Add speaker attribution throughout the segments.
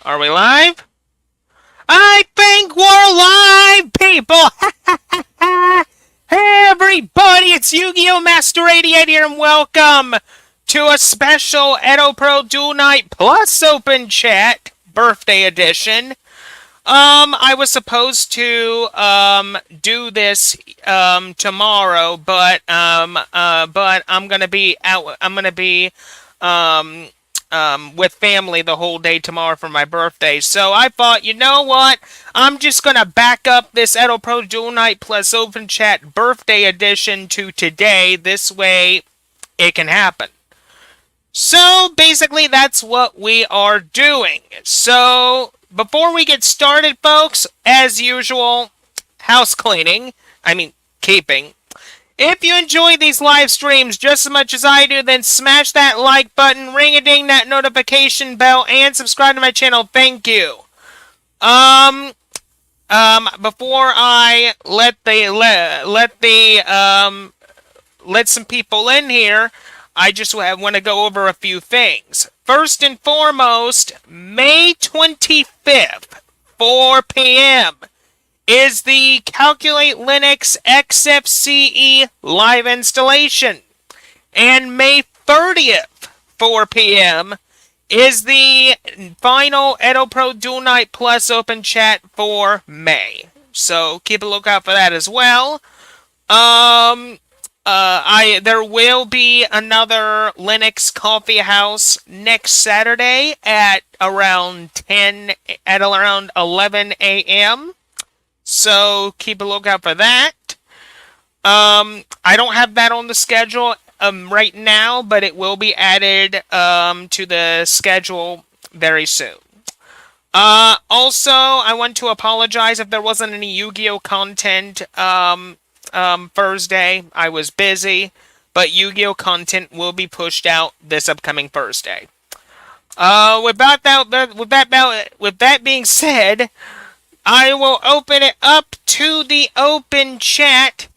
Speaker 1: Are we live? I think we're live, people! Hey, everybody, it's Yu-Gi-Oh! Master 88 here, and welcome to a special Edopro Duel Night Plus Open Chat Birthday Edition. I was supposed to, do this, tomorrow, but I'm gonna be out, um, with family the whole day tomorrow for my birthday. So I thought, you know what? I'm just gonna back up this Edo Pro Dual Night Plus Open Chat Birthday Edition to today. This way, it can happen. So basically, that's what we are doing. So before we get started, folks, as usual, house cleaning. I mean, keeping. If you enjoy these live streams just as much as I do, then smash that like button, ring-a-ding that notification bell, and subscribe to my channel. Thank you. Before I let some people in here, I just want to go over a few things. First and foremost, May 25th, 4 p.m. is the Calculate Linux XFCE live installation. And May 30th, 4 p.m., is the final Edopro Dual Night Plus Open Chat for May. So keep a lookout for that as well. There will be another Linux Coffee House next Saturday at around 11 a.m. So keep a lookout for that. I don't have that on the schedule right now, but it will be added to the schedule very soon. Also, I want to apologize if there wasn't any Yu-Gi-Oh content Thursday. I was busy, but Yu-Gi-Oh content will be pushed out this upcoming Thursday. With that being said, I will open it up to the open chat.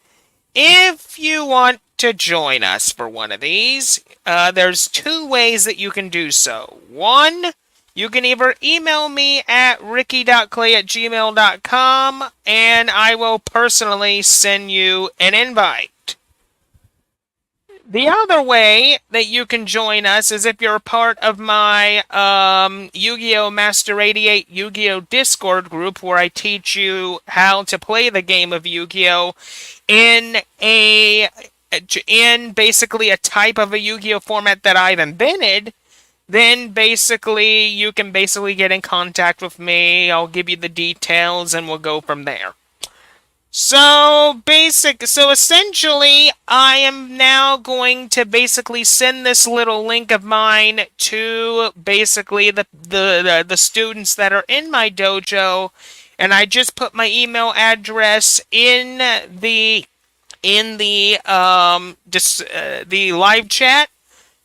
Speaker 1: If you want to join us for one of these, there's two ways that you can do so. One, you can either email me at ricky.clay@gmail.com, and I will personally send you an invite. The other way that you can join us is if you're a part of my Yu-Gi-Oh! Master 88 Yu-Gi-Oh! Discord group, where I teach you how to play the game of Yu-Gi-Oh! in basically a type of a Yu-Gi-Oh! Format that I've invented. Then basically you can basically get in contact with me. I'll give you the details and we'll go from there. So essentially, I am now going to basically send this little link of mine to basically the students that are in my dojo, and I just put my email address in the live chat.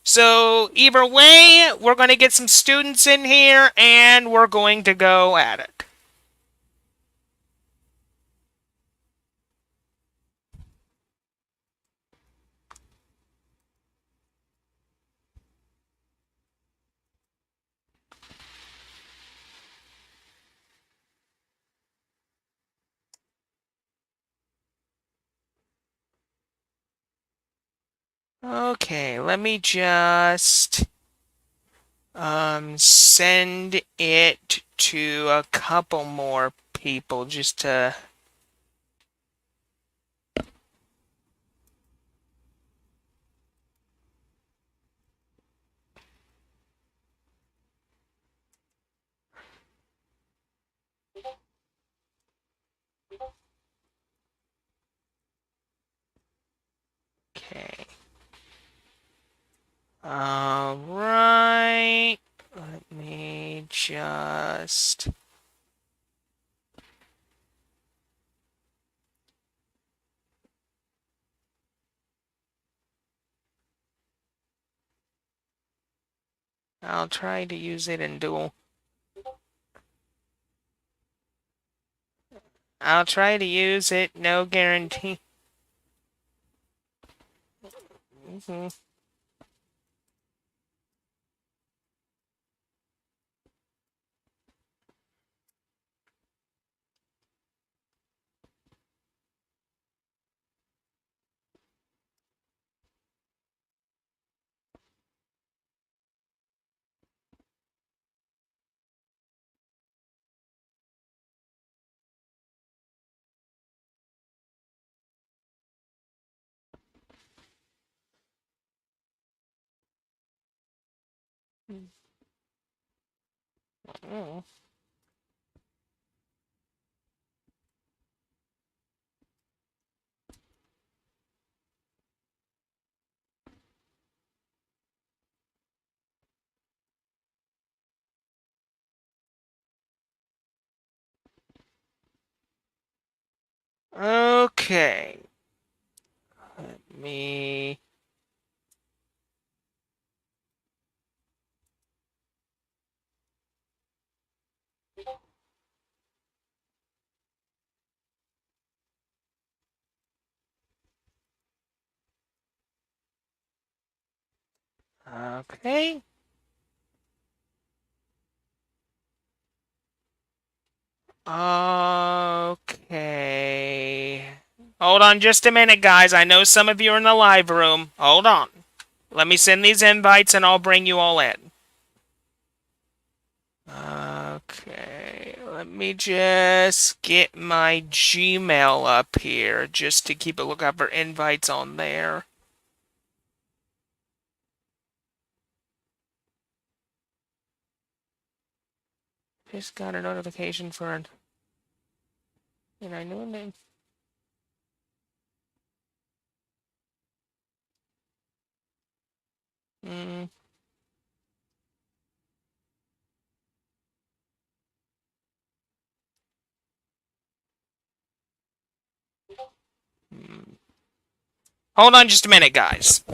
Speaker 1: So either way, we're going to get some students in here, and we're going to go at it. Okay, let me just send it to a couple more people just to... Okay. Alright. Let me just... I'll try to use it in Duel. I'll try to use it, no guarantee. Oh. Okay. Let me. Okay. Okay. Hold on just a minute, guys. I know some of you are in the live room. Hold on. Let me send these invites and I'll bring you all in. Okay. Let me just get my Gmail up here just to keep a lookout for invites on there. Just got a notification for an. And I know name. Hmm. Hold on just a minute, guys.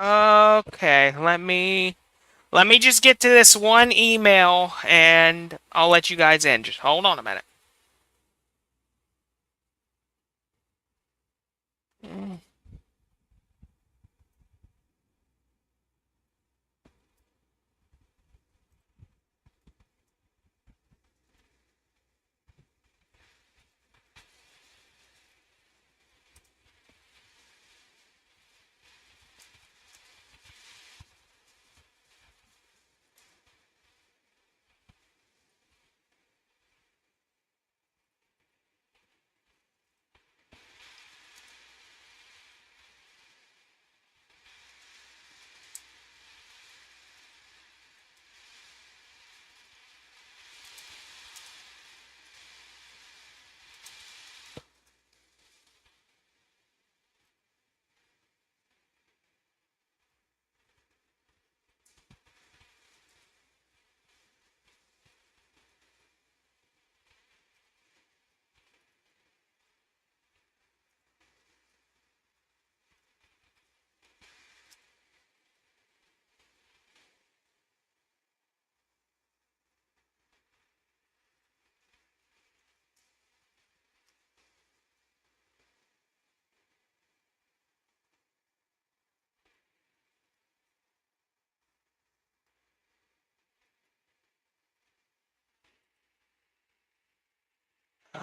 Speaker 1: Okay, let me just get to this one email and I'll let you guys in. Just hold on a minute.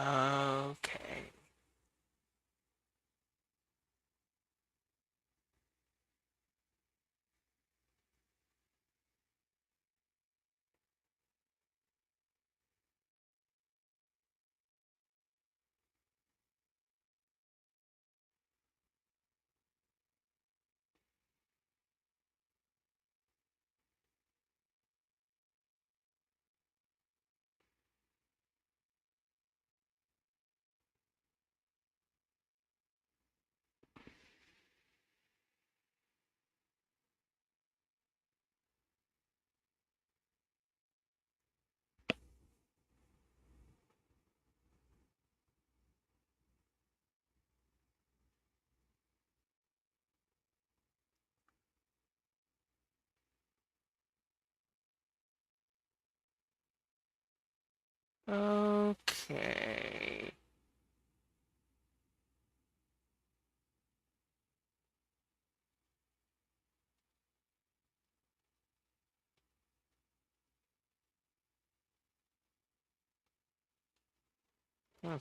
Speaker 1: Okay. Okay. Hmm.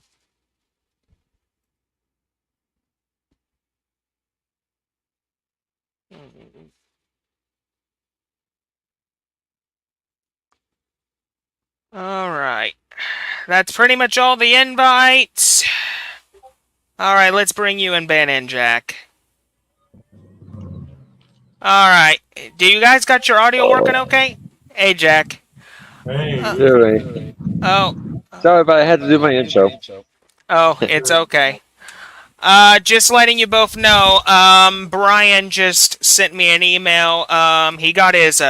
Speaker 1: All right. That's pretty much all the invites. All right, let's bring you and Ben in, Jack. All right. Do you guys got your audio working okay? Hey, Jack.
Speaker 2: Hey.
Speaker 3: Doing.
Speaker 1: Oh.
Speaker 3: Sorry, but I had to do my intro.
Speaker 1: Oh, it's okay. Just letting you both know, Brian just sent me an email. He got his,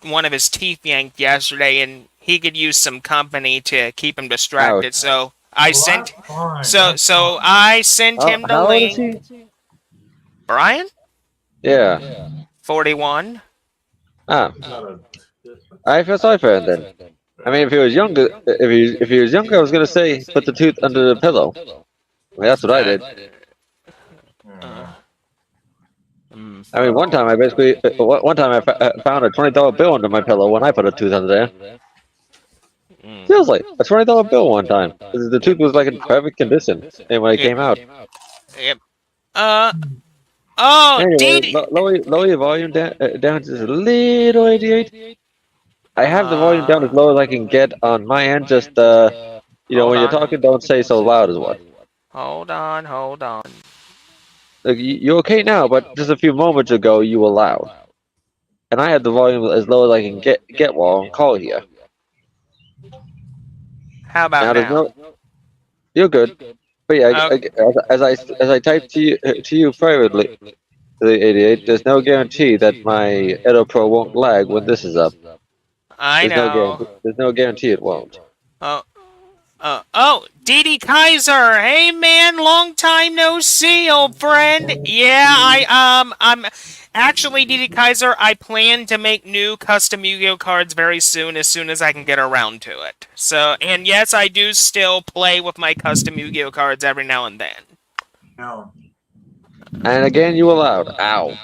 Speaker 1: one of his teeth yanked yesterday, and he could use some company to keep him distracted,
Speaker 3: Ouch.
Speaker 1: so I
Speaker 2: Well,
Speaker 1: sent,
Speaker 2: that's fine.
Speaker 1: so,
Speaker 2: That's
Speaker 1: so
Speaker 2: fine.
Speaker 1: I sent him the
Speaker 3: How old is
Speaker 1: link.
Speaker 3: he?
Speaker 1: Brian?
Speaker 3: Yeah.
Speaker 1: 41.
Speaker 3: Ah,
Speaker 2: You got a.
Speaker 3: I feel sorry for him then. I mean, if he was younger, if he was younger, I was gonna say put the tooth under the pillow. I mean, that's what I
Speaker 1: Uh,
Speaker 3: did.
Speaker 1: uh,
Speaker 2: Yeah.
Speaker 1: mm.
Speaker 3: I mean, one
Speaker 2: Well,
Speaker 3: time I basically, one time I found a $20 bill under my pillow when I put a tooth under there.
Speaker 1: Mm.
Speaker 3: Seriously, a $20 bill one time. The tooth was like in perfect condition, and when it
Speaker 1: Yep.
Speaker 3: came out.
Speaker 1: Yep. Uh. Oh,
Speaker 3: Anyway,
Speaker 1: did.
Speaker 3: lower your volume down just a little, 88. I have the volume down as
Speaker 1: Uh.
Speaker 3: low as I can get on my end. Just
Speaker 1: Hold
Speaker 3: when you're
Speaker 1: on.
Speaker 3: talking, don't say so loud as what.
Speaker 1: Hold on. Hold on.
Speaker 3: Like, you're okay now, but just a few moments ago you were loud, and I had the volume as low as I can get while on call here.
Speaker 1: How about
Speaker 3: Now there's
Speaker 1: now?
Speaker 3: no, you're good, but yeah,
Speaker 1: Oh.
Speaker 3: as I typed to you privately, the 88, there's no guarantee that my Edopro won't lag when this is up.
Speaker 1: I
Speaker 3: There's no
Speaker 1: know.
Speaker 3: guarantee. There's no guarantee it won't.
Speaker 1: Oh. Didi Kaiser. Hey, man, long time no see, old friend. Yeah, I'm actually Didi Kaiser. I plan to make new custom Yu-Gi-Oh cards very soon as I can get around to it. So, and yes, I do still play with my custom Yu-Gi-Oh cards every now and then.
Speaker 2: No.
Speaker 3: And again, you allowed. Ow.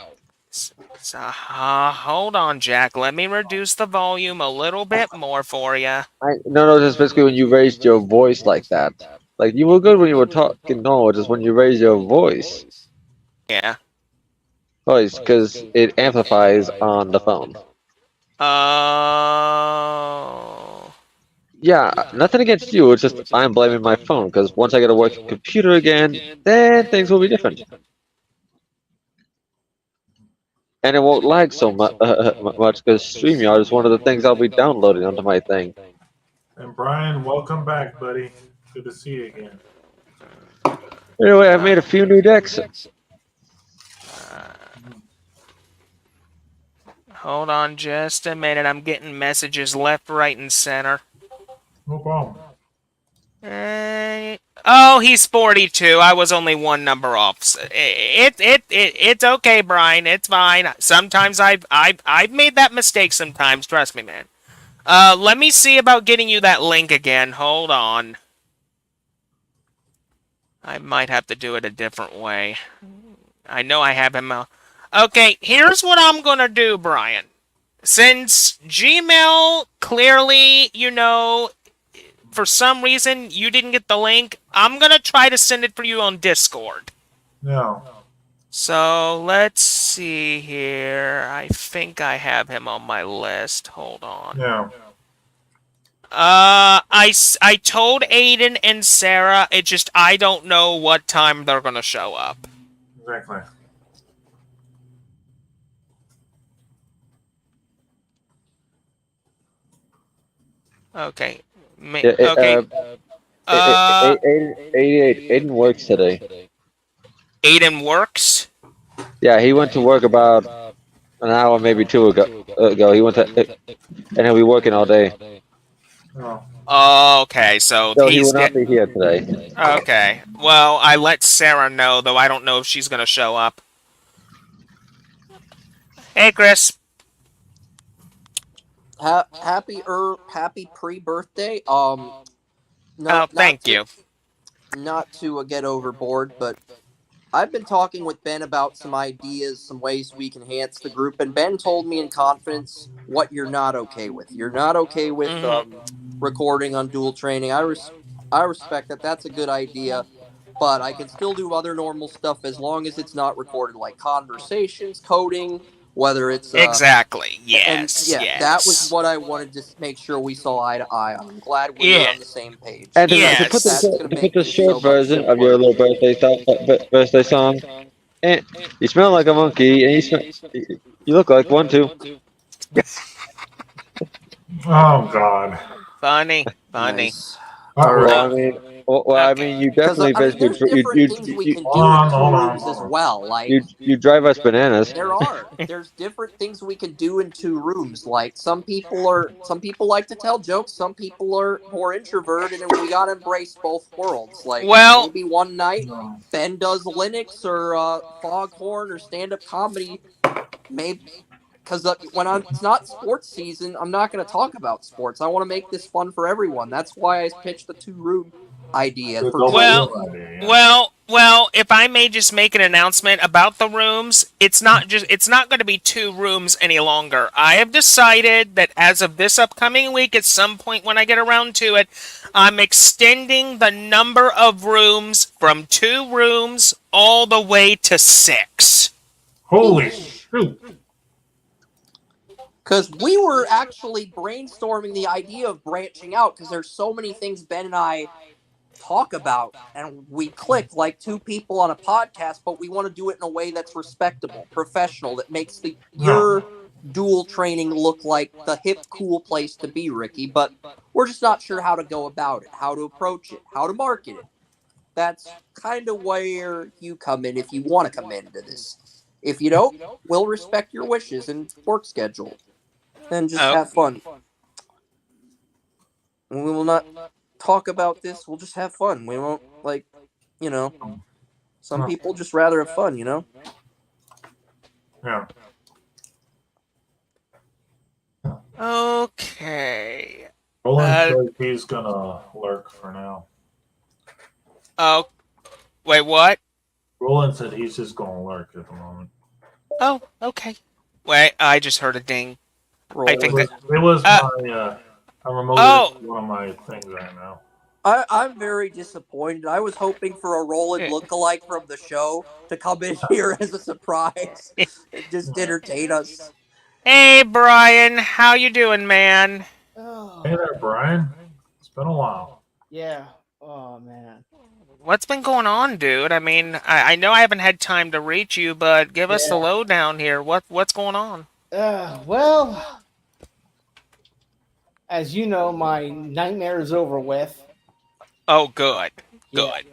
Speaker 1: So, hold on, Jack. Let me reduce the volume a little bit more for you.
Speaker 3: No, just basically when you raised your voice like that. Like, you were good when you were talking normal, just when you raise your voice.
Speaker 1: Yeah.
Speaker 3: Voice, because it amplifies on the phone.
Speaker 1: Oh.
Speaker 3: Yeah, nothing against you, it's just I'm blaming my phone, because once I get a working computer again, then things will be different. And it won't lag so much, because StreamYard is one of the things I'll be downloading onto my thing.
Speaker 2: And Brian, welcome back, buddy. Good to see you again.
Speaker 3: Anyway, I've made a few new decks.
Speaker 1: Hold on just a minute. I'm getting messages left, right, and center.
Speaker 2: No problem.
Speaker 1: Oh, he's 42. I was only one number off. It's okay, Brian. It's fine. Sometimes I've made that mistake sometimes. Trust me, man. Let me see about getting you that link again. Hold on. I might have to do it a different way. I know I have him. Okay, here's what I'm gonna do, Brian. Since Gmail clearly, for some reason you didn't get the link, I'm gonna try to send it for you on Discord.
Speaker 2: No.
Speaker 1: So let's see here. I think I have him on my list. Hold on.
Speaker 2: No.
Speaker 1: I told Aiden and Sarah. It just I don't know what time they're gonna show up.
Speaker 2: Exactly.
Speaker 1: Okay.
Speaker 3: Yeah,
Speaker 1: Okay.
Speaker 3: 88. Aiden works today.
Speaker 1: Aiden works.
Speaker 3: Yeah, he went to work about an hour, maybe two ago. He went to, and he'll be working all day.
Speaker 2: Oh.
Speaker 1: Okay, so
Speaker 3: So he will
Speaker 1: he's
Speaker 3: not be here today.
Speaker 1: Okay. Well, I let Sarah know, though I don't know if she's gonna show up. Hey, Chris.
Speaker 4: Happy pre-birthday.
Speaker 1: Thank you.
Speaker 4: Not to get overboard, but I've been talking with Ben about some ideas, some ways we can enhance the group, and Ben told me in confidence what you're not okay with. You're not okay with recording on dual training. I respect that. That's a good idea, but I can still do other normal stuff as long as it's not recorded, like conversations, coding, whether it's
Speaker 1: Exactly.
Speaker 4: and
Speaker 1: Yes.
Speaker 4: yeah,
Speaker 1: Yes.
Speaker 4: that was what I wanted to make sure we saw eye to eye on. I'm glad we were
Speaker 1: Yeah.
Speaker 4: on the same page.
Speaker 3: And
Speaker 1: Yes.
Speaker 3: to put
Speaker 4: That's gonna
Speaker 3: the
Speaker 4: make this
Speaker 3: short
Speaker 4: so much
Speaker 3: version of your
Speaker 4: simpler.
Speaker 3: little birthday song, and you smell like a monkey, and you look like one too.
Speaker 2: Oh God.
Speaker 1: Funny.
Speaker 4: Nice.
Speaker 2: All
Speaker 3: Well,
Speaker 2: right.
Speaker 3: I mean, I mean, you
Speaker 4: Because
Speaker 3: definitely
Speaker 4: I mean,
Speaker 3: basically
Speaker 4: there's different things we can
Speaker 2: Hold
Speaker 4: do in
Speaker 2: on,
Speaker 4: two
Speaker 2: hold on,
Speaker 4: rooms
Speaker 2: hold
Speaker 4: as
Speaker 2: on.
Speaker 4: well. Like
Speaker 3: you drive us bananas.
Speaker 4: there's different things we can do in two rooms. Like some people like to tell jokes. Some people are more introverted, and we gotta embrace both worlds. Like
Speaker 1: Well,
Speaker 4: maybe one night
Speaker 2: No.
Speaker 4: Ben does Linux or Foghorn or stand up comedy. Maybe because it's not sports season, I'm not going to talk about sports. I want to make this fun for everyone. That's why I pitched the two room idea
Speaker 2: The
Speaker 4: for
Speaker 2: double
Speaker 4: two.
Speaker 2: room idea, yeah.
Speaker 1: well. If I may just make an announcement about the rooms, it's not going to be two rooms any longer. I have decided that as of this upcoming week, at some point when I get around to it, I'm extending the number of rooms from 2 rooms all the way to 6.
Speaker 2: Holy shoot.
Speaker 4: Because we were actually brainstorming the idea of branching out because there's so many things Ben and I talk about and we click like two people on a podcast, but we want to do it in a way that's respectable, professional, that makes your dual training look like the hip, cool place to be, Ricky. But we're just not sure how to go about it, how to approach it, how to market it. That's kind of where you come in if you want to come into this. If you don't, we'll respect your wishes and work schedule and just
Speaker 1: Oh.
Speaker 4: have fun. We will not talk about this. We'll just have fun. We won't some people just rather have fun.
Speaker 2: Yeah.
Speaker 1: Okay.
Speaker 2: Roland says he's gonna lurk for now.
Speaker 1: Oh, wait, what?
Speaker 2: Roland said he's just gonna lurk at the moment.
Speaker 1: Oh, okay. Wait, I just heard a ding. I think that.
Speaker 2: It was my. I removed one of my things right now.
Speaker 4: I'm very disappointed. I was hoping for a Roland lookalike from the show to come in here as a surprise and just entertain us.
Speaker 1: Hey, Brian, how you doing, man?
Speaker 2: Hey there, Brian. It's been a while.
Speaker 5: Yeah. Oh man.
Speaker 1: What's been going on, dude? I mean, I know I haven't had time to reach you, but give us the lowdown here. What's going on?
Speaker 5: Well, as you know, my nightmare is over with.
Speaker 1: Oh, good. Good.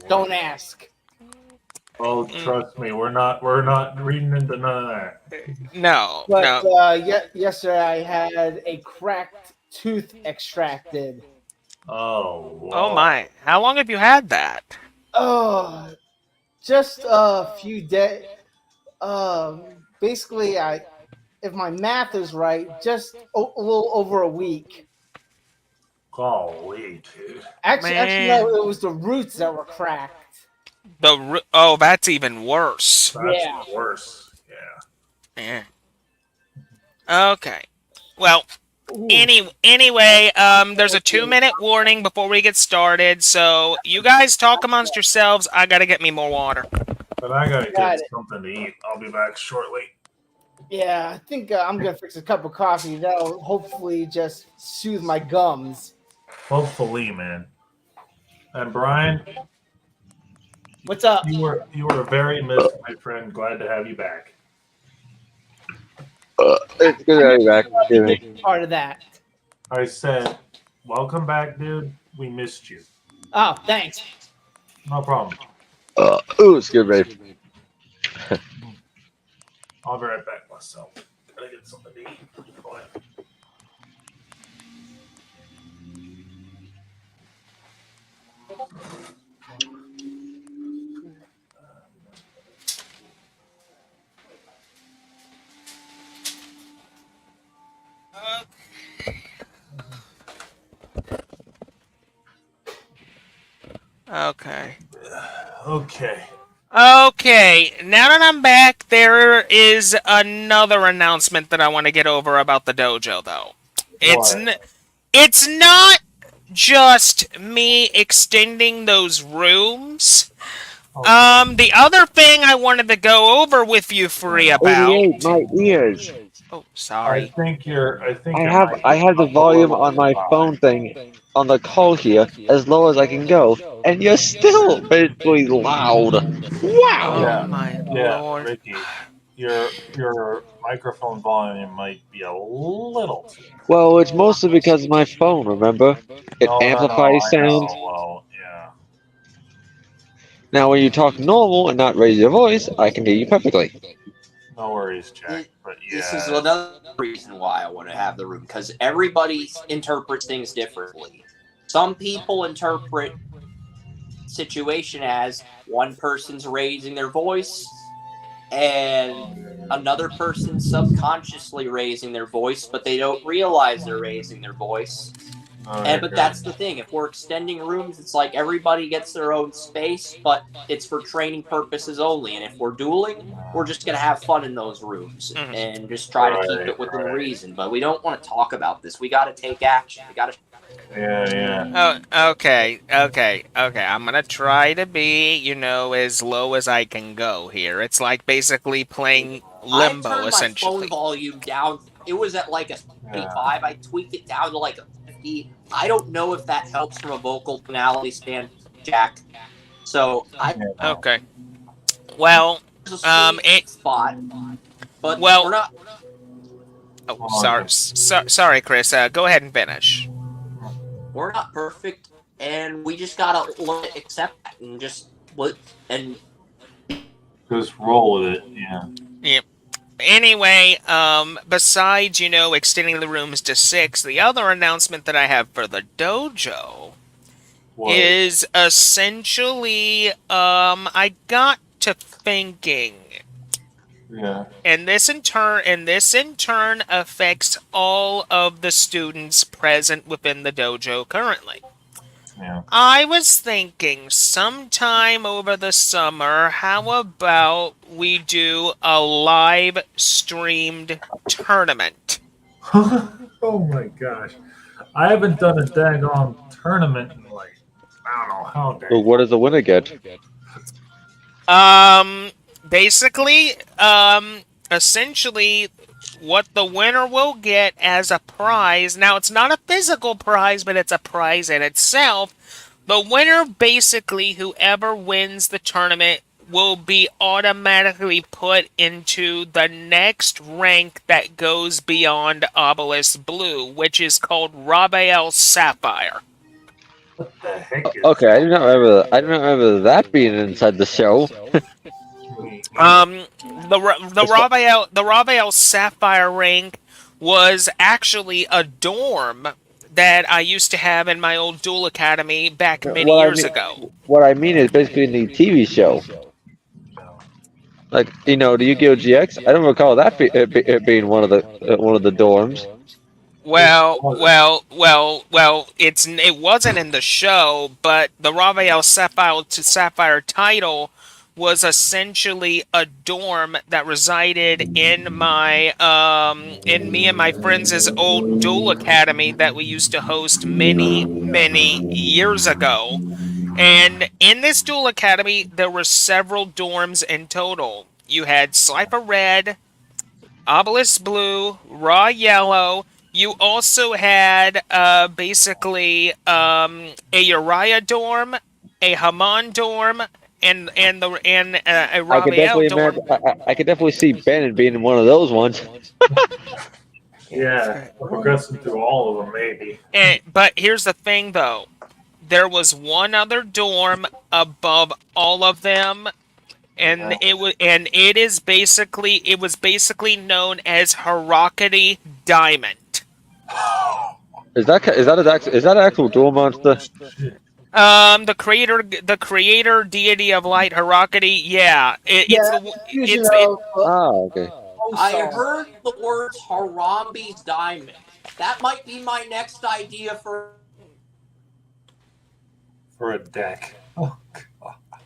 Speaker 5: Don't ask.
Speaker 2: Oh, trust me, we're not reading into none of that.
Speaker 1: No.
Speaker 5: But yesterday I had a cracked tooth extracted.
Speaker 2: Oh. Wow.
Speaker 1: Oh my! How long have you had that?
Speaker 5: Oh, just a few days. Basically, if my math is right, just a little over a week.
Speaker 2: Golly, dude.
Speaker 5: Actually, no, it was the roots that were cracked.
Speaker 1: That's even worse.
Speaker 2: That's worse.
Speaker 1: Yeah. Okay. Well, anyway, there's a 2-minute warning before we get started, so you guys talk amongst yourselves. I gotta get me more water.
Speaker 2: But I gotta get something to eat. I'll be back shortly.
Speaker 5: Yeah, I think I'm gonna fix a cup of coffee. That'll hopefully just soothe my gums.
Speaker 2: Hopefully, man. And Brian,
Speaker 5: what's up?
Speaker 2: You were very missed, my friend. Glad to have you back.
Speaker 3: It's good to have you back.
Speaker 5: Part of that.
Speaker 2: I said, welcome back, dude. We missed you.
Speaker 5: Oh, thanks.
Speaker 2: No problem.
Speaker 3: It's good, babe.
Speaker 2: I'll be right back myself. Gotta get something to eat. Go ahead.
Speaker 1: Okay.
Speaker 2: Okay.
Speaker 1: Now that I'm back, there is another announcement that I want to get over about the dojo, though. It's not just me extending those rooms. The other thing I wanted to go over with you three about.
Speaker 3: 88, my ears.
Speaker 1: Oh, sorry.
Speaker 3: I have the volume on my phone thing on the call here as low as I can go, and you're still basically loud. Wow.
Speaker 1: Oh my lord.
Speaker 2: Ricky, your microphone volume might be a little too.
Speaker 3: Well, it's mostly because of my phone. Remember, it amplifies sound.
Speaker 2: Well, yeah.
Speaker 3: Now, when you talk normal and not raise your voice, I can hear you perfectly.
Speaker 2: No worries, Jack. But yeah.
Speaker 4: This is another reason why I want to have the room, because everybody interprets things differently. Some people interpret situation as one person's raising their voice and another person subconsciously raising their voice, but they don't realize they're raising their voice. But that's the thing. If we're extending rooms, it's like everybody gets their own space, but it's for training purposes only. And if we're dueling, we're just going to have fun in those rooms and just try to keep it within reason. But we don't want to talk about this. We got to take action. We got to.
Speaker 2: Yeah.
Speaker 1: Oh, okay. I'm gonna try to be, as low as I can go here. It's like basically playing Limbo,
Speaker 4: I turned
Speaker 1: essentially.
Speaker 4: my phone volume down. It was at like a 75. I tweaked it down to like a 50. I don't know if that helps from a vocal tonality stand, Jack. So
Speaker 1: Okay. Well,
Speaker 4: spot. But
Speaker 1: well,
Speaker 4: we're not.
Speaker 1: Oh, sorry, Chris. Go ahead and finish.
Speaker 4: We're not perfect, and we just gotta accept that and just
Speaker 2: roll with it. Yeah.
Speaker 1: Anyway, besides extending the rooms to 6, the other announcement that I have for the dojo is essentially I got to thinking.
Speaker 2: Yeah.
Speaker 1: And this in turn affects all of the students present within the dojo currently.
Speaker 2: Yeah.
Speaker 1: I was thinking sometime over the summer, how about we do a live streamed tournament?
Speaker 2: Oh my gosh. I haven't done a daggone tournament in like I don't know how
Speaker 3: But
Speaker 2: dang.
Speaker 3: what does the winner get?
Speaker 1: Basically, essentially, what the winner will get as a prize. Now, it's not a physical prize, but it's a prize in itself. The winner, basically, whoever wins the tournament, will be automatically put into the next rank that goes beyond Obelisk Blue, which is called Rabael Sapphire.
Speaker 2: What the heck is
Speaker 3: Okay, I do not remember that being inside the show.
Speaker 2: me?
Speaker 1: The Rabael Sapphire rank was actually a dorm that I used to have in my old Duel Academy back many years ago.
Speaker 3: What I mean is basically in the TV show. Like the Yu-Gi-Oh! GX. I don't recall that it being one of the dorms.
Speaker 1: It wasn't in the show, but the Rafael Sapphire title was essentially a dorm that resided in me and my friends' old duel academy that we used to host many years ago. And in this duel academy, there were several dorms in total. You had Slifer Red, Obelisk Blue, Raw Yellow. You also had basically a Uriah dorm, a Haman dorm, and a Rabiel dorm.
Speaker 3: I could definitely see Ben being one of those ones.
Speaker 2: Yeah, we're progressing through all of them, maybe.
Speaker 1: But here's the thing, though. There was one other dorm above all of them, and it was basically known as Harakiri Diamond.
Speaker 3: Is that an actual duel monster?
Speaker 1: The creator deity of light, Harakiri. Yeah,
Speaker 3: Okay.
Speaker 4: I heard the words Harambe's Diamond. That might be my next idea for
Speaker 2: For a deck.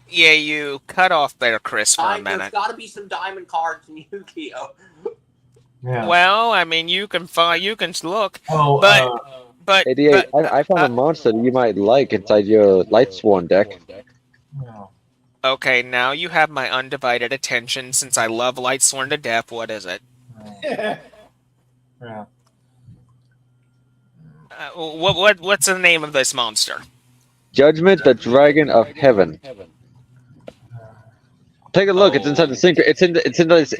Speaker 1: Yeah, you cut off there, Chris, for a
Speaker 4: There's
Speaker 1: minute.
Speaker 4: got to be some diamond cards in Yu-Gi-Oh.
Speaker 2: Yeah.
Speaker 1: Well, I mean, you can look,
Speaker 2: Oh,
Speaker 1: but
Speaker 3: 88. I found a monster that you might like inside your Lightsworn deck.
Speaker 2: yeah.
Speaker 1: okay, now you have my undivided attention since I love Lightsworn to death. What is it?
Speaker 2: Yeah.
Speaker 1: What's the name of this monster?
Speaker 3: Judgment, the Dragon of Heaven. Take a look. It's inside the synchro.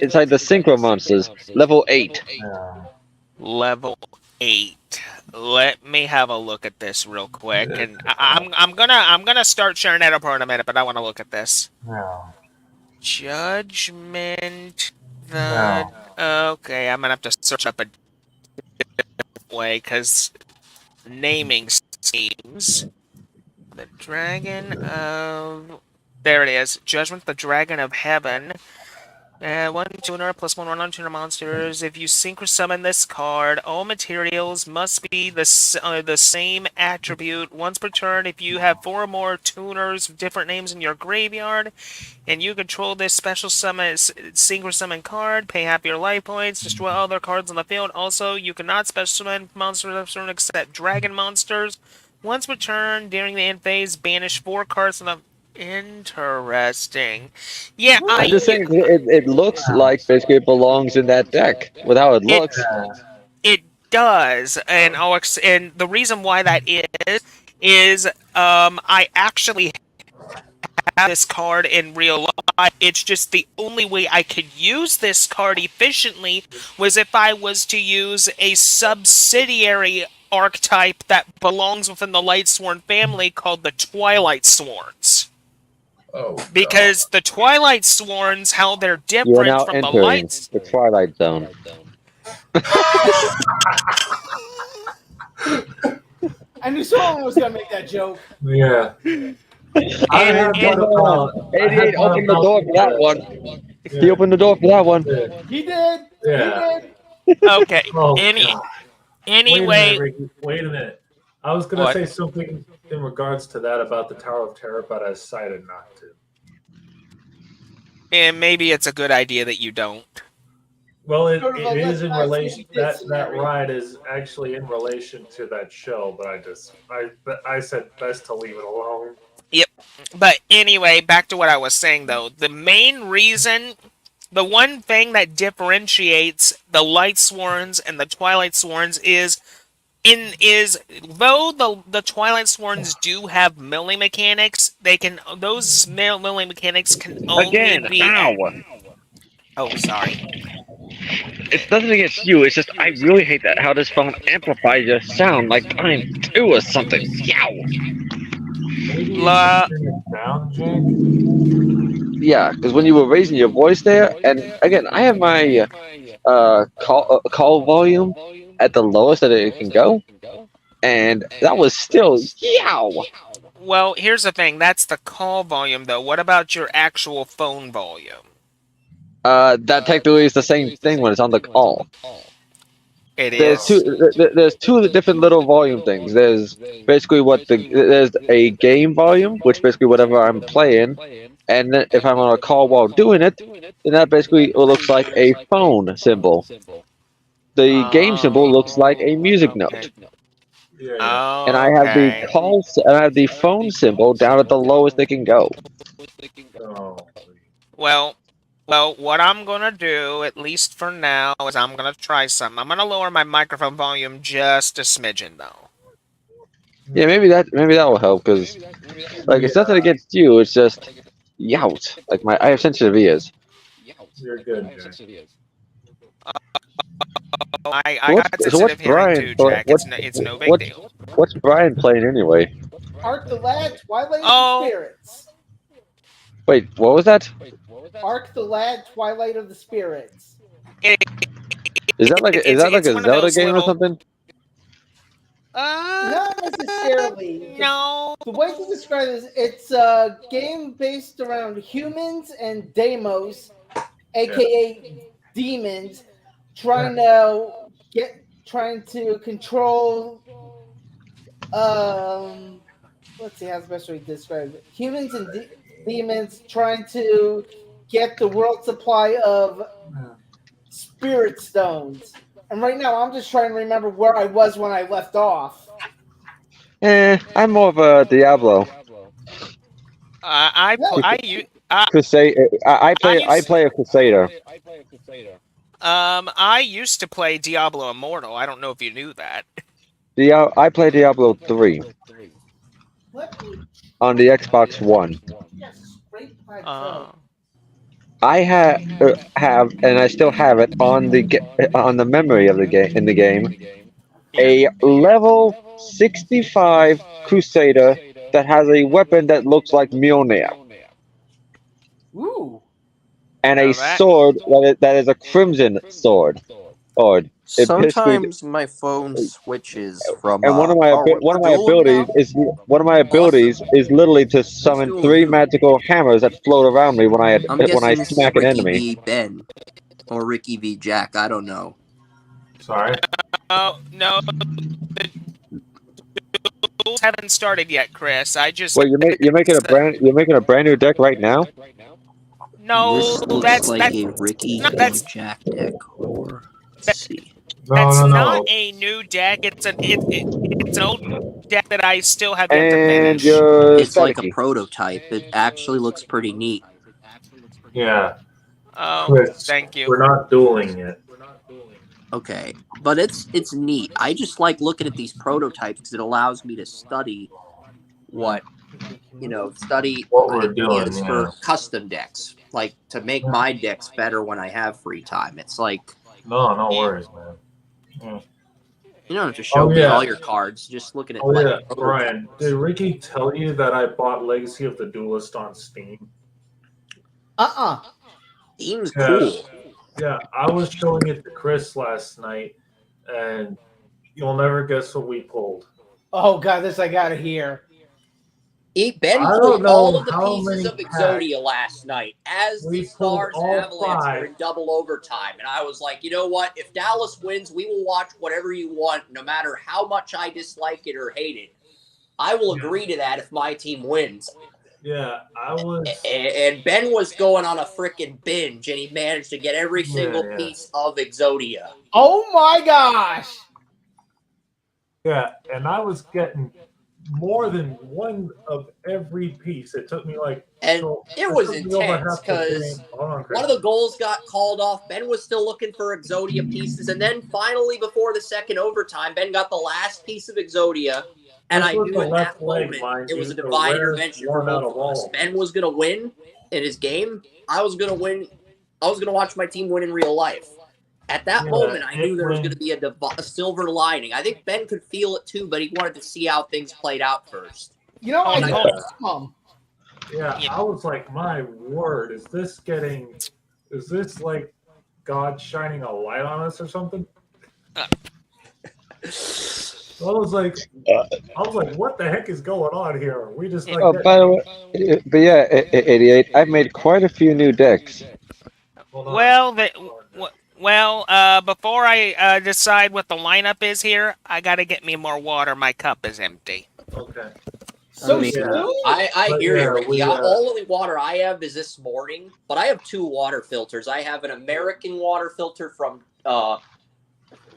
Speaker 3: Inside the synchro monsters. Level 8.
Speaker 2: Yeah.
Speaker 1: Level 8. Let me have a look at this real quick, and I'm gonna start sharing Edopro in a minute, but I want to look at this.
Speaker 2: Yeah.
Speaker 1: Judgment.
Speaker 2: Yeah.
Speaker 1: Okay, I'm gonna have to search up a different way because naming schemes. The Dragon of. There it is. Judgment, the Dragon of Heaven. 1 tuner plus 1 on tuner monsters. If you synchro summon this card, all materials must be the same attribute once per turn. If you have 4 or more tuners with different names in your graveyard, and you control this special synchro summon card, pay half your life points, destroy all other cards on the field. Also, you cannot special summon monsters except dragon monsters. Once per turn during the end phase, banish 4 cards from the. Interesting. Yeah,
Speaker 3: I'm just saying it looks like basically it belongs in that deck with how it looks.
Speaker 1: It does, and and the reason why that is I actually have this card in real life. It's just the only way I could use this card efficiently was if I was to use a subsidiary archetype that belongs within the Lightsworn family called the Twilight Sworns.
Speaker 2: Oh,
Speaker 1: because the Twilight Sworns, how they're
Speaker 3: You are
Speaker 1: different
Speaker 3: now
Speaker 1: from the
Speaker 3: entering
Speaker 1: Lights.
Speaker 3: the Twilight Zone.
Speaker 5: I knew someone was gonna make that joke.
Speaker 2: Yeah. I
Speaker 1: And,
Speaker 2: had one about. I
Speaker 3: 88
Speaker 2: had one
Speaker 3: opened the
Speaker 2: about
Speaker 3: door for that one.
Speaker 2: Yeah.
Speaker 3: He opened the door for that one.
Speaker 2: Yeah.
Speaker 5: He did.
Speaker 2: Yeah.
Speaker 5: He did.
Speaker 1: okay.
Speaker 2: Oh
Speaker 1: Any
Speaker 2: God. Wait a
Speaker 1: anyway,
Speaker 2: minute, Ricky. Wait a minute. I was gonna
Speaker 1: what?
Speaker 2: say something in regards to that about the Tower of Terror, but I decided not to.
Speaker 1: And maybe it's a good idea that you don't.
Speaker 2: Well,
Speaker 5: Go to
Speaker 2: it
Speaker 5: the
Speaker 2: is in
Speaker 5: last
Speaker 2: relation
Speaker 5: movie did
Speaker 2: that
Speaker 5: scenario.
Speaker 2: ride is actually in relation to that show, but I said best to leave it alone.
Speaker 1: Yep. But anyway, back to what I was saying though. The main reason, the one thing that differentiates the Light Sworns and the Twilight Sworns is though the Twilight Sworns do have melee mechanics, those melee mechanics can only
Speaker 3: Again,
Speaker 1: be
Speaker 3: ow!
Speaker 1: oh sorry.
Speaker 3: It's nothing against you. It's just I really hate that how this phone amplifies your sound like I'm two or something. Yow!
Speaker 2: Maybe you
Speaker 1: La,
Speaker 2: should turn it down, Jake.
Speaker 3: Yeah, because when you were raising your voice there, and again, I have my call volume at the lowest that it can go, and that was still yow.
Speaker 1: well, here's the thing. That's the call volume though. What about your actual phone volume?
Speaker 3: That technically is the same thing when it's on the call.
Speaker 1: It
Speaker 3: There's
Speaker 1: is.
Speaker 3: there's two different little volume things. There's basically there's a game volume, which basically whatever I'm playing, and then if I'm on a call while doing it, then that basically looks like a phone symbol. The game symbol looks like a music
Speaker 1: Okay.
Speaker 3: note,
Speaker 2: Yeah.
Speaker 3: and I have the
Speaker 1: Okay.
Speaker 3: I have the phone symbol down at the lowest it can go.
Speaker 2: Oh.
Speaker 1: Well, what I'm gonna do, at least for now, is I'm gonna try something. I'm gonna lower my microphone volume just a smidgen, though.
Speaker 3: Yeah, maybe that will help because like it's nothing against you. It's just yout. Like I have sensitive ears.
Speaker 2: You're good, Jake.
Speaker 1: I got
Speaker 3: So what's
Speaker 1: sensitive hearing
Speaker 3: Brian?
Speaker 1: too, Jack. It's no big deal.
Speaker 3: What's Brian playing anyway?
Speaker 5: Ark the Lad, Twilight of the
Speaker 1: Oh,
Speaker 5: Spirits.
Speaker 3: Wait, what was that?
Speaker 5: Ark the Lad, Twilight of the Spirits.
Speaker 3: Is that like
Speaker 1: it's
Speaker 3: a
Speaker 1: one of
Speaker 3: Zelda
Speaker 1: those
Speaker 3: game or
Speaker 1: little.
Speaker 3: something?
Speaker 5: Not necessarily.
Speaker 1: No.
Speaker 5: The way to describe it is it's a game based around humans and demos, aka demons, trying to control let's see how's the best way to describe it. Humans and demons trying to get the world supply of spirit stones. And right now I'm just trying to remember where I was when I left off.
Speaker 3: I'm more of a Diablo.
Speaker 1: I
Speaker 3: Crusade. I play a Crusader.
Speaker 1: I used to play Diablo Immortal. I don't know if you knew that.
Speaker 3: I play Diablo 3 on the Xbox One. I have and I still have it on the memory of the game in the game. A level 65 Crusader that has a weapon that looks like Mjolnir.
Speaker 5: Ooh.
Speaker 3: And a sword that is a crimson sword.
Speaker 4: Sometimes my phone switches from
Speaker 3: and one of my abilities is literally to summon 3 magical hammers that float around me when I
Speaker 4: I'm guessing this is
Speaker 3: smack an
Speaker 4: Ricky
Speaker 3: enemy.
Speaker 4: v. Ben or Ricky v. Jack. I don't know.
Speaker 2: Sorry.
Speaker 1: Oh no, the duels haven't started yet, Chris. I just
Speaker 3: Wait, you're making a brand new deck right now?
Speaker 1: no.
Speaker 4: This looks
Speaker 1: That's
Speaker 4: like a Ricky v. Jack deck. Or let's see.
Speaker 1: That's
Speaker 2: No.
Speaker 1: not a new deck. It's an old deck that I still have yet to
Speaker 3: And
Speaker 1: finish.
Speaker 3: you're
Speaker 4: It's like a
Speaker 3: staticky.
Speaker 4: prototype. It actually looks pretty neat.
Speaker 2: Yeah.
Speaker 1: Oh,
Speaker 2: Chris,
Speaker 1: thank you.
Speaker 2: we're not dueling yet.
Speaker 4: Okay, but it's neat. I just like looking at these prototypes because it allows me to study what
Speaker 2: What we're doing,
Speaker 4: ideas for custom decks, like to make my decks better when I have free time. It's like
Speaker 2: No worries, man. Yeah.
Speaker 4: you don't have to show me all your cards. Just looking at
Speaker 2: yeah, Brian, did Ricky tell you that I bought Legacy of the Duelist on Steam?
Speaker 4: Steam's cool.
Speaker 2: Yeah, I was showing it to Chris last night, and you'll never guess what we pulled.
Speaker 5: Oh god, this I gotta hear.
Speaker 4: Ben
Speaker 2: I
Speaker 4: pulled
Speaker 2: don't
Speaker 4: all
Speaker 2: know
Speaker 4: of the
Speaker 2: how
Speaker 4: pieces
Speaker 2: many
Speaker 4: of
Speaker 2: packs.
Speaker 4: Exodia last night as the
Speaker 2: We pulled
Speaker 4: Stars
Speaker 2: all
Speaker 4: Avalanche were
Speaker 2: 5.
Speaker 4: in double overtime. And I was like, you know what? If Dallas wins, we will watch whatever you want, no matter how much I dislike it or hate it. I will agree to that if my team wins.
Speaker 2: Yeah, I was.
Speaker 4: And Ben was going on a freaking binge, and he managed to get every single piece of Exodia.
Speaker 5: Oh my gosh!
Speaker 2: Yeah, and I was getting more than one of every piece. It took me like.
Speaker 4: And
Speaker 2: So
Speaker 4: it was
Speaker 2: took me over
Speaker 4: intense
Speaker 2: half the
Speaker 4: because
Speaker 2: game. Hold on, Chris.
Speaker 4: one of the goals got called off. Ben was still looking for Exodia pieces. And then finally, before the second overtime, Ben got the last piece of Exodia. And
Speaker 2: This
Speaker 4: I
Speaker 2: was
Speaker 4: knew
Speaker 2: the
Speaker 4: in
Speaker 2: left
Speaker 4: that
Speaker 2: leg,
Speaker 4: moment
Speaker 2: mind
Speaker 4: it
Speaker 2: you,
Speaker 4: was a
Speaker 2: the
Speaker 4: divine
Speaker 2: rarest
Speaker 4: intervention for
Speaker 2: one out
Speaker 4: both
Speaker 2: of
Speaker 4: of us.
Speaker 2: all.
Speaker 4: Ben was going to win in his game. I was going to win. I was going to watch my team win in real life. At that moment, I knew there was going to be a silver lining. I think Ben could feel it too, but he wanted to see how things played out first.
Speaker 5: You know, I
Speaker 1: yeah.
Speaker 5: told some.
Speaker 2: Yeah, I was like, my word, is this like God shining a light on us or something? I was like, what the heck is going on here? We just like.
Speaker 3: Oh, by the way, but yeah, 88. I've made quite a few new decks.
Speaker 1: Well, before I decide what the lineup is here, I gotta get me more water. My cup is empty.
Speaker 2: Okay.
Speaker 5: So
Speaker 4: I mean,
Speaker 5: soon?
Speaker 4: I hear you, Ricky.
Speaker 2: we,
Speaker 4: All of the water I have is this morning, but I have 2 water filters. I have an American water filter from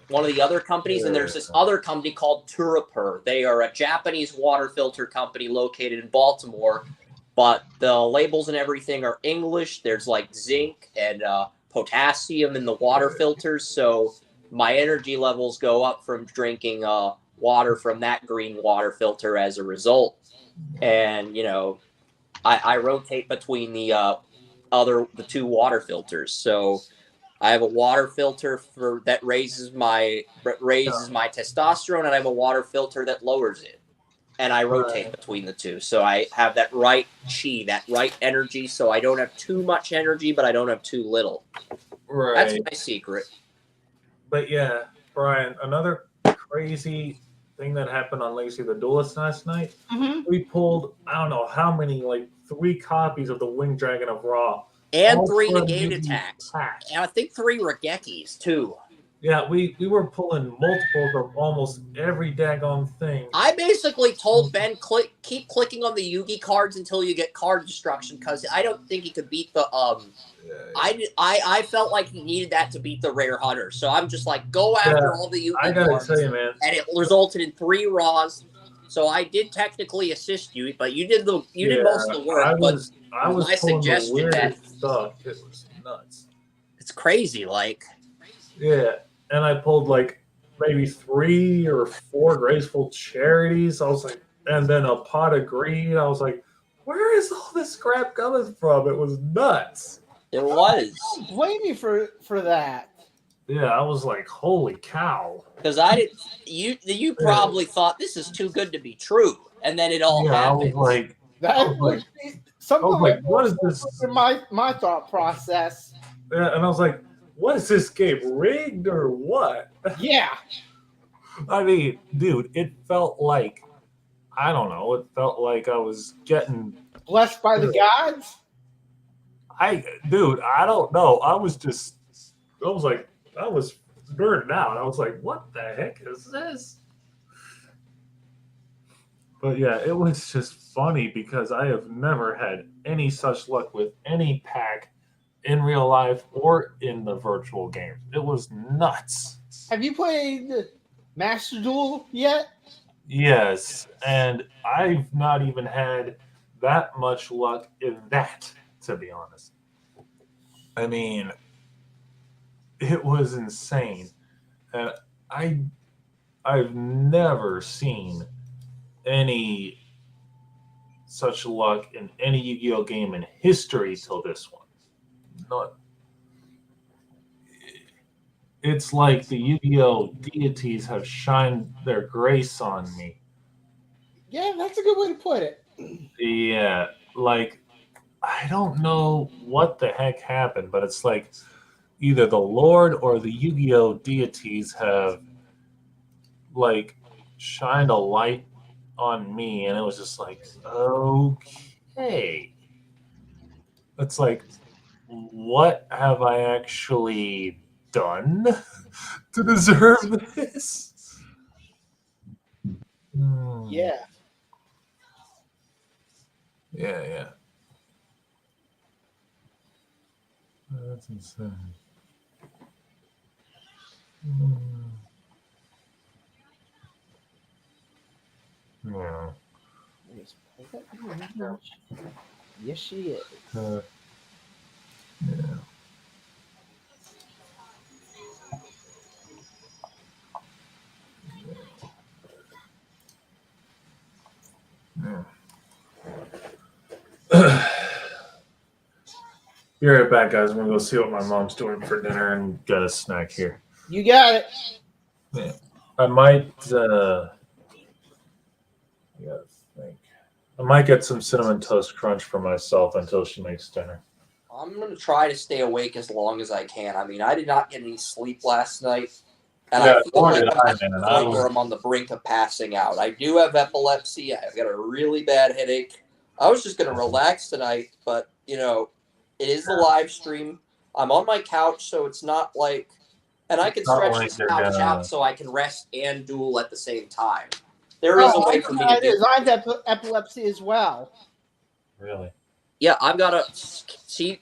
Speaker 4: one of the other companies, and there's this other company called Turapur. They are a Japanese water filter company located in Baltimore, but the labels and everything are English. There's like zinc and potassium in the water filters, so my energy levels go up from drinking water from that green water filter as a result. And I rotate between the 2 water filters. So I have a water filter that raises my testosterone, and I have a water filter that lowers it. And I rotate between the 2. So I have that right chi, that right energy. So I don't have too much energy, but I don't have too little.
Speaker 2: Right.
Speaker 4: That's my secret.
Speaker 2: But yeah, Brian, another crazy thing that happened on Legacy of the Duelist last night.
Speaker 5: Mm-hmm.
Speaker 2: We pulled, I don't know how many, like 3 copies of the Winged Dragon of Ra.
Speaker 4: And 3 negate attacks. And I think 3 Regekis, too.
Speaker 2: Yeah, we were pulling multiples of almost every daggone thing.
Speaker 4: I basically told Ben, keep clicking on the Yugi cards until you get card destruction, because I don't think he could beat the I felt like he needed that to beat the rare hunter. So I'm just like, go after all the Yugi cards.
Speaker 2: I gotta tell you, man.
Speaker 4: And it resulted in 3 Raws. So I did technically assist you, but you did most of the work.
Speaker 2: I was
Speaker 4: my suggestion that
Speaker 2: stuff. It was nuts.
Speaker 4: It's crazy, like.
Speaker 2: Yeah, and I pulled like maybe 3 or 4 graceful charities. I was like, and then a pot of green. I was like, where is all this crap coming from? It was nuts.
Speaker 4: It was.
Speaker 5: I don't blame you for that.
Speaker 2: Yeah, I was like, holy cow.
Speaker 4: Because you probably thought this is too good to be true, and then it all happened.
Speaker 2: I was like, what is this?
Speaker 5: My thought process.
Speaker 2: Yeah, and I was like, what is this game, rigged or what?
Speaker 5: Yeah.
Speaker 2: I mean, dude, it felt like, I don't know, it felt like I was getting
Speaker 5: blessed by the gods.
Speaker 2: I don't know. I was burned out. I was like, what the heck is this? But yeah, it was just funny because I have never had any such luck with any pack in real life or in the virtual games. It was nuts.
Speaker 5: Have you played Master Duel yet?
Speaker 2: Yes, and I've not even had that much luck in that, to be honest. I mean, it was insane. And I've never seen any such luck in any Yu-Gi-Oh game in history till this one. Not. It's like the Yu-Gi-Oh deities have shined their grace on me.
Speaker 5: Yeah, that's a good way to put it.
Speaker 2: Yeah, like, I don't know what the heck happened, but it's like either the Lord or the Yu-Gi-Oh deities have, like, shined a light on me, and it was just like, okay. It's like, what have I actually done to deserve this?
Speaker 5: Yeah.
Speaker 2: Yeah. That's insane. Yeah.
Speaker 5: Yes, she is.
Speaker 2: Yeah. Be right back, guys. I'm gonna go see what my mom's doing for dinner and get a snack here.
Speaker 5: You got it.
Speaker 2: Yeah. I might. I gotta think. I might get some cinnamon toast crunch for myself until she makes dinner.
Speaker 4: I'm going to try to stay awake as long as I can. I mean, I did not get any sleep last night, and
Speaker 2: Yeah,
Speaker 4: I feel like
Speaker 2: nor
Speaker 4: I'm
Speaker 2: did I,
Speaker 4: at
Speaker 2: man.
Speaker 4: the point where I'm on the brink of passing out. I do have epilepsy. I've got a really bad headache. I was just going to relax tonight, but, you know, it is the live stream. I'm on my couch, so it's not like... And I can
Speaker 2: Not
Speaker 4: stretch
Speaker 2: like
Speaker 4: this
Speaker 2: they're
Speaker 4: couch
Speaker 2: gonna-
Speaker 4: out so I can rest and duel at the same time. There is a way for me to do
Speaker 5: I have epilepsy as well.
Speaker 2: Really?
Speaker 4: Yeah, I've got to... See,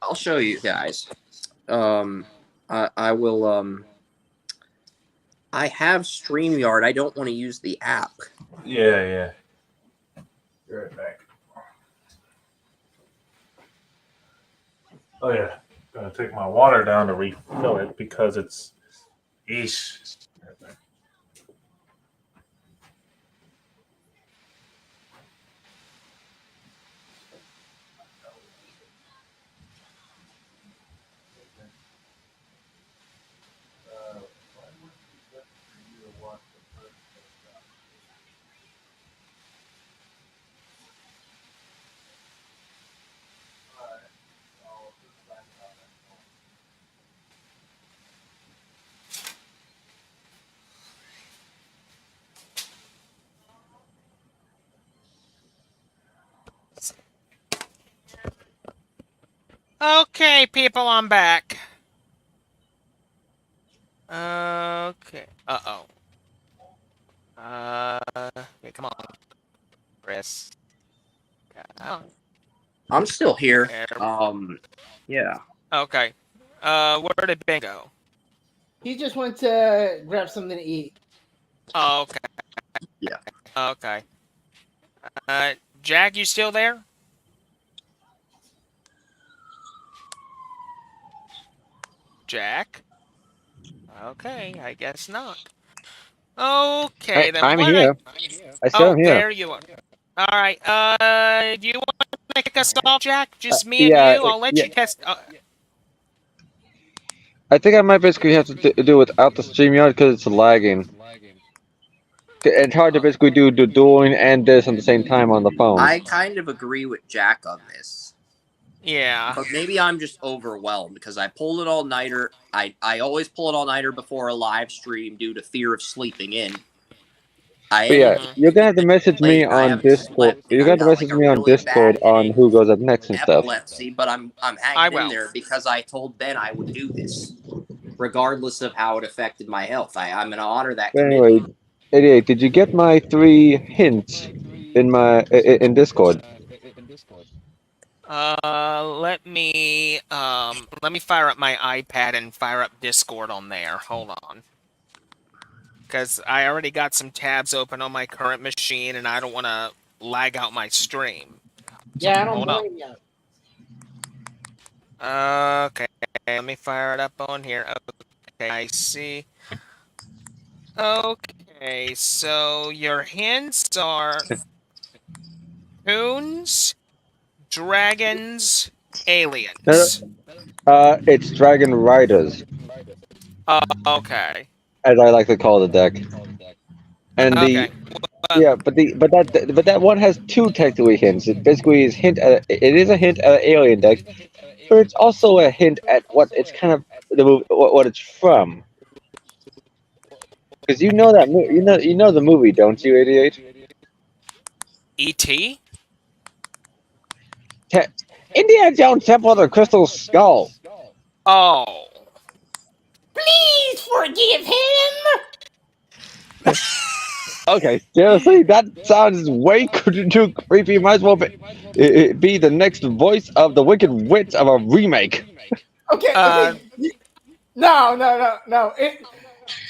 Speaker 4: I'll show you guys. I will... I have StreamYard. I don't want to use the app.
Speaker 2: Yeah. Be right back. Oh yeah, gotta take my water down to refill it because it's. Eesh. Right back.
Speaker 1: Okay, people, I'm back. Okay. Uh-oh. Okay, come on, Chris. Come on.
Speaker 4: I'm still here.
Speaker 1: There.
Speaker 4: Yeah.
Speaker 1: Okay. Where did Ben go?
Speaker 5: He just went to grab something to eat.
Speaker 1: Oh, okay.
Speaker 4: Yeah.
Speaker 1: Okay. Jack, you still there? Jack? Okay, I guess not. Okay, then
Speaker 3: I'm
Speaker 1: what
Speaker 3: here. I still am here.
Speaker 1: there you are. All right. Do you want to kick us off, Jack? Just me and
Speaker 3: yeah,
Speaker 1: you. I'll let
Speaker 3: yeah.
Speaker 1: you test.
Speaker 3: I think I might basically have to do it without the StreamYard because it's lagging. It's hard to basically do the dueling and this at the same time on the phone.
Speaker 4: I kind of agree with Jack on this.
Speaker 1: Yeah.
Speaker 4: But maybe I'm just overwhelmed because I pulled an all-nighter. I always pull an all-nighter before a live stream due to fear of sleeping in.
Speaker 3: But yeah, you're gonna have to message me on Discord. You're gonna have to message me on Discord on who goes up next and stuff.
Speaker 4: Epilepsy, but I'm hanging in there because I told Ben I would do this, regardless of how it affected my health. I'm gonna honor that commitment.
Speaker 3: Anyway, 88. Did you get my 3 hints in my in Discord?
Speaker 1: Let me fire up my iPad and fire up Discord on there. Hold on. Because I already got some tabs open on my current machine, and I don't want to lag out my stream.
Speaker 5: Yeah, I don't blame you.
Speaker 1: Okay, let me fire it up on here. Okay, I see. Okay, so your hints are Toons, Dragons, Aliens.
Speaker 3: It's Dragon Riders,
Speaker 1: Okay.
Speaker 3: as I like to call the deck. And
Speaker 1: Okay.
Speaker 3: but that one has 2 technically hints. It basically is it is a hint at an alien deck, but it's also a hint at what it's kind of what it's from. Because you know that you know the movie, don't you, 88?
Speaker 1: E.T.?
Speaker 3: Te- Indiana Jones Temple of the Crystal Skull.
Speaker 1: Oh.
Speaker 5: Please forgive him.
Speaker 3: Okay, seriously, that sounds way too creepy. Might as well be the next voice of the Wicked Witch of a remake.
Speaker 5: Okay,
Speaker 1: Uh,
Speaker 5: no.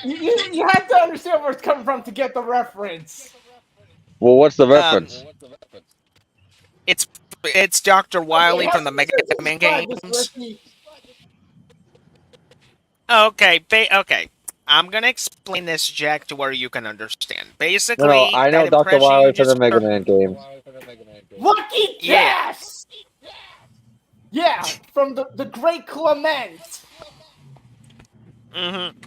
Speaker 5: You have to understand where it's coming from to get the reference.
Speaker 3: Well, what's the
Speaker 1: um,
Speaker 3: reference?
Speaker 1: it's Dr.
Speaker 5: Okay,
Speaker 1: Wily
Speaker 5: help
Speaker 1: from the
Speaker 5: me
Speaker 1: Mega Man
Speaker 5: describe this,
Speaker 1: games.
Speaker 5: Ricky.
Speaker 1: Okay. I'm gonna explain this, Jack, to where you can understand.
Speaker 3: No,
Speaker 1: Basically,
Speaker 3: I know
Speaker 1: that
Speaker 3: Dr.
Speaker 1: impression you
Speaker 3: Wily from the
Speaker 1: just
Speaker 3: Mega
Speaker 1: heard.
Speaker 3: Man games.
Speaker 5: Lucky
Speaker 1: Yeah.
Speaker 5: Cass! Yeah, from the Great Clement.
Speaker 1: Mm-hmm.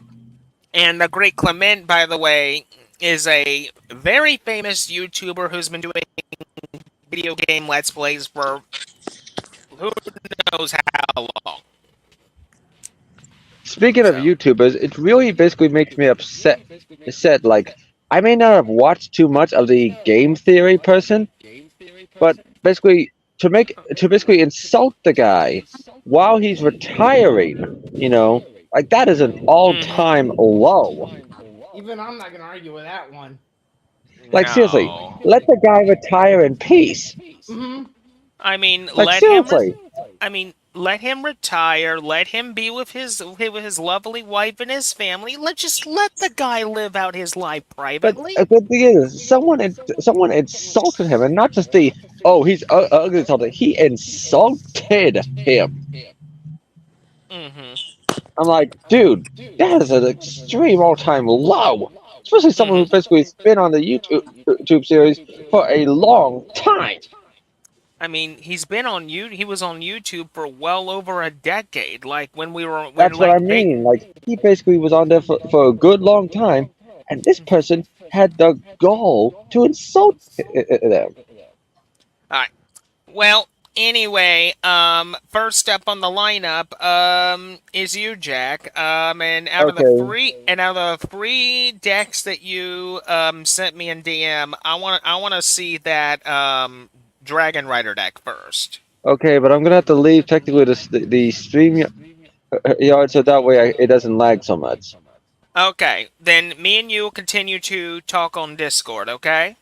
Speaker 1: And the Great Clement, by the way, is a very famous YouTuber who's been doing video game Let's Plays for who knows how long.
Speaker 3: Speaking of
Speaker 1: So,
Speaker 3: YouTubers, it really basically makes me upset. Like, I may not have watched too much of the game theory person, but basically to basically insult the guy while he's retiring, like that is an all-time low.
Speaker 5: Even I'm not gonna argue with that one.
Speaker 3: Like seriously,
Speaker 1: no.
Speaker 3: let the guy retire in peace.
Speaker 5: Mm-hmm.
Speaker 1: I mean,
Speaker 3: Like seriously.
Speaker 1: let him retire. Let him be with his lovely wife and his family. Let the guy live out his life
Speaker 3: But
Speaker 1: privately.
Speaker 3: the thing is, someone insulted him, and not just the he's ugly insulted. He insulted him.
Speaker 1: Mm-hmm.
Speaker 3: I'm like, dude, that is an extreme all-time low. Especially someone who
Speaker 1: Mm-hmm.
Speaker 3: basically has been on the YouTube series for a long time.
Speaker 1: I mean, he was on YouTube for well over a decade. Like when
Speaker 3: That's what I mean. Like he basically was on there for a good long time, and this person had the gall to insult them.
Speaker 1: All right. Well, anyway, first up on the lineup, is you, Jack. And
Speaker 3: Okay,
Speaker 1: out of the three decks that you sent me in DM, I want to see that Dragon Rider deck first.
Speaker 3: okay, but I'm gonna have to leave technically the stream yard so that way it doesn't lag so much.
Speaker 1: Okay, then me and you will continue to talk on Discord. Okay.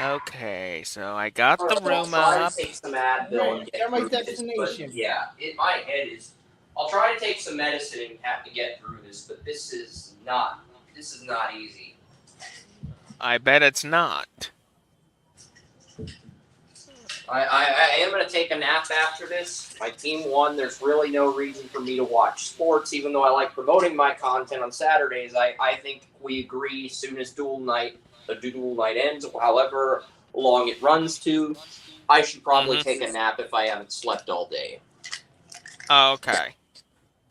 Speaker 1: Okay, so I got the
Speaker 4: First, I'll
Speaker 1: room
Speaker 4: try
Speaker 1: up.
Speaker 4: to take some Advil and get
Speaker 5: They're my
Speaker 4: through this,
Speaker 5: destination.
Speaker 4: but yeah, my head is. I'll try to take some medicine and have to get through this, but this is not easy.
Speaker 1: I bet it's not.
Speaker 4: I am going to take a nap after this. My team won. There's really no reason for me to watch sports, even though I like promoting my content on Saturdays. I think we agree as soon as the duel night ends, however long it runs to, I should probably take a nap if I haven't slept all day.
Speaker 1: Okay.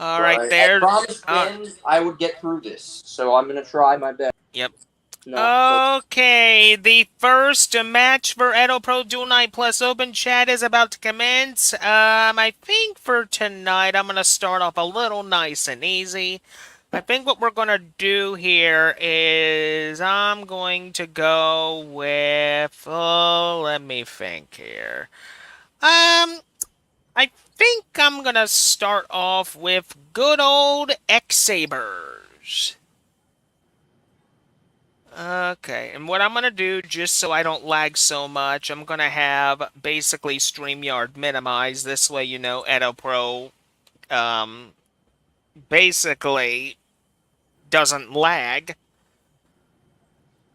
Speaker 1: All
Speaker 4: But
Speaker 1: right, there.
Speaker 4: I promised Ben I would get through this, so I'm going to try my best.
Speaker 1: Yep.
Speaker 4: No.
Speaker 1: Okay, the first match for Edopro Duel Night Plus Open Chat is about to commence. I think for tonight I'm gonna start off a little nice and easy. I think what we're gonna do here is I'm going to go with. Oh, let me think here. I think I'm gonna start off with good old X-Sabers. Okay, and what I'm going to do, just so I don't lag so much, I'm going to have basically StreamYard minimized. This way, Edopro basically doesn't lag.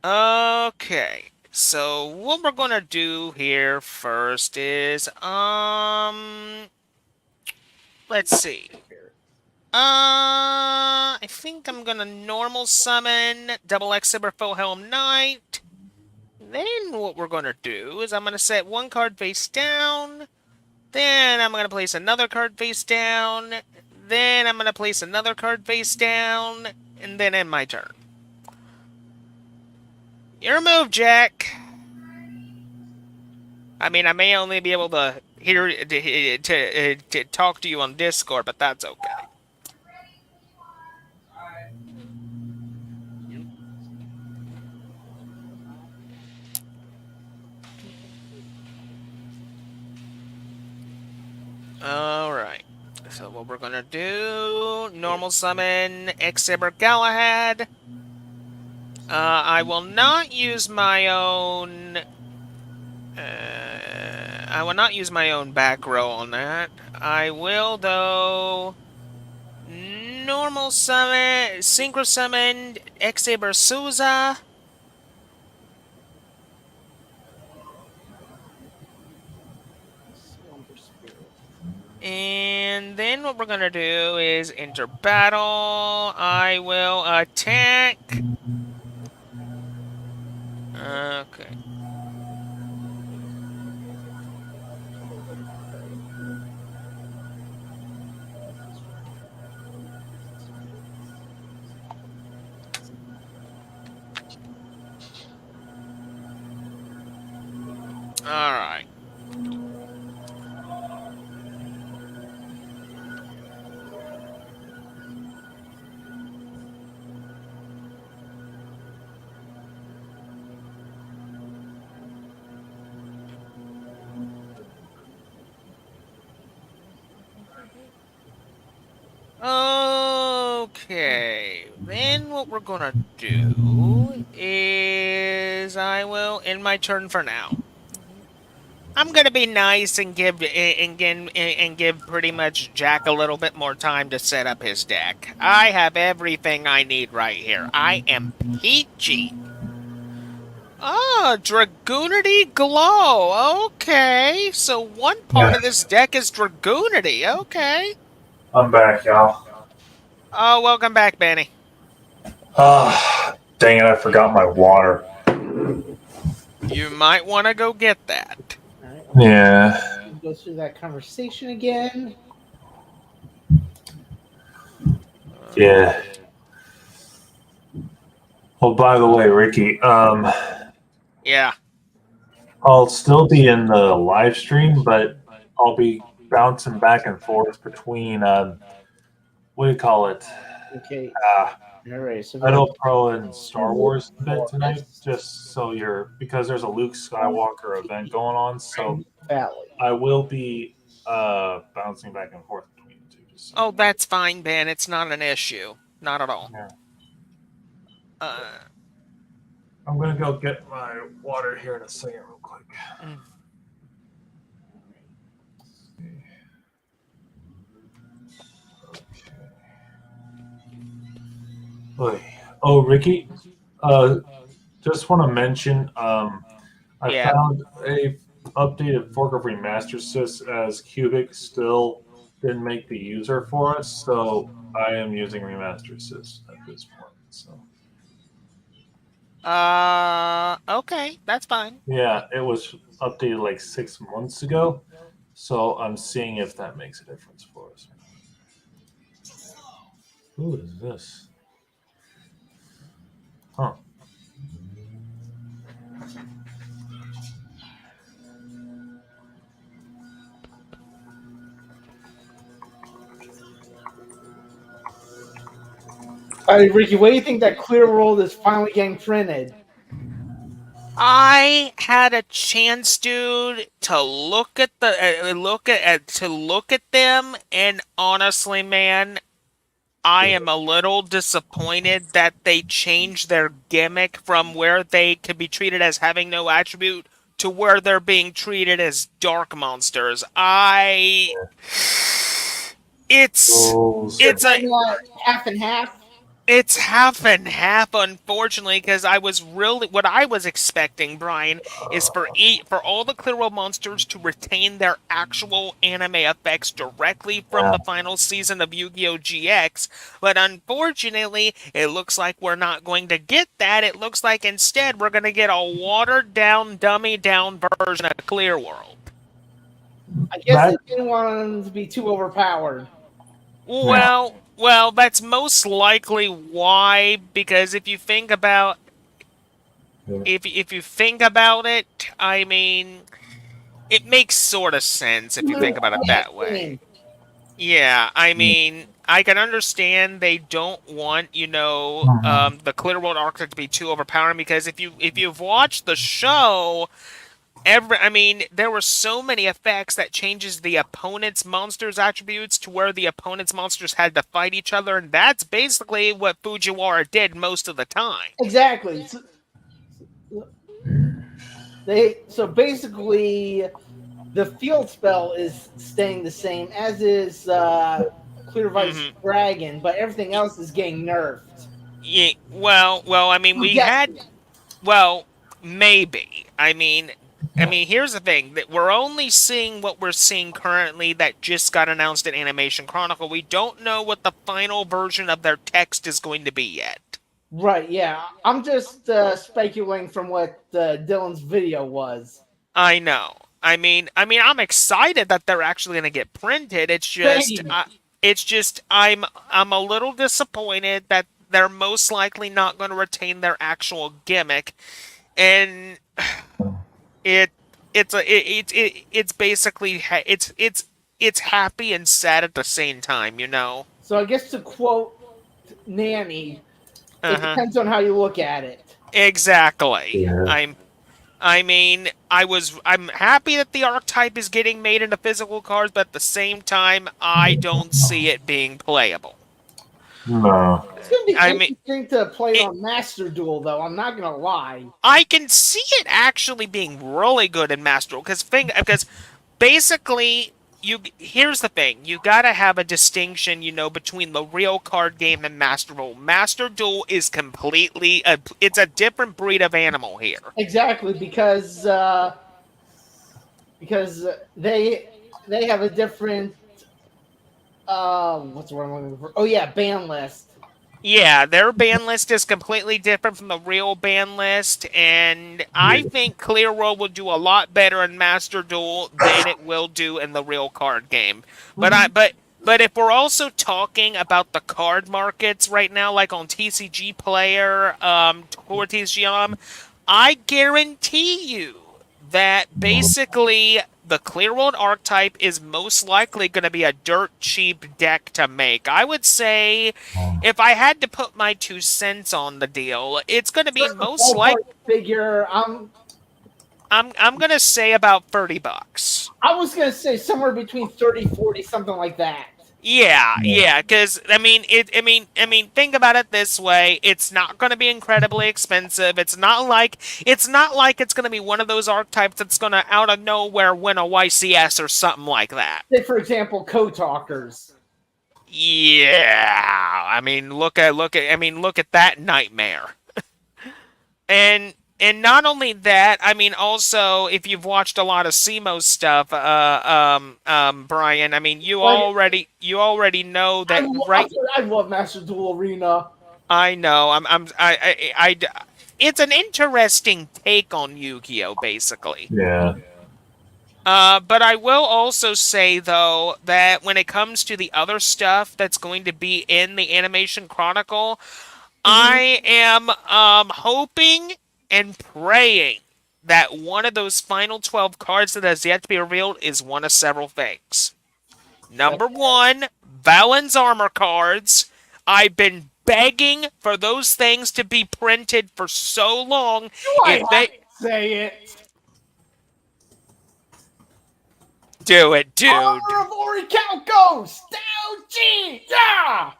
Speaker 1: Okay, so what we're going to do here first is, let's see. I think I'm going to normal summon Double X Cyber Helm Knight. Then what we're going to do is I'm going to set one card face down. Then I'm going to place another card face down. Then I'm going to place another card face down. And then end my turn. Your move, Jack. I mean, I may only be able to hear to talk to you on Discord, but that's okay. Alright. So what we're gonna do, normal summon Exeber Galahad. I will not use my own... I will not use my own back row on that. I will, though... Normal summon... Synchro summon Exeber Souza.
Speaker 5: Slumber Spirit.
Speaker 1: And then what we're gonna do is enter battle. I will attack. Okay. Alright. Okay, then what we're gonna do is I will end my turn for now. I'm gonna be nice and give pretty much Jack a little bit more time to set up his deck. I have everything I need right here. I am peachy. Ah, Dragoonity Glow. Okay, so one part of this deck is Dragoonity. Okay.
Speaker 2: I'm back, y'all.
Speaker 1: Oh, welcome back, Benny.
Speaker 2: Ah, dang it! I forgot my water.
Speaker 1: You might want to go get that.
Speaker 5: All right.
Speaker 2: Yeah.
Speaker 5: Go through that conversation again.
Speaker 2: Yeah. Oh, by the way, Ricky,
Speaker 1: Yeah.
Speaker 2: I'll still be in the live stream, but I'll be bouncing back and forth between what do you call it?
Speaker 5: Okay.
Speaker 2: Uh,
Speaker 5: All right. So
Speaker 2: Edopro and Star Wars a bit tonight, just so because there's a Luke Skywalker event going on, so
Speaker 5: Valley.
Speaker 2: I will be bouncing back and forth between the two. Just so
Speaker 1: Oh, that's fine, Ben. It's not an issue. Not at all.
Speaker 2: Yeah.
Speaker 1: Uh,
Speaker 2: I'm gonna go get my water here in a second, real quick.
Speaker 1: mm.
Speaker 2: Oh, Ricky, just want to mention, I
Speaker 1: Yeah.
Speaker 2: found a updated Fork of Remaster Sys as Cubic still didn't make the user for us, so I am using Remaster Sys at this point. So
Speaker 1: Okay, that's fine.
Speaker 2: yeah, it was updated like 6 months ago, so I'm seeing if that makes a difference for us. Who is this? Huh.
Speaker 5: All right, Ricky, what do you think that Clear World is finally getting printed?
Speaker 1: I had a chance, dude, to look at them, and honestly, man, I am a little disappointed that they changed their gimmick from where they could be treated as having no attribute to where they're being treated as dark monsters. It's
Speaker 5: Half and half.
Speaker 1: It's half and half, unfortunately, because what I was expecting, Brian, is for all the Clear World monsters to retain their actual anime effects directly from the final season of Yu-Gi-Oh! GX, but unfortunately, it looks like we're not going to get that. It looks like instead we're going to get a watered-down, dummy-down version of Clear World.
Speaker 5: I guess they didn't want them to be too overpowered.
Speaker 1: Well, that's most likely why, because if you think about if you think about it, I mean, it makes sort of sense if you think about it that way. Yeah, I mean, I can understand they don't want, the Clear World Arctic to be too overpowering, because if you've watched the show, there were so many effects that changes the opponent's monsters' attributes to where the opponent's monsters had to fight each other, and that's basically what Fujiwara did most of the time.
Speaker 5: Exactly. So basically, the field spell is staying the same, as is Clear Vice Dragon, but everything else is getting nerfed.
Speaker 1: Yeah, well, I mean, we had, well, maybe. Here's the thing: that we're only seeing what we're seeing currently that just got announced in Animation Chronicle. We don't know what the final version of their text is going to be yet.
Speaker 5: Right, yeah. I'm just speculating from what Dylan's video was.
Speaker 1: I know. I'm excited that they're actually going to get printed. I'm a little disappointed that they're most likely not going to retain their actual gimmick, and it's basically it's happy and sad at the same time, you know.
Speaker 5: So I guess to quote Nanny, it depends on how you look at it.
Speaker 1: Exactly.
Speaker 2: Yeah.
Speaker 1: I'm happy that the archetype is getting made into physical cards, but at the same time, I don't see it being playable.
Speaker 2: No.
Speaker 5: It's going to be interesting to play on Master Duel, though. I'm not going to lie.
Speaker 1: I can see it actually being really good in Master Duel, because basically, here's the thing: you gotta have a distinction, between the real card game and Master Duel. Master Duel is it's a different breed of animal here.
Speaker 5: Exactly, because they have a different what's the word I'm looking for? Oh yeah, ban list.
Speaker 1: Yeah, their ban list is completely different from the real ban list, and I think Clear World will do a lot better in Master Duel than it will do in the real card game. But if we're also talking about the card markets right now, like on TCG Player, or TCG, I guarantee you that basically the Clear World archetype is most likely going to be a dirt cheap deck to make. I would say, if I had to put my 2 cents on the deal, it's going to be most likely.
Speaker 5: Figure
Speaker 1: I'm going to say about $30.
Speaker 5: I was going to say somewhere between 30, 40, something like that.
Speaker 1: Yeah, because think about it this way: it's not going to be incredibly expensive. It's not like it's going to be one of those archetypes that's going to out of nowhere win a YCS or something like that.
Speaker 5: Say, for example, co-talkers.
Speaker 1: Yeah, look at that nightmare. And not only that, also, if you've watched a lot of SEMO stuff, Brian, you already know that,
Speaker 5: I love Master Duel Arena.
Speaker 1: I know. It's an interesting take on Yu-Gi-Oh, basically.
Speaker 2: Yeah.
Speaker 1: But I will also say, though, that when it comes to the other stuff that's going to be in the Animation Chronicle, I am hoping and praying that one of those final 12 cards that has yet to be revealed is one of several things. Number 1, Valen's armor cards. I've been begging for those things to be printed for so long.
Speaker 5: Say it.
Speaker 1: Do it, dude.
Speaker 5: Armor of Orichalcos! Down G! Yeah!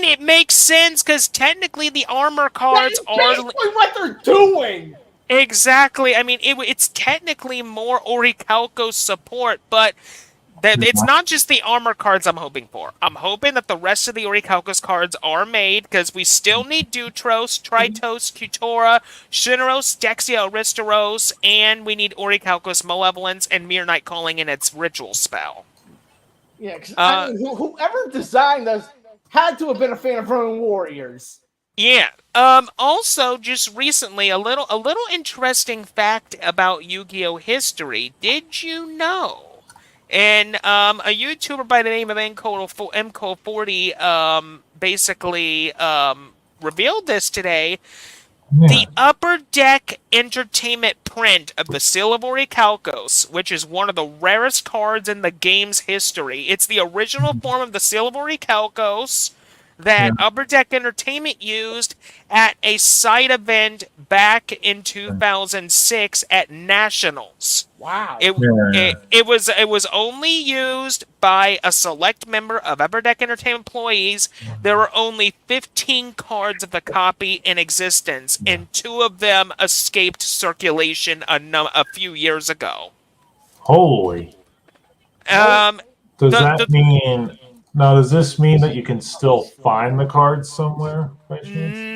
Speaker 1: It makes sense, because technically the armor cards are...
Speaker 5: basically what they're doing!
Speaker 1: Exactly. It's technically more Orichalcos support, but it's not just the armor cards I'm hoping for. I'm hoping that the rest of the Orichalcos cards are made, because we still need Dutros, Tritos, Kutora, Shinros, Dexia Aristoros, and we need Orichalcos Malevolence and Mirror Knight calling in its ritual spell.
Speaker 5: Yeah, because whoever designed those had to have been a fan of Ronin Warriors.
Speaker 1: Yeah. Also, just recently, a little interesting fact about Yu-Gi-Oh! History. Did you know? And a YouTuber by the name of MCO40 basically revealed this today.
Speaker 2: Yeah.
Speaker 1: The Upper Deck Entertainment print of the Seal of Orichalcos, which is one of the rarest cards in the game's history. It's the original form of the Seal of Orichalcos. that Upper Deck Entertainment used at a side event back in 2006 at Nationals.
Speaker 4: Wow.
Speaker 1: It,
Speaker 2: Yeah.
Speaker 1: it was only used by a select member of Upper Deck Entertainment employees. There were only 15 cards of the copy in existence, and 2 of them escaped circulation a few years ago.
Speaker 2: Holy.
Speaker 1: Um,
Speaker 2: Does
Speaker 1: the
Speaker 2: that
Speaker 1: the
Speaker 2: mean now? Does this mean that you can still find the cards somewhere by chance?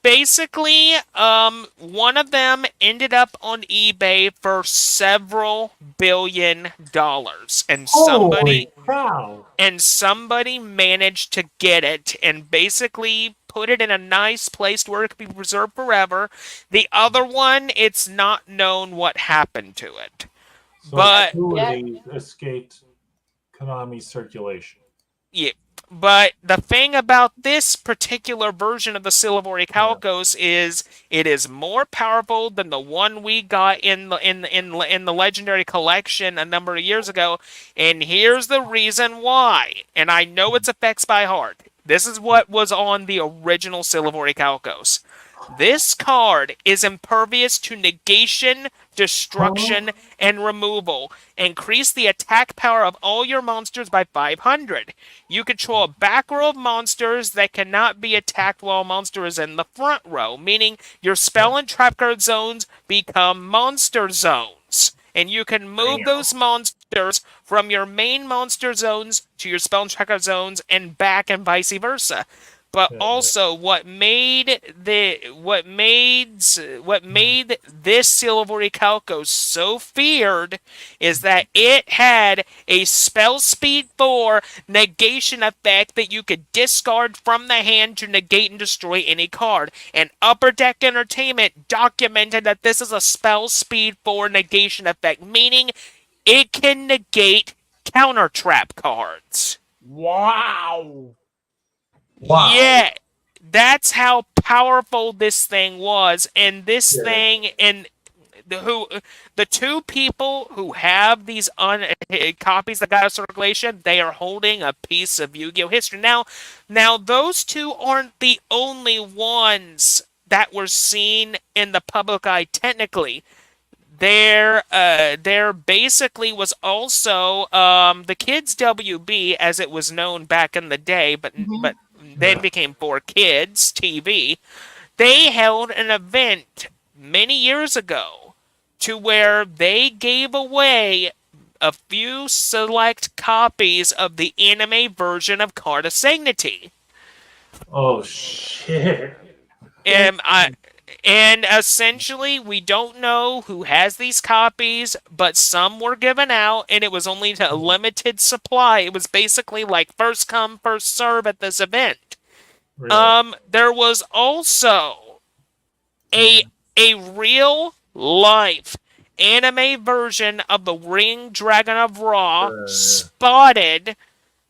Speaker 1: Basically, one of them ended up on eBay for several $billion,
Speaker 2: Holy cow!
Speaker 1: and somebody managed to get it and basically put it in a nice place where it could be preserved forever. The other one, it's not known what happened to it.
Speaker 2: So
Speaker 1: But
Speaker 2: 2 of these escaped Konami circulation.
Speaker 1: yeah, but the thing about this particular version of the Silivori Calcos is it is more powerful than the one we got in the Legendary Collection a number of years ago, and here's the reason why. And I know its effects by heart. This is what was on the original Silivori Calcos. This card is impervious to negation, destruction, and removal. Increase the attack power of all your monsters by 500. You control a back row of monsters that cannot be attacked while a monster is in the front row, meaning your spell and trap card zones become monster zones. And you can move those monsters from your main monster zones to your spell and trap card zones and back and vice versa. But also, what made this Silivori Calco so feared is that it had a spell speed 4 negation effect that you could discard from the hand to negate and destroy any card. And Upper Deck Entertainment documented that this is a spell speed 4 negation effect, meaning it can negate counter trap cards.
Speaker 4: Wow.
Speaker 1: Yeah, that's how powerful this thing was, and this thing, and the 2 people who have these copies that got out of circulation, they are holding a piece of Yu-Gi-Oh history. Now those 2 aren't the only ones that were seen in the public eye. Technically, there basically was also the Kids WB, as it was known back in the day, but then became 4Kids TV. They held an event many years ago to where they gave away a few select copies of the anime version of Card of Sanctity.
Speaker 2: Oh shit!
Speaker 1: And essentially, we don't know who has these copies, but some were given out, and it was only to a limited supply. It was basically like first come, first serve at this event.
Speaker 2: Really?
Speaker 1: There was also a real life anime version of the Ring Dragon of Ra spotted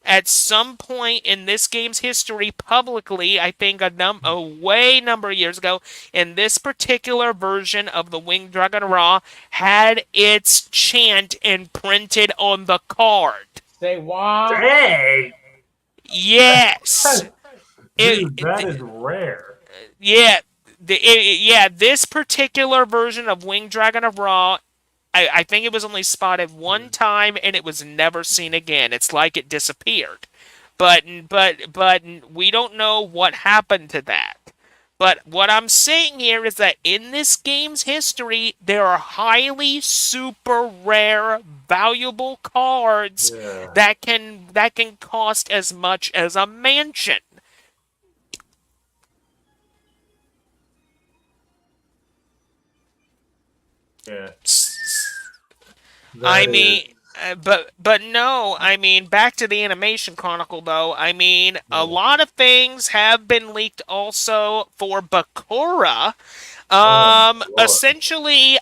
Speaker 1: at some point in this game's history publicly, I think a way number of years ago, and this particular version of the Winged Dragon Ra had its chant imprinted on the card.
Speaker 4: Say wow.
Speaker 2: Dang!
Speaker 1: Yes.
Speaker 2: Dude, that is rare.
Speaker 1: Yeah. This particular version of Winged Dragon of Ra, I think it was only spotted one time, and it was never seen again. It's like it disappeared. But we don't know what happened to that. But what I'm saying here is that in this game's history, there are highly super rare, valuable cards that can cost as much as a mansion.
Speaker 2: Yeah.
Speaker 1: I mean, but no, I mean, back to the Animation Chronicle, though. I mean, a lot of things have been leaked also for Bakura. Essentially,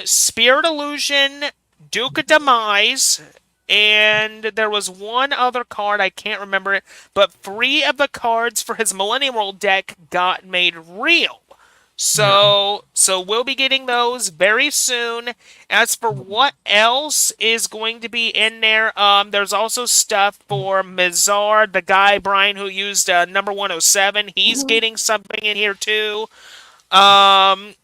Speaker 1: Spirit Illusion, Duke of Demise, and there was one other card, I can't remember it, but 3 of the cards for his Millennium World deck got made real. So we'll be getting those very soon. As for what else is going to be in there, there's also stuff for Mizar, the guy Brian who used number 107. He's getting something in here too. And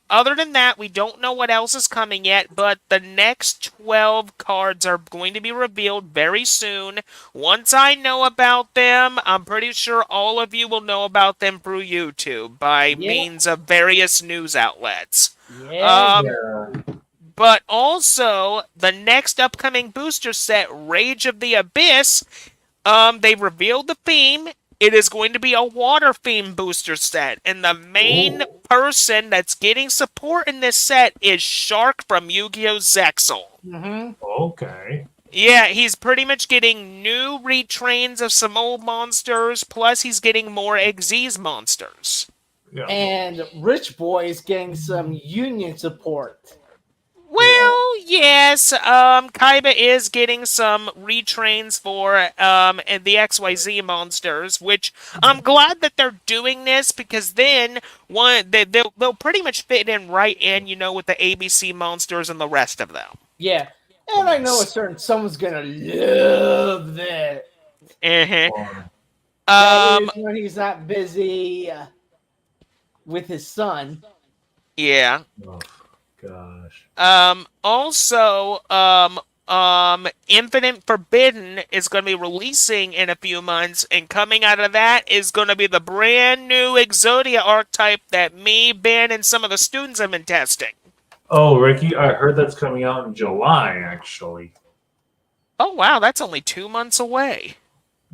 Speaker 1: other than that, we don't know what else is coming yet, but the next 12 cards are going to be revealed very soon. Once I know about them, I'm pretty sure all of you will know about them through YouTube by means of various news outlets.
Speaker 5: Yeah.
Speaker 1: But also, the next upcoming booster set, Rage of the Abyss, they revealed the theme. It is going to be a water theme booster set, and the main person that's getting support in this set is Shark from Yu-Gi-Oh! Zexal.
Speaker 2: Okay.
Speaker 1: Yeah, he's pretty much getting new retrains of some old monsters, plus he's getting more Xyz monsters.
Speaker 2: Yeah.
Speaker 5: And Rich Boy is getting some union support.
Speaker 1: Well, yes, Kaiba is getting some retrains for and the XYZ monsters, which I'm glad that they're doing this because then they'll pretty much fit in right in, with the ABC monsters and the rest of them.
Speaker 5: Yeah. And I know a certain someone's gonna love that. That is when he's not busy with his son.
Speaker 1: Yeah.
Speaker 2: Oh, gosh.
Speaker 1: Also, Infinite Forbidden is going to be releasing in a few months, and coming out of that is going to be the brand new Exodia archetype that me, Ben, and some of the students have been testing.
Speaker 2: Oh, Ricky, I heard that's coming out in July, actually.
Speaker 1: Oh, wow, that's only 2 months away.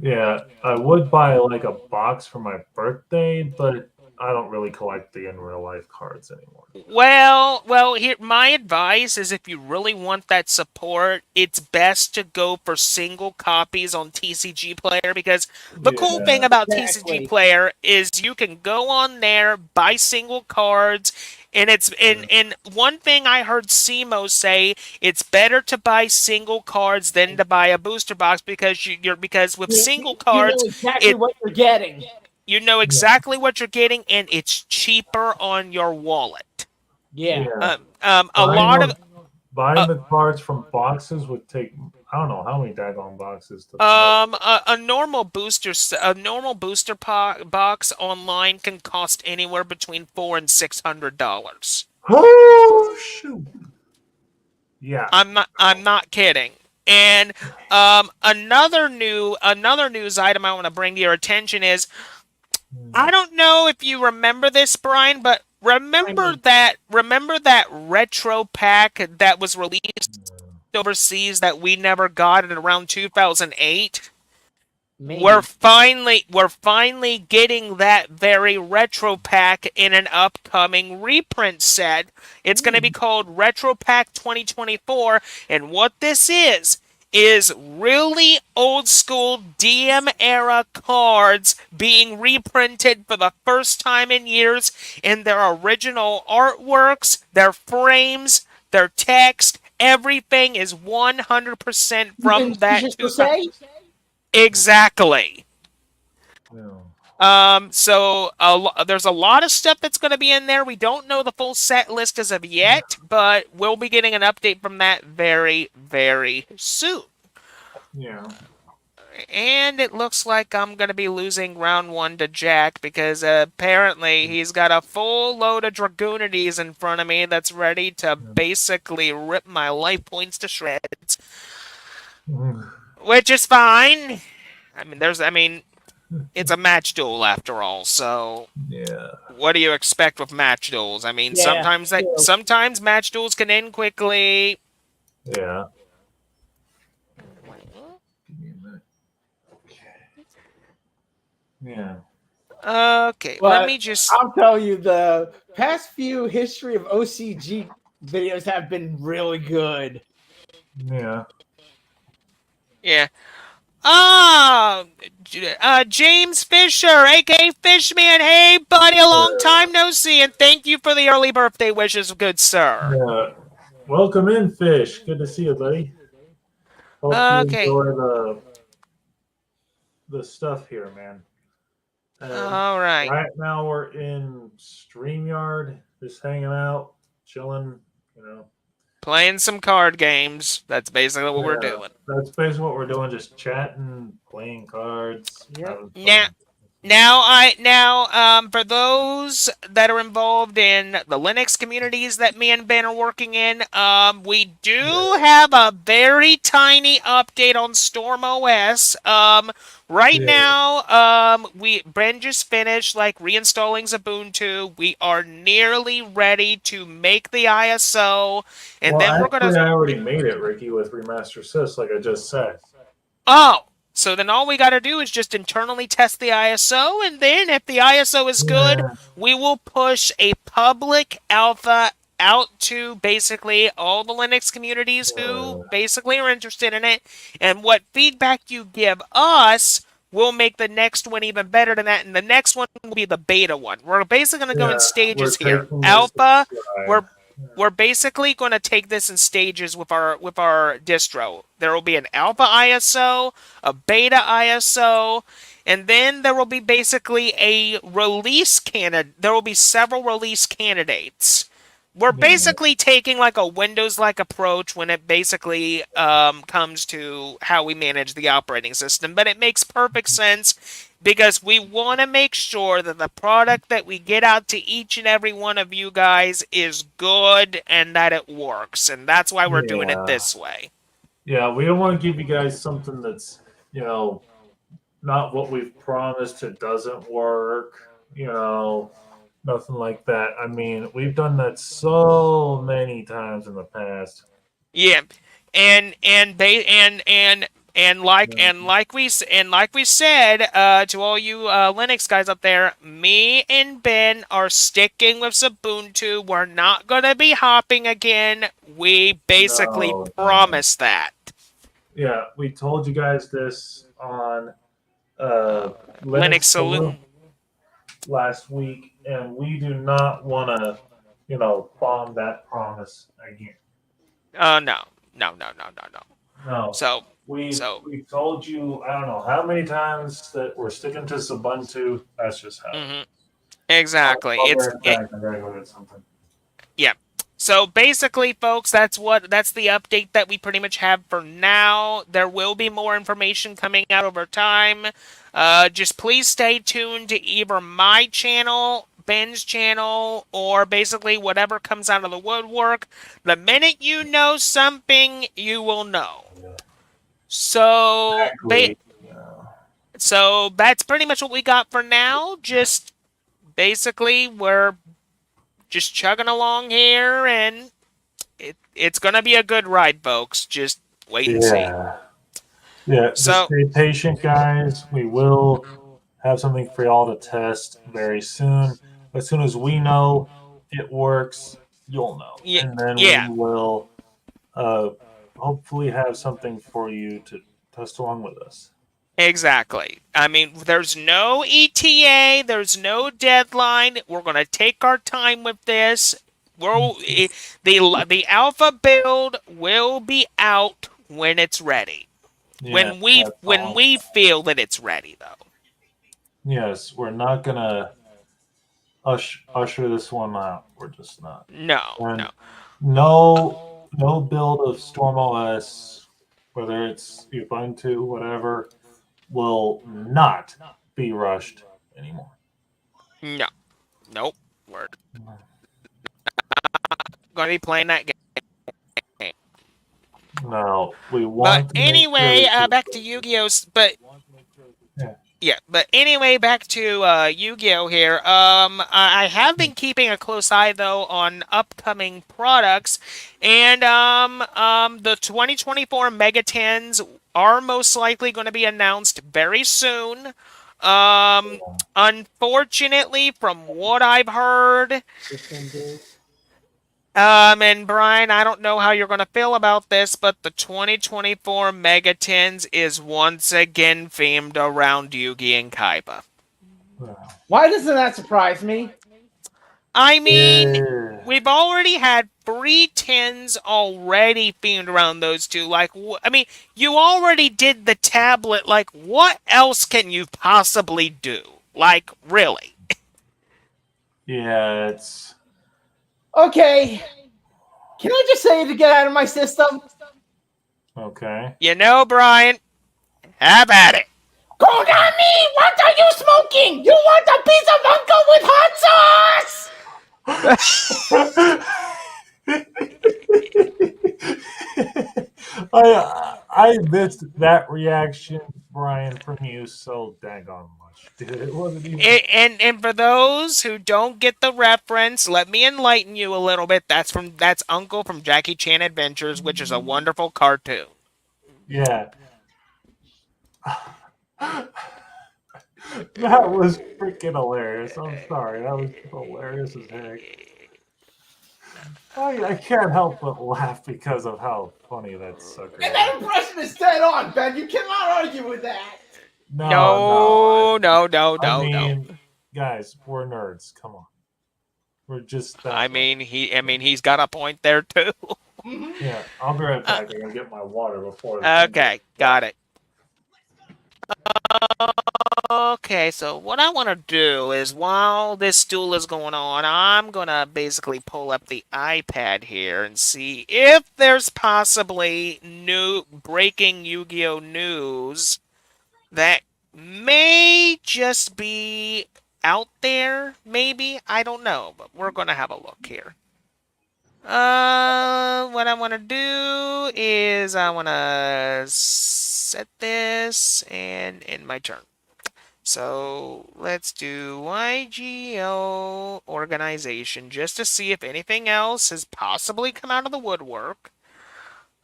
Speaker 2: Yeah, I would buy like a box for my birthday, but I don't really collect the in real life cards anymore.
Speaker 1: Well, here my advice is if you really want that support, it's best to go for single copies on TCG Player because the cool thing about TCG Player is you can go on there, buy single cards, and it's and one thing I heard Simo say, it's better to buy single cards than to buy a booster box because because with single cards,
Speaker 5: you know exactly what you're getting.
Speaker 1: You know exactly what you're getting, and it's cheaper on your wallet.
Speaker 5: Yeah.
Speaker 2: Buying the cards from boxes would take I don't know how many daggone boxes to
Speaker 1: a normal booster box online can cost anywhere between $400 and $600.
Speaker 2: Oh shoot! Yeah,
Speaker 1: I'm not kidding. And another news item I want to bring to your attention is I don't know if you remember this, Brian, but remember that retro pack that was released overseas that we never got in around 2008?
Speaker 5: Maybe.
Speaker 1: We're finally getting that very retro pack in an upcoming reprint set. It's going to be called Retro Pack 2024, and what this is really old school DM era cards being reprinted for the first time in years in their original artworks, their frames, their text, everything is 100% from that. Exactly. So there's a lot of stuff that's going to be in there. We don't know the full set list as of yet, but we'll be getting an update from that very, very soon.
Speaker 2: Yeah.
Speaker 1: And it looks like I'm going to be losing round 1 to Jack because apparently he's got a full load of Dragoonities in front of me that's ready to basically rip my life points to shreds. Which is fine. It's a match duel after all, so
Speaker 2: yeah.
Speaker 1: What do you expect with match duels? Sometimes match duels can end quickly.
Speaker 2: Yeah. Yeah.
Speaker 1: Okay,
Speaker 5: but
Speaker 1: let me just...
Speaker 5: I'll tell you, the past few history of OCG videos have been really good.
Speaker 2: Yeah.
Speaker 1: Yeah. James Fisher, aka Fishman. Hey, buddy, a long time no see, and thank you for the early birthday wishes, good sir.
Speaker 2: Yeah. Welcome in, Fish. Good to see you, buddy. Hope you enjoy the stuff here, man. And
Speaker 1: All right.
Speaker 2: right now we're in StreamYard, just hanging out, chilling, you know.
Speaker 1: Playing some card games. That's basically what we're
Speaker 2: Yeah,
Speaker 1: doing.
Speaker 2: that's basically what we're doing, just chatting, playing cards,
Speaker 5: Yep.
Speaker 2: having
Speaker 1: Now,
Speaker 2: fun.
Speaker 1: for those that are involved in the Linux communities that me and Ben are working in, we do have a very tiny update on Storm OS. Right
Speaker 2: Yeah.
Speaker 1: now, Ben just finished reinstalling Ubuntu. We are nearly ready to make the ISO, and
Speaker 2: Well,
Speaker 1: then we're gonna.
Speaker 2: actually, I already made it, Ricky, with Remaster Sys, like I just said.
Speaker 1: Oh, so then all we got to do is just internally test the ISO, and then if the ISO is good,
Speaker 2: Yeah.
Speaker 1: we will push a public alpha out to basically all the Linux communities who basically are interested in it. And what feedback you give us will make the next one even better than that. And the next one will be the beta one. We're basically going to go in
Speaker 2: Yeah, we're
Speaker 1: stages here.
Speaker 2: taking this in
Speaker 1: Alpha,
Speaker 2: stride.
Speaker 1: we're we're basically going to take this in stages with our distro. There will be an alpha ISO, a beta ISO, and then there will be basically a release candidate. There will be several release candidates. We're
Speaker 2: Yeah.
Speaker 1: basically taking like a Windows-like approach when it basically comes to how we manage the operating system, but it makes perfect sense because we want to make sure that the product that we get out to each and every one of you guys is good and that it works, and that's why we're doing it
Speaker 2: Yeah.
Speaker 1: this way.
Speaker 2: Yeah, we don't want to give you guys something that's, not what we've promised. It doesn't work, nothing like that. I mean, we've done that so many times in the past.
Speaker 1: Yeah, and like we said to all you Linux guys up there, me and Ben are sticking with Ubuntu. We're not gonna be hopping again. We basically
Speaker 2: No.
Speaker 1: promised that.
Speaker 2: Yeah, we told you guys this on
Speaker 1: Linux
Speaker 2: Linux
Speaker 1: Saloon.
Speaker 2: Saloon last week, and we do not want to, bomb that promise again.
Speaker 1: No.
Speaker 2: No.
Speaker 1: So
Speaker 2: We told you, I don't know how many times, that we're sticking to Ubuntu. That's just how.
Speaker 1: mhm, exactly.
Speaker 2: I'll be right back. I gotta go get something.
Speaker 1: Yeah. So basically, folks, that's the update that we pretty much have for now. There will be more information coming out over time. Just please stay tuned to either my channel, Ben's channel, or basically whatever comes out of the woodwork. The minute you know something, you will know. So,
Speaker 2: Exactly.
Speaker 1: so that's pretty much what we got for now. Just basically, we're just chugging along here, and it's gonna be a good ride, folks. Just wait and see.
Speaker 2: Yeah,
Speaker 1: So-
Speaker 2: just stay patient, guys. We will have something for y'all to test very soon. As soon as we know it works, you'll know.
Speaker 1: Yeah,
Speaker 2: And then
Speaker 1: yeah.
Speaker 2: we will hopefully have something for you to test along with us.
Speaker 1: Exactly. I mean, there's no ETA, there's no deadline. We're gonna take our time with this. The alpha build will be out when it's ready.
Speaker 2: Yeah,
Speaker 1: When we feel that it's ready, though.
Speaker 2: Yes, we're not gonna usher this one out. We're just not.
Speaker 1: No,
Speaker 2: And
Speaker 1: no.
Speaker 2: no build of Storm OS, whether it's Ubuntu, whatever, will not be rushed anymore.
Speaker 1: No. Nope. We're gonna be playing that game.
Speaker 2: No, we want.
Speaker 1: But anyway, back to Yu-Gi-Oh! But anyway, back to Yu-Gi-Oh! Here. I have been keeping a close eye though on upcoming products, and the 2024 Mega Tens are most likely going to be announced very soon. Unfortunately, from what I've heard,
Speaker 5: 15 days.
Speaker 1: and Brian, I don't know how you're going to feel about this, but the 2024 Mega Tens is once again themed around Yugi and Kaiba.
Speaker 5: Why doesn't that surprise me?
Speaker 1: I mean, we've already had 3 tens already themed around those two. Like, I mean, you already did the tablet. Like, what else can you possibly do? Like, really.
Speaker 2: Yeah, it's
Speaker 5: Okay. Can I just say to get out of my system?
Speaker 2: okay.
Speaker 1: You know, Brian, have at it.
Speaker 5: Kogami, what are you smoking? You want a piece of uncle with hot sauce?
Speaker 2: I missed that reaction, Brian, from you so daggone much, dude. It wasn't even.
Speaker 1: And for those who don't get the reference, let me enlighten you a little bit. That's Uncle from Jackie Chan Adventures, which is a wonderful cartoon.
Speaker 2: Yeah. That was freaking hilarious. I'm sorry. That was hilarious as heck. I can't help but laugh because of how funny that sucker
Speaker 5: And that
Speaker 2: is.
Speaker 5: impression is dead on, Ben. You cannot argue with that.
Speaker 2: No. I
Speaker 1: No.
Speaker 2: mean, guys, we're nerds. Come on. We're just that.
Speaker 1: I mean, he's got a point there too.
Speaker 2: Yeah, I'll be right back. I'm gonna get my water before the
Speaker 1: Okay, got it. Okay, so what I want to do is while this duel is going on, I'm going to basically pull up the iPad here and see if there's possibly new breaking Yu-Gi-Oh! News that may just be out there, maybe. I don't know, but we're going to have a look here. What I want to do is I want to set this and end my turn. So let's do YGO organization just to see if anything else has possibly come out of the woodwork.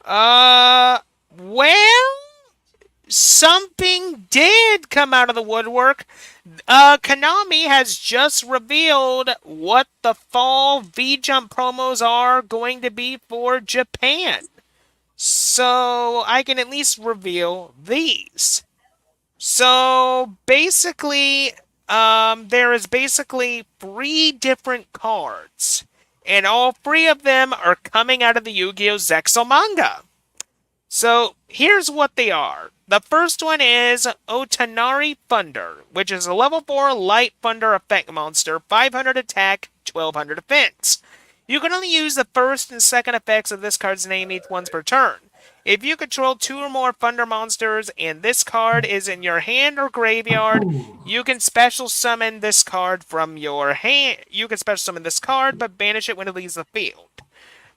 Speaker 1: Well, something did come out of the woodwork. Konami has just revealed what the fall V-Jump promos are going to be for Japan. So I can at least reveal these. So basically, there is basically 3 different cards, and all 3 of them are coming out of the Yu-Gi-Oh! Zexal manga. So here's what they are. The first one is Otanari Thunder, which is a level 4 light thunder effect monster, 500 attack, 1200 defense. You can only use the first and second effects of this card's name each once per turn. If you control 2 or more thunder monsters and this card is in your hand or graveyard, you can special summon this card from your hand. You can special summon this card, but banish it when it leaves the field.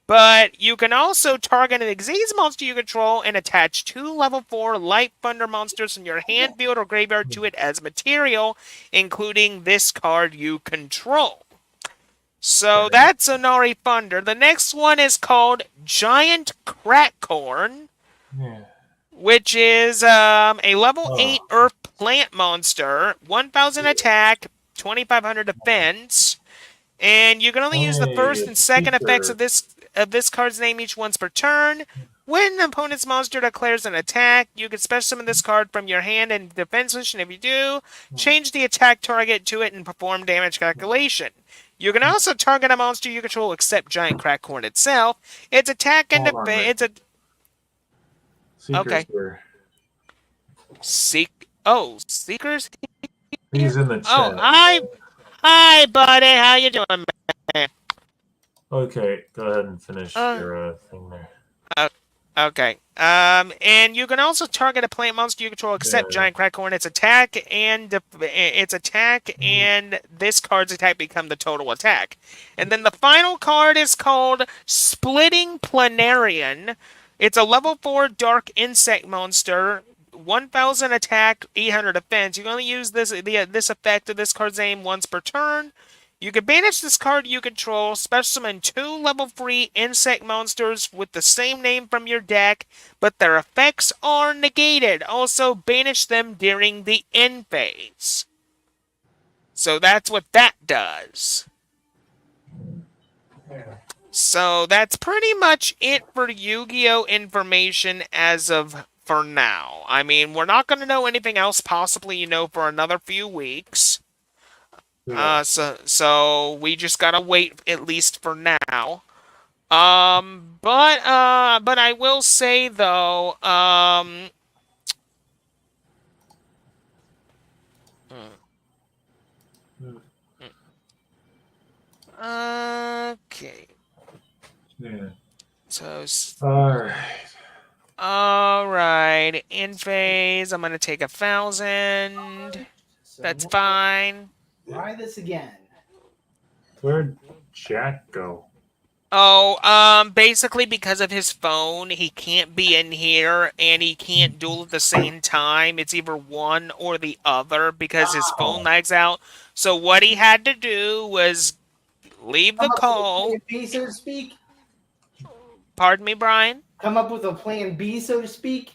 Speaker 1: But you can also target an Xyz monster you control and attach 2 level 4 light thunder monsters from your hand, field, or graveyard to it as material, including this card you control. So that's Onari Thunder. The next one is called Giant Crackcorn, which is a level 8 Earth Plant Monster, 1000 attack, 2500 defense, and you can only use the first and second effects of this card's name each once per turn. When an opponent's monster declares an attack, you can special summon this card from your hand in defense position. If you do, change the attack target to it and perform damage calculation. You can also target a monster you control except Giant Crackcorn itself. Its attack and defense. Okay. Seekers.
Speaker 2: He's in the chat.
Speaker 1: Oh, hi, buddy. How you doing, man?
Speaker 2: Okay, go ahead and finish your thing there.
Speaker 1: Okay. And you can also target a plant monster you control except Giant Crackcorn. Its attack and this card's attack become the total attack. And then the final card is called Splitting Planarian. It's a level 4 dark insect monster. 1000 attack, 800 defense. You can only use this effect of this card's name once per turn. You can banish this card you control, special summon 2 level 3 insect monsters with the same name from your deck, but their effects are negated. Also, banish them during the end phase. So that's what that does. So that's pretty much it for Yu-Gi-Oh! Information as of for now. I mean, we're not going to know anything else possibly, for another few weeks. So we just gotta wait at least for now. But I will say though, Okay.
Speaker 2: Yeah.
Speaker 1: So,
Speaker 2: All right.
Speaker 1: all right. In phase, I'm gonna take 1,000.
Speaker 5: So
Speaker 1: That's fine.
Speaker 5: try this again.
Speaker 2: Where'd Jack go?
Speaker 1: Oh, basically because of his phone, he can't be in here and he can't duel at the same time. It's either one or the other because his phone
Speaker 2: Oh.
Speaker 1: lags out. So what he had to do was leave the
Speaker 5: Come up with a
Speaker 1: call.
Speaker 5: plan B, so to speak.
Speaker 1: Pardon me, Brian?
Speaker 5: Come up with a plan B, so to speak.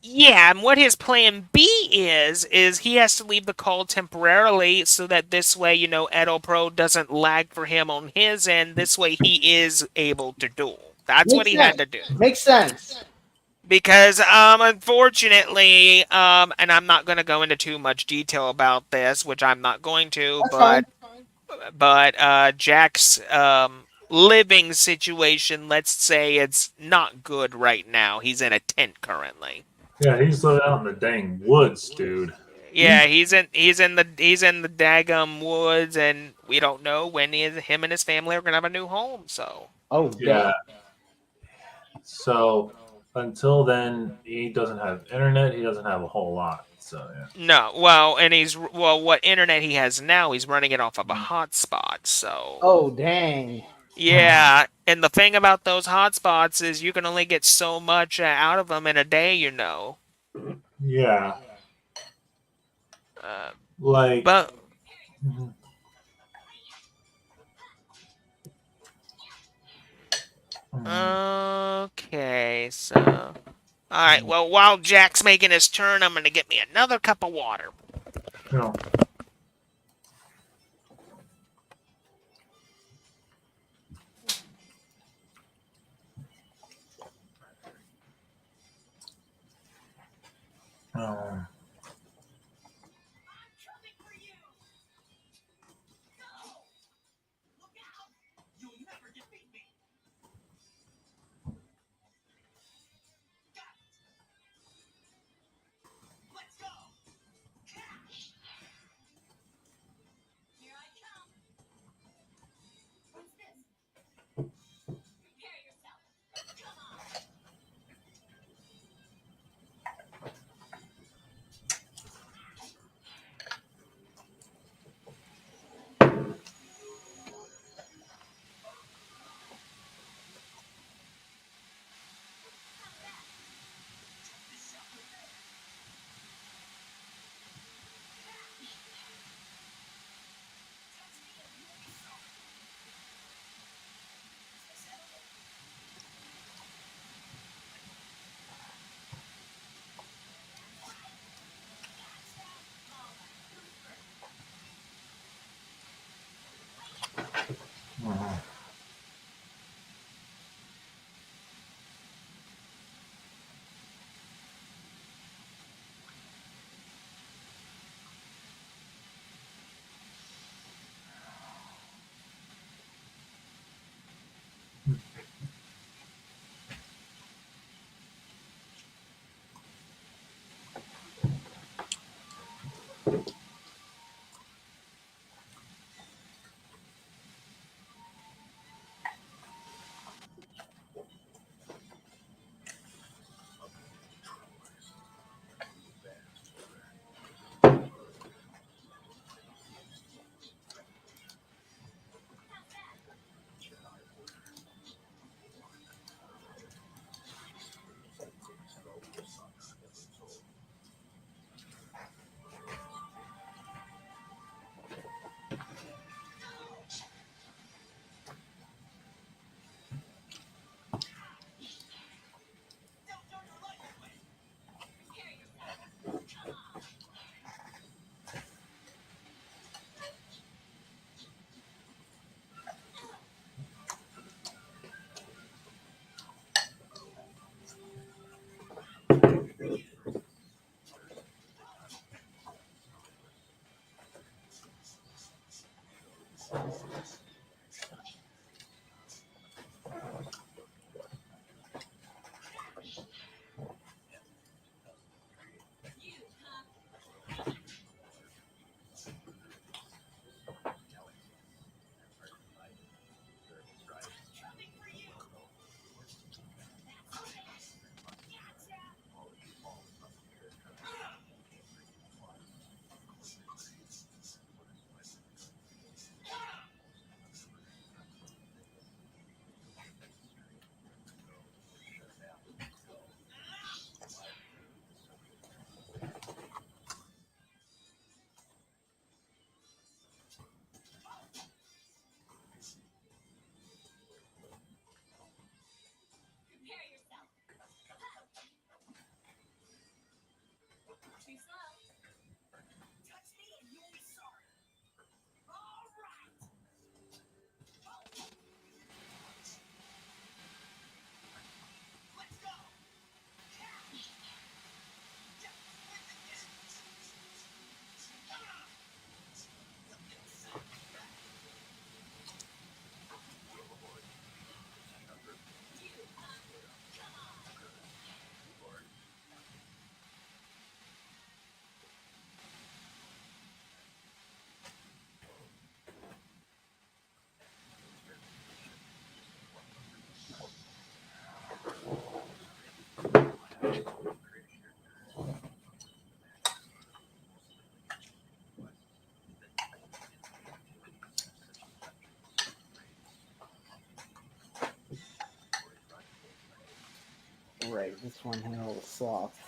Speaker 1: Yeah, and what his plan B is he has to leave the call temporarily so that this way, Edopro doesn't lag for him on his end. This way he is able to duel. That's what
Speaker 5: Makes
Speaker 1: he had
Speaker 5: sense.
Speaker 1: to do.
Speaker 5: Makes sense.
Speaker 1: Because unfortunately, and I'm not going to go into too much detail about this, which I'm not going to,
Speaker 5: That's fine.
Speaker 1: but Jack's living situation, let's say it's not good right now. He's in a tent currently.
Speaker 2: Yeah, he's living out in the dang woods, dude.
Speaker 1: Yeah, he's in the daggum woods, and we don't know when him and his family are gonna have a new home. So
Speaker 5: Oh,
Speaker 2: Yeah.
Speaker 5: damn.
Speaker 2: So until then, he doesn't have internet. He doesn't have a whole lot. So yeah.
Speaker 1: no, what internet he has now, he's running it off of a hotspot. So
Speaker 5: Oh, dang.
Speaker 1: yeah, and the thing about those hotspots is you can only get so much out of them in a day.
Speaker 2: Yeah.
Speaker 1: Uh,
Speaker 2: Like.
Speaker 1: but okay, so all right. Well, while Jack's making his turn, I'm gonna get me another cup of water.
Speaker 2: You know, um,
Speaker 5: Right, this one had all the sloths.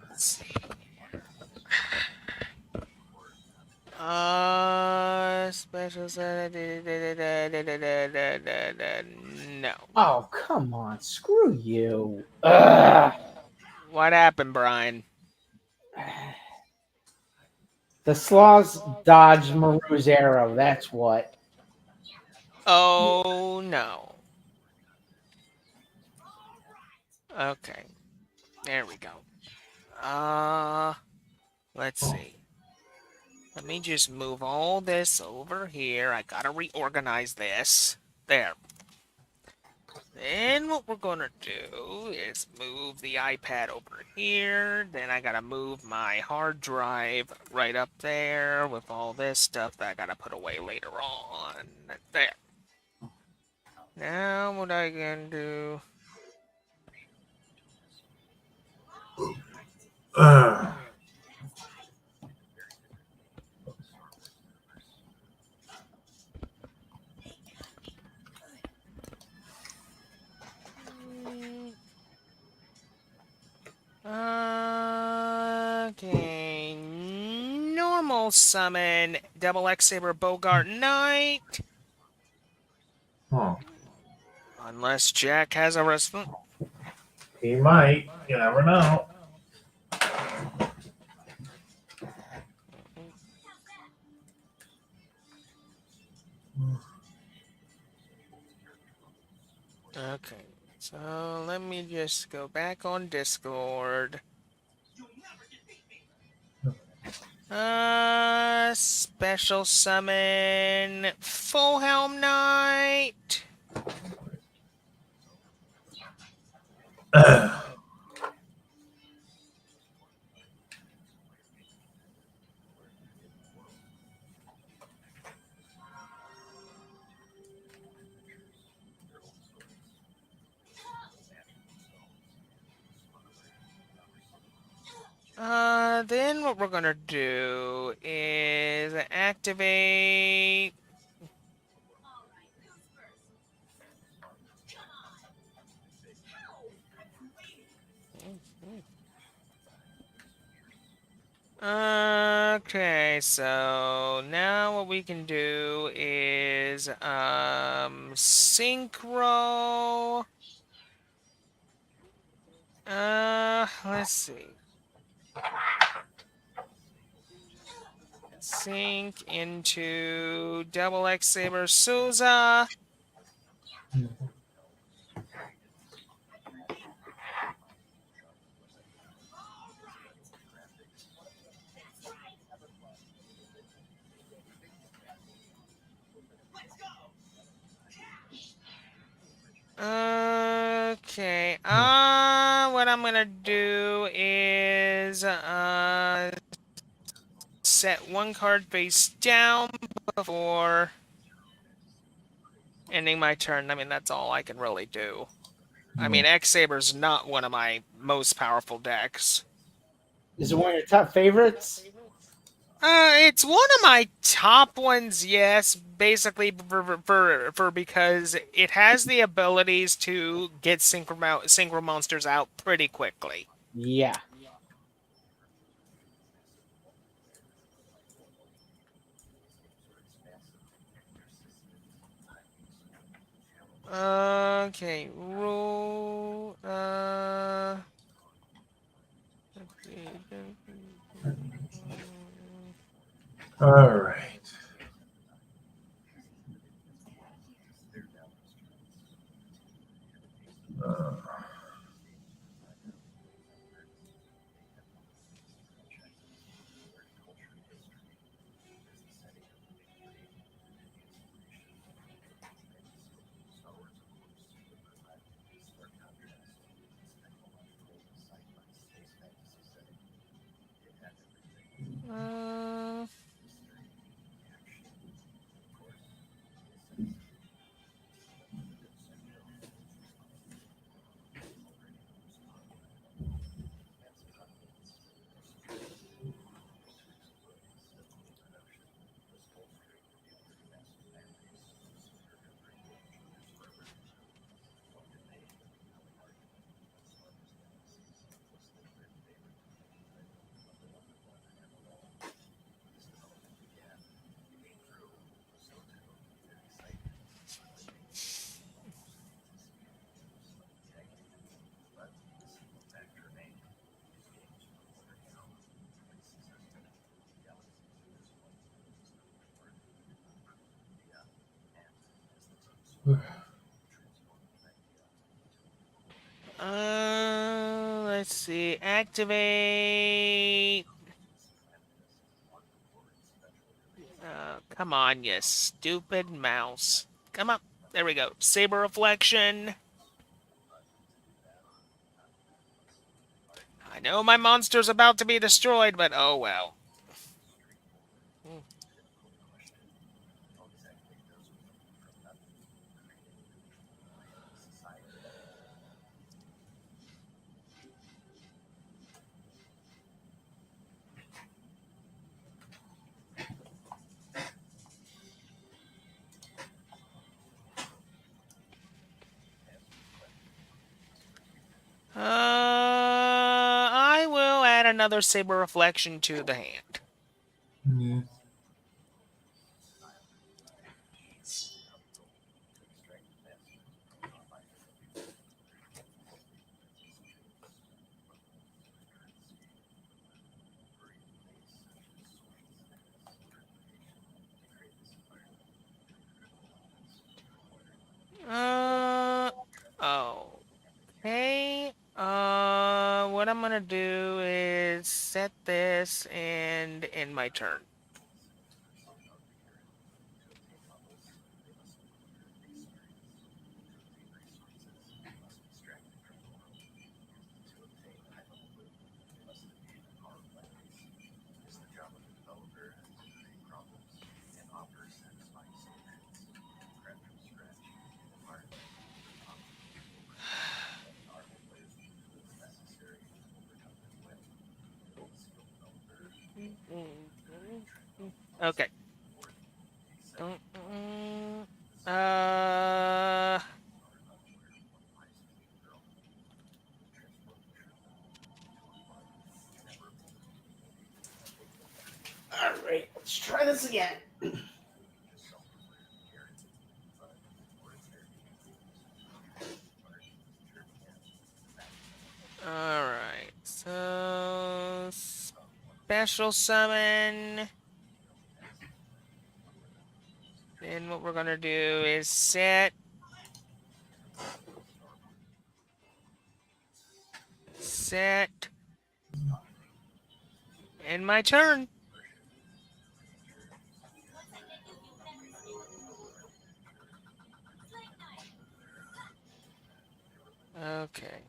Speaker 1: Let's see. Special. No.
Speaker 5: Oh, come on. Screw you. Ugh.
Speaker 1: What happened, Brian?
Speaker 5: The sloths dodged Maru's arrow. That's what.
Speaker 1: Oh no. Okay. There we go. Let's see. Let me just move all this over here. I gotta reorganize this. There. Then what we're gonna do is move the iPad over here. Then I gotta move my hard drive right up there with all this stuff that I gotta put away later on. There. Now what I can do? Okay. Normal summon Double X Saber Bogart Knight.
Speaker 2: Huh.
Speaker 1: Unless Jack has a response.
Speaker 2: He might. You never know.
Speaker 1: Okay. So let me just go back on Discord. Special summon Full Helm Knight. Then what we're gonna do is activate. Okay, so now what we can do is synchro. Let's see. Sync into Double X Saber Souza. Okay. What I'm gonna do is set one card face down before ending my turn. I mean, that's all I can really do. I mean, X Saber's not one of my most powerful decks.
Speaker 5: Is it one of your top favorites?
Speaker 1: It's one of my top ones, yes. Basically, for because it has the abilities to get synchro monsters out pretty quickly.
Speaker 5: Yeah.
Speaker 1: Okay, rule.
Speaker 2: All right. Uh,
Speaker 1: Uh, let's see. Activate. Come on, you stupid mouse. Come on. There we go. Saber Reflection. I know my monster's about to be destroyed, but oh well. I will add another Saber Reflection to the hand.
Speaker 2: yeah.
Speaker 1: Uh, okay. What I'm gonna do is set this and end my turn. Okay. Uh,
Speaker 5: Okay, let's try this again.
Speaker 1: Alright, so special summon. Then what we're gonna do is set. Set. And my turn. Okay.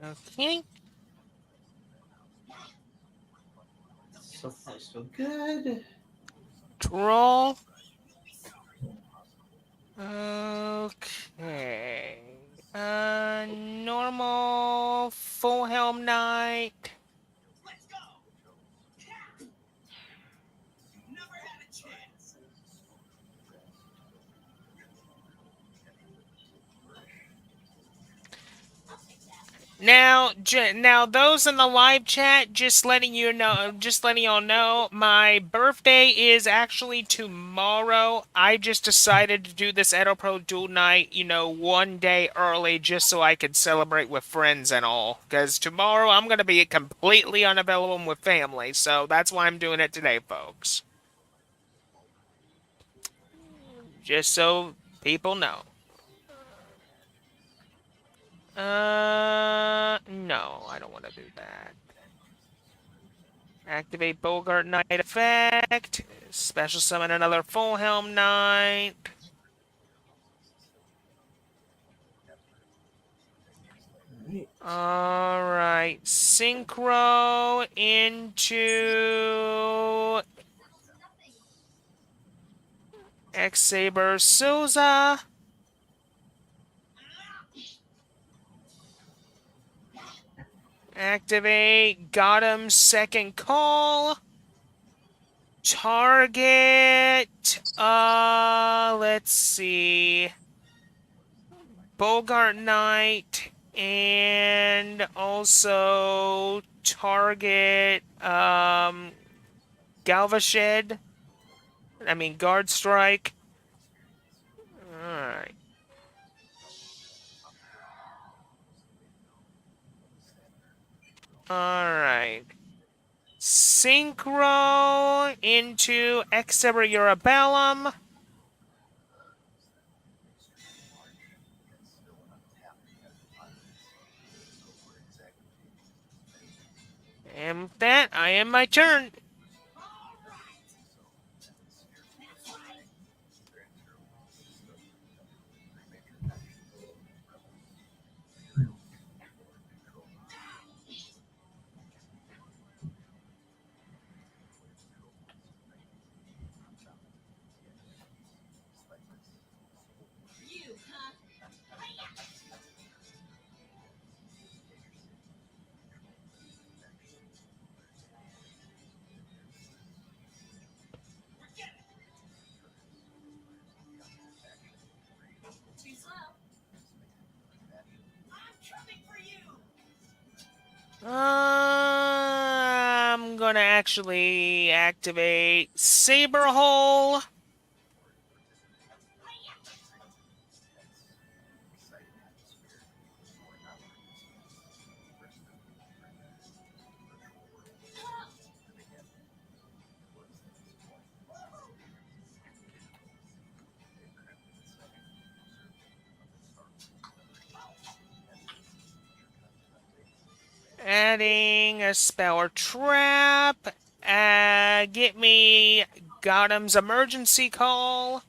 Speaker 1: Okay.
Speaker 5: So far, so good.
Speaker 1: Draw. Okay. Normal full helm knight. Now those in the live chat, just letting y'all know, my birthday is actually tomorrow. I just decided to do this Edopro Duel Night, one day early just so I could celebrate with friends and all. Because tomorrow I'm going to be completely unavailable with family, so that's why I'm doing it today, folks. Just so people know. No, I don't want to do that. Activate Bogart Knight effect. Special summon another Full Helm Knight. Alright. Synchro into X-Saber Souza. Activate Gotham's second call. Target. Let's see. Bogart Knight and also target Galvashed. Guard Strike. Alright. Alright. Synchro into Exeter Urabellum. And with that, I end my turn. I'm gonna actually activate Saber Hole. Adding a spell or trap. Get me Gotham's emergency call.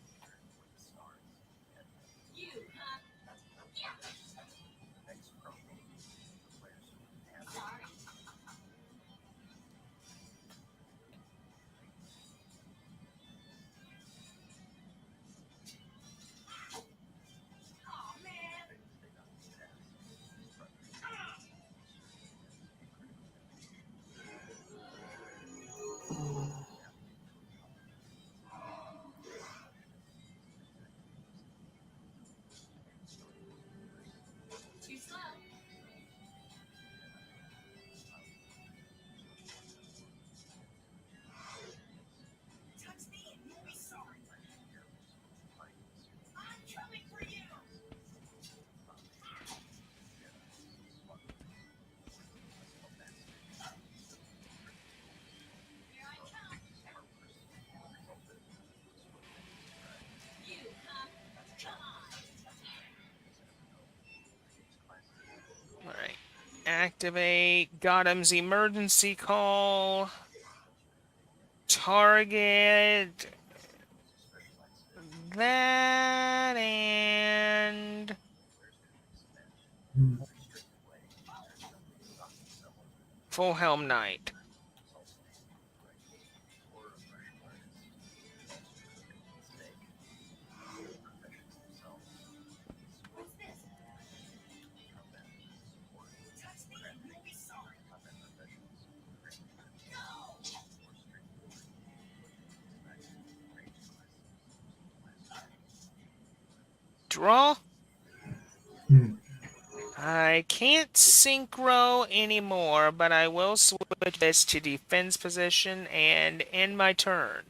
Speaker 1: Alright. Activate Gotham's emergency call. Target that and Full Helm Knight. Draw. I can't synchro anymore, but I will switch this to defense position and end my turn.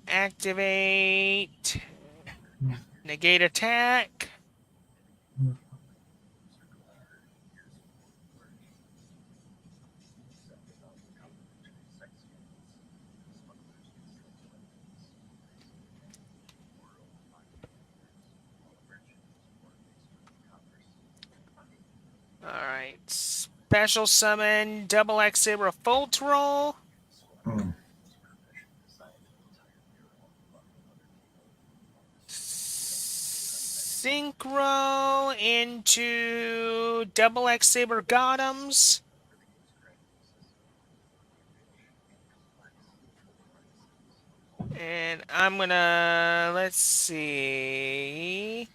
Speaker 1: Activate. Negate attack. Alright. Special summon double X Saber Volt Roll. Synchro into double X Saber Gotham's. And I'm gonna, let's see.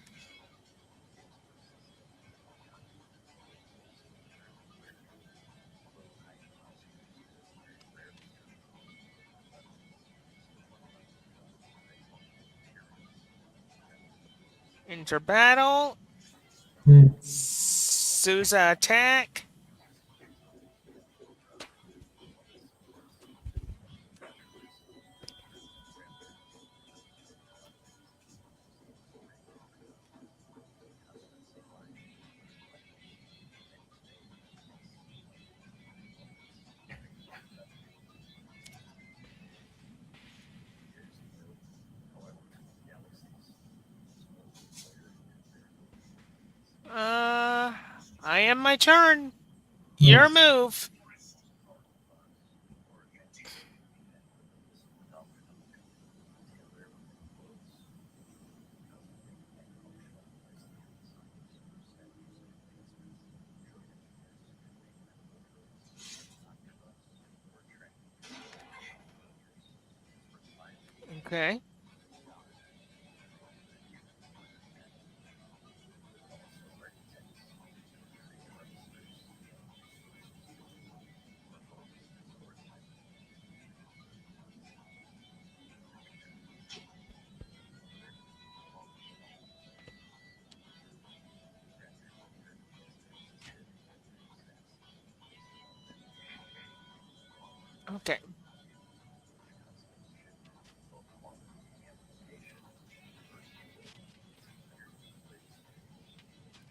Speaker 1: Enter battle. Souza attack. I am my turn. Your move. Okay. Okay.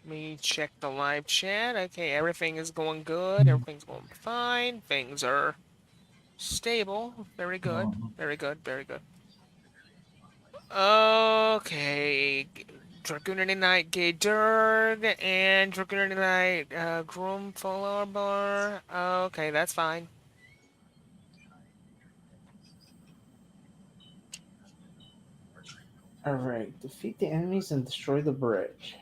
Speaker 1: Let me check the live chat. Okay, everything is going good. Everything's going fine. Things are stable. Very good. Very good. Very good. Okay. Dragoon Knight Gay Durg and Dragoon Knight Groom Follower Bar. Okay, that's fine.
Speaker 5: Alright, defeat the enemies and destroy the bridge.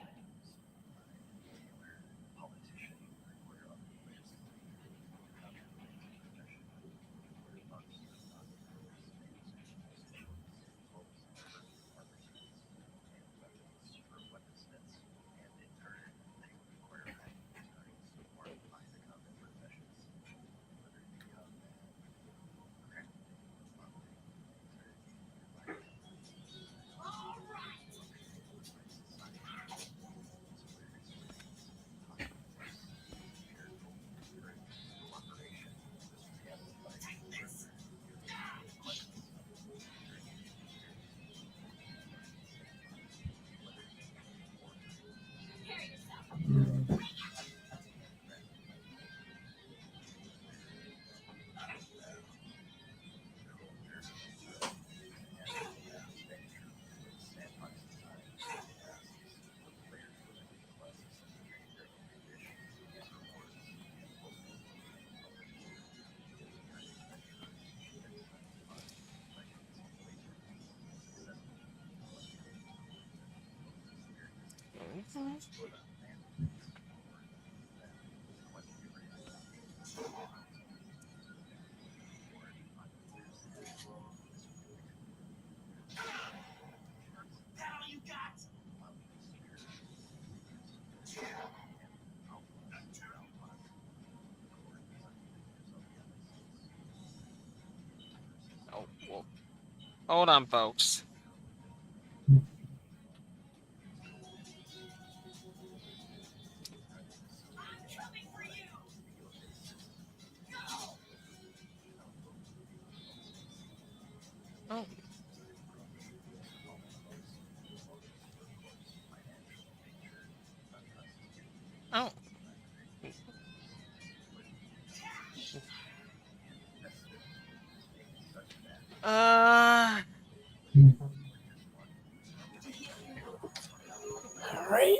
Speaker 1: Oh, well, hold on, folks. Oh, oh. Uh,
Speaker 5: Alright.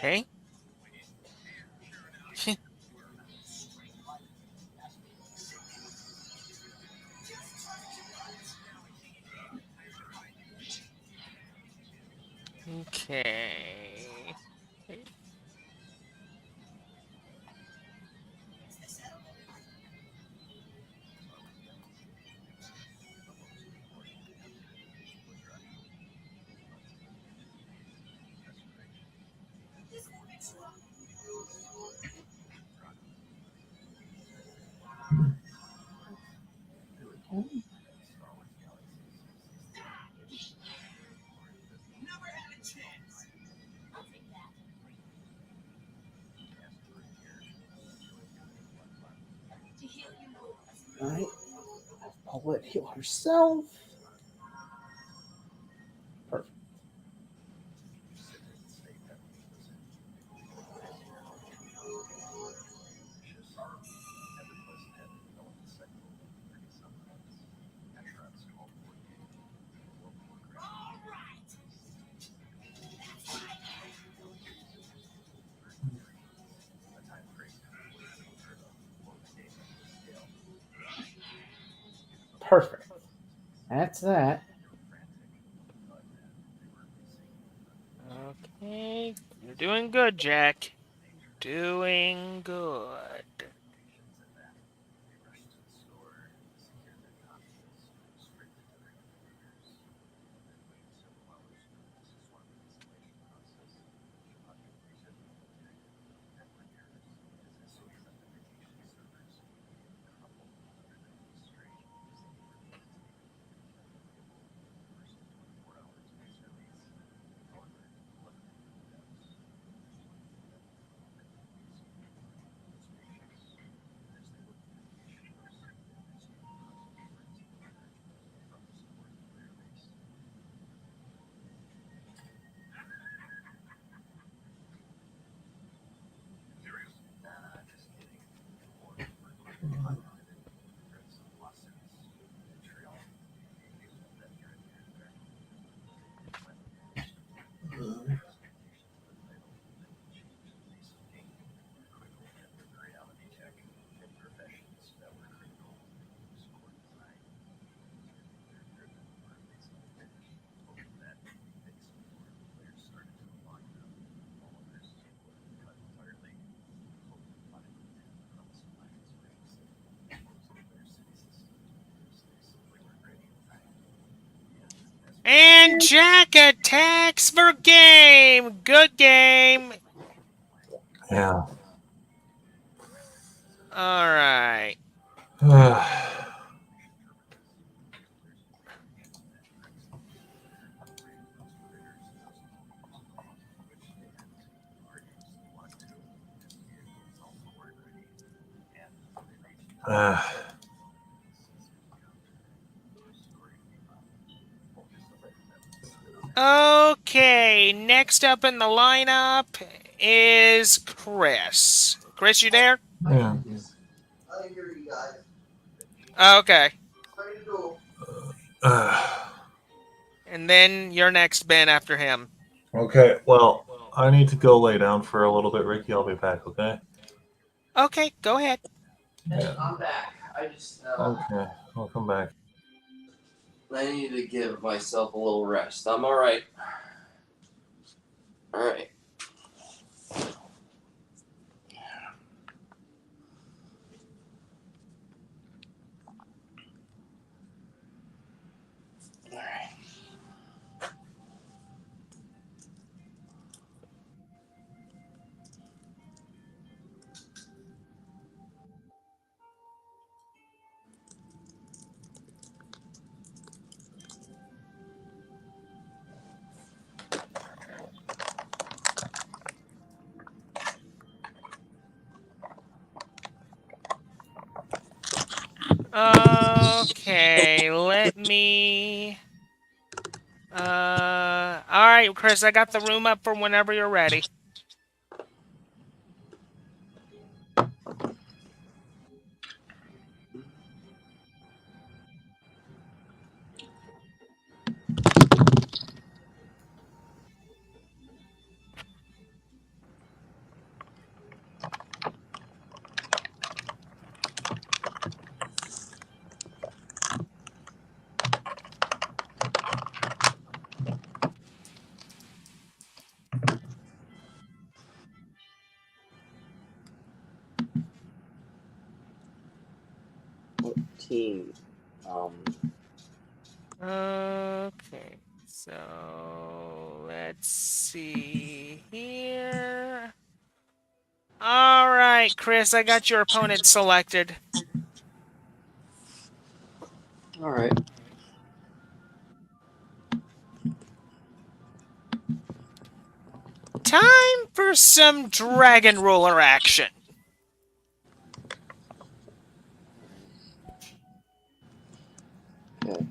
Speaker 1: Okay. Okay.
Speaker 5: All right. Paulette heal herself. Perfect. Perfect. That's that.
Speaker 1: Okay. You're doing good, Jack. Doing good. And Jack attacks for game. Good game.
Speaker 2: Yeah.
Speaker 1: All right. Okay, next up in the lineup is Chris. Chris, you there?
Speaker 2: Yeah.
Speaker 1: Okay.
Speaker 2: Uh,
Speaker 1: And then you're next, Ben, after him.
Speaker 2: okay, well, I need to go lay down for a little bit, Ricky. I'll be back, okay?
Speaker 1: Okay, go ahead.
Speaker 2: Yeah.
Speaker 4: I'm back. I just
Speaker 2: Okay, I'll come back.
Speaker 4: I need to give myself a little rest. I'm all right. All right.
Speaker 1: Okay, let me. All right, Chris, I got the room up for whenever you're ready.
Speaker 4: 15.
Speaker 1: Okay, so let's see here. All right, Chris, I got your opponent selected.
Speaker 4: All right.
Speaker 1: Time for some Dragon Ruler action.
Speaker 4: Okay.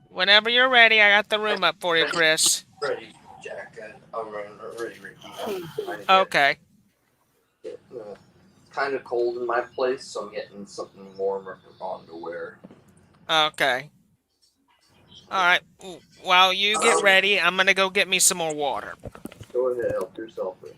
Speaker 1: Whenever you're ready, I got the room up for you, Chris.
Speaker 4: Ready, Jack. I'm ready, Ricky.
Speaker 1: Okay.
Speaker 4: It's kind of cold in my place, so I'm getting something warmer on to wear.
Speaker 1: Okay. All right. While you get ready, I'm gonna go get me some more water.
Speaker 4: Go ahead, help yourself, Ricky.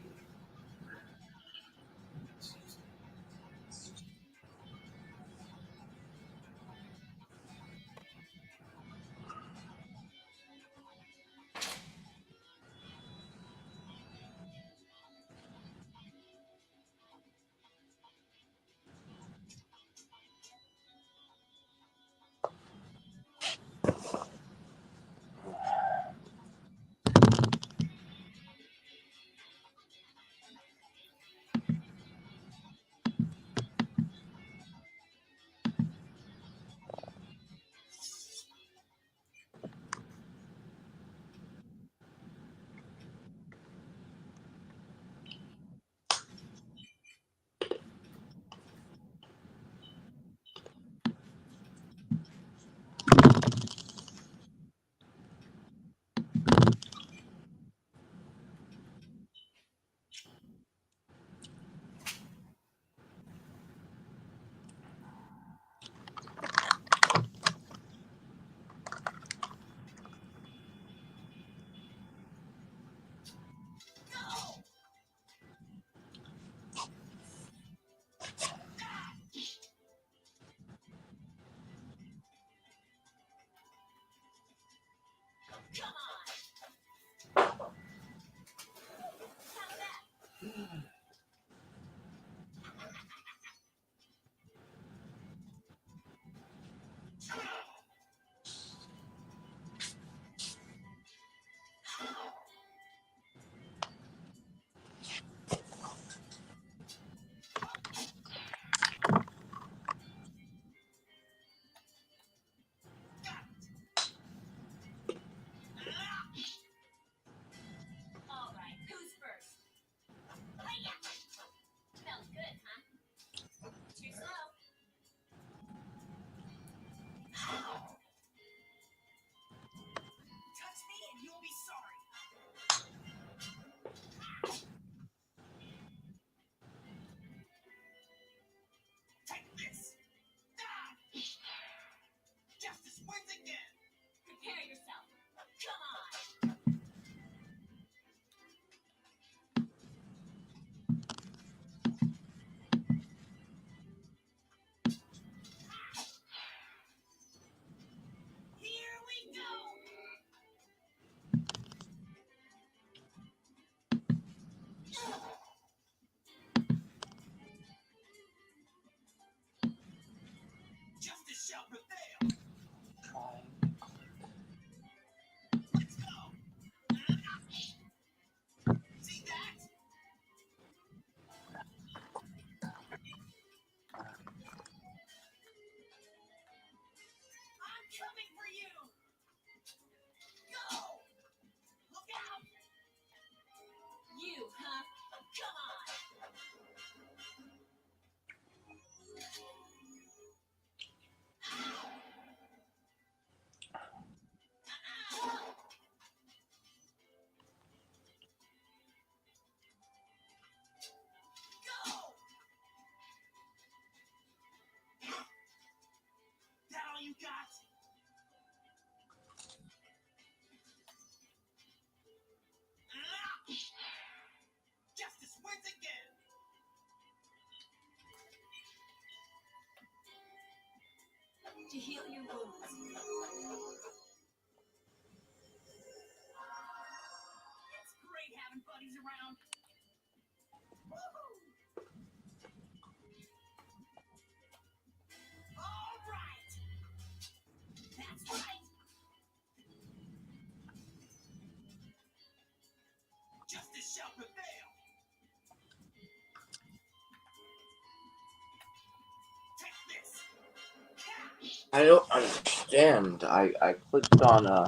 Speaker 4: I don't understand. I clicked on
Speaker 1: Okay,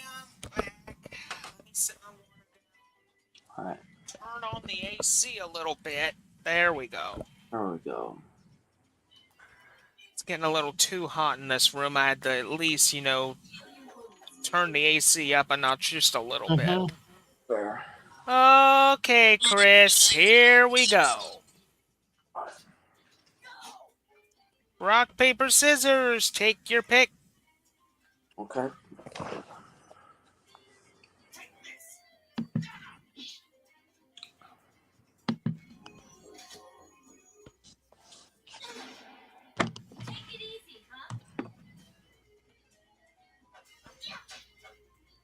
Speaker 1: I'm back. Let me sit my water
Speaker 4: Alright,
Speaker 1: down. Turn on the AC a little bit. There we go.
Speaker 4: there we go.
Speaker 1: It's getting a little too hot in this room. I had to at least, turn the AC up a notch just a little bit.
Speaker 4: Fair.
Speaker 1: Okay, Chris, here we go. Rock, paper, scissors. Take your pick.
Speaker 4: Okay.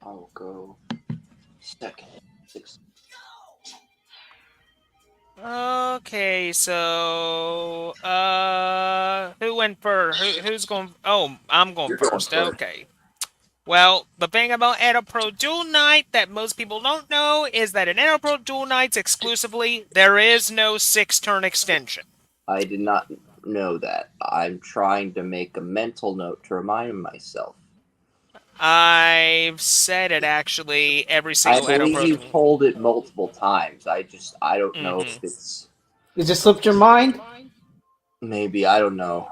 Speaker 4: I will go second. 6.
Speaker 1: Okay, so who went first? Who's going? Oh, I'm going
Speaker 4: You're going
Speaker 1: first.
Speaker 4: first.
Speaker 1: Okay. Well, the thing about Edopro Duel Night that most people don't know is that in Edopro Duel Nights exclusively, there is no 6-turn extension.
Speaker 4: I did not know that. I'm trying to make a mental note to remind myself.
Speaker 1: I've said it actually every
Speaker 4: I
Speaker 1: single
Speaker 4: believe
Speaker 1: Edopro
Speaker 4: you've
Speaker 1: Duel.
Speaker 4: told it multiple times. I don't know if
Speaker 1: Mhm.
Speaker 4: it's
Speaker 5: It just slipped your mind?
Speaker 4: maybe, I don't know.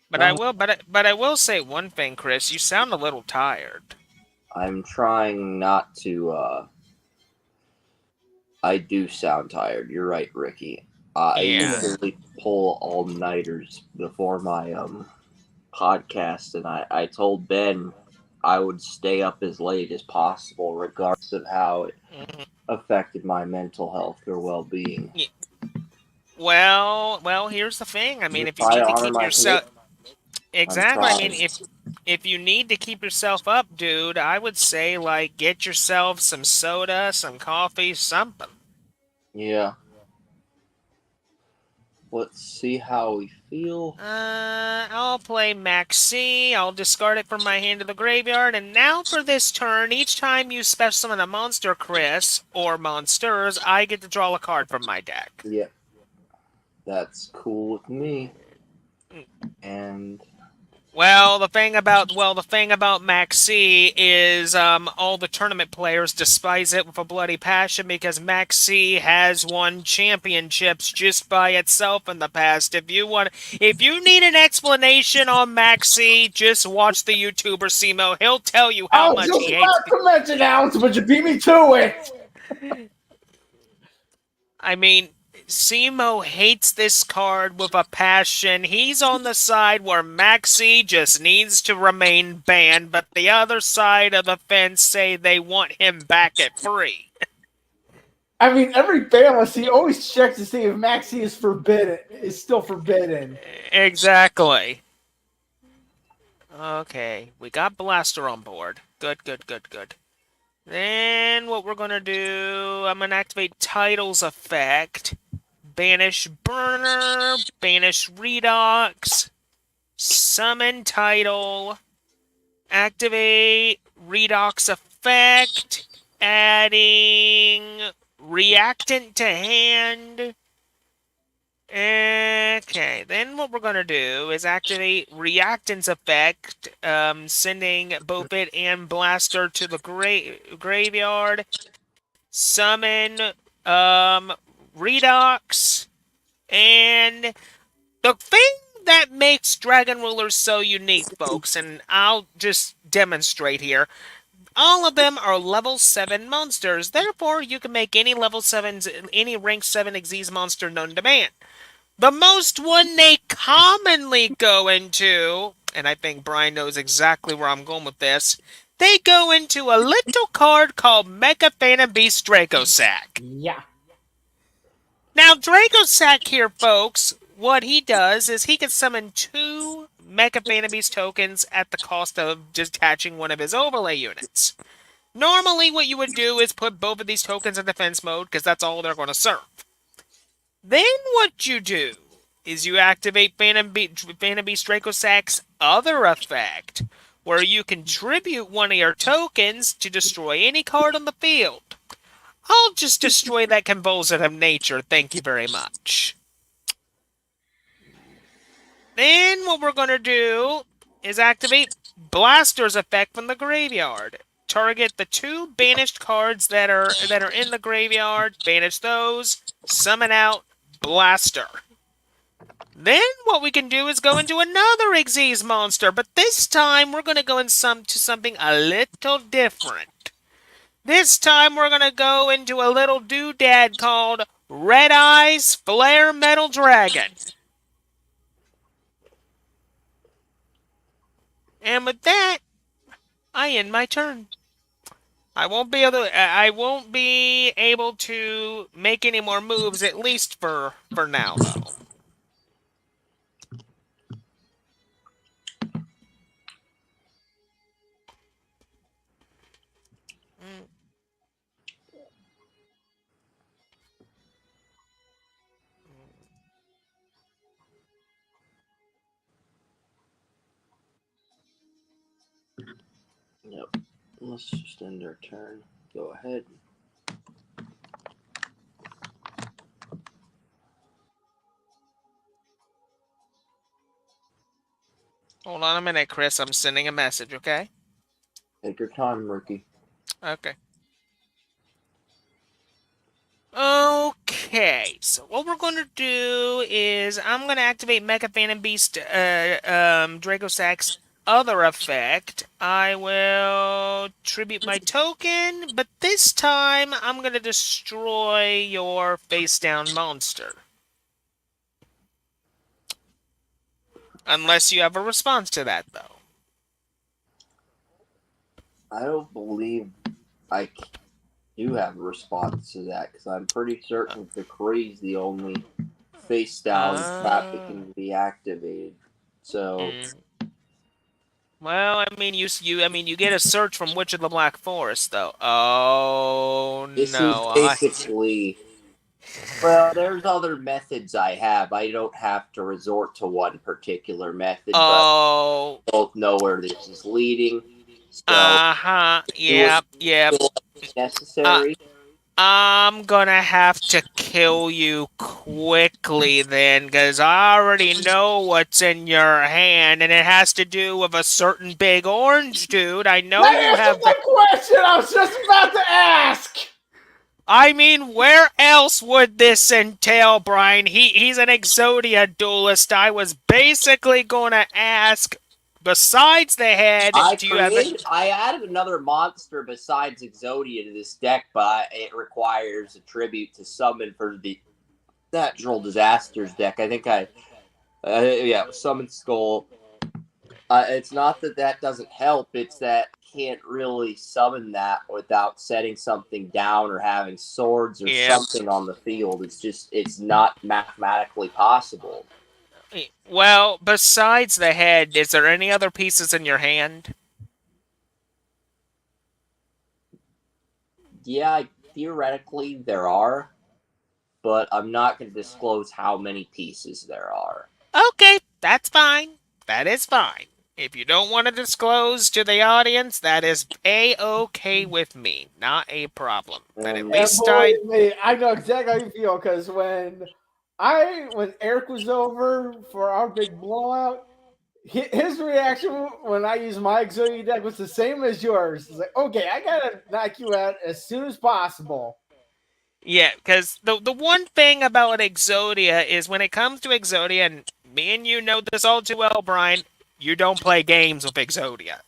Speaker 1: But I will say one thing, Chris. You sound a little tired.
Speaker 4: I'm trying not to. I do sound tired. You're right, Ricky. I
Speaker 1: Yeah.
Speaker 4: usually pull all-nighters before my podcast, and I told Ben I would stay up as late as possible, regardless of how it
Speaker 1: Mhm.
Speaker 4: affected my mental health or well-being.
Speaker 1: Well, here's the thing. I mean,
Speaker 4: Just
Speaker 1: if you
Speaker 4: try
Speaker 1: need
Speaker 4: to
Speaker 1: to
Speaker 4: honor
Speaker 1: keep
Speaker 4: my
Speaker 1: yourself
Speaker 4: commitment. I'm
Speaker 1: exactly, I mean,
Speaker 4: trying.
Speaker 1: if you need to keep yourself up, dude, I would say like get yourself some soda, some coffee, something.
Speaker 4: Yeah. Let's see how we feel.
Speaker 1: I'll play Maxi. I'll discard it from my hand to the graveyard. And now for this turn, each time you special summon a monster, Chris, or monsters, I get to draw a card from my deck.
Speaker 4: Yeah. That's cool with me.
Speaker 1: Mm.
Speaker 4: And
Speaker 1: Well, the thing about Maxi is all the tournament players despise it with a bloody passion because Maxi has won championships just by itself in the past. If you need an explanation on Maxi, just watch the YouTuber Simo. He'll tell you
Speaker 5: I
Speaker 1: how
Speaker 5: was
Speaker 1: much
Speaker 5: just
Speaker 1: he hates.
Speaker 5: about to mention Alex, but you beat me to it.
Speaker 1: I mean, Simo hates this card with a passion. He's on the side where Maxi just needs to remain banned, but the other side of the fence say they want him back at free.
Speaker 5: I mean, every balance he always checks to see if Maxi is still forbidden.
Speaker 1: Exactly. Okay, we got Blaster on board. Good, good, good, good. Then what we're gonna do, I'm gonna activate Title's effect. Banish Burner, Banish Redox, Summon Title, activate Redox effect, adding Reactant to hand. Okay, then what we're going to do is activate Reactant's effect, sending both it and Blaster to the graveyard. Summon Redox, and the thing that makes Dragon Rulers so unique, folks, and I'll just demonstrate here. all of them are level 7 monsters. Therefore, you can make any level 7s, any rank 7 Xyz monster known to man. The most one they commonly go into, and I think Brian knows exactly where I'm going with this, they go into a little card called Mecha Phantom Beast Dracosack.
Speaker 5: Yeah.
Speaker 1: Now, Dracosack here, folks, what he does is he can summon 2 Mecha Phantom Beast tokens at the cost of detaching one of his overlay units. Normally, what you would do is put both of these tokens in defense mode, because that's all they're going to serve. Then what you do is you activate Phantom Beast Dracosack's other effect, where you contribute one of your tokens to destroy any card on the field. I'll just destroy that Convulsion of Nature, thank you very much. Then what we're going to do is activate Blaster's effect from the graveyard. Target the 2 banished cards that are in the graveyard, banish those, summon out Blaster. Then what we can do is go into another Xyz monster, but this time we're going to go into something a little different. This time we're going to go into a little doodad called Red Eyes Flare Metal Dragon. And with that, I end my turn. I won't be able to make any more moves, at least for now, though.
Speaker 4: Yep. Let's just end our turn. Go ahead.
Speaker 1: Hold on a minute, Chris. I'm sending a message, okay?
Speaker 4: Take your time, rookie.
Speaker 1: Okay. Okay, so what we're going to do is I'm going to activate Mecha Phantom Beast Dracosack's other effect. I will tribute my token, but this time I'm going to destroy your face-down monster. Unless you have a response to that, though.
Speaker 4: I don't believe I do have a response to that, because I'm pretty certain Decree's the only face-down trap that can be activated. So...
Speaker 1: Well, I mean, you get a search from Witch of the Black Forest, though. Oh,
Speaker 4: This
Speaker 1: no.
Speaker 4: is basically... Well, there's other methods I have. I don't have to resort to one particular method, but we both know where this is leading. So
Speaker 1: Yep.
Speaker 4: Necessary.
Speaker 1: I'm gonna have to kill you quickly then, because I already know what's in your hand, and it has to do with a certain big orange dude. I know you have
Speaker 5: the question I was just about to ask!
Speaker 1: I mean, where else would this entail, Brian? He's an Exodia duelist. I was basically gonna ask, besides the head,
Speaker 4: I added another monster besides Exodia to this deck, but it requires a tribute to summon for the Natural Disasters deck. I think Summon Skull. It's not that doesn't help, it's that can't really summon that without setting something down or having swords or something on the field. It's not mathematically possible.
Speaker 1: Well, besides the head, is there any other pieces in your hand?
Speaker 4: Yeah, theoretically there are, but I'm not going to disclose how many pieces there are.
Speaker 1: Okay, that's fine. That is fine. If you don't want to disclose to the audience, that is A-okay with me. Not a problem. But at least
Speaker 5: I know exactly how you feel, because when Eric was over for our big blowout, his reaction when I used my Exodia deck was the same as yours. It's like, okay, I gotta knock you out as soon as possible.
Speaker 1: Yeah, because the one thing about Exodia is when it comes to Exodia, and me and you know this all too well, Brian, you don't play games with Exodia.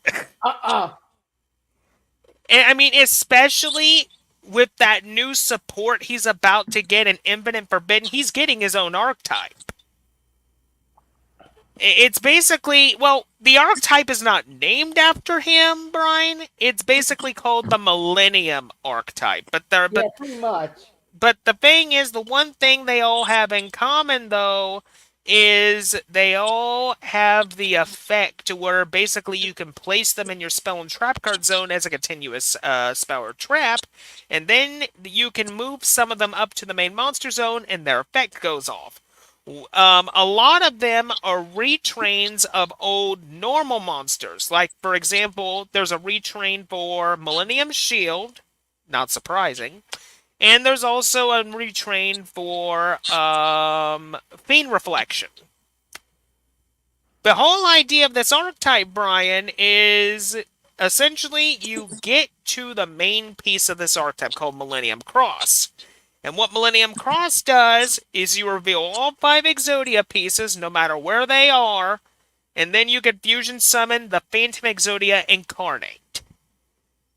Speaker 1: I mean, especially with that new support he's about to get in Infinite Forbidden, he's getting his own archetype. It's basically, well, the archetype is not named after him, Brian. It's basically called the Millennium archetype.
Speaker 5: Yeah, pretty much.
Speaker 1: But the thing is, the one thing they all have in common, though, is they all have the effect to where basically you can place them in your spell and trap card zone as a continuous spell or trap, and then you can move some of them up to the main monster zone, and their effect goes off. A lot of them are retrains of old normal monsters. Like, for example, there's a retrain for Millennium Shield, not surprising. And there's also a retrain for Fiend Reflection. The whole idea of this archetype, Brian, is essentially you get to the main piece of this archetype called Millennium Cross. And what Millennium Cross does is you reveal all 5 Exodia pieces, no matter where they are, and then you can fusion summon the Phantom Exodia Incarnate.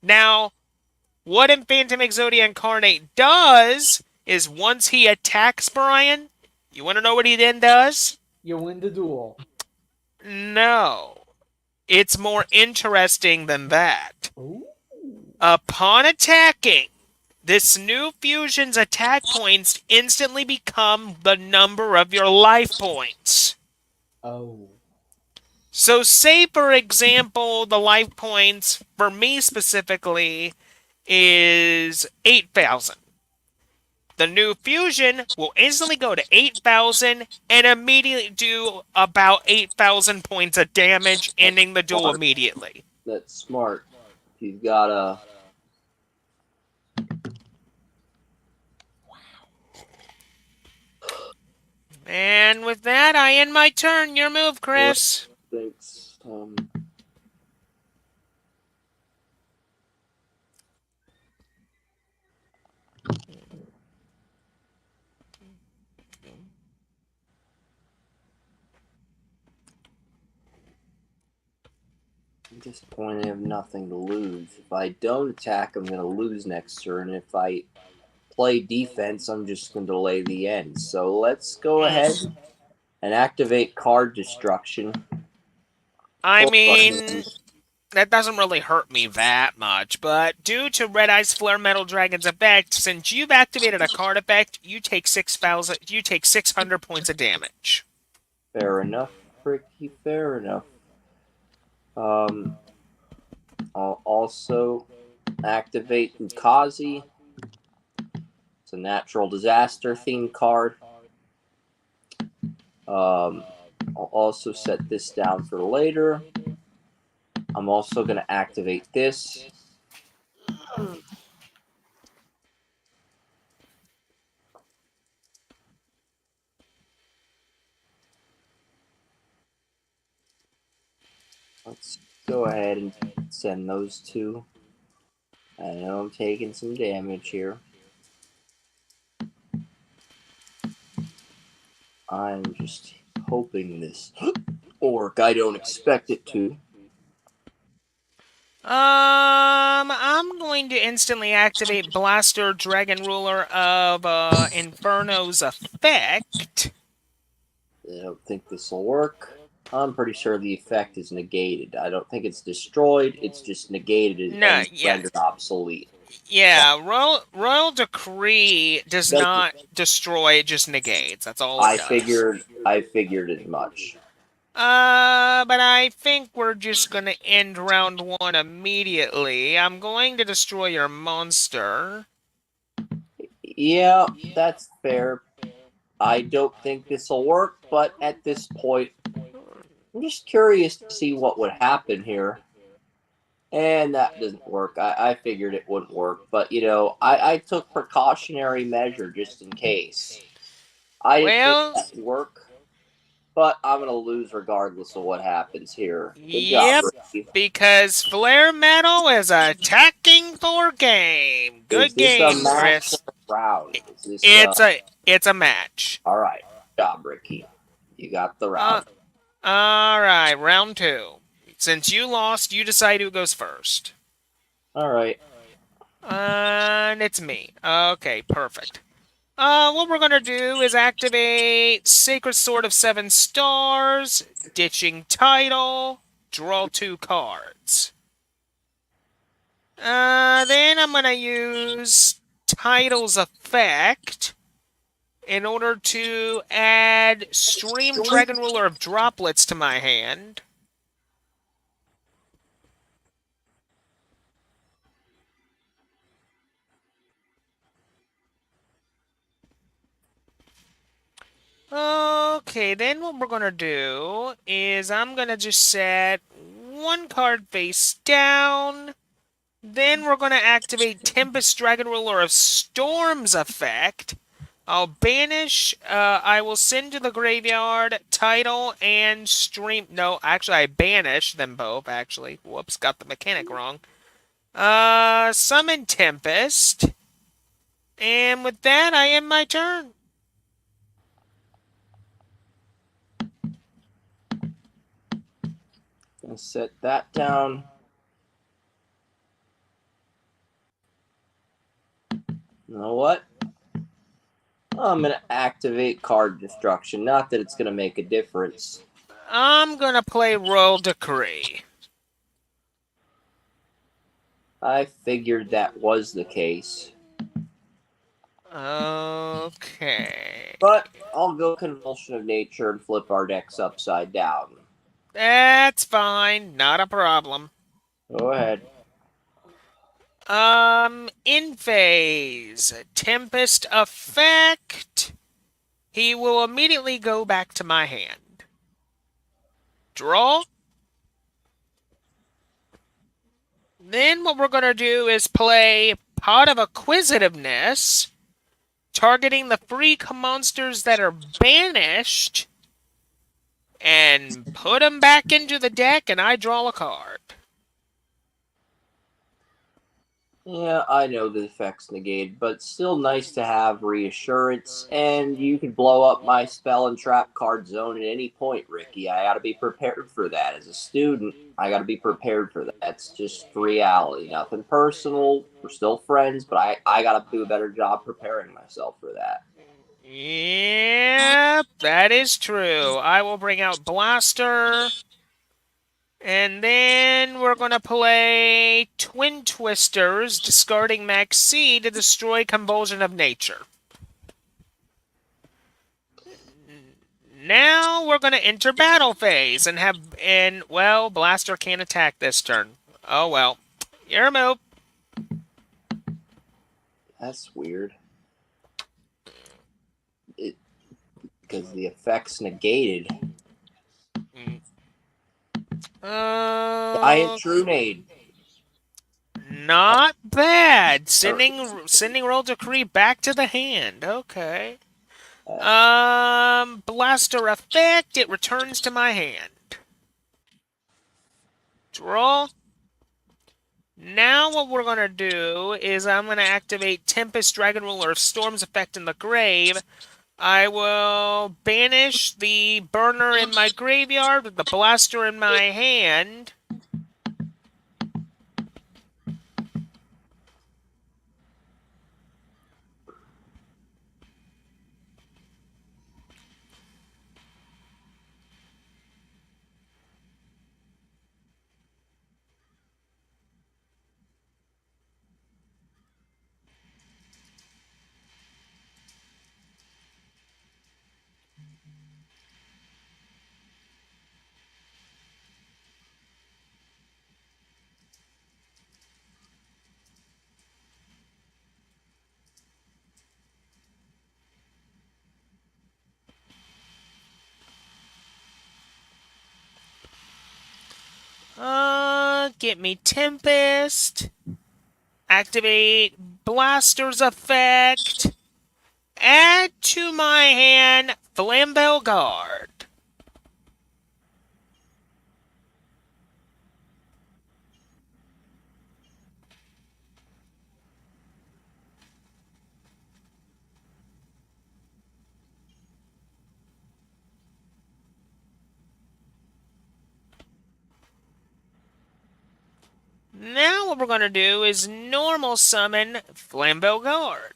Speaker 1: Now, what Phantom Exodia Incarnate does is once he attacks Brian, you want to know what he then does?
Speaker 5: You win the duel.
Speaker 1: No. It's more interesting than that.
Speaker 5: Ooh.
Speaker 1: Upon attacking, this new fusion's attack points instantly become the number of your life points.
Speaker 5: Oh.
Speaker 1: So say, for example, the life points, for me specifically, is 8,000. The new fusion will instantly go to 8,000 and immediately do about 8,000 points of damage, ending the duel immediately.
Speaker 6: That's smart. You've got a...
Speaker 1: And with that, I end my turn. Your move, Chris.
Speaker 6: Thanks. At this point, I have nothing to lose. If I don't attack, I'm going to lose next turn. If I play defense, I'm just going to delay the end. So let's go ahead and activate card destruction.
Speaker 1: I mean, that doesn't really hurt me that much, but due to Red Eye's Flare Metal Dragon's effect, since you've activated a card effect, you take 600 points of damage.
Speaker 6: Fair enough, Ricky. Fair enough. I'll also activate Ukazi. It's a natural disaster themed card. I'll also set this down for later. I'm also going to activate this. Let's go ahead and send those two. I know I'm taking some damage here. I'm just hoping this work. I don't expect it to.
Speaker 1: I'm going to instantly activate Blaster Dragon Ruler of Inferno's effect.
Speaker 6: I don't think this will work. I'm pretty sure the effect is negated. I don't think it's destroyed. It's just negated and rendered obsolete.
Speaker 1: Yeah, Royal Decree does not destroy, it just negates. That's all it does.
Speaker 6: I figured as much.
Speaker 1: But I think we're just gonna end round 1 immediately. I'm going to destroy your monster.
Speaker 6: Yeah, that's fair. I don't think this will work, but at this point, I'm just curious to see what would happen here. And that doesn't work. I figured it wouldn't work. But, you know, I took precautionary measure just in case. I didn't think that would work. But I'm going to lose regardless of what happens here. Good job, Ricky.
Speaker 1: Because Flare Metal is attacking for game. Good game, Chris.
Speaker 6: Round?
Speaker 1: It's a match.
Speaker 6: All right. Good job, Ricky. You got the round.
Speaker 1: All right, round 2. Since you lost, you decide who goes first.
Speaker 6: All right.
Speaker 1: And it's me. Okay, perfect. What we're gonna do is activate Sacred Sword of 7 Stars, ditching title, draw 2 cards. Then I'm gonna use Title's effect in order to add Stream Dragon Ruler of Droplets to my hand. Okay, then what we're gonna do is I'm gonna just set 1 card face down. Then we're gonna activate Tempest Dragon Ruler of Storm's effect. I'll banish, I will send to the graveyard title and stream. No, actually, I banish them both, actually. Whoops, got the mechanic wrong. Summon Tempest. And with that, I end my turn.
Speaker 6: Gonna set that down. You know what? I'm gonna activate card destruction. Not that it's gonna make a difference.
Speaker 1: I'm gonna play Royal Decree.
Speaker 6: I figured that was the case.
Speaker 1: Okay.
Speaker 6: But I'll go Convulsion of Nature and flip our decks upside down.
Speaker 1: That's fine. Not a problem.
Speaker 6: Go ahead.
Speaker 1: In phase. Tempest effect. He will immediately go back to my hand. Draw. Then what we're going to do is play Pot of Acquisitiveness, targeting the free monsters that are banished, and put them back into the deck, and I draw a card.
Speaker 6: Yeah, I know the effect's negated, but still nice to have reassurance. And you can blow up my spell and trap card zone at any point, Ricky. I gotta be prepared for that. As a student, I gotta be prepared for that. That's just reality. Nothing personal. We're still friends, but I gotta do a better job preparing myself for that.
Speaker 1: Yep, that is true. I will bring out Blaster. And then we're going to play Twin Twisters, discarding Max C to destroy Convulsion of Nature. Now we're going to enter battle phase and well, Blaster can't attack this turn. Oh well. Your move.
Speaker 6: That's weird. Because the effect's negated. Giant Trunade.
Speaker 1: Not bad. Sending Roll Decree back to the hand. Okay. Blaster effect. It returns to my hand. Draw. Now what we're going to do is I'm going to activate Tempest Dragon Ruler of Storm's effect in the grave. I will banish the burner in my graveyard with the blaster in my hand. Get me Tempest. Activate Blaster's effect. Add to my hand Flamvell Guard. Now what we're going to do is normal summon Flambeau Guard.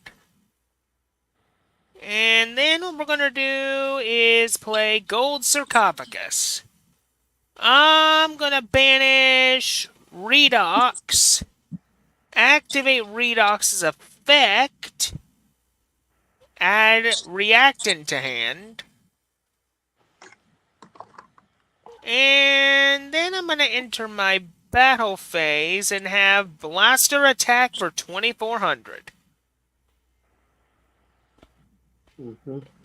Speaker 1: And then what we're going to do is play Gold Sarcophagus. I'm going to banish Redox. Activate Redox's effect. Add Reactant to hand. And then I'm going to enter my battle phase and have Blaster attack for 2400.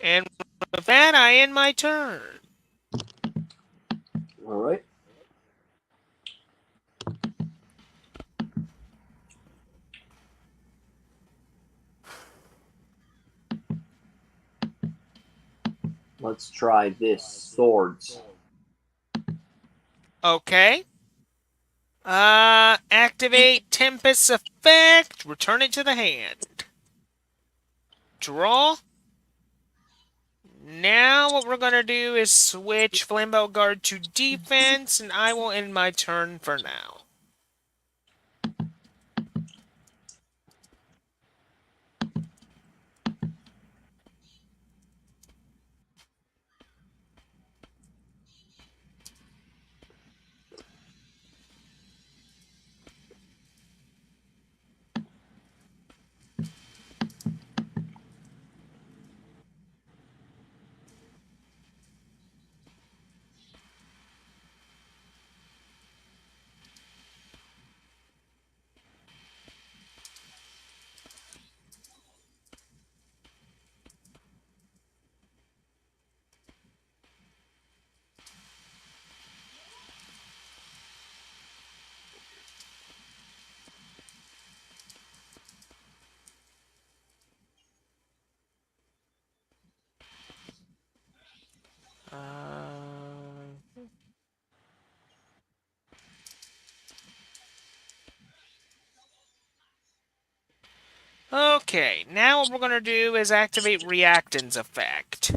Speaker 1: And with that, I end my turn.
Speaker 6: All right. Let's try this. Swords.
Speaker 1: Okay. Activate Tempest's effect. Return it to the hand. Draw. Now what we're going to do is switch Flambeau Guard to defense, and I will end my turn for now. Okay, now what we're going to do is activate Reactant's effect.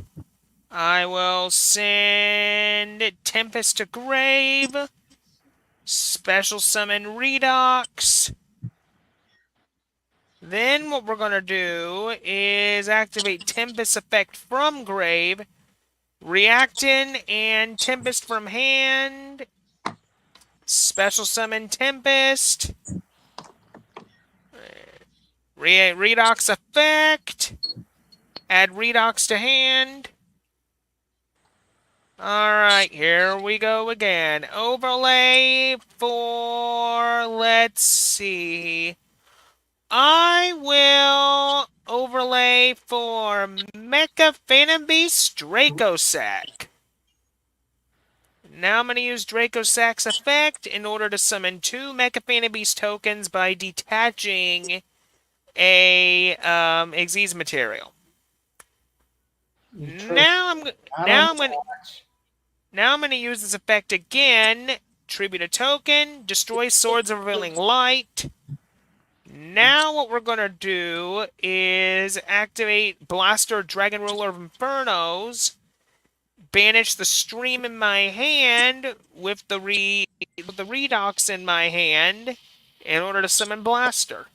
Speaker 1: I will send Tempest to Grave, special summon Redox. Then what we're going to do is activate Tempest effect from Grave, Reactant and Tempest from hand, special summon Tempest, Redox effect, add Redox to hand. Alright, here we go again. Overlay for, let's see. I will overlay for Mecha Phantom Beast Dracosac. Now I'm going to use Dracosac's effect in order to summon 2 Mecha Phantom Beast tokens by detaching a Xyz material. Now I'm going to use this effect again. Tribute a token, destroy Swords of Revealing Light. Now what we're going to do is activate Blaster Dragon Ruler of Infernos, banish the stream in my hand with the Redox in my hand in order to summon Blaster.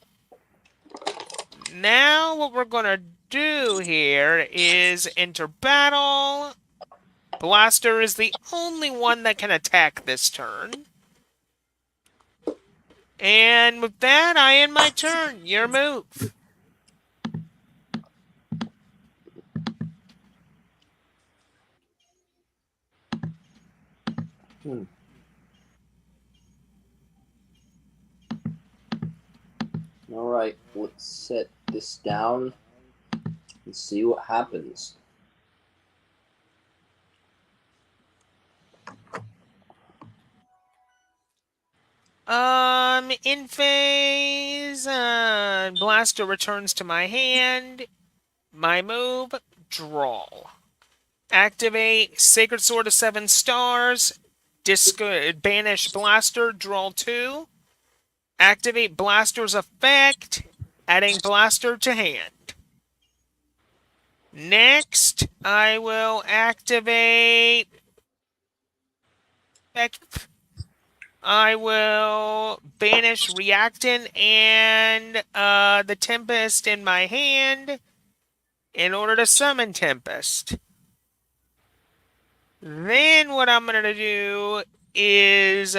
Speaker 1: Now what we're going to do here is enter battle. Blaster is the only one that can attack this turn. And with that, I end my turn. Your move.
Speaker 6: All right, let's set this down and see what happens.
Speaker 1: In phase, Blaster returns to my hand. My move, draw. Activate Sacred Sword of 7 Stars. Banish Blaster, draw 2. Activate Blaster's effect, adding Blaster to hand. Next, I will activate I will banish Reactant and the Tempest in my hand in order to summon Tempest. Then what I'm going to do is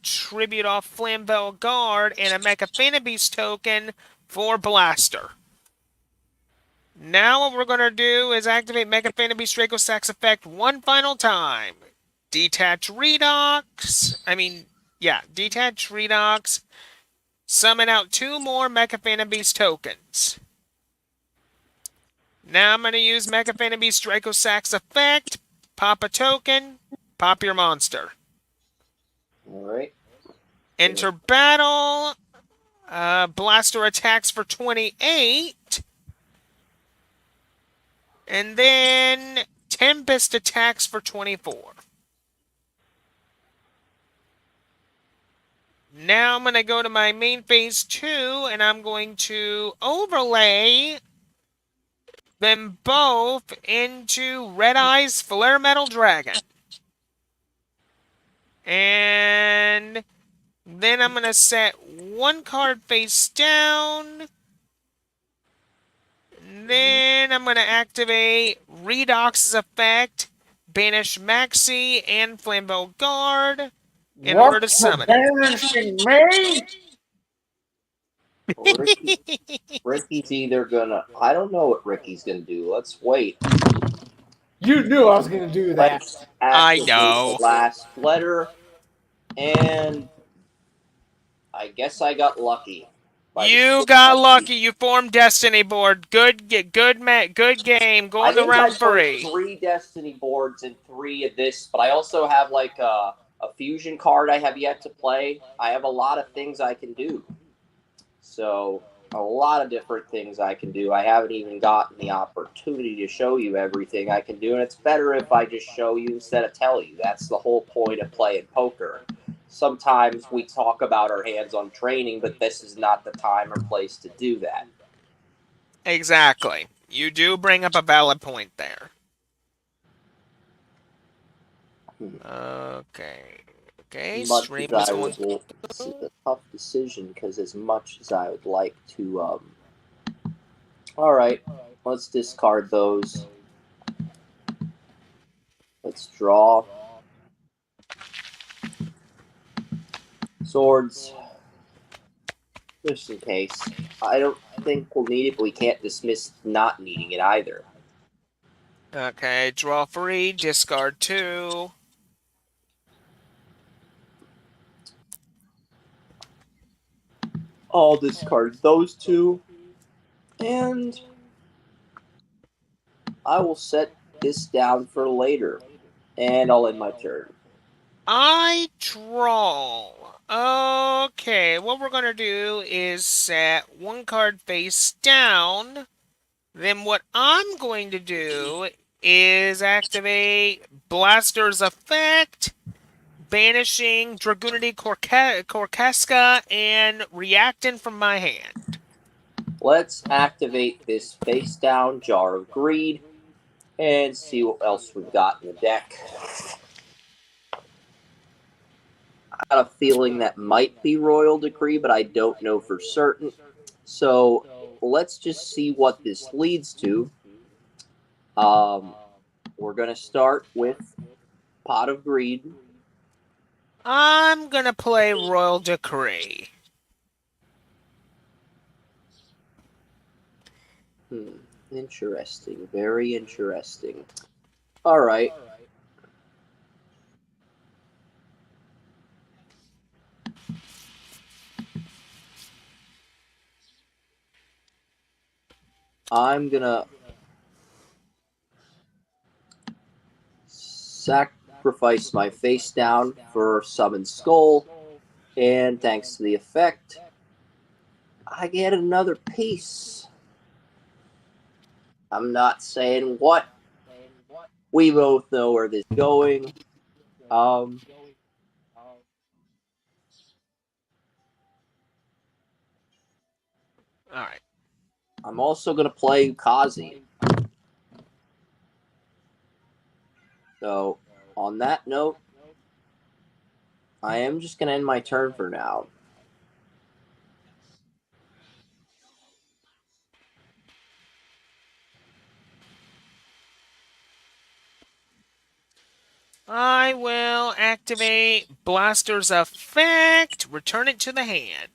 Speaker 1: tribute off Flamvel Guard and a Mecha Beast token for Blaster. Now what we're going to do is activate Mecha Beast Draco Sax effect one final time. Detach Redox. Detach Redox. Summon out 2 more Mecha Beast tokens. Now I'm going to use Mecha Beast Draco Sax effect. Pop a token. Pop your monster.
Speaker 6: Alright.
Speaker 1: Enter battle. Blaster attacks for 28. And then Tempest attacks for 24. Now I'm going to go to my main phase 2, and I'm going to overlay them both into Red Eye's Flare Metal Dragon. And then I'm going to set 1 card face down. Then I'm going to activate Redox's effect, banish Maxi and Flambeau Guard in order to summon
Speaker 5: banishing me?
Speaker 6: Ricky's either gonna. I don't know what Ricky's gonna do. Let's wait.
Speaker 5: You knew I was going to do that.
Speaker 6: Let's
Speaker 1: I
Speaker 6: activate
Speaker 1: know.
Speaker 6: the last letter, and I guess I got lucky.
Speaker 1: You got lucky. You formed Destiny board. Good game. Going to round 3.
Speaker 6: 3 Destiny boards and 3 of this, but I also have like a fusion card I have yet to play. I have a lot of things I can do. So, a lot of different things I can do. I haven't even gotten the opportunity to show you everything I can do, and it's better if I just show you instead of tell you. That's the whole point of playing poker. Sometimes we talk about our hands-on training, but this is not the time or place to do that.
Speaker 1: Exactly. You do bring up a valid point there. Okay. Stream is going.
Speaker 6: This is a tough decision because as much as I would like to, all right, let's discard those. Let's draw. Swords. Just in case. I don't think we'll need it, but we can't dismiss not needing it either.
Speaker 1: Okay, draw 3, discard 2.
Speaker 6: I'll discard those 2. And I will set this down for later. And I'll end my turn.
Speaker 1: I draw. Okay, what we're going to do is set 1 card face down. Then what I'm going to do is activate Blaster's effect, banishing Dragunity Korkeska and Reactant from my hand.
Speaker 6: Let's activate this face down Jar of Greed and see what else we've got in the deck. I got a feeling that might be Royal Decree, but I don't know for certain. So let's just see what this leads to. We're going to start with Pot of Greed.
Speaker 1: I'm going to play Royal Decree.
Speaker 6: Interesting. Very interesting. All right. I'm going to sacrifice my face down for Summon Skull. And thanks to the effect, I get another piece. I'm not saying what. We both know where this is going. All
Speaker 1: right.
Speaker 6: I'm also going to play Kazi. So, on that note, I am just going to end my turn for now.
Speaker 1: I will activate Blaster's effect, return it to the hand.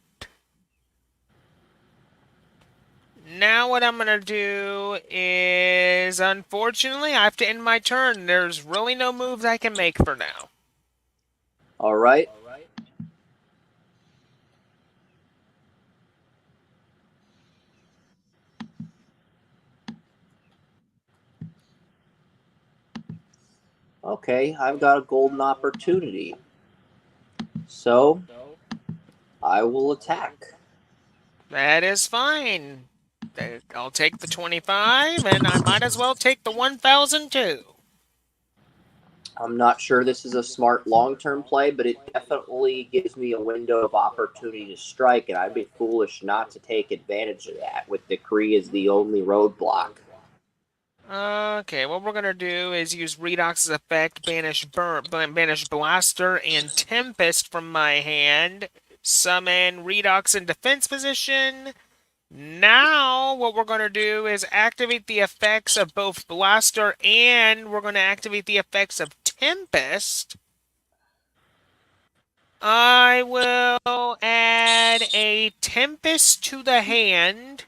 Speaker 1: Now what I'm going to do is, unfortunately, I have to end my turn. There's really no moves I can make for now.
Speaker 6: All right. Okay, I've got a golden opportunity. So, I will attack.
Speaker 1: That is fine. I'll take the 25, and I might as well take the 1,000 too.
Speaker 6: I'm not sure this is a smart long-term play, but it definitely gives me a window of opportunity to strike, and I'd be foolish not to take advantage of that, with Decree as the only roadblock.
Speaker 1: Okay, what we're gonna do is use Redox's effect, banish Blaster and Tempest from my hand, summon Redox in defense position. Now, what we're gonna do is activate the effects of both Blaster and we're gonna activate the effects of Tempest. I will add a Tempest to the hand.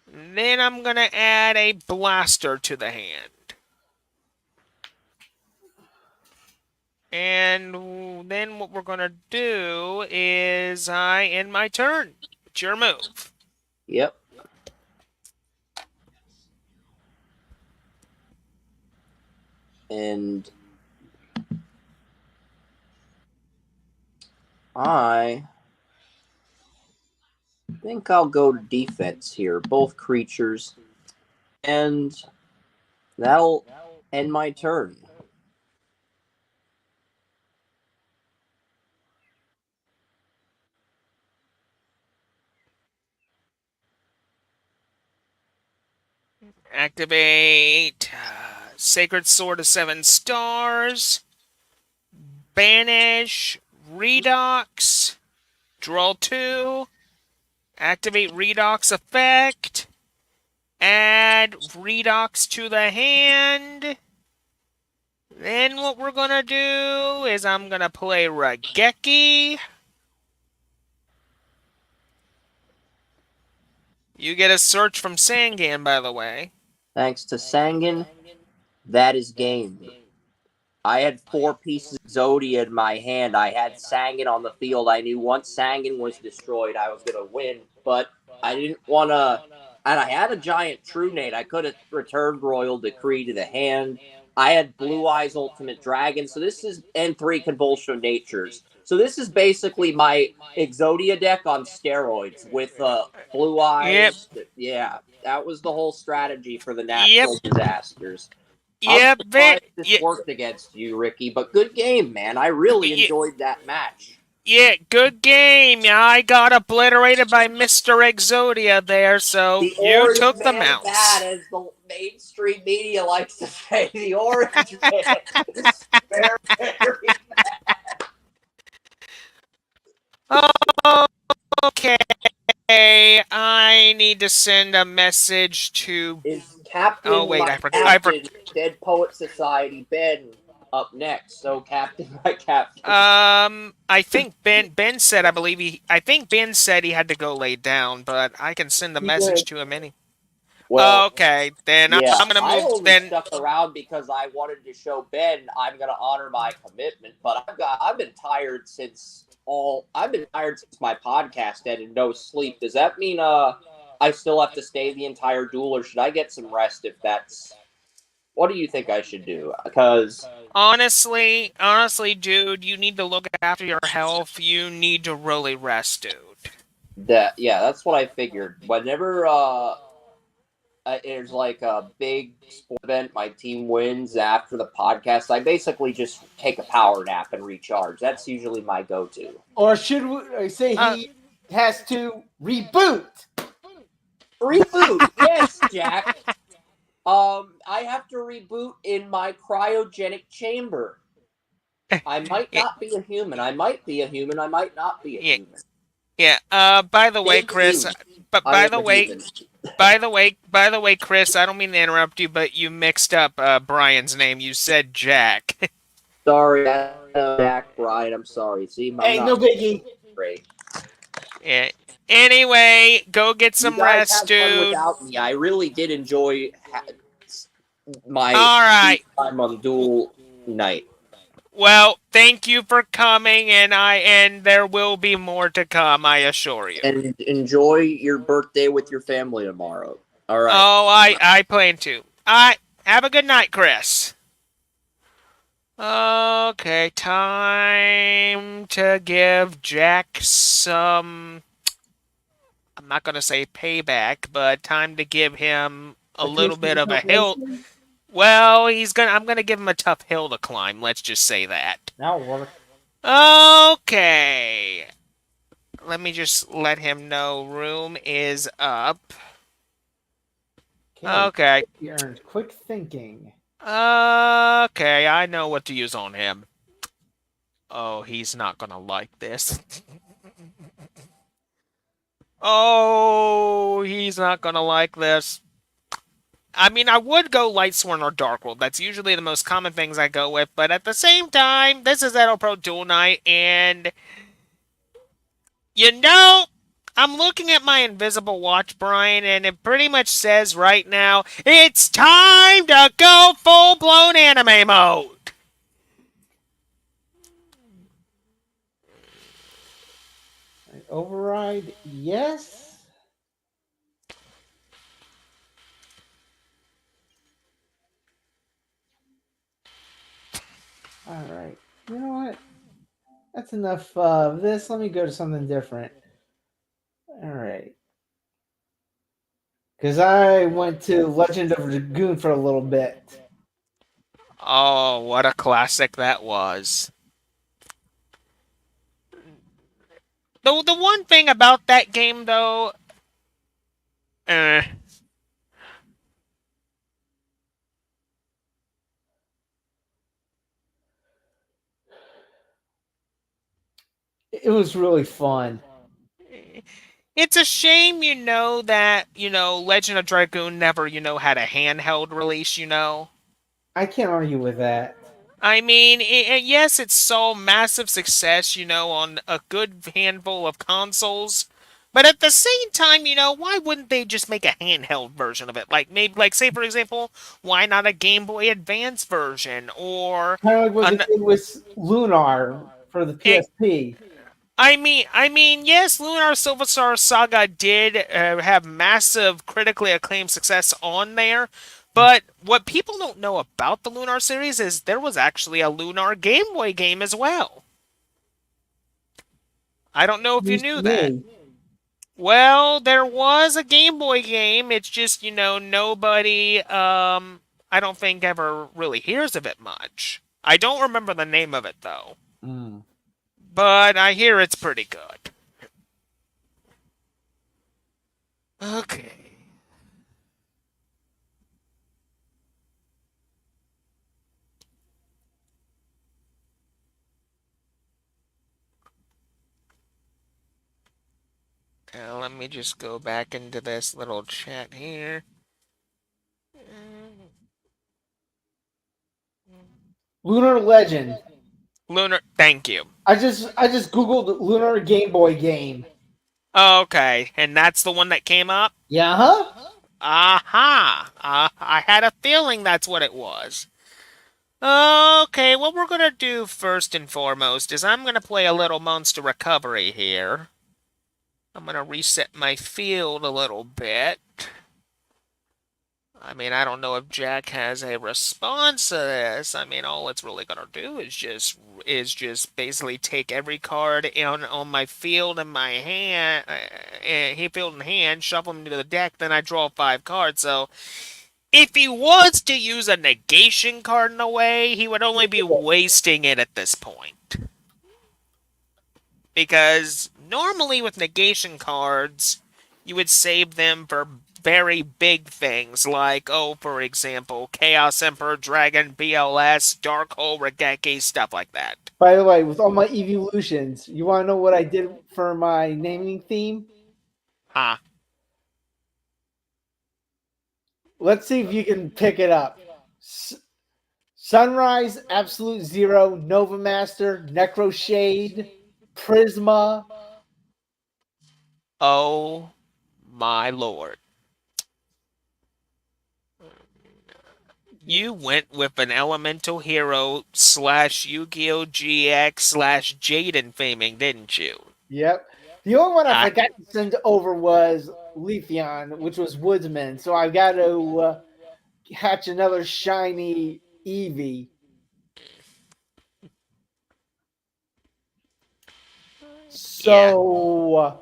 Speaker 1: Then I'm going to add a Blaster to the hand. And then what we're going to do is I end my turn. It's your move.
Speaker 6: Yep. And I think I'll go to defense here. Both creatures. And that'll end my turn.
Speaker 1: Activate Sacred Sword of 7 Stars. Banish Redox. Draw 2. Activate Redox effect. Add Redox to the hand. Then what we're going to do is I'm going to play Raigeki. You get a search from Sangan, by the way.
Speaker 6: Thanks to Sangan, that is game. I had 4 pieces of Zodia in my hand. I had Sangan on the field. I knew once Sangan was destroyed, I was going to win. But I didn't want to... And I had a giant True Nate. I could have returned Royal Decree to the hand. I had Blue Eyes Ultimate Dragon. So this is N3 Convulsion of Natures. So this is basically my Exodia deck on steroids with Blue Eyes.
Speaker 1: Yep.
Speaker 6: Yeah, that was the whole strategy for the natural disasters.
Speaker 1: Yep.
Speaker 6: I'm surprised this worked against you, Ricky, but good game, man. I really enjoyed that match.
Speaker 1: Yeah, good game. Yeah, I got obliterated by Mr. Exodia there, so
Speaker 6: the
Speaker 1: you took the mouse.
Speaker 6: Bad, as the mainstream media likes to say. The Orange Man. Very, very
Speaker 1: bad. Okay. I need to send a message to...
Speaker 6: Is Captain...
Speaker 1: Oh, wait, I forgot.
Speaker 6: Captain, Dead Poet Society, Ben, up next. So, Captain, my Captain.
Speaker 1: I think Ben said, I think Ben said he had to go lay down, but I can send a message to him
Speaker 6: Well,
Speaker 1: okay, then
Speaker 6: yeah,
Speaker 1: I'm gonna move.
Speaker 6: I only stuck around because I wanted to show Ben I'm gonna honor my commitment. But I've been tired since my podcast ended, no sleep. Does that mean I still have to stay the entire duel, or should I get some rest? If that's... What do you think I should do? Because
Speaker 1: honestly, dude, you need to look after your health. You need to really rest, dude.
Speaker 6: That's what I figured. Whenever there's like a big sport event, my team wins after the podcast, I basically just take a power nap and recharge. That's usually my go-to.
Speaker 5: Or should we say he has to reboot?
Speaker 6: Reboot, yes, Jack. I have to reboot in my cryogenic chamber. I might not be a human. I might be a human. I might not be a
Speaker 1: Yeah,
Speaker 6: human.
Speaker 1: yeah. By the way,
Speaker 6: Stay
Speaker 1: Chris.
Speaker 6: tuned.
Speaker 1: But
Speaker 6: I am a human.
Speaker 1: by the way, Chris. I don't mean to interrupt you, but you mixed up Brian's name. You said Jack.
Speaker 6: Sorry, Jack Bryan. I'm sorry. See, I'm
Speaker 5: Hey,
Speaker 6: not
Speaker 5: no biggie.
Speaker 6: great.
Speaker 1: Yeah. Anyway, go get
Speaker 6: You
Speaker 1: some
Speaker 6: guys
Speaker 1: rest,
Speaker 6: have fun
Speaker 1: dude.
Speaker 6: without me. I really did enjoy my
Speaker 1: All right.
Speaker 6: time on Duel night.
Speaker 1: Well, thank you for coming, and there will be more to come. I assure you.
Speaker 6: And enjoy your birthday with your family tomorrow. All right.
Speaker 1: Oh, I plan to. All right. Have a good night, Chris. Okay, time to give Jack some. I'm not gonna say payback, but time to give him a little
Speaker 5: taste of
Speaker 1: bit of a hill.
Speaker 5: compilation?
Speaker 1: Well, I'm gonna give him a tough hill to climb. Let's just say that.
Speaker 5: That'll work.
Speaker 1: Okay. Let me just let him know room is up. Okay.
Speaker 5: He earned quick thinking.
Speaker 1: Okay, I know what to use on him. Oh, he's not gonna like this. Oh, he's not gonna like this. I mean, I would go Lightsworn or Darkworld. That's usually the most common things I go with. But at the same time, this is Edopro Duel Night, and you know, I'm looking at my invisible watch, Brian, and it pretty much says right now, it's time to go full-blown anime mode.
Speaker 5: Override, yes. All right. You know what? That's enough of this. Let me go to something different. All right. Because I went to Legend of Dragoon for a little bit.
Speaker 1: Oh, what a classic that was. The one thing about that game, though,
Speaker 5: It was really fun.
Speaker 1: it's a shame, that, Legend of Dragoon never, had a handheld release,
Speaker 5: I can't argue with that.
Speaker 1: I mean, yes, it saw massive success, on a good handful of consoles. But at the same time, why wouldn't they just make a handheld version of it? Like, maybe, like, say, for example, why not a Game Boy Advance version? Or,
Speaker 5: Kind of like what they did with Lunar for the PSP.
Speaker 1: I mean, yes, Lunar Silver Star Saga did have massive critically acclaimed success on there, but what people don't know about the Lunar series is there was actually a Lunar Game Boy game as well. I don't know if you knew that. Well, there was a Game Boy game. It's just, nobody, I don't think ever really hears of it much. I don't remember the name of it, though. But I hear it's pretty good. Okay. Now let me just go back into this little chat here.
Speaker 5: Lunar Legend.
Speaker 1: Lunar, thank you.
Speaker 5: I just googled Lunar Game Boy game.
Speaker 1: Okay, and that's the one that came up?
Speaker 5: Yeah, huh?
Speaker 1: Aha! I had a feeling that's what it was. Okay, what we're gonna do first and foremost is I'm gonna play a little Monster Recovery here. I'm gonna reset my field a little bit. I mean, I don't know if Jack has a response to this. I mean, all it's really gonna do is just basically take every card on my field in my hand, field in hand, shuffle them to the deck, then I draw 5 cards. So, if he was to use a negation card in a way, he would only be wasting it at this point. Because normally with negation cards, you would save them for very big things like, oh, for example, Chaos Emperor Dragon BLS, Dark Hole Regeki, stuff like that.
Speaker 5: By the way, with all my evolutions, you want to know what I did for my naming theme?
Speaker 1: Huh.
Speaker 5: Let's see if you can pick it up. Sunrise, Absolute Zero, Nova Master, Necro Shade, Prisma.
Speaker 1: Oh my lord. You went with an Elemental Hero / Yu-Gi-Oh! GX / Jaden theming, didn't you?
Speaker 5: Yep. The only one I
Speaker 1: I,
Speaker 5: forgot to send over was Leafeon, which was Woodsman. So I got to hatch another shiny Eevee.
Speaker 1: yeah.
Speaker 5: So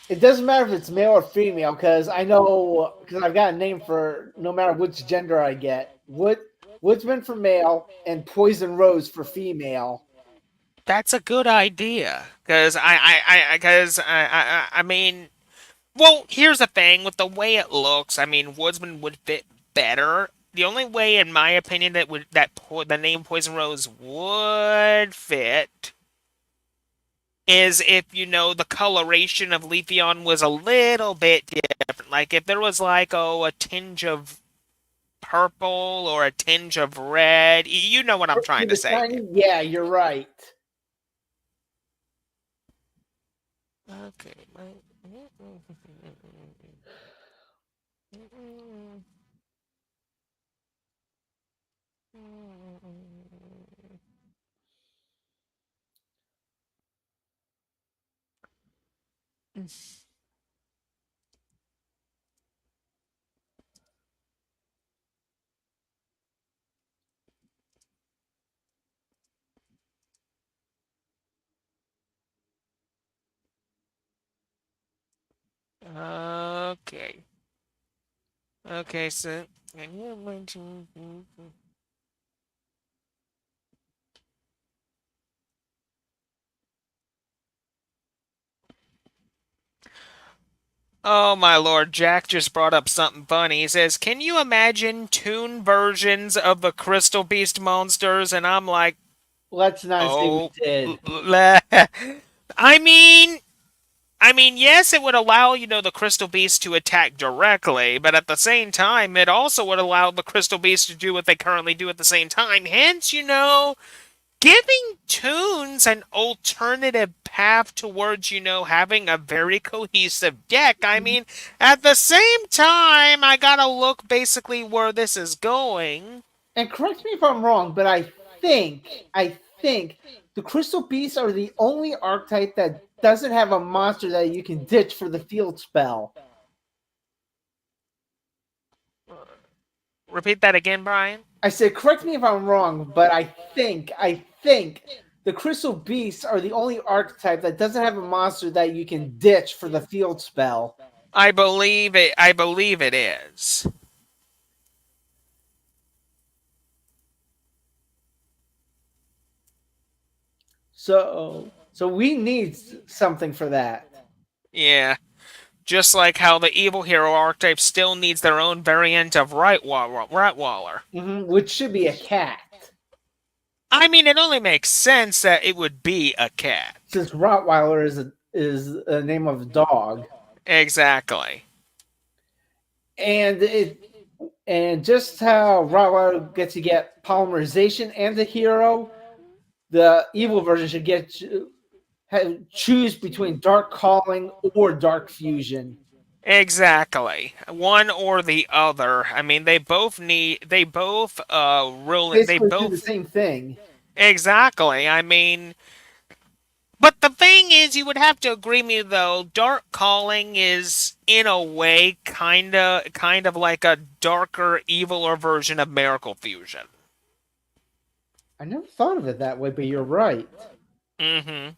Speaker 5: it doesn't matter if it's male or female because I know because I've got a name for no matter which gender I get. Woodsman for male and Poison Rose for female.
Speaker 1: That's a good idea. I mean, well, here's the thing with the way it looks. I mean, Woodsman would fit better. The only way, in my opinion, the name Poison Rose would fit is if the coloration of Leafeon was a little bit different. Like if there was like a tinge of purple or a tinge of red. You know what I'm trying to say.
Speaker 5: Yeah, you're right.
Speaker 1: Okay. Okay. Okay, so oh my lord, Jack just brought up something funny. He says, "Can you imagine toon versions of the Crystal Beast monsters?" And I'm like,
Speaker 5: Let's not say we
Speaker 1: "Oh,
Speaker 5: did.
Speaker 1: I mean, yes, it would allow, the Crystal Beast to attack directly, but at the same time, it also would allow the Crystal Beast to do what they currently do at the same time. Hence, giving toons an alternative path towards, having a very cohesive deck. I mean, at the same time, I gotta look basically where this is going.
Speaker 5: And correct me if I'm wrong, but I think the Crystal Beasts are the only archetype that doesn't have a monster that you can ditch for the field spell.
Speaker 1: Repeat that again, Brian.
Speaker 5: I said, correct me if I'm wrong, but I think the Crystal Beasts are the only archetype that doesn't have a monster that you can ditch for the field spell.
Speaker 1: I believe it is.
Speaker 5: So we need something for that.
Speaker 1: Yeah. Just like how the evil hero archetype still needs their own variant of Rottweiler.
Speaker 5: Which should be a cat.
Speaker 1: I mean, it only makes sense that it would be a cat.
Speaker 5: Since Rottweiler is a name of a dog.
Speaker 1: Exactly.
Speaker 5: And just how Rottweiler gets to get polymerization and the hero, the evil version should get choose between Dark Calling or Dark Fusion.
Speaker 1: Exactly. One or the other. I mean, they both
Speaker 5: do the same thing.
Speaker 1: Exactly. I mean, but the thing is, you would have to agree with me though. Dark Calling is, in a way, kind of like a darker, eviler version of Miracle Fusion.
Speaker 5: I never thought of it that way, but you're right.
Speaker 1: Mm-hmm.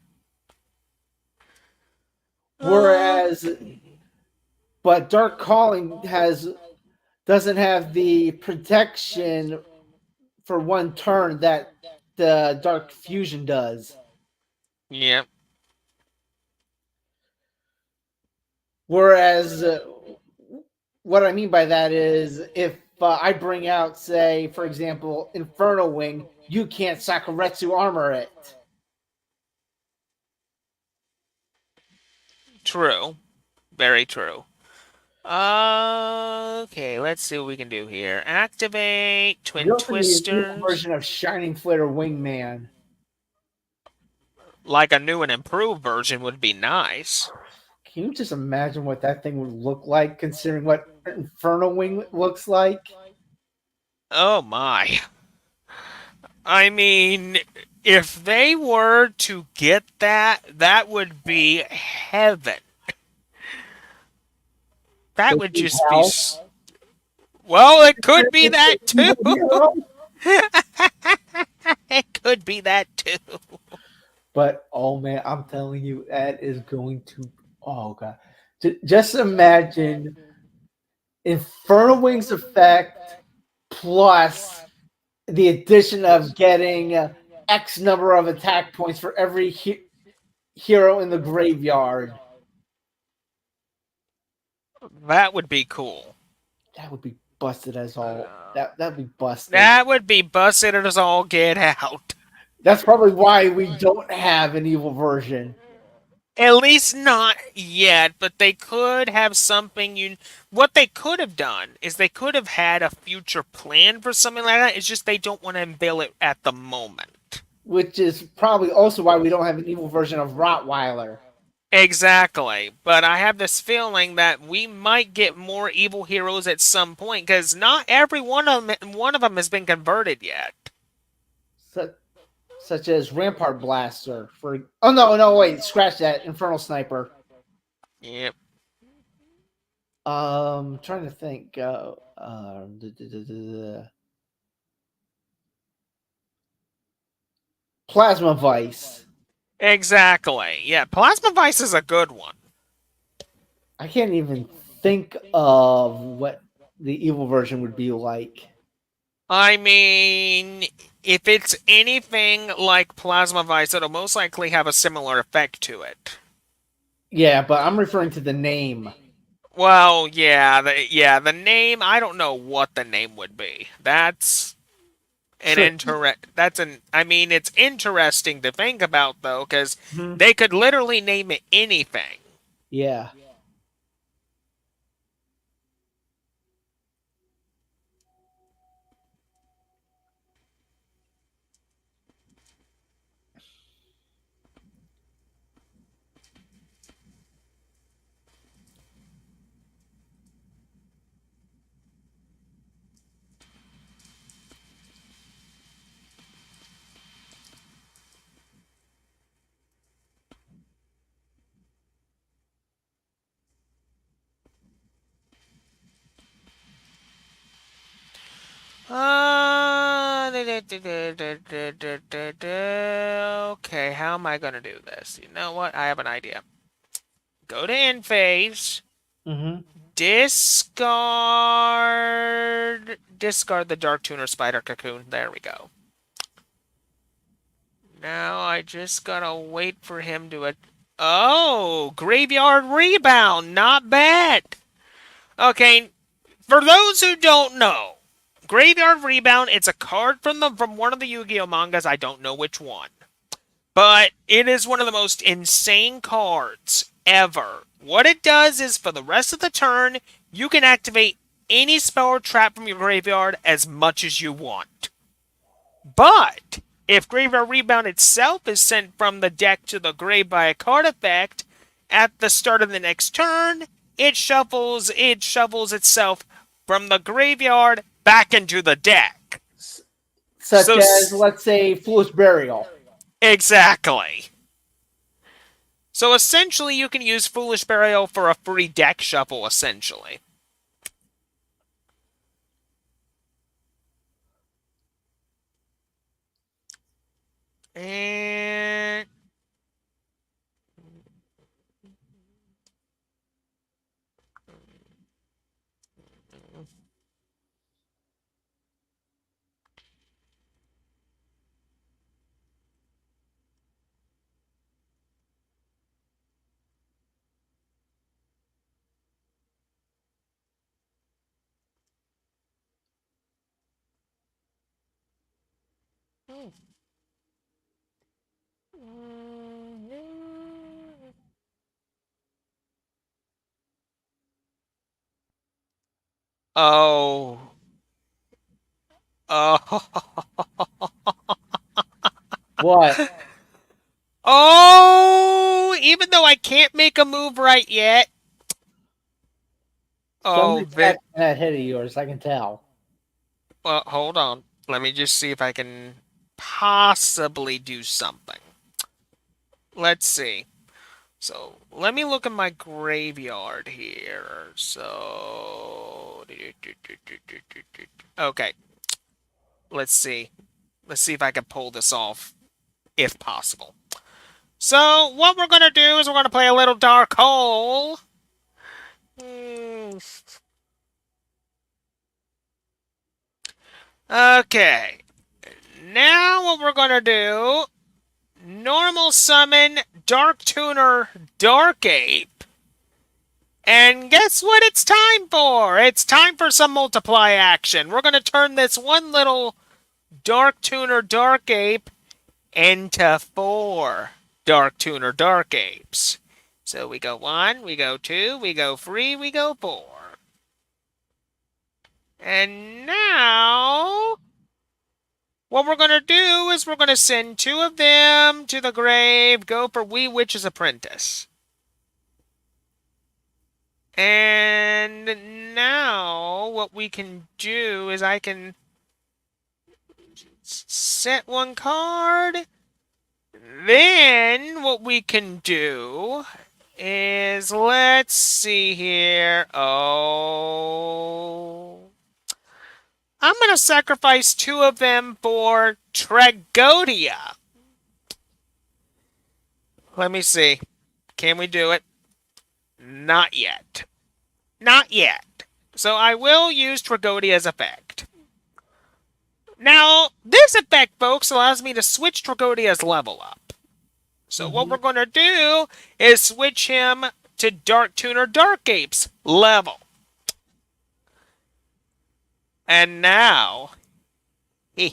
Speaker 5: Whereas, but Dark Calling doesn't have the protection for one turn that the Dark Fusion does.
Speaker 1: Yep.
Speaker 5: Whereas, what I mean by that is if I bring out, say, for example, Inferno Wing, you can't Sakuretsu armor it.
Speaker 1: True. Very true. Okay, let's see what we can do here. Activate
Speaker 5: We
Speaker 1: Twin
Speaker 5: also need an evil
Speaker 1: Twisters.
Speaker 5: version of Shining Flare Wingman.
Speaker 1: Like a new and improved version would be nice.
Speaker 5: Can you just imagine what that thing would look like, considering what Inferno Wing looks like?
Speaker 1: Oh my. I mean, if they were to get that, that would be heaven. That would
Speaker 5: Basically,
Speaker 1: just be.
Speaker 5: hell.
Speaker 1: Well, it could be that too.
Speaker 5: Evil hero.
Speaker 1: It could be that too.
Speaker 5: But oh man, I'm telling you, that is going to. Oh god, just imagine Infernal Wings effect plus the addition of getting X number of attack points for every hero in the graveyard.
Speaker 1: That would be cool.
Speaker 5: That would be busted as all. That'd be busted.
Speaker 1: That would be busted as all get out.
Speaker 5: That's probably why we don't have an evil version.
Speaker 1: At least not yet, but they could have something what they could have done is they could have had a future plan for something like that. It's just they don't want to unveil it at the moment.
Speaker 5: Which is probably also why we don't have an evil version of Rottweiler.
Speaker 1: Exactly. But I have this feeling that we might get more evil heroes at some point because not every one of them has been converted yet.
Speaker 5: Such as Rampart Blaster for no wait, scratch that, Infernal Sniper.
Speaker 1: Yep.
Speaker 5: Trying to think. Plasma Vice.
Speaker 1: Exactly. Yeah, Plasma Vice is a good one.
Speaker 5: I can't even think of what the evil version would be like.
Speaker 1: I mean, if it's anything like Plasma Vice, it'll most likely have a similar effect to it.
Speaker 5: Yeah, but I'm referring to the name.
Speaker 1: Well, the name, I don't know what the name would be. That's I mean, it's interesting to think about though cuz they could literally name it anything.
Speaker 5: Yeah.
Speaker 1: Okay, how am I going to do this? You know what? I have an idea. Go to end phase. Discard the Dark Tuner Spider Cocoon. There we go. Now I just gotta wait for him to... Oh! Graveyard Rebound! Not bad! Okay, for those who don't know, Graveyard Rebound, it's a card from one of the Yu-Gi-Oh! Mangas, I don't know which one. But it is one of the most insane cards ever. What it does is, for the rest of the turn, you can activate any spell or trap from your graveyard as much as you want. But if Graveyard Rebound itself is sent from the deck to the grave by a card effect, at the start of the next turn, it shuffles itself from the graveyard back into the deck.
Speaker 5: Such as, let's say, Foolish Burial.
Speaker 1: Exactly. So essentially, you can use Foolish Burial for a free deck shuffle, essentially. And... Oh. Oh.
Speaker 5: What?
Speaker 1: Oh, even though I can't make a move right yet. Oh,
Speaker 5: Somebody's hacking that head of yours, I can tell.
Speaker 1: well, hold on. Let me just see if I can possibly do something. Let's see. So, let me look at my graveyard here. So, okay. Let's see. Let's see if I can pull this off, if possible. So, what we're going to do is we're going to play a little Dark Hole. Okay. Now what we're going to do, normal summon Dark Tuner Dark Ape. And guess what it's time for? It's time for some multiply action. We're going to turn this one little Dark Tuner Dark Ape into 4 Dark Tuner Dark Apes. So we go 1, we go 2, we go 3, we go 4. And now, what we're going to do is we're going to send 2 of them to the grave, go for Wee Witch's Apprentice. And now, what we can do is I can set 1 card. Then, what we can do is, let's see here. Oh, I'm going to sacrifice 2 of them for Tragodia. Let me see. Can we do it? Not yet. Not yet. So I will use Tragodia's effect. Now, this effect, folks, allows me to switch Tragodia's level up. So what we're going to do is switch him to Dark Tuner Dark Ape's level. And now, when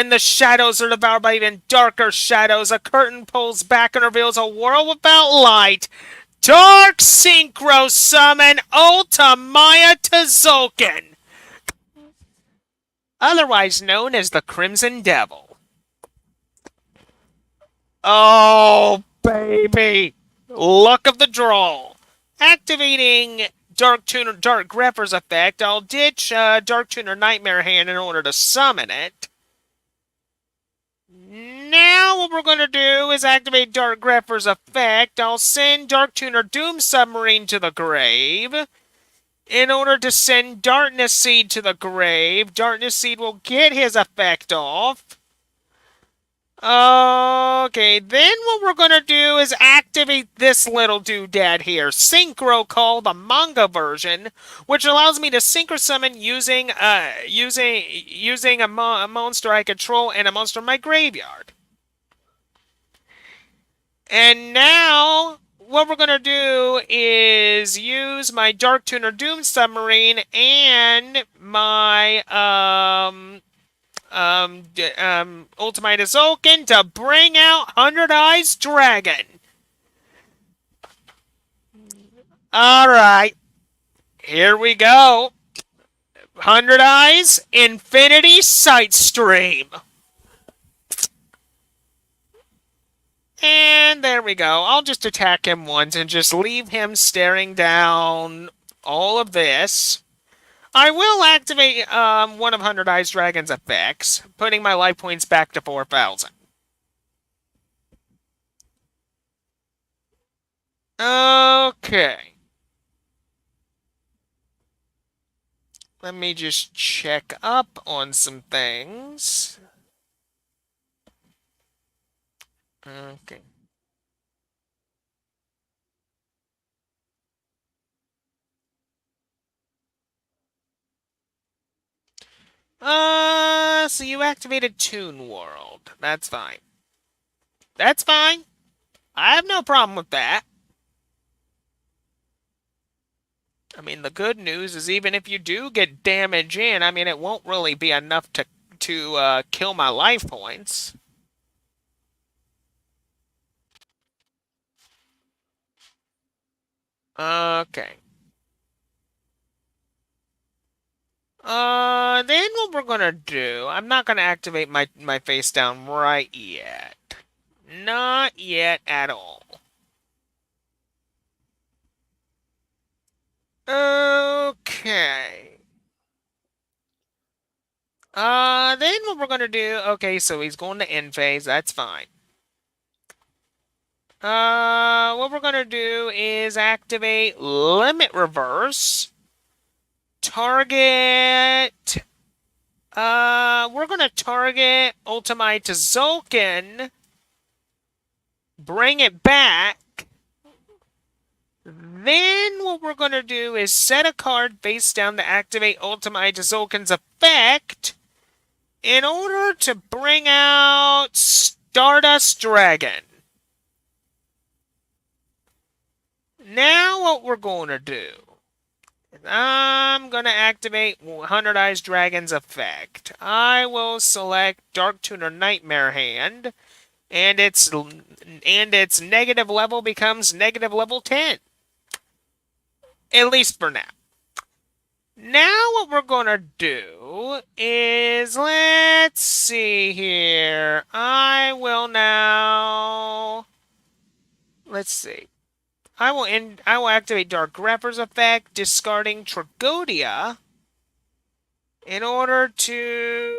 Speaker 1: the shadows are devoured by even darker shadows, a curtain pulls back and reveals a world without light. Dark Synchro Summon Ultimaya Tzolk'in, otherwise known as the Crimson Devil. Oh, baby! Luck of the draw. Activating Dark Tuner Dark Grepper's effect, I'll ditch Dark Tuner Nightmare Hand in order to summon it. Now what we're going to do is activate Dark Grepper's effect. I'll send Dark Tuner Doom Submarine to the grave. In order to send Darkness Seed to the grave, Darkness Seed will get his effect off. Okay, then what we're going to do is activate this little doodad here, Synchro Call, the manga version, which allows me to synchro summon using a monster I control and a monster in my graveyard. And now, what we're going to do is use my Dark Tuner Doom Submarine and my Ultimate Tzolk'in to bring out 100 Eyes Dragon. Alright, here we go. 100 Eyes, Infinity Sight Stream. And there we go. I'll just attack him once and just leave him staring down all of this. I will activate one of 100 Eyes Dragon's effects, putting my life points back to 4,000. Okay. Let me just check up on some things. Okay. So you activated Toon World. That's fine. That's fine. I have no problem with that. I mean, the good news is even if you do get damage in, I mean, it won't really be enough to kill my life points. Okay. Then what we're gonna do, I'm not gonna activate my face down right yet. Not yet at all. Okay. Then what we're gonna do, okay, so he's going to end phase, that's fine. What we're gonna do is activate Limit Reverse. Target. We're gonna target Ultimate Zulkin. Bring it back. Then what we're gonna do is set a card face down to activate Ultimate Zulkin's effect in order to bring out Stardust Dragon. Now what we're going to do is I'm going to activate 100 Eyes Dragon's effect. I will select Dark Tuner Nightmare Hand, and its negative level becomes negative level 10. At least for now. Now what we're going to do is, let's see here. I will now, let's see. I will activate Dark Grepper's effect, discarding Tragodia in order to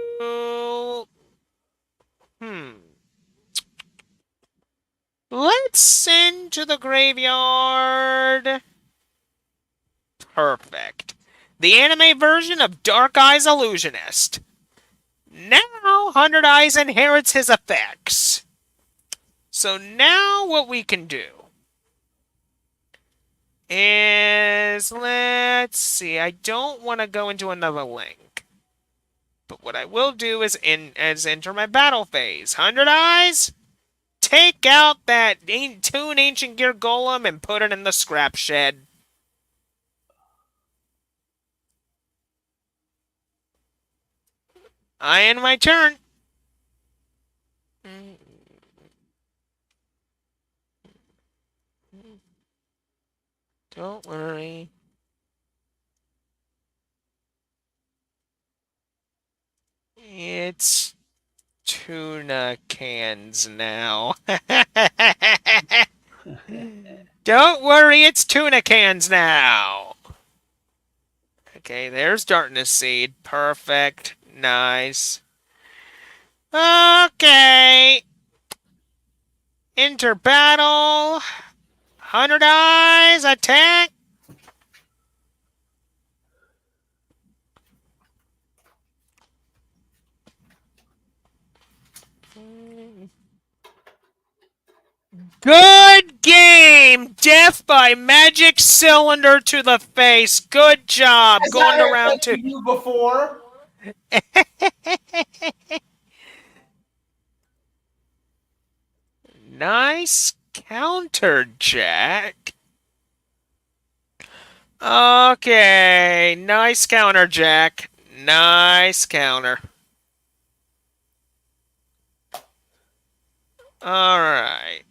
Speaker 1: let's send to the graveyard. Perfect. The anime version of Dark Eyes Illusionist. Now 100 Eyes inherits his effects. So now what we can do is, let's see, I don't want to go into another link. But what I will do is enter my battle phase. 100 Eyes, take out that Toon Ancient Gear Golem and put it in the scrap shed. I end my turn. Don't worry. It's tuna cans now. Don't worry, it's tuna cans now. Okay, there's Darkness Seed. Perfect. Nice. Okay. Enter battle. 100 Eyes, attack. Good game! Death by magic cylinder to the face. Good job.
Speaker 5: As
Speaker 1: Going
Speaker 5: I
Speaker 1: to
Speaker 5: have
Speaker 1: round
Speaker 5: said
Speaker 1: 2.
Speaker 5: to you before,
Speaker 1: Nice counter, Jack. Okay, nice counter, Jack. Nice counter. Alright.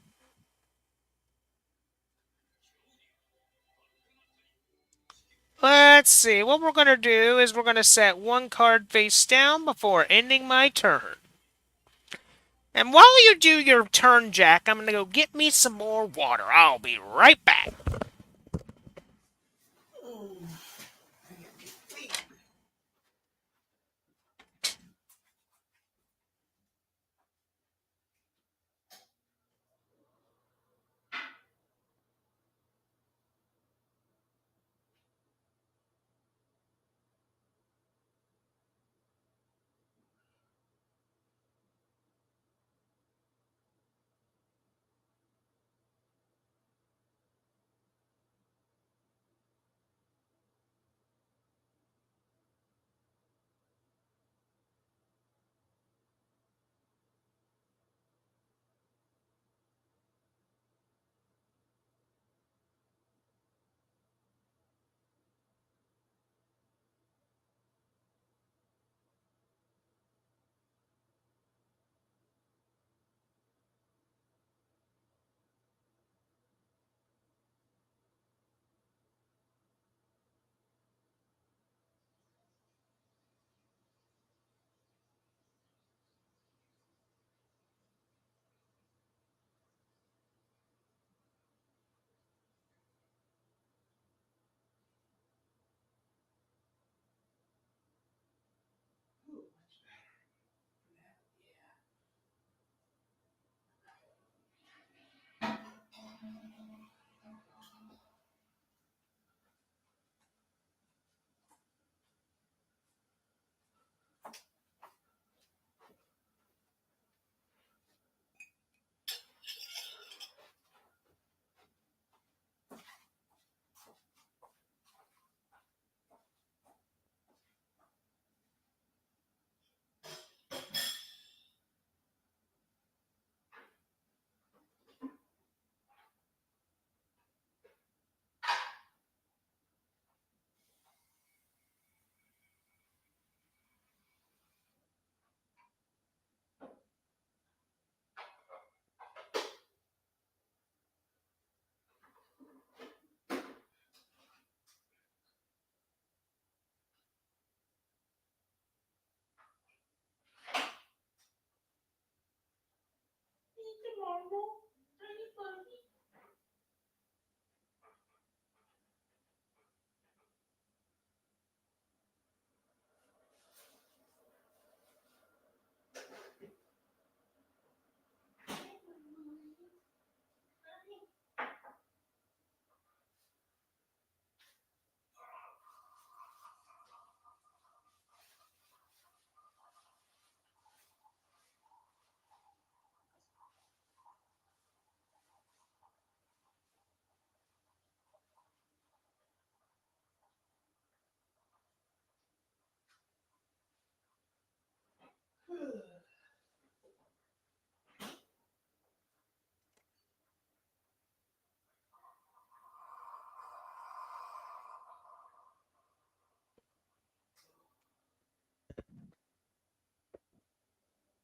Speaker 1: Let's see. What we're going to do is we're going to set one card face down before ending my turn. And while you do your turn, Jack, I'm going to go get me some more water. I'll be right back.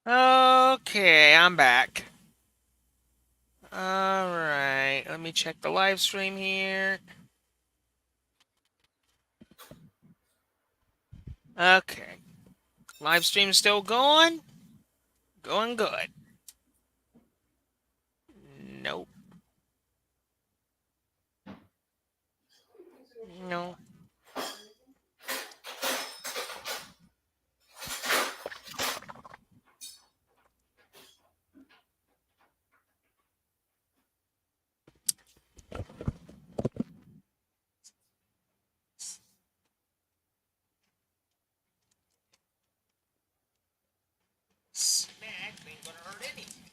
Speaker 1: Okay, I'm back. Alright, let me check the live stream here. Okay. Live stream still going? Going good. Nope. No. Snack ain't gonna hurt anything.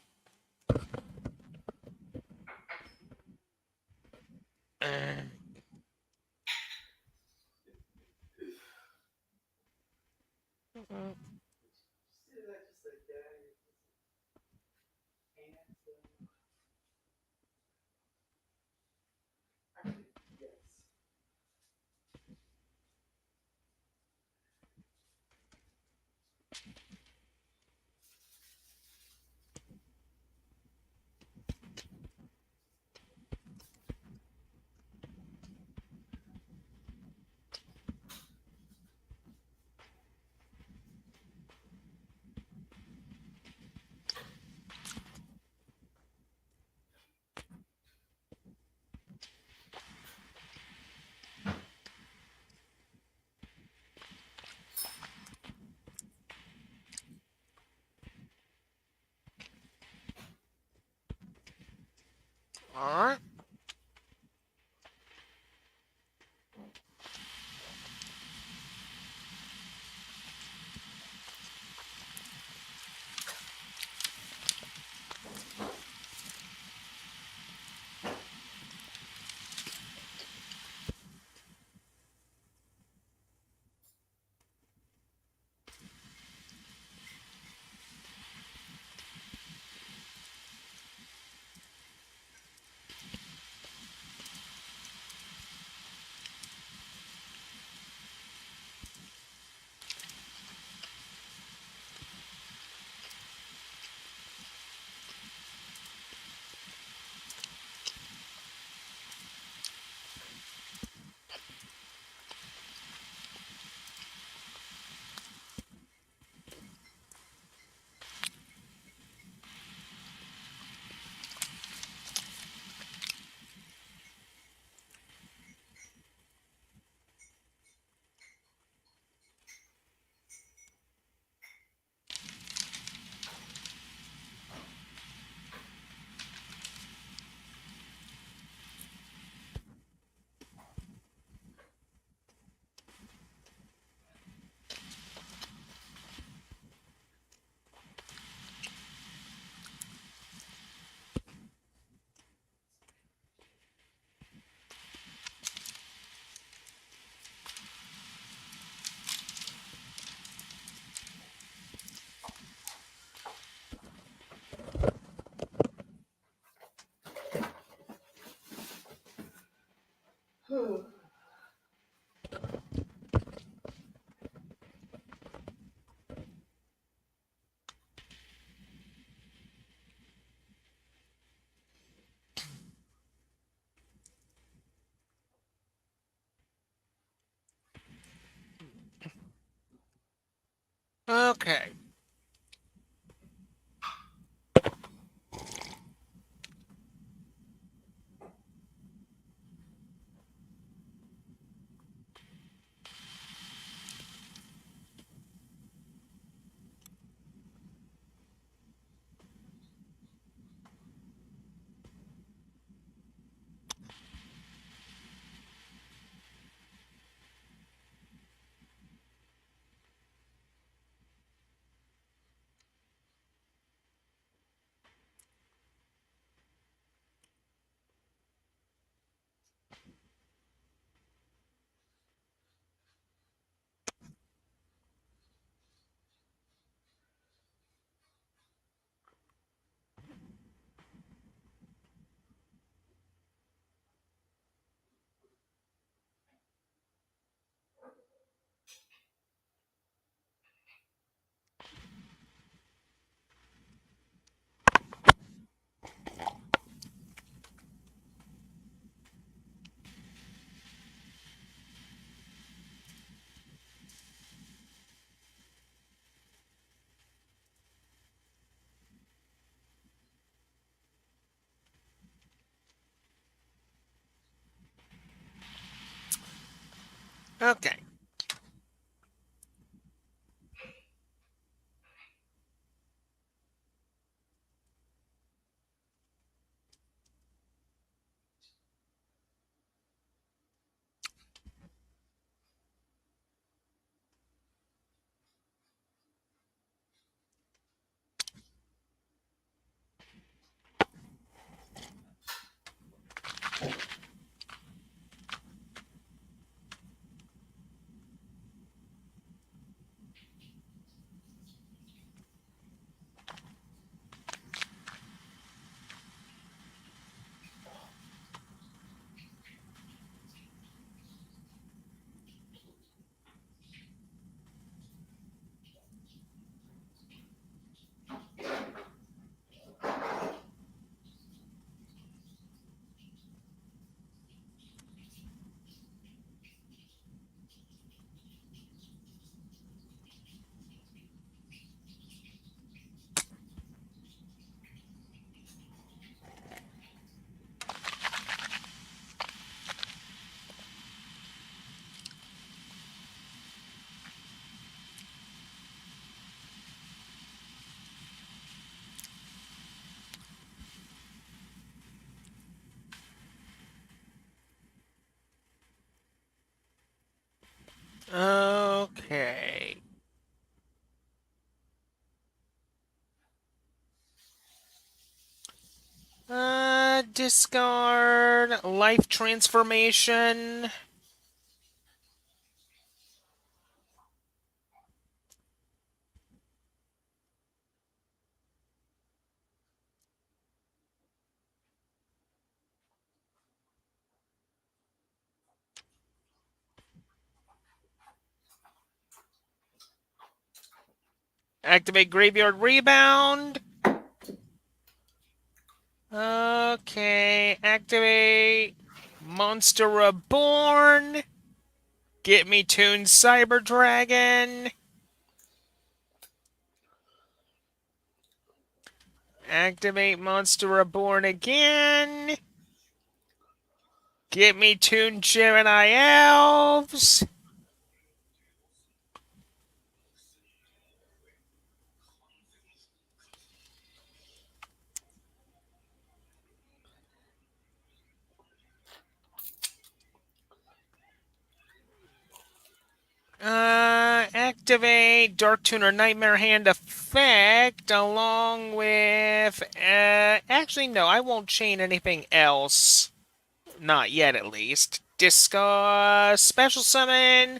Speaker 1: Alright. Okay. Okay. Okay. Discard life transformation. Activate Graveyard Rebound. Okay, activate Monster Reborn. Get me Toon Cyber Dragon. Activate Monster Reborn again. Get me Toon Gemini Elves. Activate Dark Tuner Nightmare Hand effect along with. Actually, no, I won't chain anything else. Not yet, at least. Discard Special Summon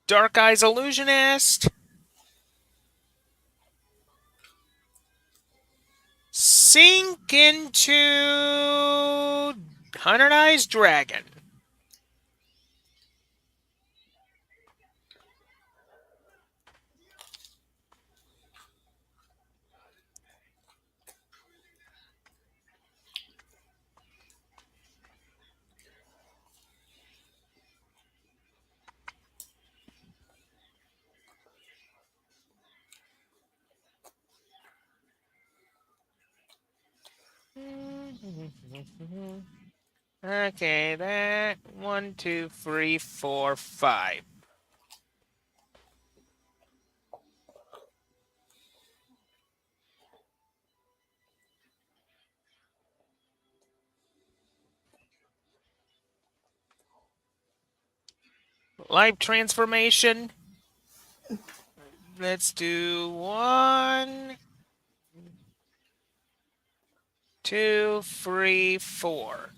Speaker 1: Dark Eyes Illusionist. Sink into Hundred Eyes Dragon. Okay, that 1, 2, 3, 4, 5. Life transformation. Let's do 1, 2, 3, 4.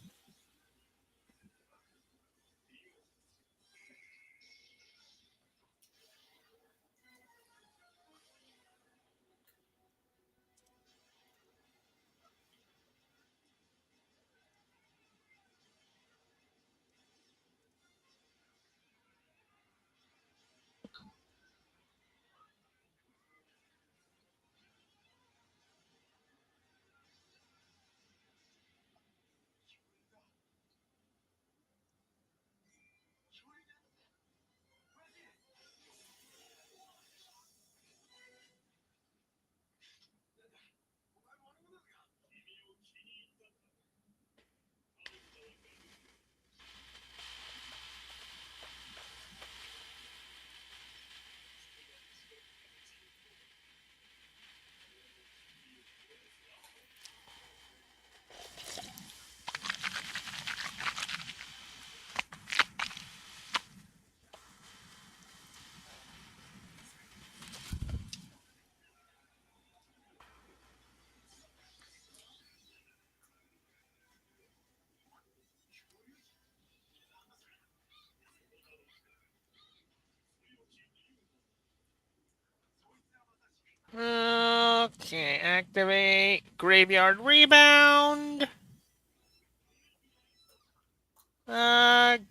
Speaker 1: Activate Graveyard Rebound.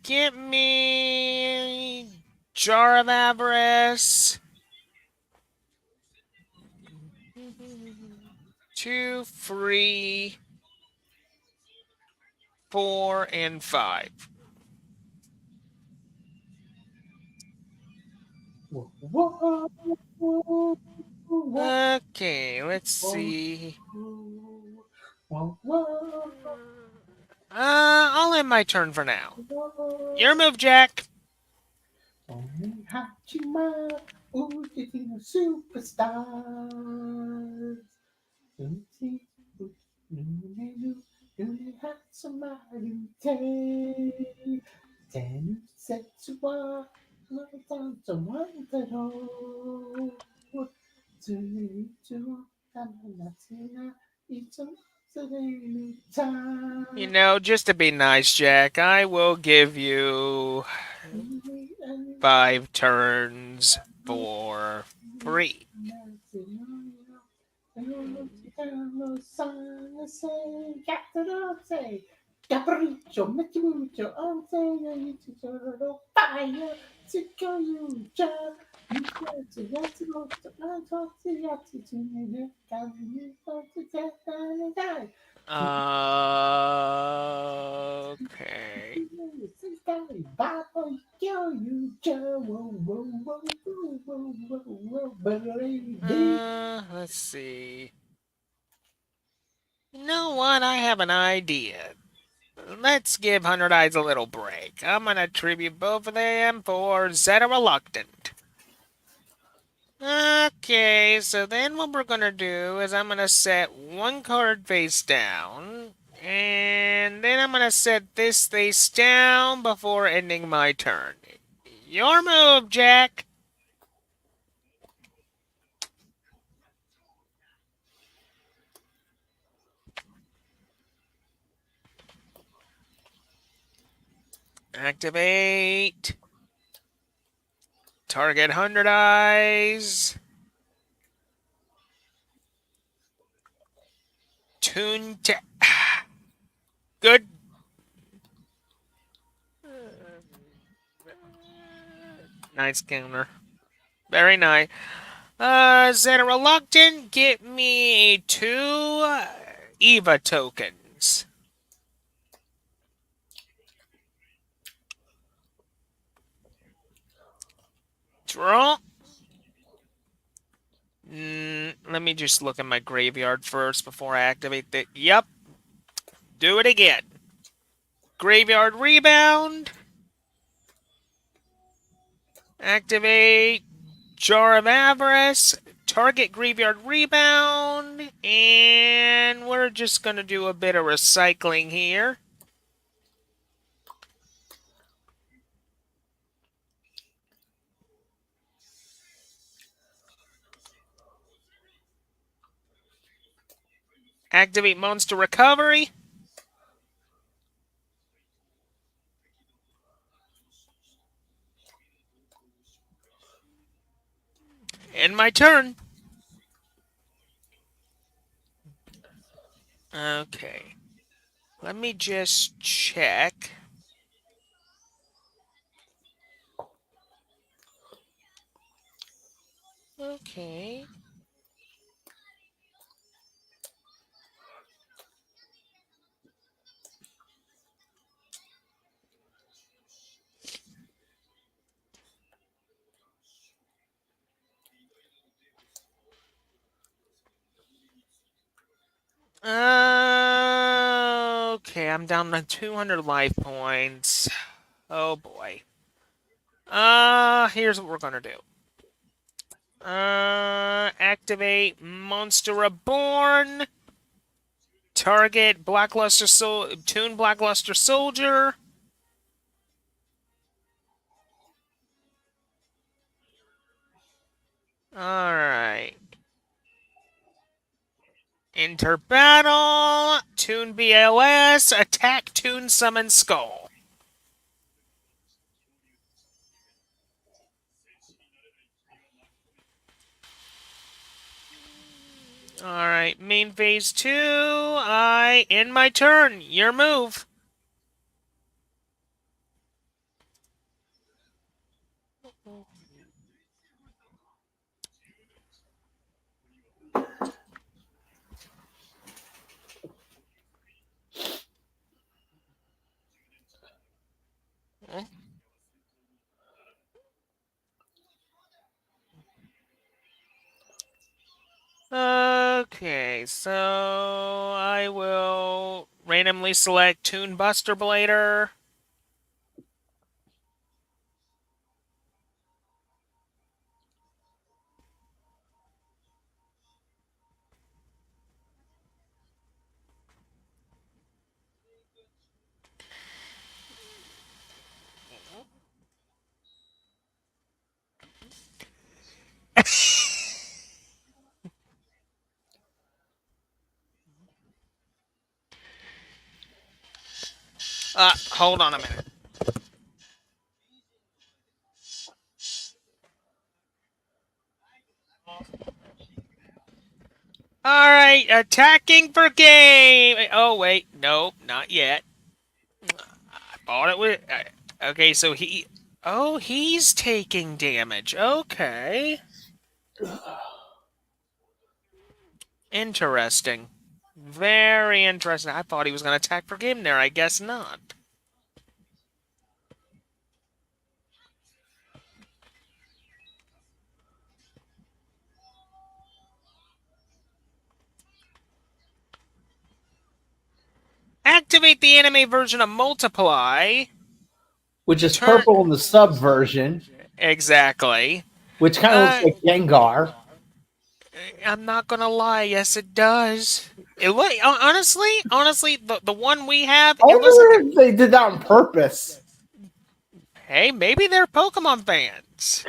Speaker 1: Get me Jar of Avarice. 2, 3, 4, and 5. Okay, let's see. I'll end my turn for now. Your move, Jack.
Speaker 5: Only Hachima, Uji superstars. Uji, Uni Hatsumari Te. Ten Setsuwa, Matanza Wantaro. Tsuyu, Kamanatsina, Itsu, Time.
Speaker 1: You know, just to be nice, Jack, I will give you 5 turns for free.
Speaker 5: Capriccio, metti mucho, fire, secure you,
Speaker 1: Okay. Let's see. You know what? I have an idea. Let's give 100 Eyes a little break. I'm gonna tribute both of them for Zeta Reluctant. Okay, so then what we're gonna do is I'm gonna set one card face down, and then I'm gonna set this face down before ending my turn. Your move, Jack. Activate. Target 100 Eyes. Tune to... Good. Nice counter. Very nice. Zeta Reluctant, get me 2 Eva tokens. Draw. Let me just look at my graveyard first before I activate the... Yep. Do it again. Graveyard Rebound. Activate Jar of Avarice. Target Graveyard Rebound. And we're just going to do a bit of recycling here. Activate Monster Recovery. End my turn. Okay. Let me just check. Okay. Okay, I'm down to 200 life points. Oh boy. Here's what we're gonna do. Activate Monster Reborn. Target Toon Blackluster Soldier. Alright. Enter battle. Toon BLS. Attack Toon Summon Skull. Alright, main phase 2. I end my turn. Your move. Okay, so I will randomly select Toon Buster Blader. Hold on a minute. Alright, attacking for game! Oh, wait, nope, not yet. I thought it would. Okay, so he. Oh, he's taking damage. Okay. Interesting. Very interesting. I thought he was going to attack for game there. I guess not. Activate the anime version of Multiply.
Speaker 5: Which is
Speaker 1: Turn.
Speaker 5: purple in the sub version,
Speaker 1: Exactly.
Speaker 5: which kind of looks like Gengar.
Speaker 1: I'm not gonna lie. Yes, it does. It look honestly, the one we have,
Speaker 5: I
Speaker 1: it looks like.
Speaker 5: wonder if they did that on purpose.
Speaker 1: Hey, maybe they're Pokemon fans.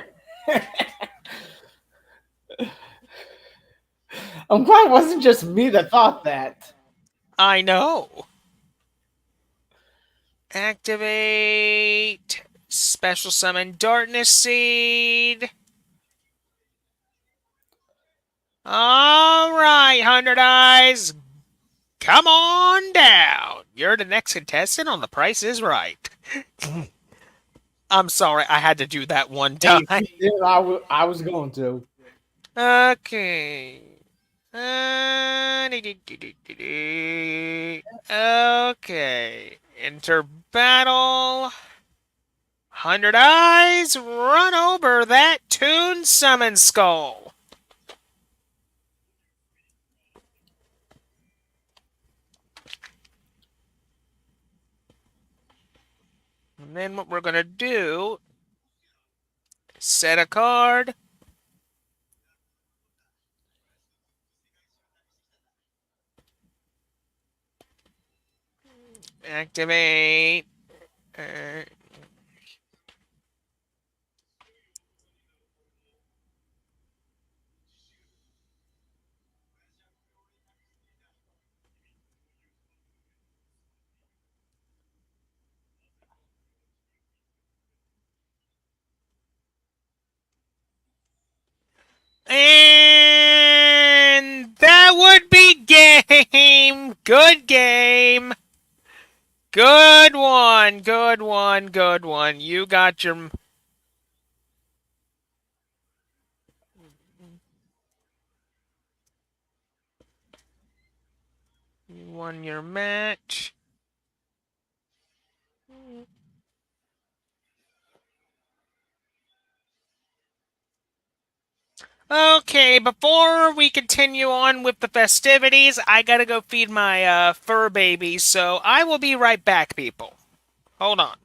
Speaker 5: I'm glad it wasn't just me that thought that.
Speaker 1: I know. Activate. Special summon Darkness Seed. Alright, 100 Eyes. Come on down. You're the next contestant on The Price is Right. I'm sorry, I had to do that one time.
Speaker 5: I was going to.
Speaker 1: Okay. Okay. Enter battle. 100 Eyes. Run over that Toon Summon Skull. And then what we're going to do, set a card. Activate. And that would be game. Good game. Good one. Good one. Good one. You got your. You won your match. Okay, before we continue on with the festivities, I gotta go feed my fur baby, so I will be right back, people. Hold on.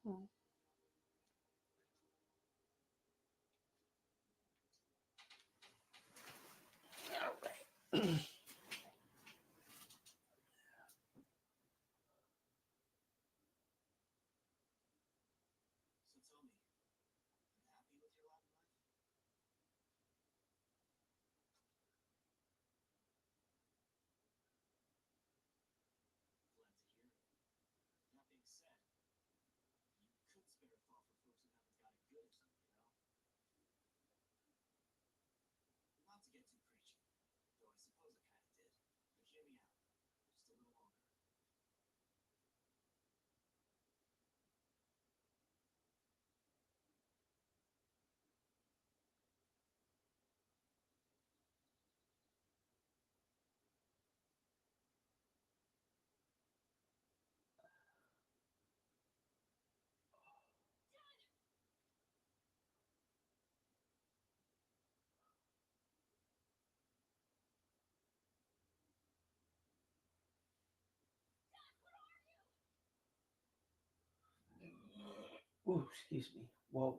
Speaker 5: Ooh, excuse me. Whoa.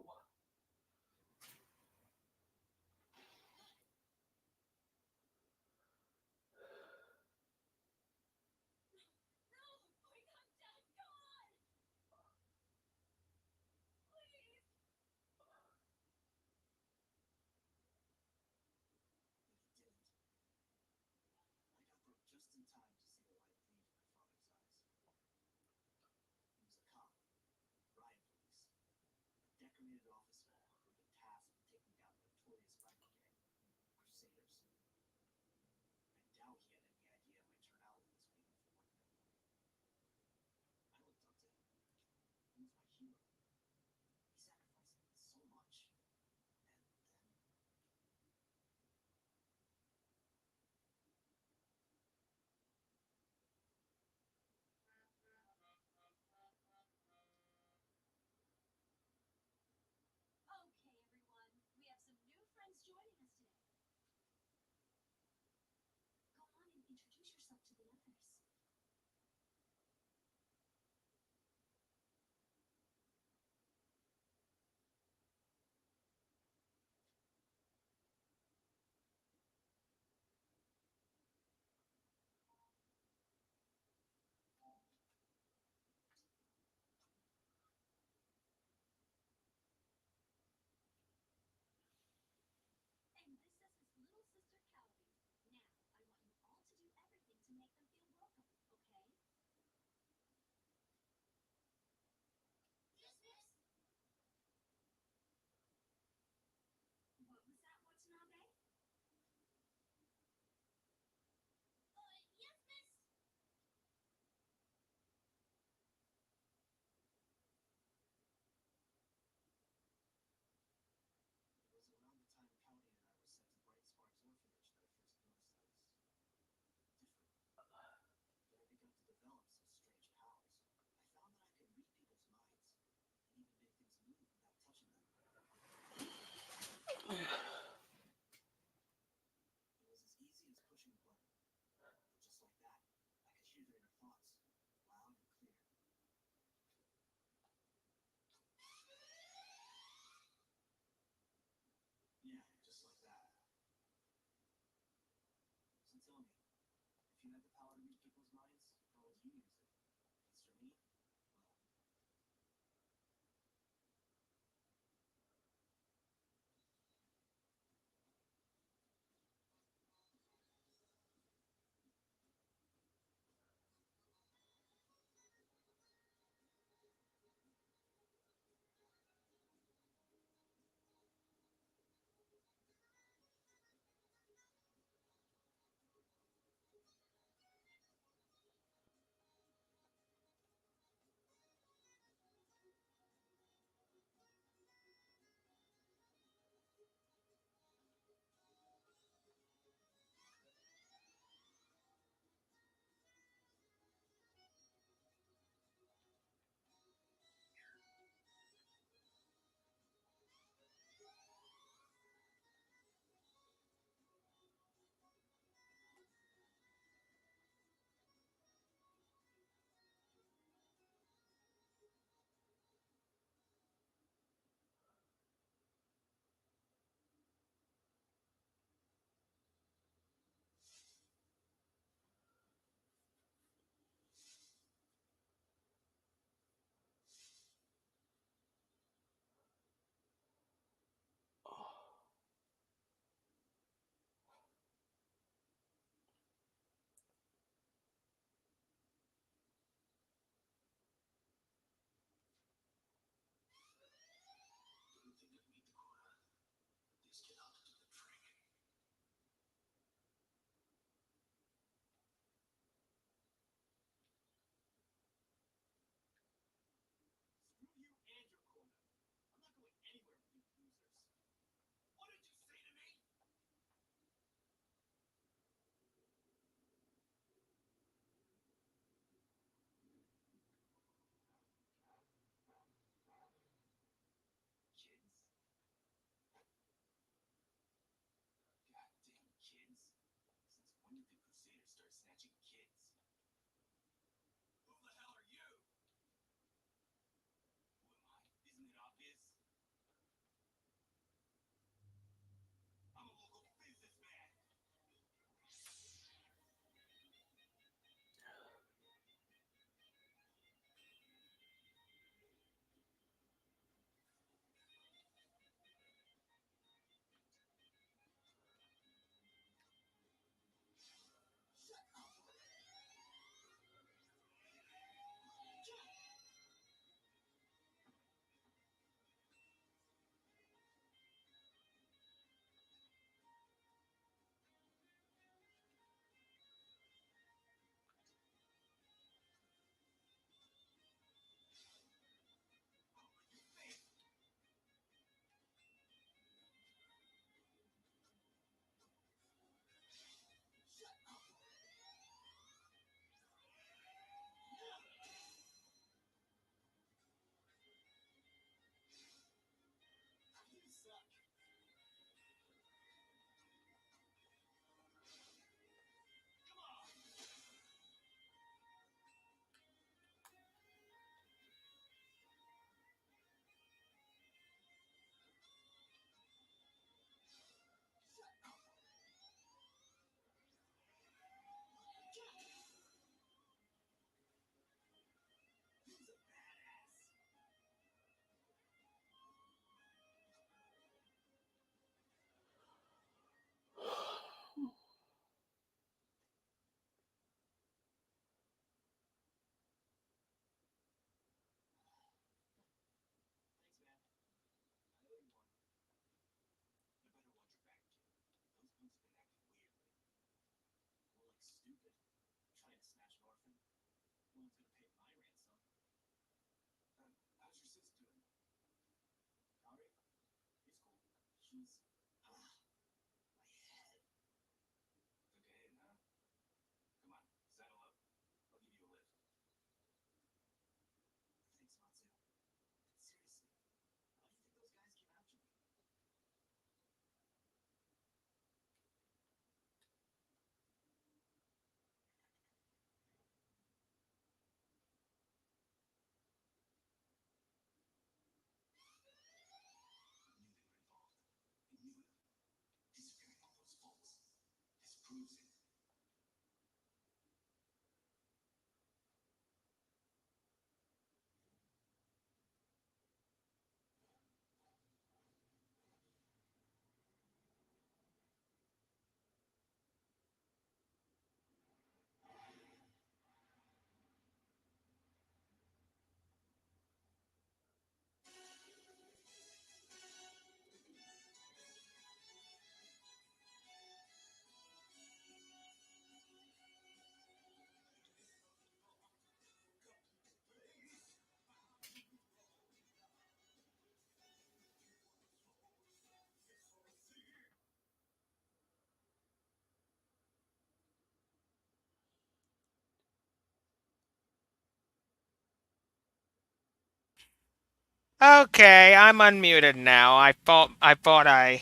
Speaker 1: Okay, I'm unmuted now. I thought I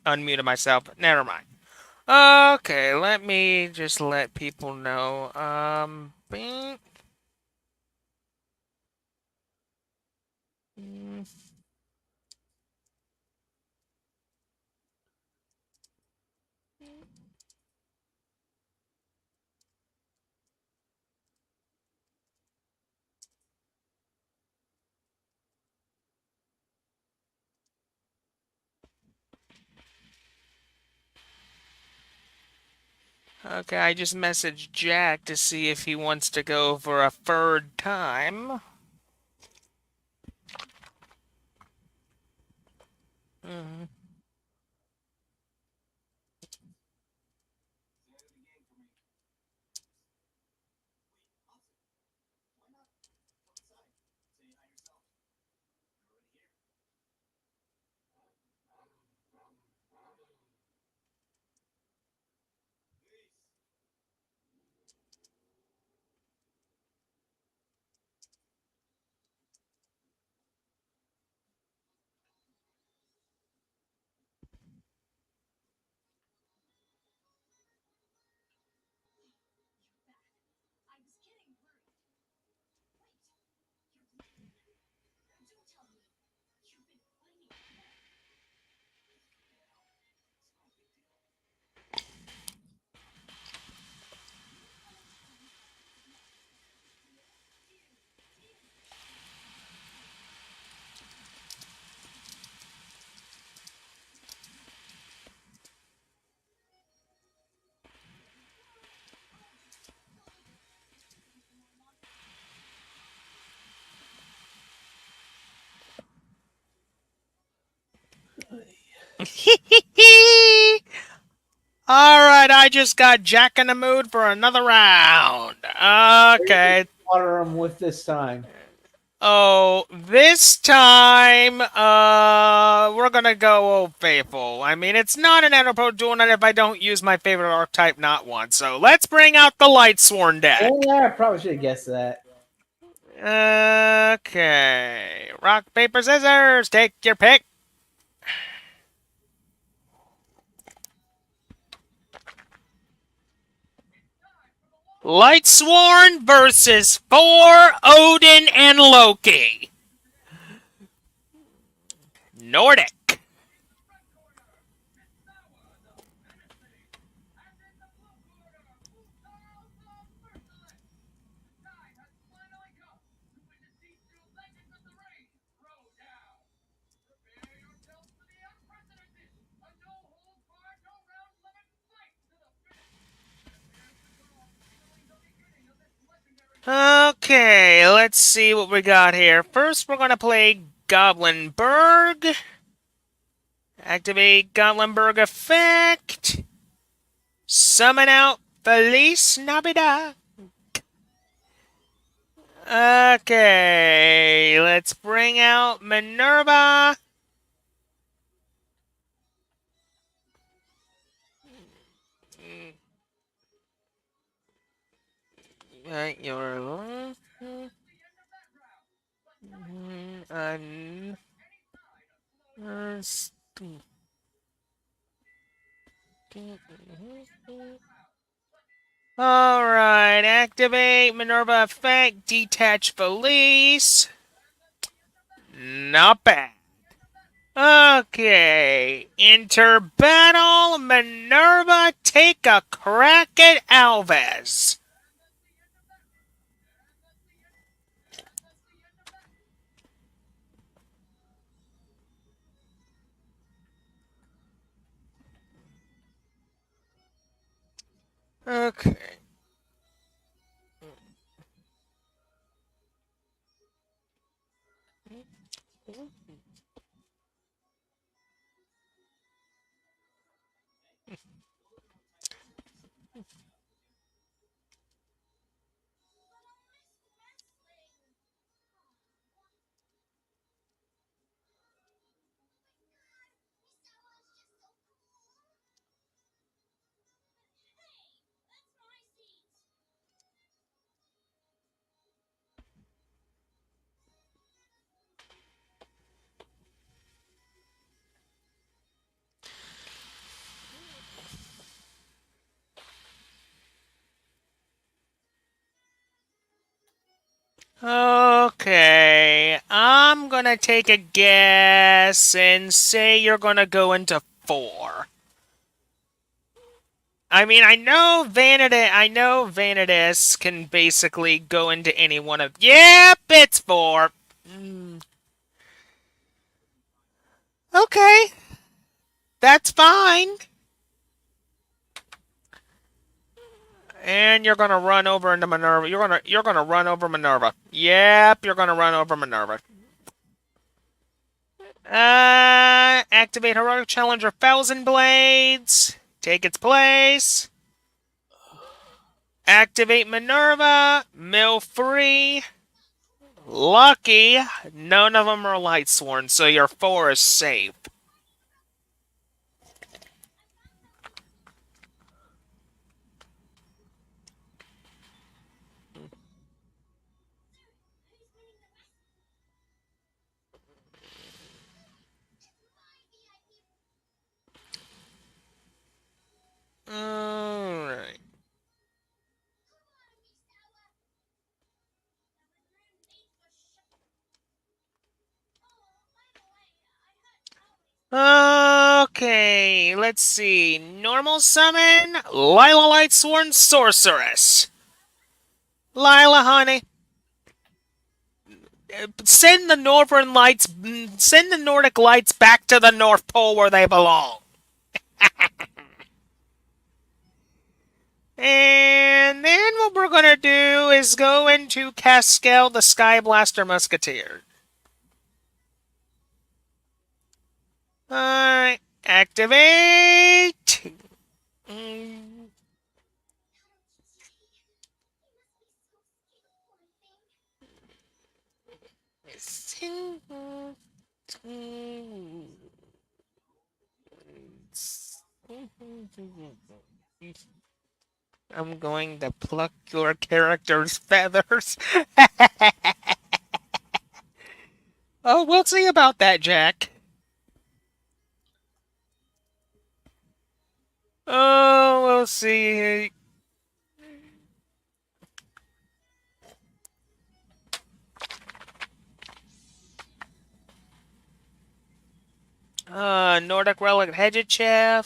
Speaker 1: unmuted myself. Never mind. Okay, let me just let people know. Bing. Okay, I just messaged Jack to see if he wants to go for a third time. Mhm. All right, I just got Jack in the mood for another round. Okay.
Speaker 5: Water him with this time.
Speaker 1: Oh, this time, we're gonna go Old Faithful. I mean, it's not an Edopro duel night if I don't use my favorite archetype, not one. So let's bring out the Lightsworn deck.
Speaker 5: Yeah, I probably should have guessed that.
Speaker 1: Okay. Rock, paper, scissors. Take your pick. Lightsworn versus Thor, Odin, and Loki. Nordic. Okay, let's see what we got here. First, we're going to play Goblinberg. Activate Goblinberg effect. Summon out Feliz Navidad. Okay, let's bring out Minerva. Your Alright, activate Minerva effect, detach Felice. Not bad. Okay, enter battle, Minerva, take a crack at Alves. Okay. Okay, I'm gonna take a guess and say you're gonna go into 4. I mean, I know Vanidus can basically go into any one of. Yep, it's 4. Okay, that's fine. And you're gonna run over into Minerva. You're gonna run over Minerva. Yep, you're gonna run over Minerva. Activate Heroic Challenger Thousand Blades. Take its place. Activate Minerva. Mill free. Lucky. None of them are Lightsworn, so your 4 is safe. Alright. Okay, let's see. Normal summon, Lila Lightsworn Sorceress. Lila, honey. Send the Northern Lights, send the Nordic Lights back to the North Pole where they belong. And then what we're gonna do is go into Cascale the Sky Blaster Musketeer. Alright, activate! I'm going to pluck your character's feathers. Oh, we'll see about that, Jack. Oh, we'll see. Nordic Relic Hedgehog.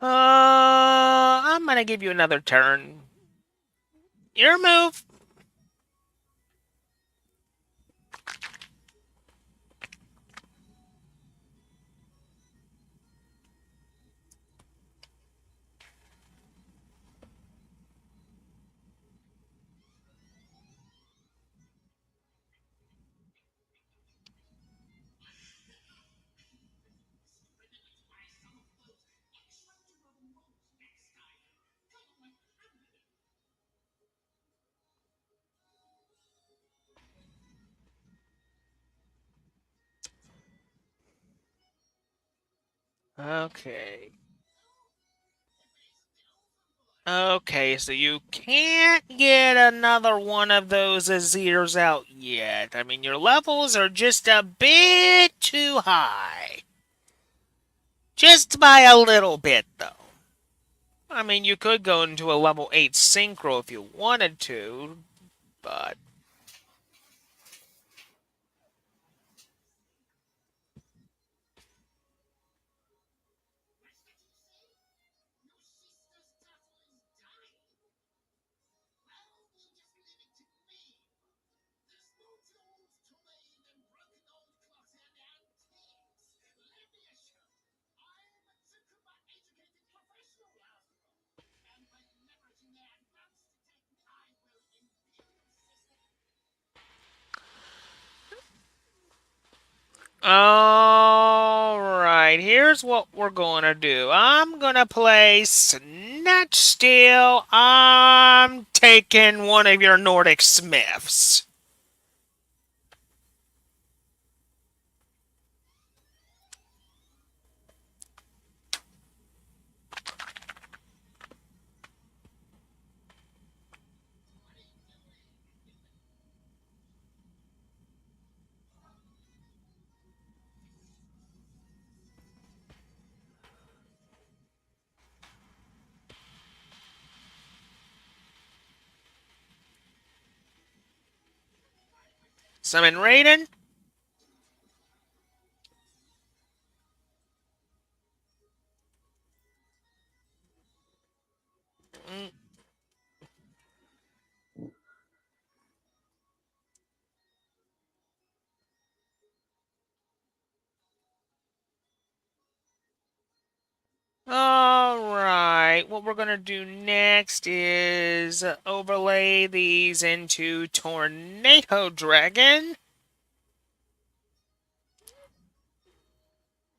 Speaker 1: I'm gonna give you another turn. Your move. Okay. Okay, so you can't get another one of those Azirs out yet. I mean, your levels are just a bit too high. Just by a little bit, though. I mean, you could go into a level 8 synchro if you wanted to, but alright, here's what we're gonna do. I'm gonna play Snatch Steel. I'm taking one of your Nordic Smiths. Summon Raiden. Alright, what we're gonna do next is overlay these into Tornado Dragon.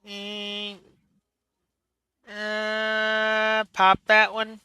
Speaker 1: Mm, pop that one.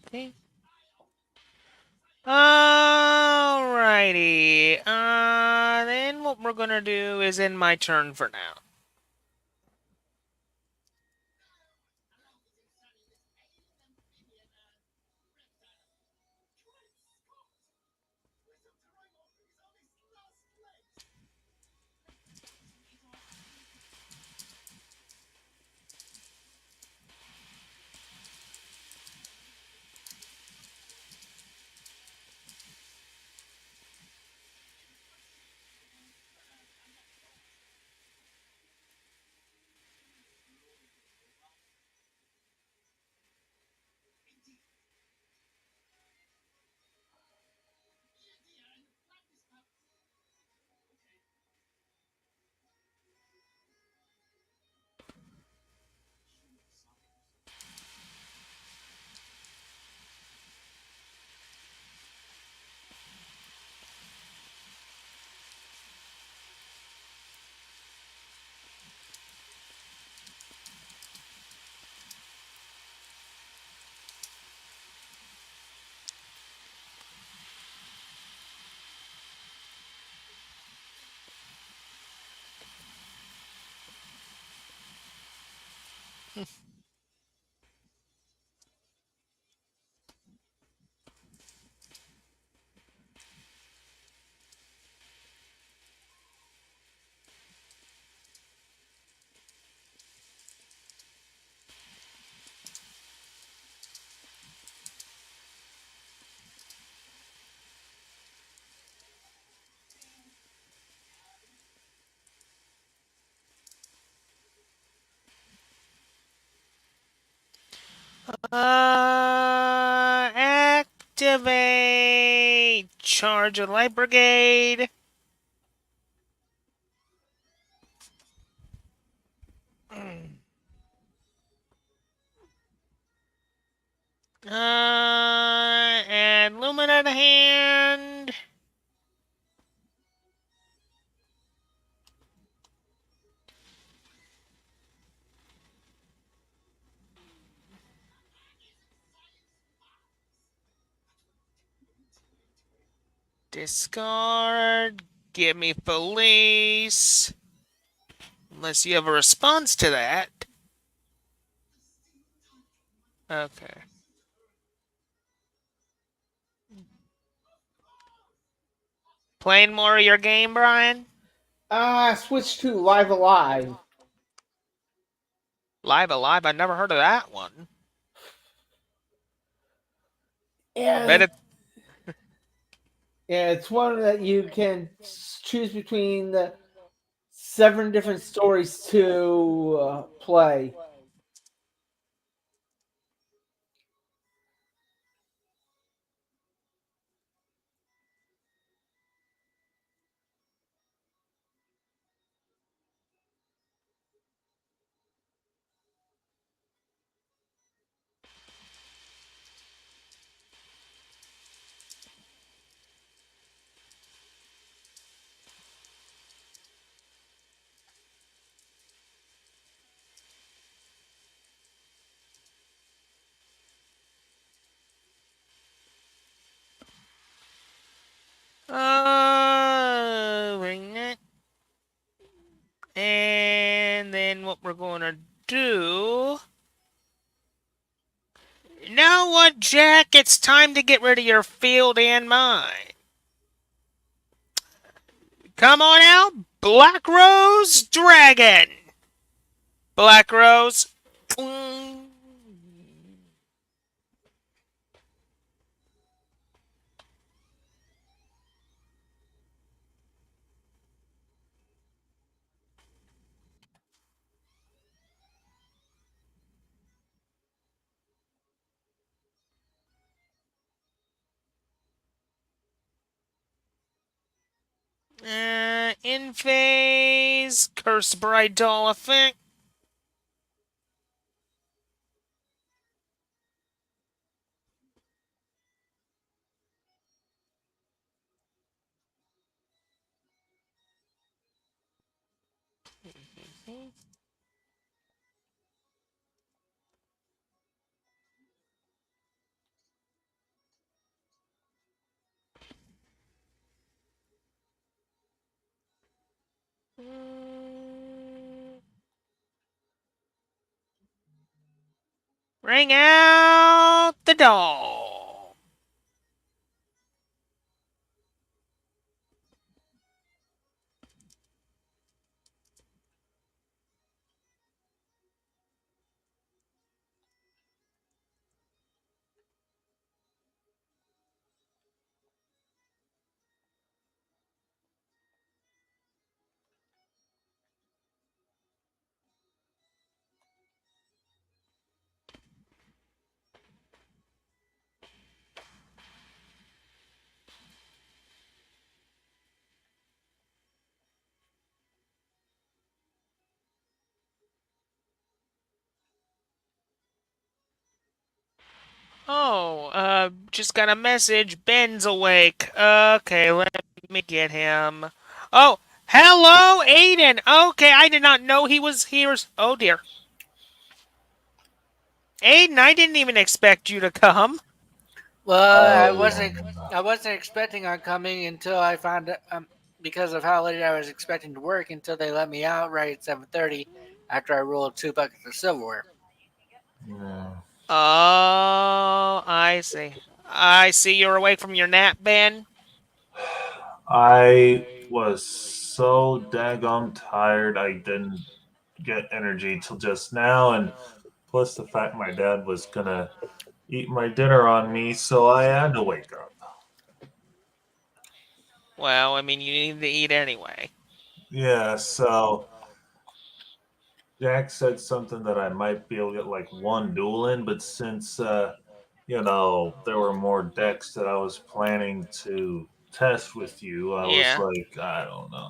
Speaker 1: Okay. Alrighty. Then what we're gonna do is end my turn for now. Activate! Charge a light brigade! And Lumina to hand. Discard. Give me Felice. Unless you have a response to that. Okay. Playing more of your game, Brian?
Speaker 5: Switch to Live Alive.
Speaker 1: Live Alive? I never heard of that one. Bet
Speaker 5: Yeah,
Speaker 1: it.
Speaker 5: yeah, it's one that you can choose between the 7 different stories to play.
Speaker 1: Bring that. And then what we're going to do. You know what, Jack? It's time to get rid of your field and mine. Come on out, Black Rose Dragon. Black Rose. In phase. Curse Bright Doll effect. Bring out the doll. Oh, just got a message. Ben's awake. Okay, let me get him. Oh, hello, Aiden. Okay, I did not know he was here. Oh dear. Aiden, I didn't even expect you to come.
Speaker 5: Well, I wasn't.
Speaker 2: Um,
Speaker 5: I wasn't expecting on coming until I found because of how late I was expecting to work until they let me out right at 7:30 after I rolled 2 buckets of silverware.
Speaker 2: yeah.
Speaker 1: Oh, I see. I see you're awake from your nap, Ben.
Speaker 2: I was so daggone tired I didn't get energy till just now, and plus the fact my dad was gonna eat my dinner on me, so I had to wake up.
Speaker 1: Well, I mean, you need to eat anyway.
Speaker 2: Yeah, so Jack said something that I might be able to get like one duel in, but since there were more decks that I was planning to test with you, I was
Speaker 1: Yeah.
Speaker 2: like, I don't know.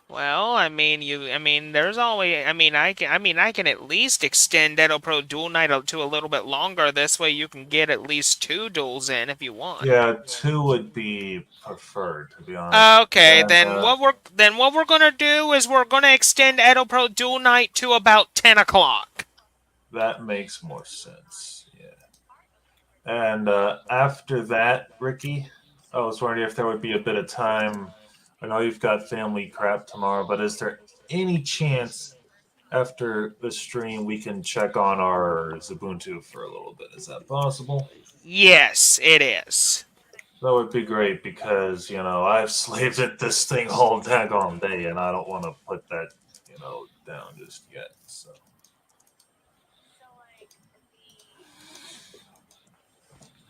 Speaker 1: Well, I mean, there's always, I can at least extend Edopro Duel Night to a little bit longer. This way, you can get at least two duels in if you want.
Speaker 2: Yeah, two would be preferred, to be honest.
Speaker 1: Okay,
Speaker 2: And
Speaker 1: then what we're gonna do is we're gonna extend Edopro Duel Night to about 10 o'clock.
Speaker 2: that makes more sense. Yeah. And after that, Ricky, I was wondering if there would be a bit of time. I know you've got family crap tomorrow, but is there any chance after the stream we can check on our Ubuntu for a little bit? Is that possible?
Speaker 1: Yes, it is.
Speaker 2: That would be great because, I've slaved at this thing all daggone day and I don't want to put that, down just yet. So.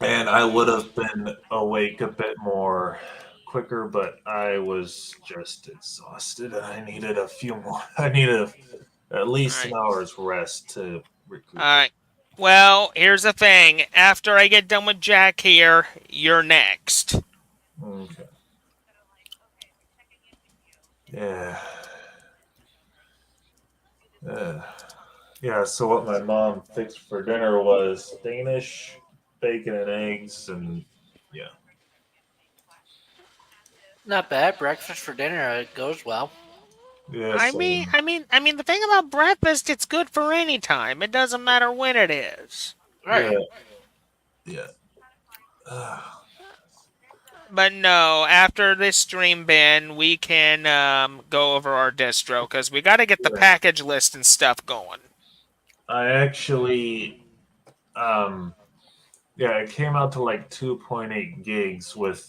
Speaker 2: And I would have been awake a bit more quicker, but I was just exhausted and I needed a few more. I needed at
Speaker 1: All
Speaker 2: least an
Speaker 1: right,
Speaker 2: hour's rest to
Speaker 1: all
Speaker 2: recuperate.
Speaker 1: right. Well, here's the thing. After I get done with Jack here, you're next.
Speaker 2: Okay. Yeah. Uh, yeah, so what my mom fixed for dinner was Danish bacon and eggs and yeah.
Speaker 5: Not bad. Breakfast for dinner. It goes well.
Speaker 1: I
Speaker 2: Yes,
Speaker 1: mean, I mean, I mean, the thing about breakfast, it's good for any time. It doesn't matter when it is.
Speaker 2: yeah,
Speaker 5: Right.
Speaker 2: yeah. Uh,
Speaker 1: But no, after this stream bin, we can go over our distro because we got to get the
Speaker 2: yeah.
Speaker 1: package list and stuff going.
Speaker 2: I actually um yeah, it came out to like 2.8 gigs with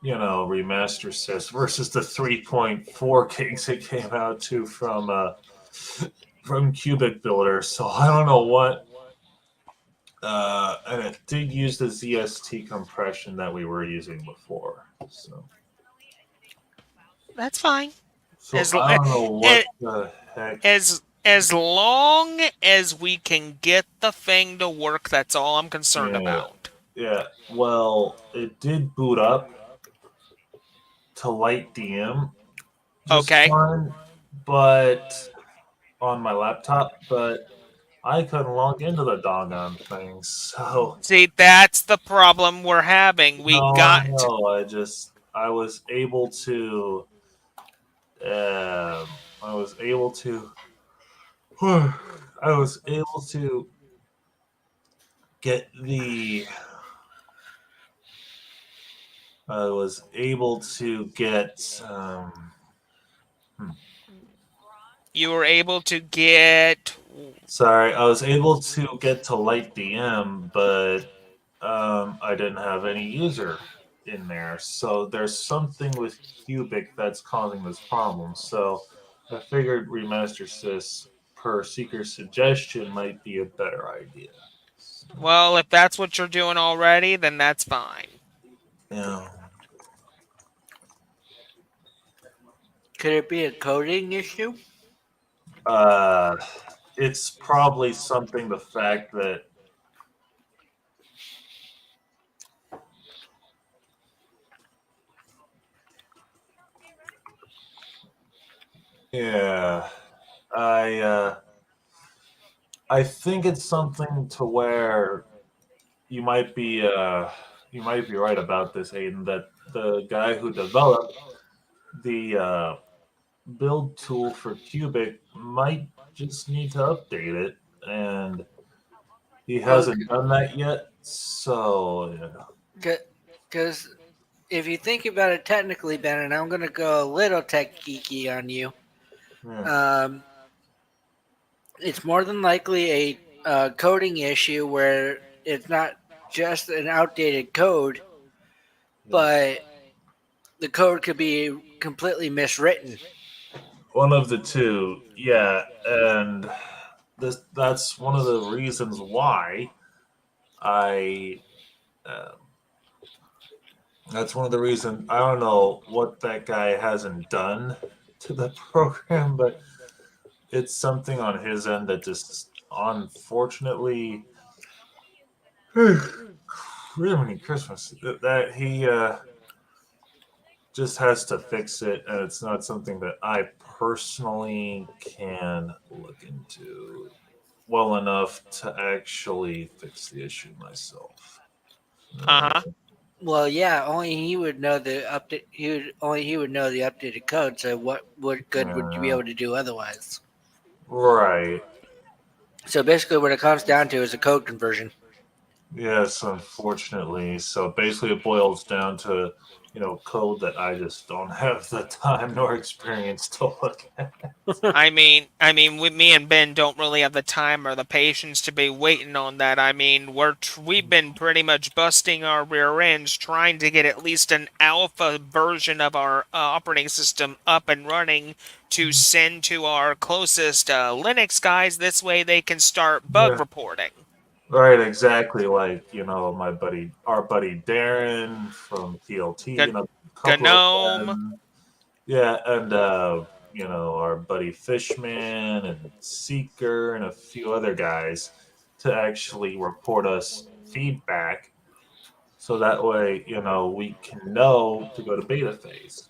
Speaker 2: remaster sys versus the 3.4 gigs it came out to from Cubic Builder. So I don't know what and it did use the ZST compression that we were using before.
Speaker 1: That's fine.
Speaker 2: So
Speaker 1: As
Speaker 2: I don't know what
Speaker 1: as
Speaker 2: the heck.
Speaker 1: as long as we can get the thing to work, that's all I'm concerned
Speaker 2: Yeah,
Speaker 1: about.
Speaker 2: yeah. Well, it did boot up to light DM just
Speaker 1: Okay.
Speaker 2: fine, but on my laptop, but I couldn't log into the doggone thing. So
Speaker 1: See, that's the problem we're having. We
Speaker 2: no, I
Speaker 1: got
Speaker 2: know. I was able to I was able to I was able to get the I was able to get hmm,
Speaker 1: You were able to get.
Speaker 2: Sorry, I was able to get to Light DM, but I didn't have any user in there. So there's something with Cubic that's causing this problem. So I figured Remaster Sys per Seeker's suggestion might be a better idea.
Speaker 1: Well, if that's what you're doing already, then that's fine.
Speaker 2: Yeah.
Speaker 7: Could it be a coding issue?
Speaker 2: Uh, it's probably something the fact that yeah, I uh, I think it's something to where you might be you might be right about this, Aiden. That the guy who developed the build tool for Cubic might just need to update it, and he hasn't done that yet. So yeah.
Speaker 7: Because if you think about it technically, Ben, and I'm going to go a little tech geeky on you,
Speaker 2: Yeah.
Speaker 7: it's more than likely a coding issue where it's not just an outdated code, but the code could be completely miswritten.
Speaker 2: One of the two, yeah, and that's one of the reasons why I um, that's one of the reasons I don't know what that guy hasn't done to the program, but it's something on his end that just unfortunately really Christmas that he just has to fix it, and it's not something that I personally can look into well enough to actually fix the issue myself.
Speaker 1: Uh huh.
Speaker 7: Well, yeah, only he would know the update. He would know the updated code. So what good would you be
Speaker 2: Uh,
Speaker 7: able to do otherwise?
Speaker 2: right.
Speaker 7: So basically, what it comes down to is a code conversion.
Speaker 2: Yes, unfortunately. So basically, it boils down to code that I just don't have the time nor experience to look at.
Speaker 1: I mean, with me and Ben don't really have the time or the patience to be waiting on that. I mean, we've been pretty much busting our rear ends trying to get at least an alpha version of our operating system up and running to send to our closest Linux guys. This way, they can start bug
Speaker 2: Yeah.
Speaker 1: reporting.
Speaker 2: Right, exactly. Like our buddy Darren from PLT,
Speaker 1: G-
Speaker 2: and a couple of
Speaker 1: GNOME.
Speaker 2: them. Yeah, and our buddy Fishman and Seeker and a few other guys to actually report us feedback, so that way we can know to go to beta phase.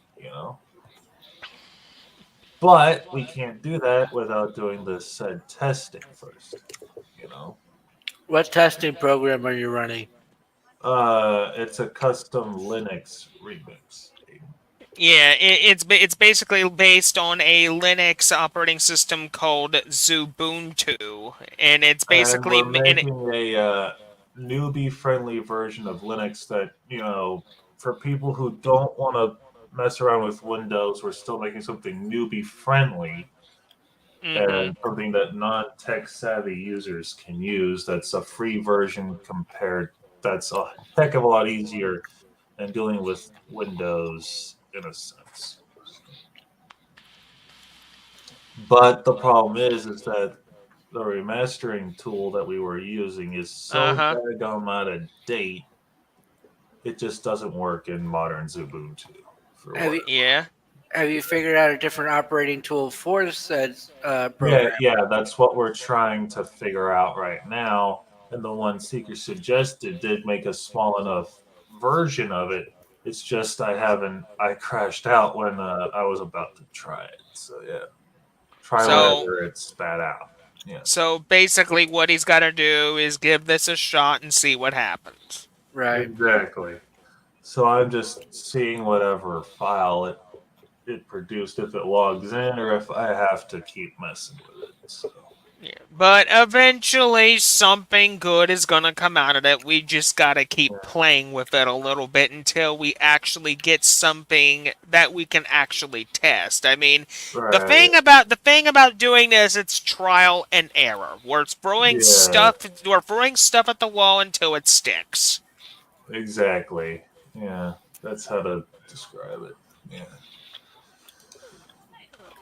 Speaker 2: But we can't do that without doing the said testing first. You know,
Speaker 7: What testing program are you running?
Speaker 2: it's a custom Linux remix.
Speaker 1: Yeah, it's basically based on a Linux operating system called Ubuntu, and it's
Speaker 2: And
Speaker 1: basically
Speaker 2: we're making a newbie-friendly version of Linux that for people who don't want to mess around with Windows, we're still making something newbie-friendly
Speaker 1: hmm
Speaker 2: and something that non-tech savvy users can use. That's a free version compared. That's a heck of a lot easier than dealing with Windows in a sense. But the problem is that the remastering tool that we were using is
Speaker 1: Uh
Speaker 2: so
Speaker 1: huh.
Speaker 2: daggone out of date. It just doesn't work in modern Ubuntu for
Speaker 7: Have you
Speaker 2: whatever.
Speaker 1: Yeah.
Speaker 7: have you figured out a different operating tool for said
Speaker 2: Yeah,
Speaker 7: program?
Speaker 2: yeah, that's what we're trying to figure out right now. And the one Seeker suggested did make a small enough version of it. It's just I crashed out when I was about to try it. So yeah, try
Speaker 1: So
Speaker 2: whatever it spat out. Yeah.
Speaker 1: so basically, what he's got to do is give this a shot and see what happens.
Speaker 7: Right.
Speaker 2: Exactly. So I'm just seeing whatever file it produced if it logs in or if I have to keep messing with it. So
Speaker 1: Yeah, but eventually something good is gonna come out of it. We just gotta keep playing with it a little bit until we actually get something that we can actually test. I mean,
Speaker 2: Right.
Speaker 1: the thing about doing this, it's trial and error.
Speaker 2: Yeah.
Speaker 1: We're throwing stuff at the wall until it sticks.
Speaker 2: Exactly. Yeah. That's how to describe it. Yeah.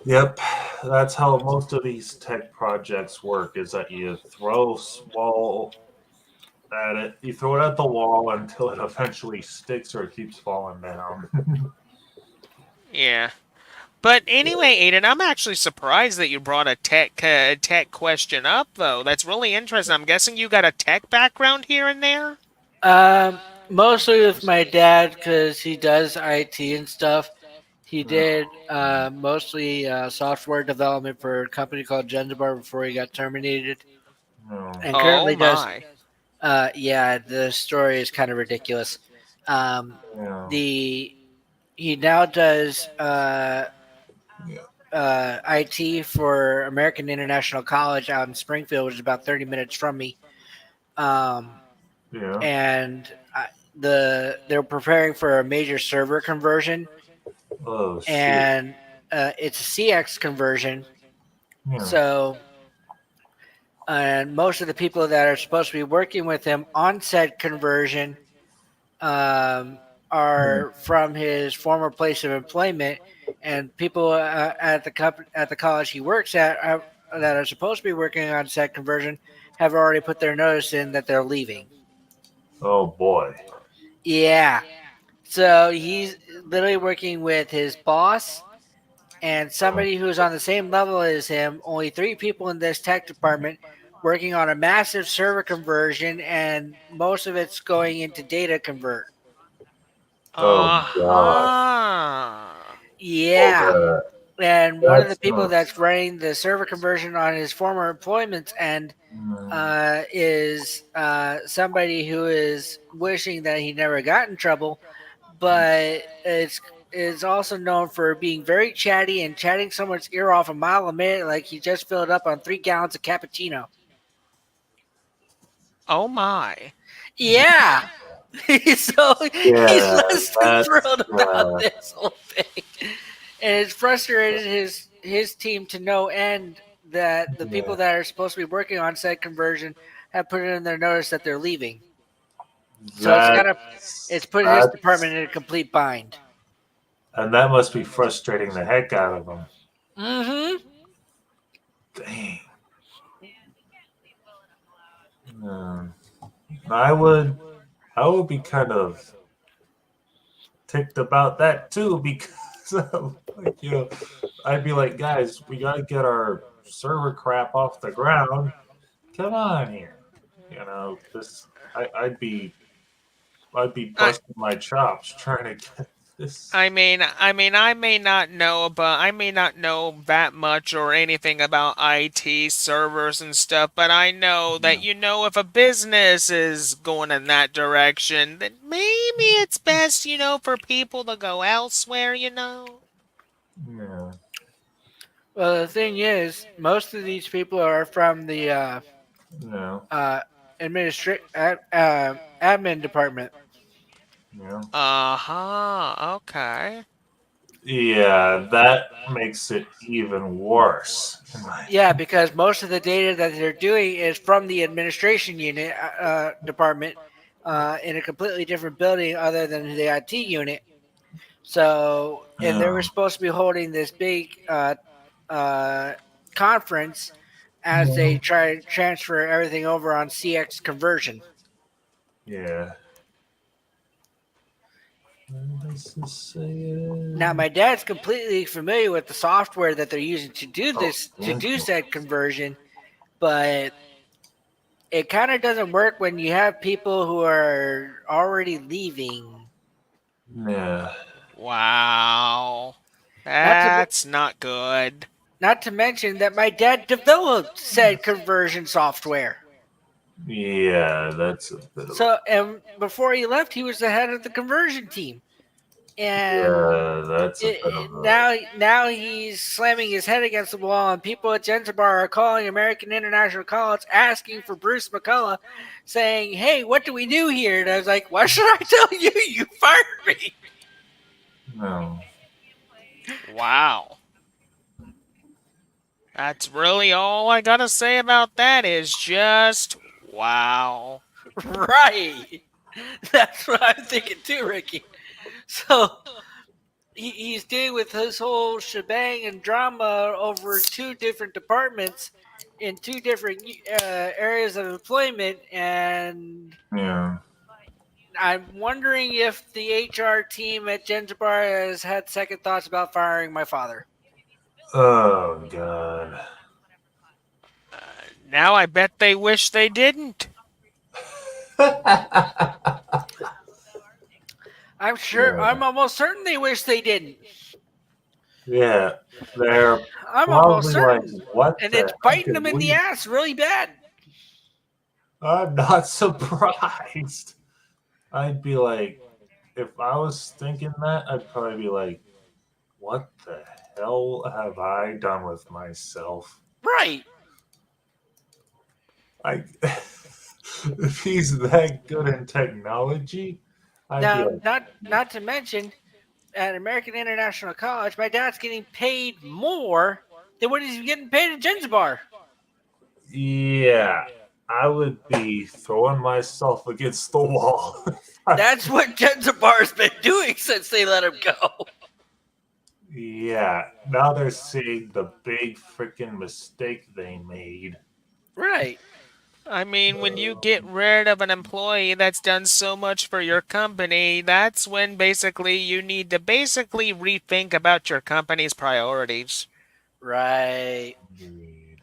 Speaker 2: Yep, that's how most of these tech projects work. Is that you throw wall at it, you throw it at the wall until it eventually sticks or it keeps falling down.
Speaker 1: Yeah. But anyway, Aiden, I'm actually surprised that you brought a tech question up, though. That's really interesting. I'm guessing you got a tech background here and there.
Speaker 7: Um, Mostly with my dad because he does IT and stuff. He did mostly software development for a company called Gendabar before he got terminated,
Speaker 2: No,
Speaker 7: and
Speaker 1: Oh
Speaker 7: currently does.
Speaker 1: my.
Speaker 7: Yeah, the story is kind of ridiculous. Um,
Speaker 2: yeah,
Speaker 7: the He now does
Speaker 2: yeah,
Speaker 7: IT for American International College out in Springfield, which is about 30 minutes from me. Um,
Speaker 2: yeah.
Speaker 7: and they're preparing for a major server conversion,
Speaker 2: Oh shoot.
Speaker 7: and it's a CX conversion.
Speaker 2: Yeah,
Speaker 7: So, and most of the people that are supposed to be working with him on said conversion um,
Speaker 2: yeah,
Speaker 7: are from his former place of employment, and people at the college he works at that are supposed to be working on said conversion have already put their notice in that they're leaving.
Speaker 2: oh boy.
Speaker 7: Yeah, so he's literally working with his boss and
Speaker 2: Oh,
Speaker 7: somebody who's on the same level as him. Only three people in this tech department working on a massive server conversion, and most of it's going into data convert.
Speaker 2: oh god.
Speaker 1: Uh-huh.
Speaker 7: Yeah.
Speaker 2: Uh,
Speaker 7: And one of the
Speaker 2: that's
Speaker 7: people that's running the server conversion on his former employment's end is somebody who is wishing that he never got in trouble, but is also known for being very chatty and chatting someone's ear off a mile a minute like he just filled up on 3 gallons of cappuccino.
Speaker 1: Oh my.
Speaker 7: Yeah. So he's
Speaker 2: yeah.
Speaker 7: less than
Speaker 2: That's
Speaker 7: thrilled about this whole thing. And it's frustrated his team to no end that the
Speaker 2: yeah.
Speaker 7: people that are supposed to be working on said conversion have put in their notice that they're leaving. So it's put his department
Speaker 2: That's
Speaker 7: in a complete bind.
Speaker 2: and that must be frustrating the heck out of them.
Speaker 7: Mm-hmm.
Speaker 2: Dang. No. I would be kind of ticked about that too because like I'd be like, guys, we gotta get our server crap off the ground. Come on here. This I'd be
Speaker 1: I
Speaker 2: busting my chops trying to get this.
Speaker 1: I may not know that much or anything about IT servers and stuff, but I know that
Speaker 2: Yeah.
Speaker 1: if a business is going in that direction, then maybe it's best, for people to go elsewhere.
Speaker 2: Yeah.
Speaker 7: Well, the thing is, most of these people are from the
Speaker 2: Yeah.
Speaker 7: uh, admin department.
Speaker 2: Yeah.
Speaker 1: Uh-huh. Okay.
Speaker 2: Yeah, that makes it even worse in my
Speaker 7: Yeah, because most of the data that they're doing is from the administration unit department in a completely different building other than the IT unit. So, and they
Speaker 2: yeah.
Speaker 7: were supposed to be holding this big uh, conference as
Speaker 2: Yeah.
Speaker 7: they try to transfer everything over on CX conversion.
Speaker 2: Yeah. Let's just say
Speaker 7: Now,
Speaker 2: it.
Speaker 7: my dad's completely familiar with the software that they're using
Speaker 2: Oh,
Speaker 7: to do
Speaker 2: yeah.
Speaker 7: said conversion, but it kind of doesn't work when you have people who are already leaving.
Speaker 2: Yeah.
Speaker 1: Wow.
Speaker 7: Not to
Speaker 1: That's not good.
Speaker 7: not to mention that my dad developed said conversion software.
Speaker 2: Yeah, that's a bit of a.
Speaker 7: So, and before he left, he was the head of the conversion team. and
Speaker 2: Yeah, that's a bit of a.
Speaker 7: now he's slamming his head against the wall, and people at Gentibar are calling American International College asking for Bruce McCullough, saying, "Hey, what do we do here?" And I was like, "Why should I tell you? You fired me."
Speaker 2: No.
Speaker 1: Wow. That's really all I gotta say about that is just wow.
Speaker 7: Right. That's what I'm thinking too, Ricky. So he's dealing with his whole shebang and drama over two different departments in two different areas of employment, and
Speaker 2: Yeah.
Speaker 7: I'm wondering if the HR team at Genzabar has had second thoughts about firing my father.
Speaker 2: Oh God.
Speaker 1: Now I bet they wish they didn't.
Speaker 7: I'm almost certain they wish they didn't.
Speaker 2: Yeah, they're
Speaker 7: I'm almost
Speaker 2: probably like,
Speaker 7: certain.
Speaker 2: what
Speaker 7: And
Speaker 2: the
Speaker 7: it's
Speaker 2: heck
Speaker 7: biting
Speaker 2: did
Speaker 7: them in the
Speaker 2: we?
Speaker 7: ass really bad.
Speaker 2: I'm not surprised. I'd be like, if I was thinking that, I'd probably be like, what the hell have I done with myself?
Speaker 7: Right.
Speaker 2: I, if he's that good in technology, I'd be
Speaker 7: Now,
Speaker 2: like,
Speaker 7: not to mention, at American International College, my dad's getting paid more than what he's getting paid at Genzabar.
Speaker 2: yeah, I would be throwing myself against the wall.
Speaker 7: That's what Genzabar's been doing since they let him go.
Speaker 2: Yeah, now they're seeing the big freaking mistake they made.
Speaker 7: Right.
Speaker 1: I mean, when you get rid of an employee that's done so much for your company, that's when basically you need to basically rethink about your company's priorities.
Speaker 7: Right.
Speaker 2: Agreed.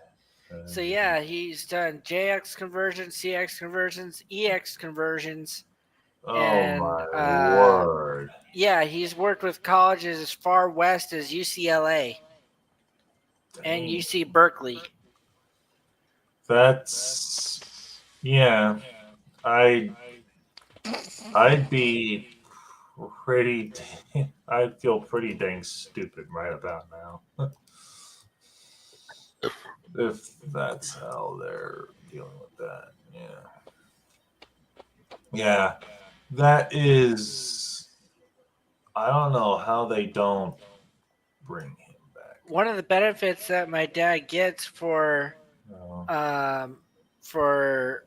Speaker 7: So
Speaker 2: Agreed.
Speaker 7: yeah, he's done JX conversions, CX conversions, EX conversions,
Speaker 2: Oh
Speaker 7: and
Speaker 2: my word.
Speaker 7: yeah, he's worked with colleges as far west as UCLA and
Speaker 2: Dang.
Speaker 7: UC Berkeley.
Speaker 2: That's yeah. I I'd be pretty I'd feel pretty dang stupid right about now. If that's how they're dealing with that. Yeah. Yeah. That is I don't know how they don't bring him back.
Speaker 7: One of the benefits that my dad gets
Speaker 2: No.
Speaker 7: for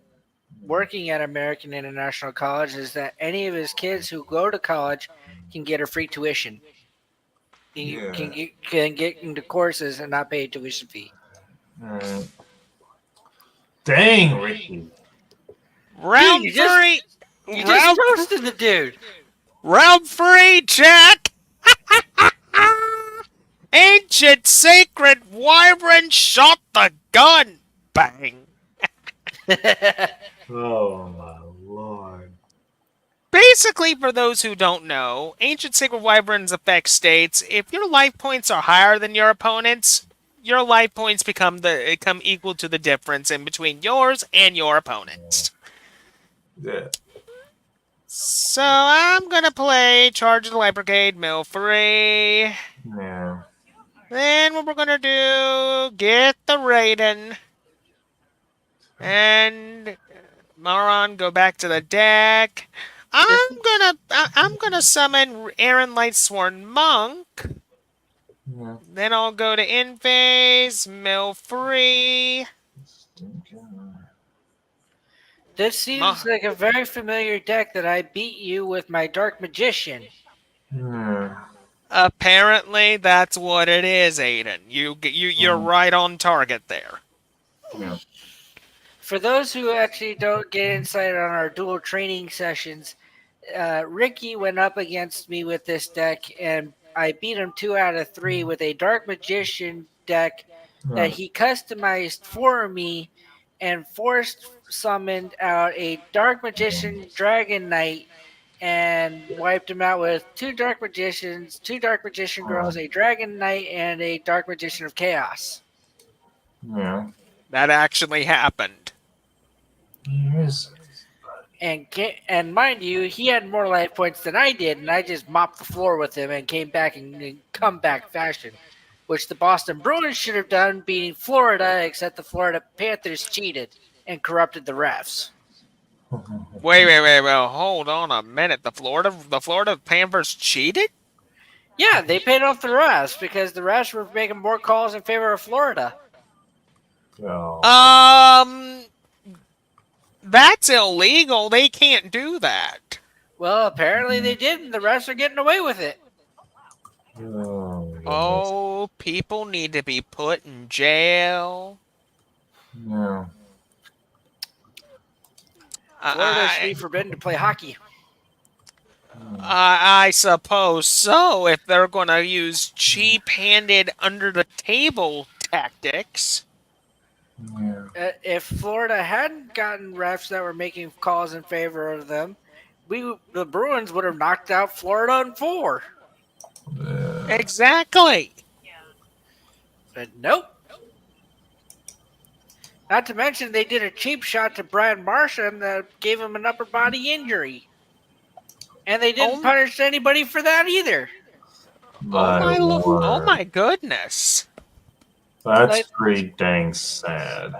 Speaker 7: working at American International College is that any of his kids who go to college can get a free tuition. You
Speaker 2: Yeah.
Speaker 7: can get into courses and not pay a tuition fee.
Speaker 2: Mm. Dang, Ricky.
Speaker 7: Dude,
Speaker 1: Round three!
Speaker 7: you just
Speaker 1: Round,
Speaker 7: toasted the dude.
Speaker 1: round three, Jack! Ancient sacred wyvern shot the gun! Bang!
Speaker 2: Oh my lord.
Speaker 1: Basically, for those who don't know, Ancient Sacred Wyvern's effect states if your life points are higher than your opponent's, your life points become equal to the difference in between yours and your opponent's.
Speaker 2: Yeah.
Speaker 1: So I'm gonna play Charge of the Light Brigade, Mill 3.
Speaker 2: Yeah.
Speaker 1: Then what we're gonna do, get the Raiden. And Moron, go back to the deck. I'm gonna summon Aaron Lightsworn Monk.
Speaker 2: Yeah.
Speaker 1: Then I'll go to in phase, mill free.
Speaker 7: This seems like a very familiar deck that I beat you with my Dark Magician.
Speaker 2: Yeah.
Speaker 1: Apparently, that's what it is, Aiden. You're right on target there.
Speaker 2: Yeah.
Speaker 7: For those who actually don't get insight on our dual training sessions, Ricky went up against me with this deck, and I beat him 2 out of 3 with a Dark Magician deck that he customized for me and forced summoned out a Dark Magician Dragon Knight and wiped him out with 2 Dark Magicians, 2 Dark Magician Girls, a Dragon Knight, and a Dark Magician of Chaos.
Speaker 2: Yeah.
Speaker 1: That actually happened.
Speaker 2: Where is everybody?
Speaker 7: And mind you, he had more life points than I did, and I just mopped the floor with him and came back in comeback fashion, which the Boston Bruins should have done, beating Florida, except the Florida Panthers cheated and corrupted the refs.
Speaker 1: Wait. Hold on a minute. The Florida Panthers cheated?
Speaker 7: Yeah, they paid off the refs because the refs were making more calls in favor of Florida.
Speaker 2: Oh,
Speaker 1: Um, that's illegal. They can't do that.
Speaker 7: Well, apparently they did, and the refs are getting away with it.
Speaker 2: goodness.
Speaker 1: Oh, people need to be put in jail.
Speaker 2: Yeah.
Speaker 7: Florida should
Speaker 1: I,
Speaker 7: be forbidden to play hockey.
Speaker 1: I suppose so. If they're going to use cheap-handed, under-the-table tactics.
Speaker 2: Yeah.
Speaker 7: If Florida hadn't gotten refs that were making calls in favor of them, the Bruins would have knocked out Florida in 4.
Speaker 2: Yeah.
Speaker 1: Exactly.
Speaker 7: But nope. Not to mention they did a cheap shot to Brad Marchand that gave him an upper body injury. And they didn't
Speaker 1: Oh,
Speaker 7: punish anybody for that either.
Speaker 2: My
Speaker 1: oh
Speaker 2: word.
Speaker 1: my goodness.
Speaker 2: That's
Speaker 7: Like-
Speaker 2: pretty dang sad.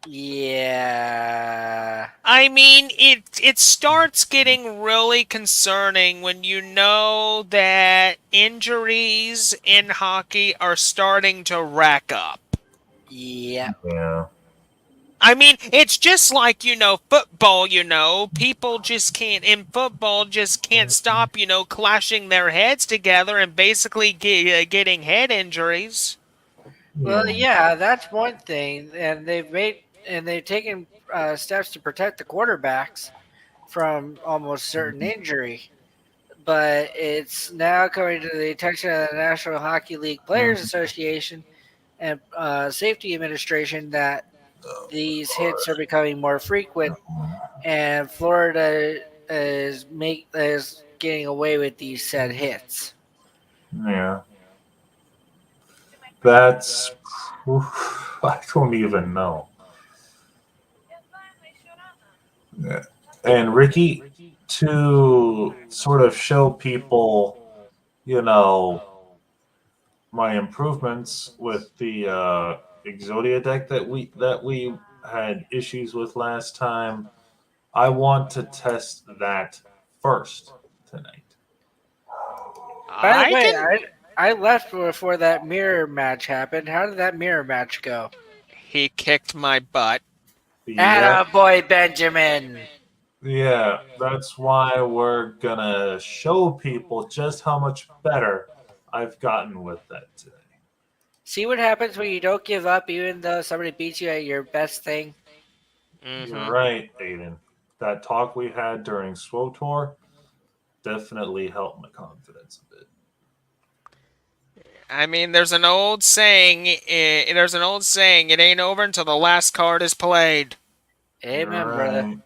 Speaker 7: Yeah.
Speaker 1: I mean, it starts getting really concerning when you know that injuries in hockey are starting to rack up.
Speaker 7: Yeah.
Speaker 2: Yeah.
Speaker 1: I mean, it's just like, football, people just can't, in football, just can't stop, clashing their heads together and basically getting head injuries.
Speaker 7: Well, yeah, that's one thing, and they've taken steps to protect the quarterbacks from almost certain injury. But it's now coming to the attention of the National Hockey League Players Association and Safety Administration that these hits are becoming more frequent, and Florida is getting away with these said hits.
Speaker 2: Yeah. That's. I don't even know. Yeah. And Ricky, to sort of show people, you know, my improvements with the Exodia deck that we had issues with last time, I want to test that first tonight.
Speaker 7: By the
Speaker 1: I
Speaker 7: way,
Speaker 1: can.
Speaker 7: I left before that mirror match happened. How did that mirror match go?
Speaker 1: He kicked my butt.
Speaker 2: Yeah,
Speaker 7: Boy, Benjamin.
Speaker 2: yeah, that's why we're gonna show people just how much better I've gotten with that today.
Speaker 7: See what happens when you don't give up, even though somebody beats you at your best thing.
Speaker 2: You're right, Aiden. That talk we had during SWOTOR definitely helped my confidence a bit.
Speaker 1: I mean, there's an old saying. It ain't over until the last card is played.
Speaker 7: Amen,
Speaker 2: You're
Speaker 7: brother.
Speaker 2: right.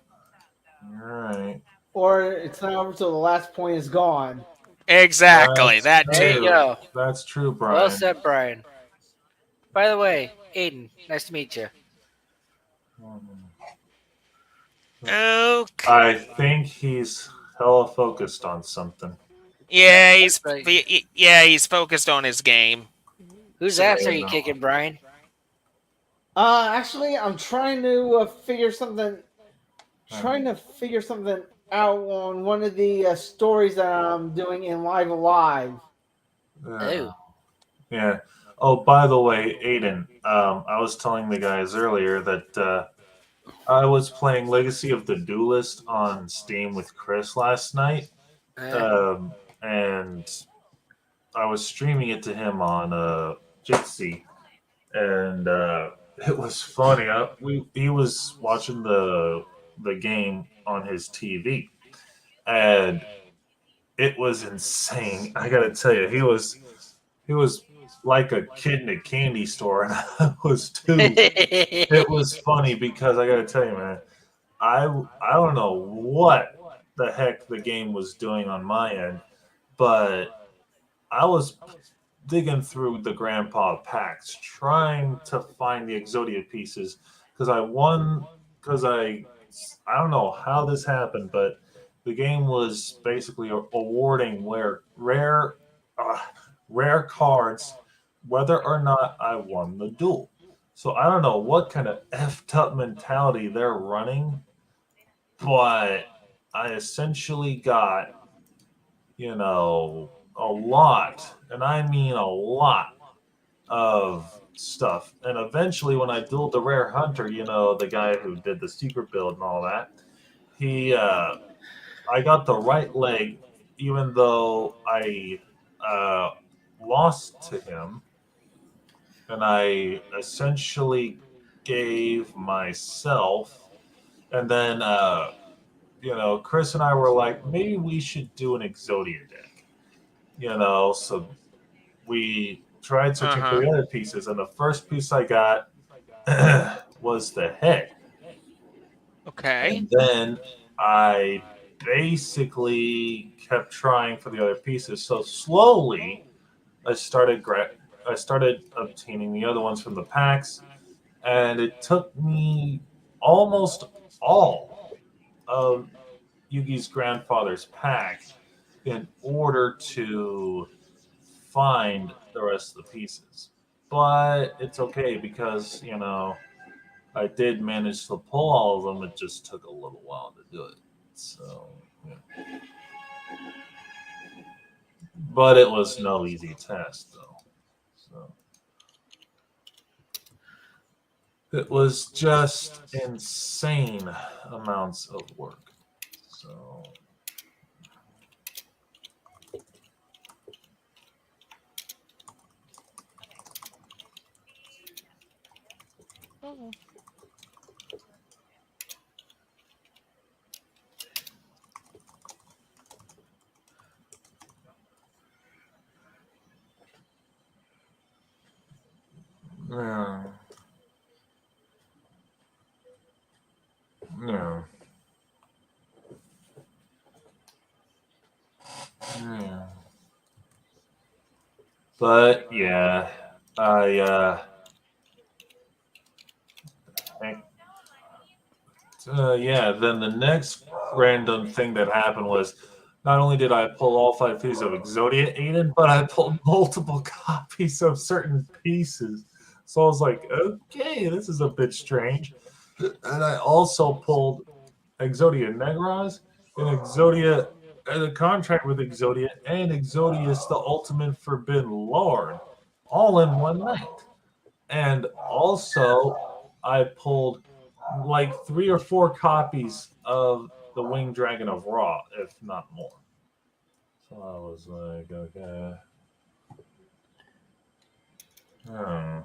Speaker 2: You're right.
Speaker 5: Or it's not over till the last point is gone.
Speaker 1: Exactly.
Speaker 2: That's
Speaker 1: That
Speaker 7: There you
Speaker 1: too.
Speaker 7: go.
Speaker 2: That's true, Brian.
Speaker 7: Well said, Brian. By the way, Aiden, nice to meet you.
Speaker 1: Okay.
Speaker 2: I think he's hella focused on something.
Speaker 1: Yeah,
Speaker 7: Right.
Speaker 1: he's focused on his game.
Speaker 7: Whose
Speaker 2: So,
Speaker 7: ass are you kicking, Brian?
Speaker 5: Actually, I'm trying to figure something. Trying to figure something out on one of the stories that I'm doing in Live Alive.
Speaker 7: Oh.
Speaker 2: Yeah. Oh, by the way, Aiden, I was telling the guys earlier that I was playing Legacy of the Duelist on Steam with Chris last night, and I was streaming it to him on Jitsi, and it was funny. He was watching the game on his TV, and it was insane. I gotta tell you, he was like a kid in a candy store, and I was too. It was funny because I gotta tell you, man, I don't know what the heck the game was doing on my end, but I was digging through the grandpa packs trying to find the Exodia pieces because I I don't know how this happened, but the game was basically awarding uh, rare cards, whether or not I won the duel. So I don't know what kind of effed up mentality they're running, but I essentially got, a lot, and I mean a lot of stuff. And eventually, when I dueled the rare hunter, the guy who did the secret build and all that, I got the right leg, even though I uh, lost to him, and I essentially gave myself, and then Chris and I were like, maybe we should do an Exodia deck, so we tried searching for
Speaker 1: Uh-huh.
Speaker 2: the other pieces, and the first piece I got was the head.
Speaker 1: Okay.
Speaker 2: And then I basically kept trying for the other pieces. So slowly, I started I started obtaining the other ones from the packs, and it took me almost all of Yugi's grandfather's pack in order to find the rest of the pieces. But it's okay because, I did manage to pull all of them. It just took a little while to do it. So, yeah. But it was no easy test, though. So it was just insane amounts of work. So yeah, yeah, yeah. But yeah, I heck, yeah. Then the next random thing that happened was not only did I pull all 5 pieces of Exodia Aiden, but I pulled multiple copies of certain pieces. So I was like, okay, this is a bit strange. And I also pulled Exodia Negras and Exodia, and a contract with Exodia, and Exodius the Ultimate Forbidden Lord, all in one night. And also, I pulled like 3 or 4 copies of the Winged Dragon of Ra, if not more. So I was like, okay. Hmm.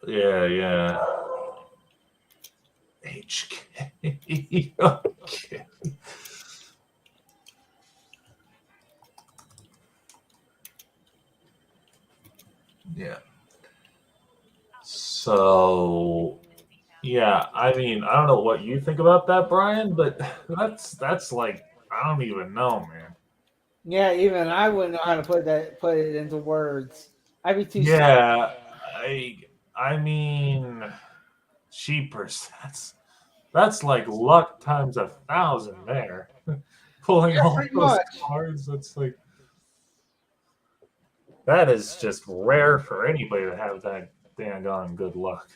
Speaker 2: Yeah, yeah. HK. Okay. Yeah. So yeah, I mean, I don't know what you think about that, Brian, but that's like I don't even know, man.
Speaker 5: Yeah, even I wouldn't know how to put it into words. I'd be too.
Speaker 2: Yeah, I mean, cheapers. That's like luck times 1,000 there. Pulling
Speaker 5: Yeah,
Speaker 2: all
Speaker 5: pretty
Speaker 2: those
Speaker 5: much.
Speaker 2: cards, that's like that is just rare for anybody to have that dang on good luck.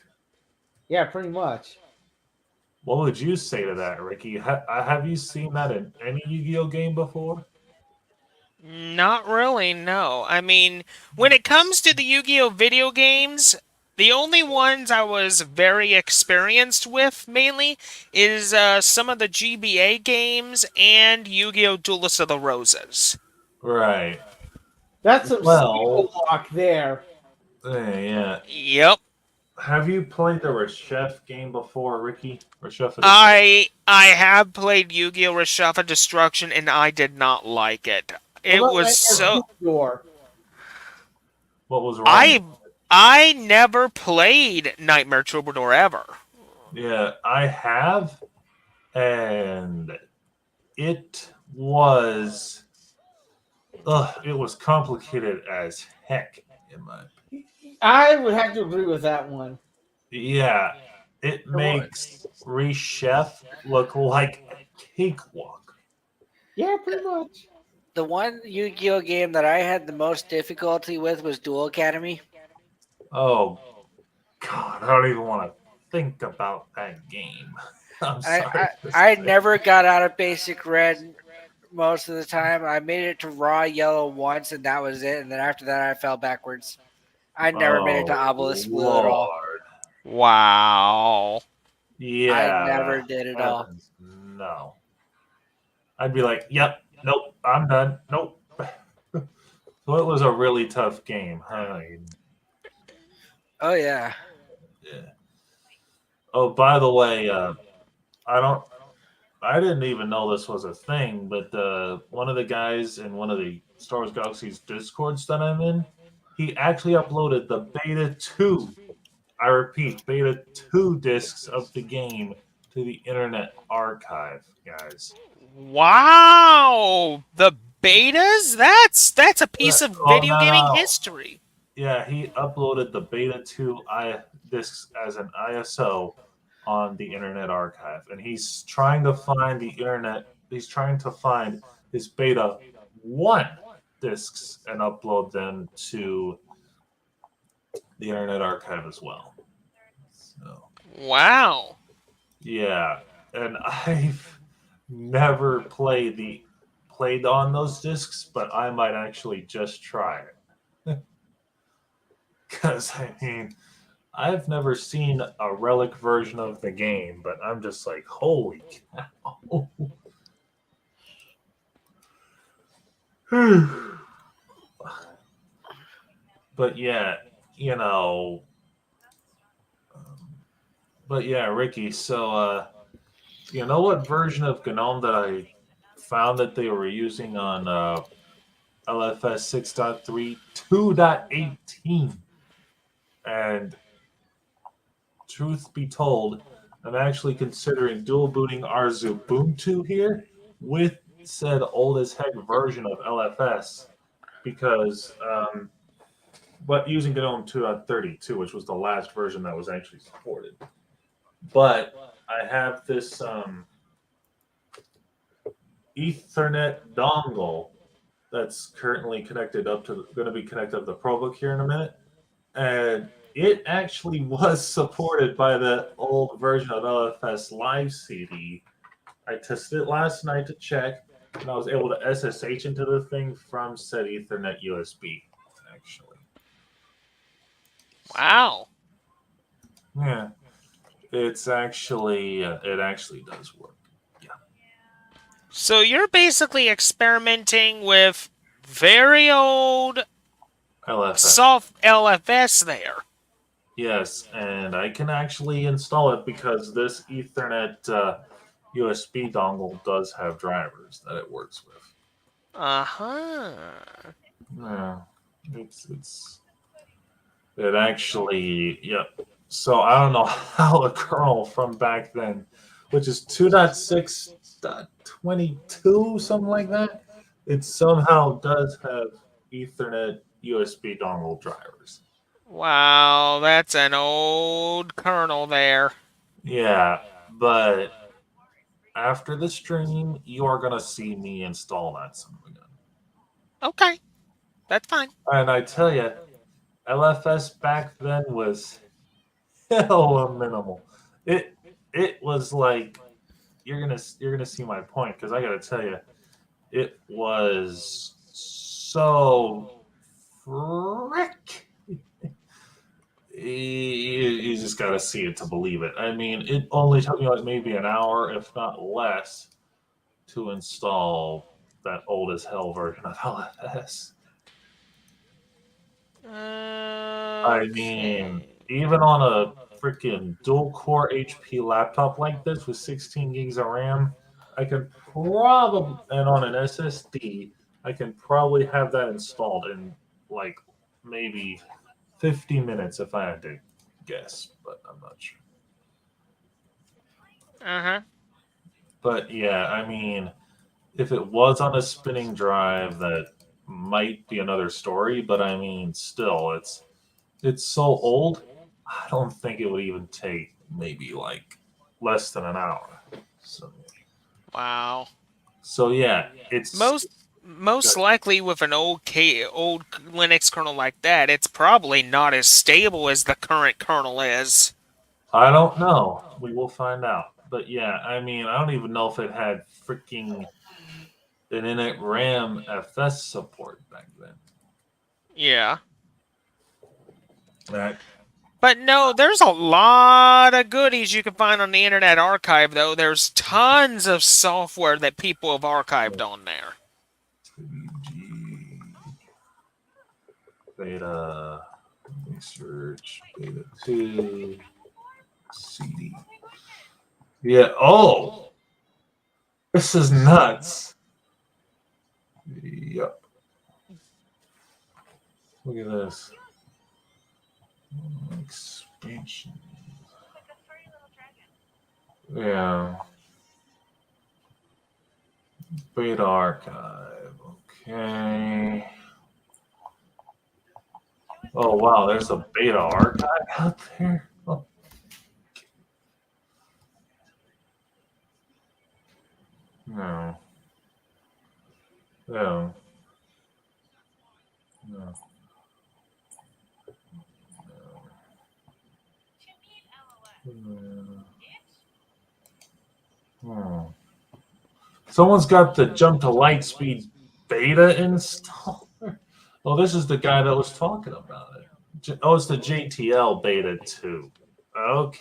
Speaker 5: Yeah, pretty much.
Speaker 2: What would you say to that, Ricky? Have you seen that in any Yu-Gi-Oh game before?
Speaker 1: Not really, no. I mean, when it comes to the Yu-Gi-Oh video games, the only ones I was very experienced with mainly is some of the GBA games and Yu-Gi-Oh Duelist of the Roses.
Speaker 2: Right.
Speaker 5: That's some skill
Speaker 2: Well,
Speaker 5: lock there.
Speaker 2: yeah.
Speaker 1: Yep.
Speaker 2: Have you played the Reshef game before, Ricky? Reshef of Destruction.
Speaker 1: I have played Yu-Gi-Oh Reshuffle Destruction and I did not like it.
Speaker 5: What
Speaker 1: It
Speaker 5: about
Speaker 1: was
Speaker 5: Nightmare
Speaker 1: so
Speaker 2: What was wrong?
Speaker 1: I I never played Nightmare Troubadour ever.
Speaker 2: Yeah, I have, and it was, it was complicated as heck in my opinion.
Speaker 5: I would have to agree with that one.
Speaker 2: Yeah, it makes Rechef look like a cakewalk.
Speaker 5: Yeah, pretty much.
Speaker 7: The one Yu-Gi-Oh game that I had the most difficulty with was Duel Academy.
Speaker 2: Oh God, I don't even want to think about that game. I'm sorry.
Speaker 7: I never got out of basic red most of the time. I made it to raw yellow once, and that was it. And then after that, I fell backwards. I never made it to obelisk blue at all.
Speaker 2: Lord.
Speaker 1: Wow.
Speaker 2: Yeah,
Speaker 7: I never
Speaker 2: that
Speaker 7: did it all.
Speaker 2: happens. No. I'd be like, yep, nope, I'm done. Nope. So it was a really tough game.
Speaker 7: Oh yeah.
Speaker 2: Yeah. Oh, by the way, I didn't even know this was a thing, but one of the guys in one of the Star Wars Galaxies Discords that I'm in, he actually uploaded the Beta 2. I repeat, Beta 2 discs of the game to the Internet Archive, guys.
Speaker 1: Wow. The betas? That's a piece of video gaming
Speaker 2: No.
Speaker 1: history.
Speaker 2: Yeah, he uploaded the Beta 2 discs as an ISO on the Internet Archive, and he's trying to find the internet. He's trying to find his Beta 1 discs and upload them to the Internet Archive as well. So,
Speaker 1: Wow.
Speaker 2: yeah, and I've never played on those discs, but I might actually just try it. Because I mean, I've never seen a relic version of the game, but I'm just like, holy cow. But yeah, you know, but yeah, Ricky. So, you know what version of GNOME that I found that they were using on LFS 6.3 2.18, and truth be told, I'm actually considering dual booting our Ubuntu here with said old as heck version of LFS because, but using GNOME 2.32, which was the last version that was actually supported. But I have this Ethernet dongle that's currently connected up to, going to be connected up to ProBook here in a minute, and it actually was supported by the old version of LFS Live CD. I tested it last night to check, and I was able to SSH into the thing from said Ethernet USB, actually.
Speaker 1: Wow.
Speaker 2: Yeah, it's actually it actually does work. Yeah.
Speaker 1: So you're basically experimenting with very old
Speaker 2: LFS.
Speaker 1: soft LFS there.
Speaker 2: Yes, and I can actually install it because this Ethernet USB dongle does have drivers that it works with.
Speaker 1: Uh-huh.
Speaker 2: Yeah, it actually, yep. So I don't know how the kernel from back then, which is 2.6.22, something like that, it somehow does have Ethernet USB dongle drivers.
Speaker 1: Wow, that's an old kernel there.
Speaker 2: Yeah, but after the stream, you are gonna see me install that son of a gun.
Speaker 1: Okay, that's fine.
Speaker 2: And I tell you, LFS back then was hella minimal. It was like you're gonna see my point because I gotta tell you, it was so frick. You just gotta see it to believe it. I mean, it only took me like maybe an hour, if not less, to install that old as hell version of LFS. I mean, even on a freaking dual core HP laptop like this with 16 gigs of RAM, I can probably, and on an SSD, I can probably have that installed in like maybe 50 minutes if I had to guess, but I'm not sure.
Speaker 1: Uh-huh.
Speaker 2: But yeah, I mean, if it was on a spinning drive, that might be another story, but I mean, still, it's so old. I don't think it would even take maybe like less than an hour. So,
Speaker 1: Wow.
Speaker 2: so yeah, it's
Speaker 1: Most likely with an old Linux kernel like that, it's probably not as stable as the current kernel is.
Speaker 2: I don't know. We will find out. But yeah, I mean, I don't even know if it had freaking an init RAM FS support back then.
Speaker 1: Yeah.
Speaker 2: That
Speaker 1: But no, there's a lot of goodies you can find on the Internet Archive, though. There's tons of software that people have archived on there.
Speaker 2: beta research beta 2 CD. Yeah. Oh, this is nuts. Yep. Look at this. Expansion. Yeah. Beta archive. Okay. Oh wow, there's a beta archive out there. Oh. No. No. No. No. Hmm. Someone's got the jump to light speed beta installed. Oh, this is the guy that was talking about it. Oh, it's the JTL beta 2. Okay.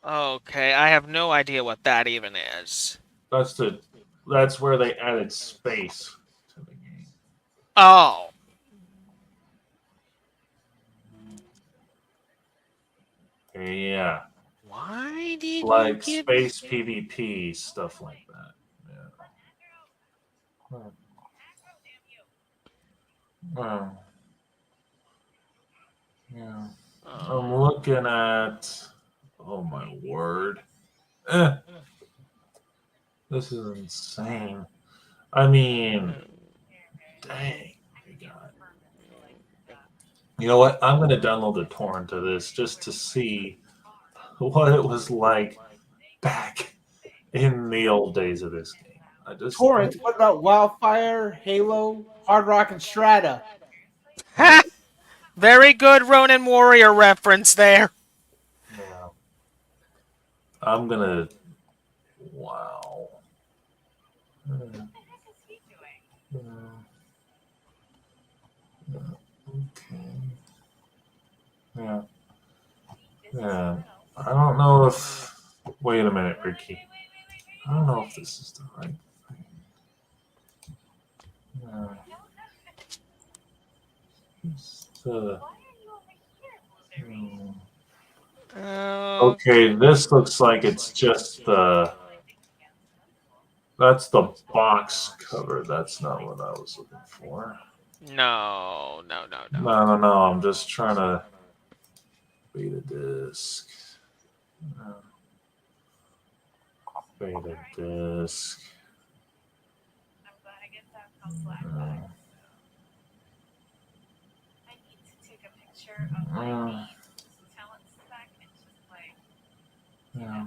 Speaker 1: Okay, I have no idea what that even is.
Speaker 2: That's the that's where they added space to the game.
Speaker 1: Oh,
Speaker 2: Yeah.
Speaker 1: why did you
Speaker 2: Like
Speaker 1: give?
Speaker 2: space PvP, stuff like that. Yeah. Hmm. Yeah. I'm
Speaker 1: Oh.
Speaker 2: looking at. Oh my word. Eh, this is insane. I mean, dang. My God. You know what? I'm going to download the torrent of this just to see what it was like back in the old days of this game. I just.
Speaker 5: Torrent. What about Wildfire, Halo, Hard Rock, and Strata?
Speaker 1: Ha! Very good Ronin Warrior reference there.
Speaker 2: Yeah. I'm going to. Wow. Hmm. Okay. Yeah. Yeah. I don't know if. Wait a minute, Ricky. I don't know if this is the right thing. Yeah. Just, hmm.
Speaker 1: Uh,
Speaker 2: Okay, this looks like it's just the. That's the box cover. That's not what I was looking for.
Speaker 1: no, no, no, no.
Speaker 2: No, no, no. I'm just trying to beta disc. Beta disc. Yeah.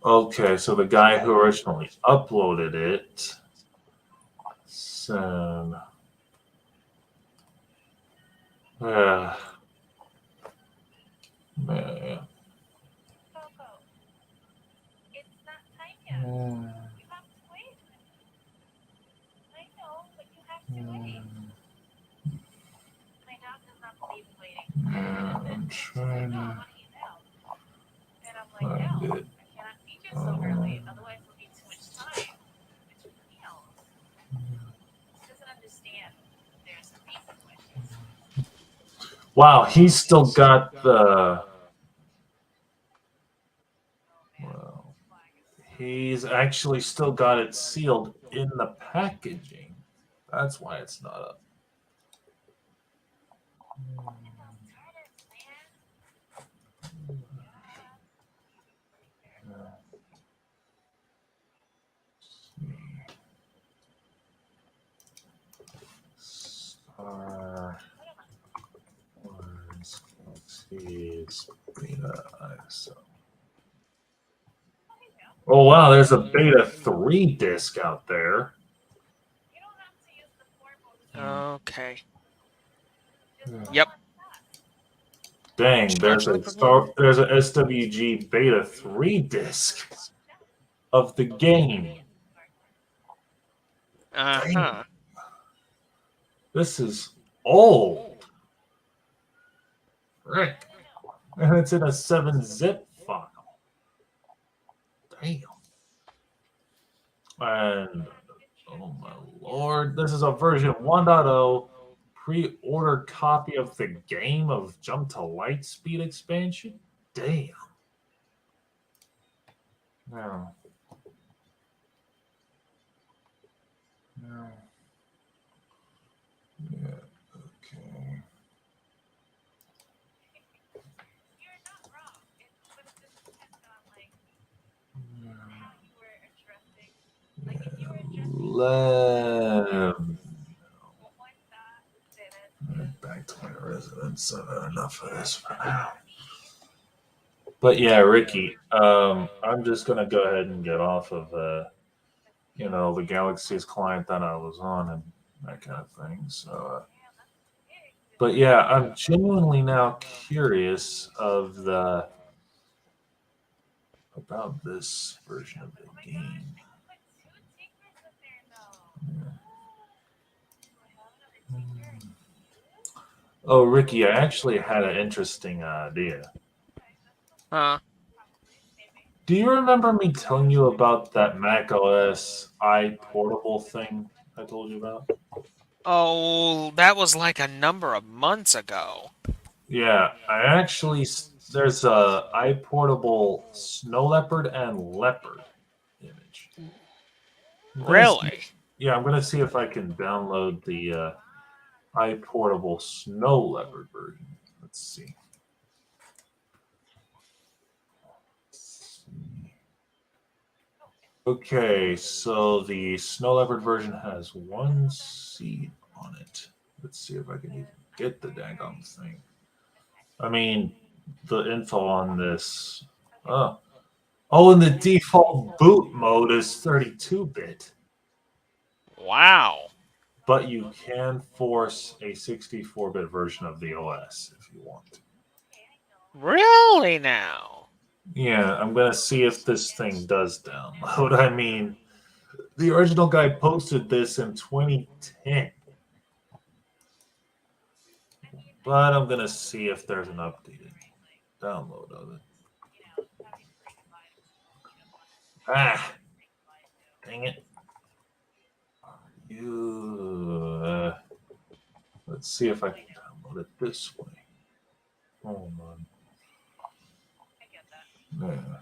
Speaker 2: Okay, so the guy who originally uploaded it said, yeah, yeah. I'm trying to find it. Wow, he's still got the. Well, he's actually still got it sealed in the packaging. That's why it's not up. Star Wars It's beta ISO. Oh wow, there's a beta 3 disc out there.
Speaker 1: Okay. Yep.
Speaker 2: Dang, there's a SWG beta 3 disc of the game.
Speaker 1: Uh-huh.
Speaker 2: This is old. Rick. And it's in a 7-zip file. Damn. And oh my lord, this is a version 1.0 pre-order copy of the game of Jump to Lightspeed expansion. Damn. No. No. Yeah. Okay. Back to my residence. I've had enough of this for now. But yeah, Ricky, I'm just gonna go ahead and get off of the Galaxy's client that I was on and that kind of thing. So, but yeah, I'm genuinely now curious about this version of the game. Oh, Ricky, I actually had an interesting idea.
Speaker 1: Huh.
Speaker 2: Do you remember me telling you about that Mac OS iPortable thing I told you about?
Speaker 1: Oh, that was like a number of months ago.
Speaker 2: Yeah, there's a iPortable snow leopard and leopard image.
Speaker 1: Really?
Speaker 2: I'm gonna see if I can download the iPortable snow leopard version. Let's see. Okay, so the snow leopard version has 1 seed on it. Let's see if I can even get the daggone thing. I mean, the info on this. Oh, and the default boot mode is 32-bit.
Speaker 1: Wow.
Speaker 2: But you can force a 64-bit version of the OS if you want.
Speaker 1: Really now?
Speaker 2: Yeah, I'm gonna see if this thing does download. I mean, the original guy posted this in 2010. But I'm gonna see if there's an updated download of it. Ah, dang it. Let's see if I can download it this way. Hold on. Yeah.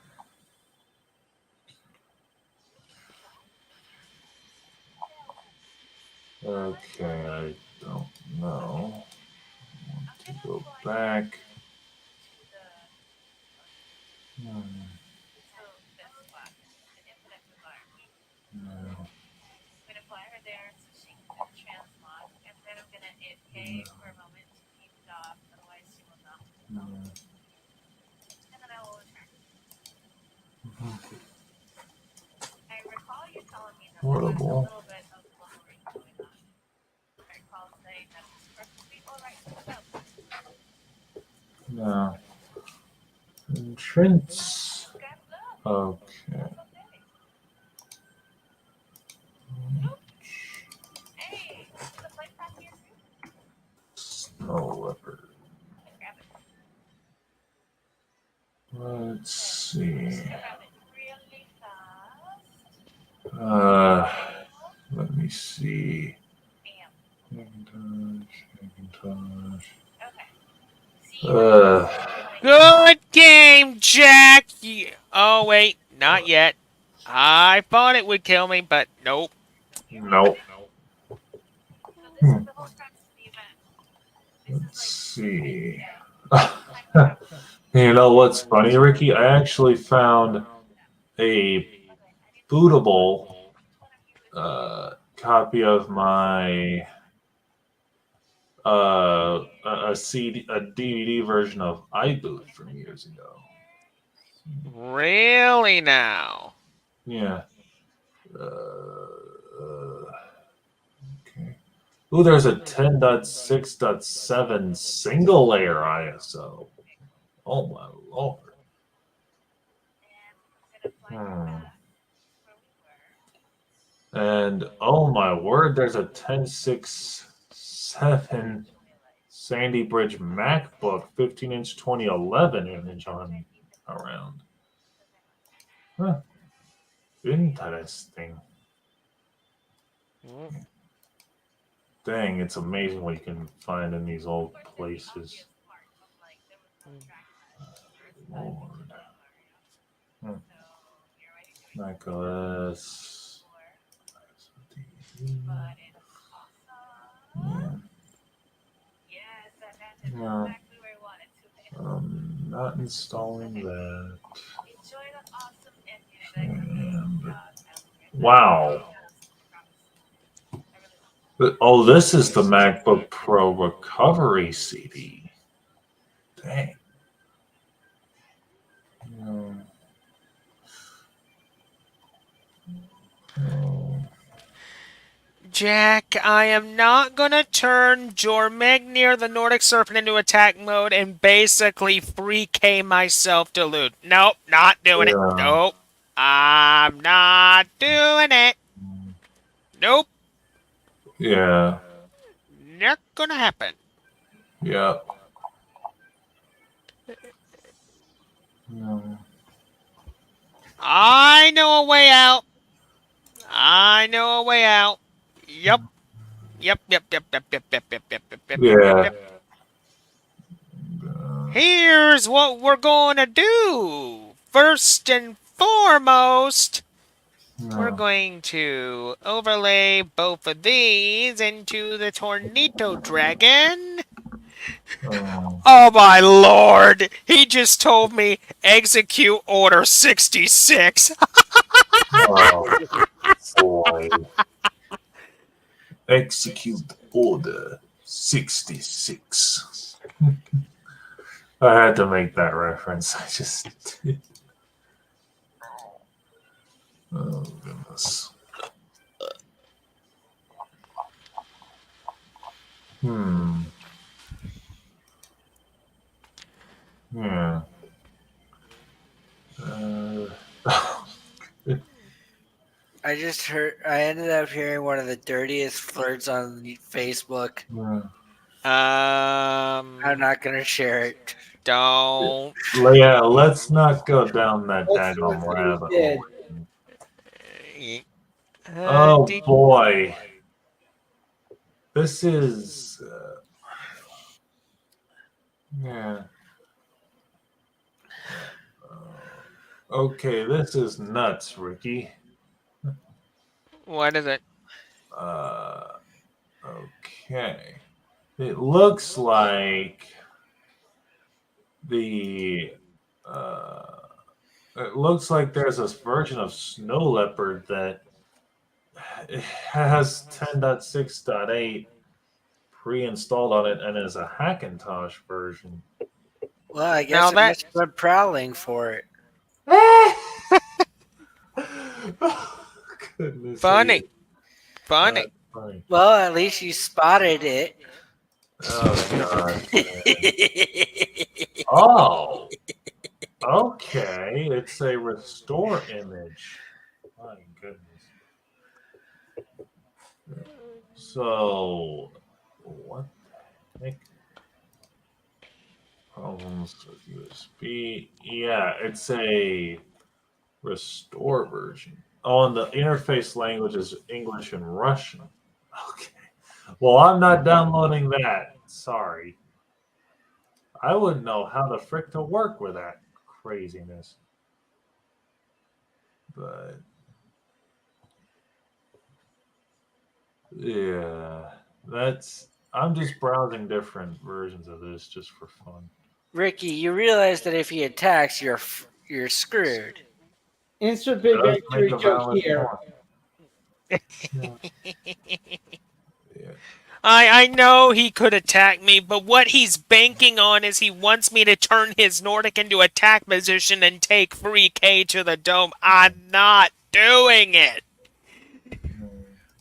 Speaker 2: Okay, I don't know. I want to go back. No. No. Horrible. No. Entrance. Okay. Snow leopard. Let's see. Let me see. Macintosh.
Speaker 1: Good game, Jack! Oh, wait, not yet. I thought it would kill me, but nope.
Speaker 2: Nope. Let's see. You know what's funny, Ricky? I actually found a bootable copy of my a DVD version of iBoot from years ago.
Speaker 1: Really now?
Speaker 2: Yeah. Okay. Ooh, there's a 10.6.7 single layer ISO. Oh my lord. Hmm. And oh my word, there's a 10.6.7 Sandy Bridge MacBook 15-inch 2011 image on around. Huh. Interesting. Dang, it's amazing what you can find in these old places. Lord. Hmm. Nicholas. Yeah. No. Not installing that. And, wow. Oh, this is the MacBook Pro recovery CD. Dang. No. Oh.
Speaker 1: Jack, I am not gonna turn Jormegnir the Nordic Serpent into attack mode and basically free K myself to loot. Nope, not doing it.
Speaker 2: Yeah.
Speaker 1: Nope. I'm not doing it. Nope.
Speaker 2: Yeah.
Speaker 1: Not gonna happen.
Speaker 2: Yeah. No.
Speaker 1: I know a way out. I know a way out. Yep. Yep, yep, yep, yep, yep, yep, yep, yep, yep, yep, yep,
Speaker 2: Yeah.
Speaker 1: yep. Here's what we're gonna do. First and foremost, we're
Speaker 2: No.
Speaker 1: going to overlay both of these into the Tornado Dragon.
Speaker 2: Oh.
Speaker 1: Oh my lord! He just told me execute order 66.
Speaker 2: Oh, boy. Execute order 66. I had to make that reference. I just did. Oh, goodness. Hmm. Yeah. Uh,
Speaker 7: I ended up hearing one of the dirtiest flirts on Facebook. I'm not gonna share it.
Speaker 1: Don't.
Speaker 2: yeah, let's not go down that
Speaker 5: Let's see
Speaker 2: daggone
Speaker 5: what he
Speaker 2: rabbit
Speaker 5: did.
Speaker 2: hole. Oh, boy. This is. Yeah. Okay, this is nuts, Ricky.
Speaker 1: What is it?
Speaker 2: Okay. It looks like the. Uh, it looks like there's this version of Snow Leopard that has 10.6.8 pre-installed on it and is a Hackintosh version.
Speaker 7: Well, I
Speaker 1: Now
Speaker 7: guess it
Speaker 1: that
Speaker 7: must have been prowling for it.
Speaker 2: Goodness
Speaker 1: funny,
Speaker 2: sake.
Speaker 1: funny.
Speaker 2: Funny.
Speaker 7: Well, at least you spotted it.
Speaker 2: Oh, God. Oh, okay. It's a restore image. My goodness. So, what the heck? Problems with USB. Yeah, it's a restore version. Oh, and the interface language is English and Russian. Okay. Well, I'm not downloading that. Sorry. I wouldn't know how the frick to work with that craziness. But yeah, I'm just browsing different versions of this just for fun.
Speaker 7: Ricky, you realize that if he attacks, you're screwed.
Speaker 5: Insert big
Speaker 2: Does make
Speaker 5: victory
Speaker 2: a
Speaker 5: joke
Speaker 2: valid
Speaker 5: here.
Speaker 2: point. Yeah.
Speaker 1: I know he could attack me, but what he's banking on is he wants me to turn his Nordic into attack position and take free K to the dome. I'm not doing it.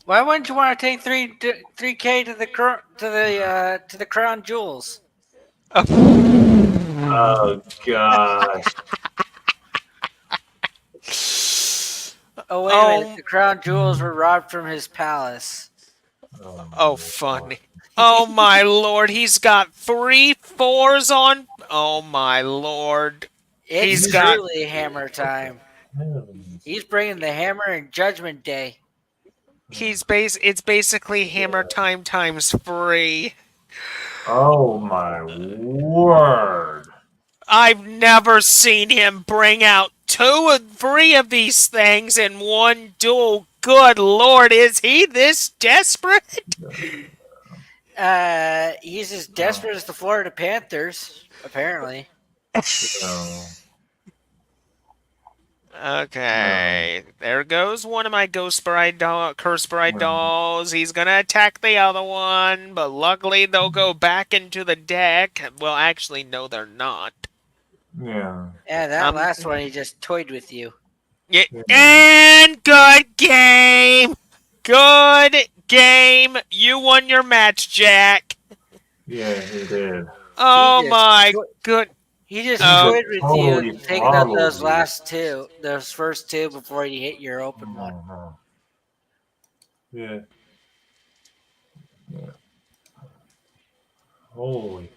Speaker 7: Why wouldn't you want to take 3K to the crown jewels?
Speaker 2: Oh gosh.
Speaker 7: Oh wait a minute,
Speaker 1: Oh,
Speaker 7: the crown jewels were robbed from his palace.
Speaker 2: Oh my
Speaker 1: oh,
Speaker 2: lord.
Speaker 1: funny. Oh my lord, he's got 3 4s on. Oh my lord.
Speaker 7: It's
Speaker 1: He's got
Speaker 7: truly hammer time.
Speaker 2: Heavens.
Speaker 7: He's bringing the hammer in Judgment Day.
Speaker 1: it's basically hammer time times 3.
Speaker 2: Oh my word.
Speaker 1: I've never seen him bring out 2 or 3 of these things in one duel. Good lord, is he this desperate?
Speaker 7: He's as desperate as the Florida Panthers, apparently.
Speaker 2: No. No.
Speaker 1: Okay, there goes one of my Curse Bride
Speaker 2: No.
Speaker 1: dolls. He's gonna attack the other one, but luckily they'll go back into the deck. Well, actually, no, they're not.
Speaker 2: Yeah.
Speaker 7: Yeah, that
Speaker 1: Um,
Speaker 7: last one he just toyed with you.
Speaker 1: yeah,
Speaker 2: Yeah.
Speaker 1: and good game. Good game. You won your match, Jack.
Speaker 2: Yeah, he did.
Speaker 1: Oh
Speaker 7: He just
Speaker 1: my
Speaker 7: to-
Speaker 1: good.
Speaker 7: he just
Speaker 2: He
Speaker 1: Uh,
Speaker 2: just
Speaker 7: toyed with you,
Speaker 2: totally
Speaker 7: taking out
Speaker 2: throttled
Speaker 7: those
Speaker 2: you.
Speaker 7: those first 2 before you hit your open one.
Speaker 2: Uh-huh. Yeah. Yeah. Holy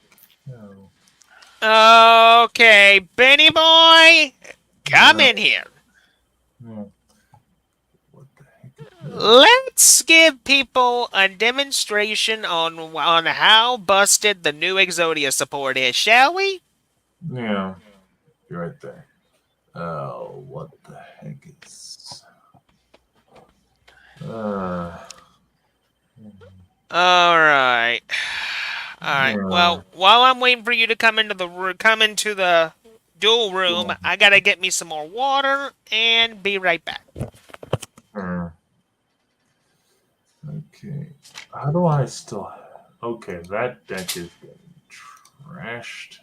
Speaker 2: cow.
Speaker 1: okay, Benny boy, come
Speaker 2: Yeah.
Speaker 1: in here.
Speaker 2: Yeah. What the heck is this?
Speaker 1: Let's give people a demonstration on how busted the new Exodia support is, shall we?
Speaker 2: Yeah. You're right there. Oh, what the heck is? Uh.
Speaker 1: All right. All right.
Speaker 2: Yeah.
Speaker 1: Well, while I'm waiting for you to come into the duel room,
Speaker 2: Yeah.
Speaker 1: I gotta get me some more water and be right back.
Speaker 2: Uh, okay. How do I still? Okay, that deck is getting trashed.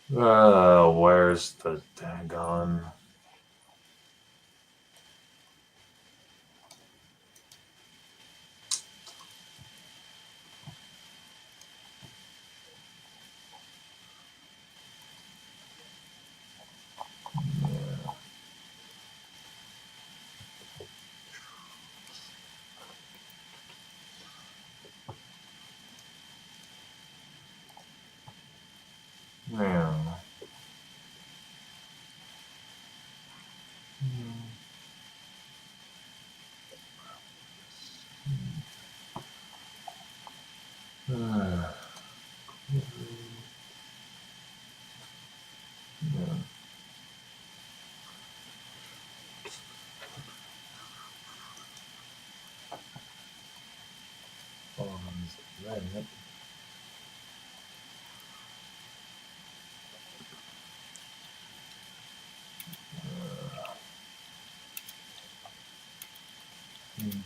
Speaker 2: Where's the daggone? Yeah. Uh, yeah. Bonds, that. Hmm.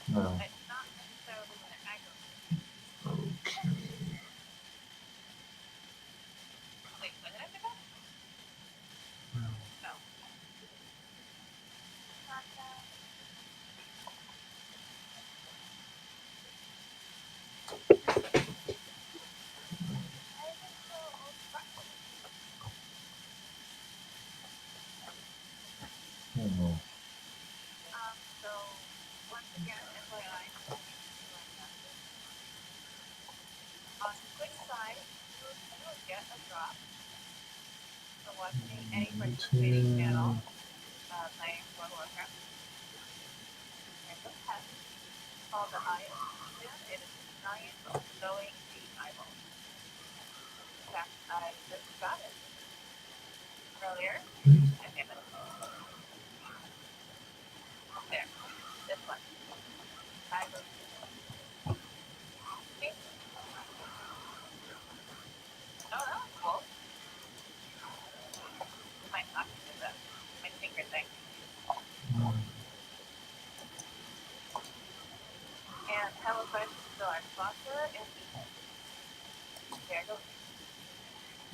Speaker 2: No. Okay.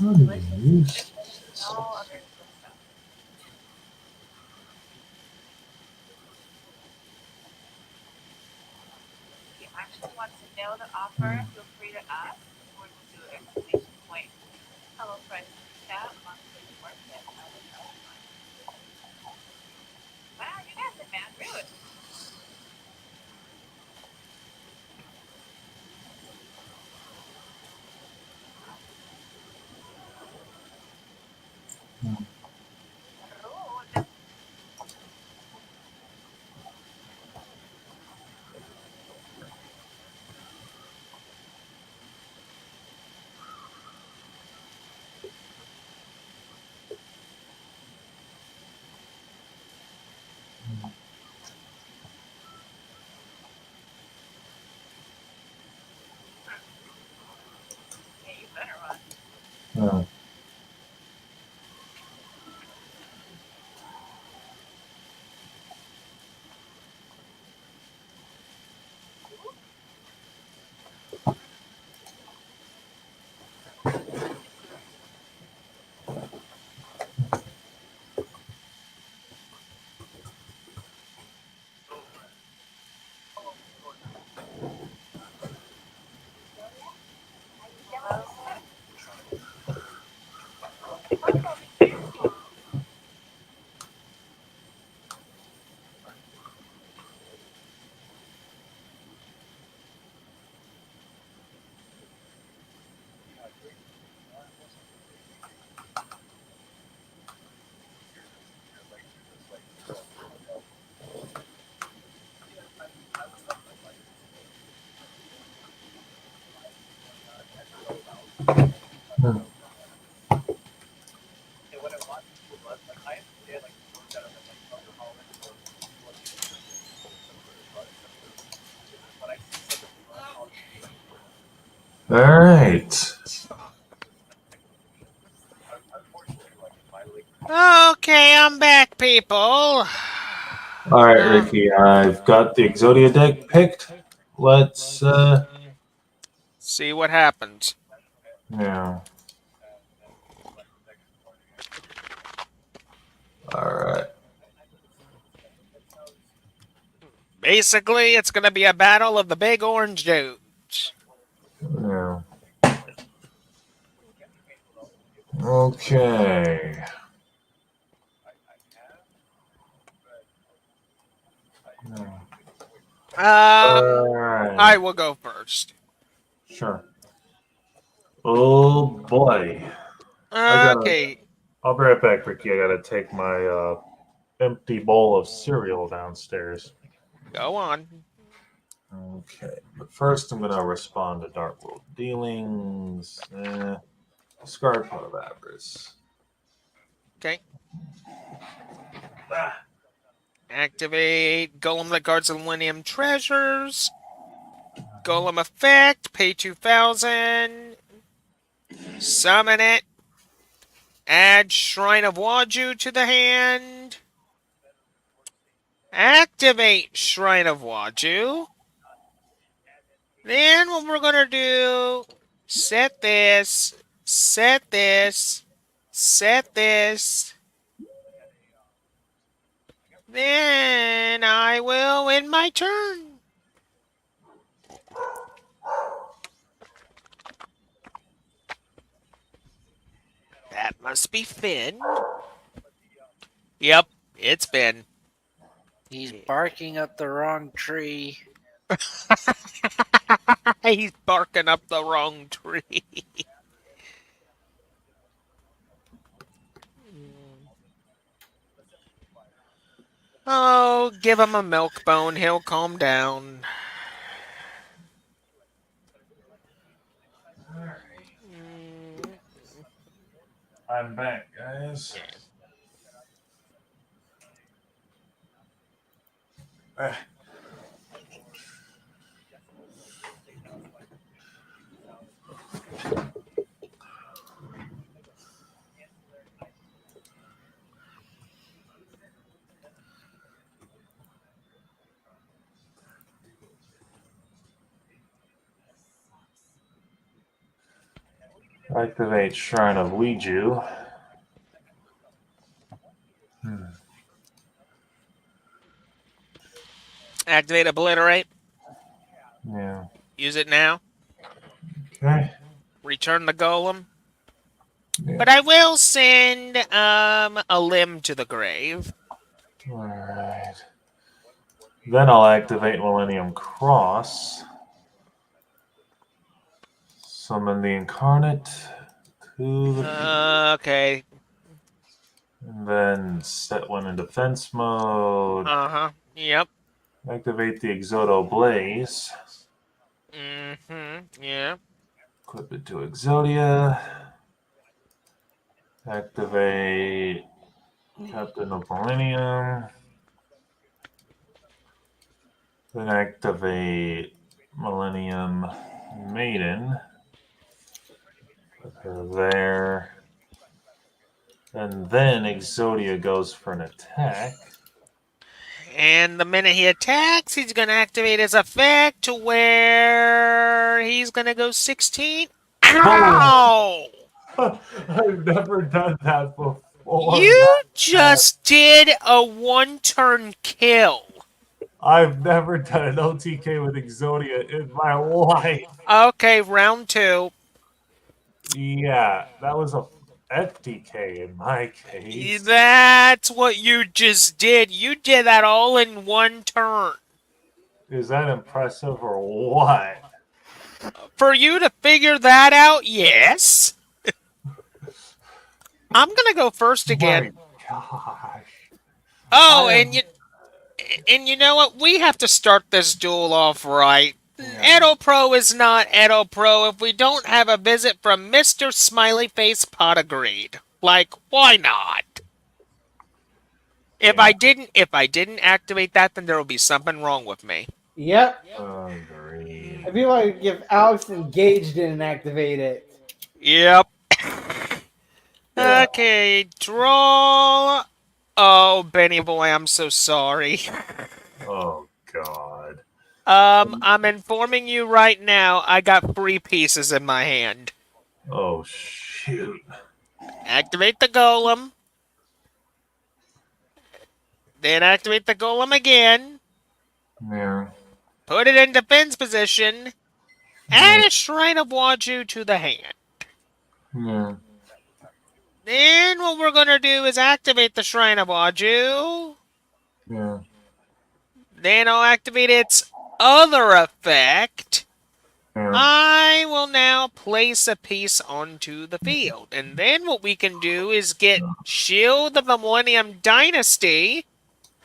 Speaker 2: How do you use this? Oh. Hmm. All right.
Speaker 1: Okay, I'm back, people.
Speaker 2: All right, Ricky. I've got the Exodia deck picked. Let's
Speaker 1: See what happens.
Speaker 2: yeah. All right.
Speaker 1: Basically, it's going to be a battle of the big orange dudes.
Speaker 2: Yeah. Okay. All
Speaker 1: I
Speaker 2: right.
Speaker 1: will go first.
Speaker 2: Sure. Oh boy. I gotta.
Speaker 1: Okay,
Speaker 2: I'll be right back, Ricky. I gotta take my empty bowl of cereal downstairs.
Speaker 1: go on.
Speaker 2: Okay, but first I'm gonna respond to Dark World Dealings. Discard Pot of Avarice.
Speaker 1: Okay.
Speaker 2: Ah,
Speaker 1: Activate Golem that guards the Millennium Treasures. Golem effect, pay 2,000. Summon it. Add Shrine of Waju to the hand. Activate Shrine of Waju. Then what we're going to do, set this, set this, set this. Then I will end my turn. That must be Finn. Yep, It's been.
Speaker 7: He's barking up the wrong tree.
Speaker 1: He's barking up the wrong tree. Oh, give him a milk bone. He'll calm down.
Speaker 2: I'm back, guys. Eh. Activate Shrine of Ouija.
Speaker 1: Activate Obliterate.
Speaker 2: Yeah.
Speaker 1: Use it now.
Speaker 2: Okay.
Speaker 1: Return the golem.
Speaker 2: Yeah.
Speaker 1: But I will send a limb to the grave.
Speaker 2: Alright. Then I'll activate Millennium Cross. Summon the Incarnate to the
Speaker 1: Okay.
Speaker 2: and then set one in defense mode.
Speaker 1: Yep.
Speaker 2: Activate the Exodo Blaze.
Speaker 1: Yeah.
Speaker 2: Equip it to Exodia. Activate Captain of Millennium. Then activate Millennium Maiden. Put her there. And then Exodia goes for an attack.
Speaker 1: And the minute he attacks, he's going to activate his effect to where he's going to go 16. Ow!
Speaker 2: I've never done that before.
Speaker 1: You just did a one-turn kill.
Speaker 2: I've never done an OTK with Exodia in my life.
Speaker 1: Okay, round 2.
Speaker 2: Yeah, that was a FTK in my case.
Speaker 1: That's what you just did. You did that all in one turn.
Speaker 2: Is that impressive or what?
Speaker 1: For you to figure that out, yes. I'm gonna go first again.
Speaker 2: My gosh.
Speaker 1: Oh, and you know what? We have to start this duel off right. Edopro is not Edopro if we don't have a visit from Mr. Smiley Face Potagreed. Like, why not? If I didn't activate that, then there will be something wrong with me.
Speaker 5: Yep.
Speaker 2: Agreed.
Speaker 5: I feel like if Alex Engage didn't activate it.
Speaker 1: Yep.
Speaker 2: Yeah.
Speaker 1: Okay, draw. Oh, Benny boy, I'm so sorry.
Speaker 2: Oh God.
Speaker 1: I'm informing you right now, I got 3 pieces in my hand.
Speaker 2: Oh shoot.
Speaker 1: Activate the golem. Then activate the golem again.
Speaker 2: Yeah.
Speaker 1: Put it in defense position. Add a Shrine of Waju to the hand.
Speaker 2: Yeah.
Speaker 1: Then what we're going to do is activate the Shrine of Waju.
Speaker 2: Yeah.
Speaker 1: Then I'll activate its other effect.
Speaker 2: Yeah.
Speaker 1: I will now place a piece onto the field. And then what we can do is get Shield of the Millennium Dynasty.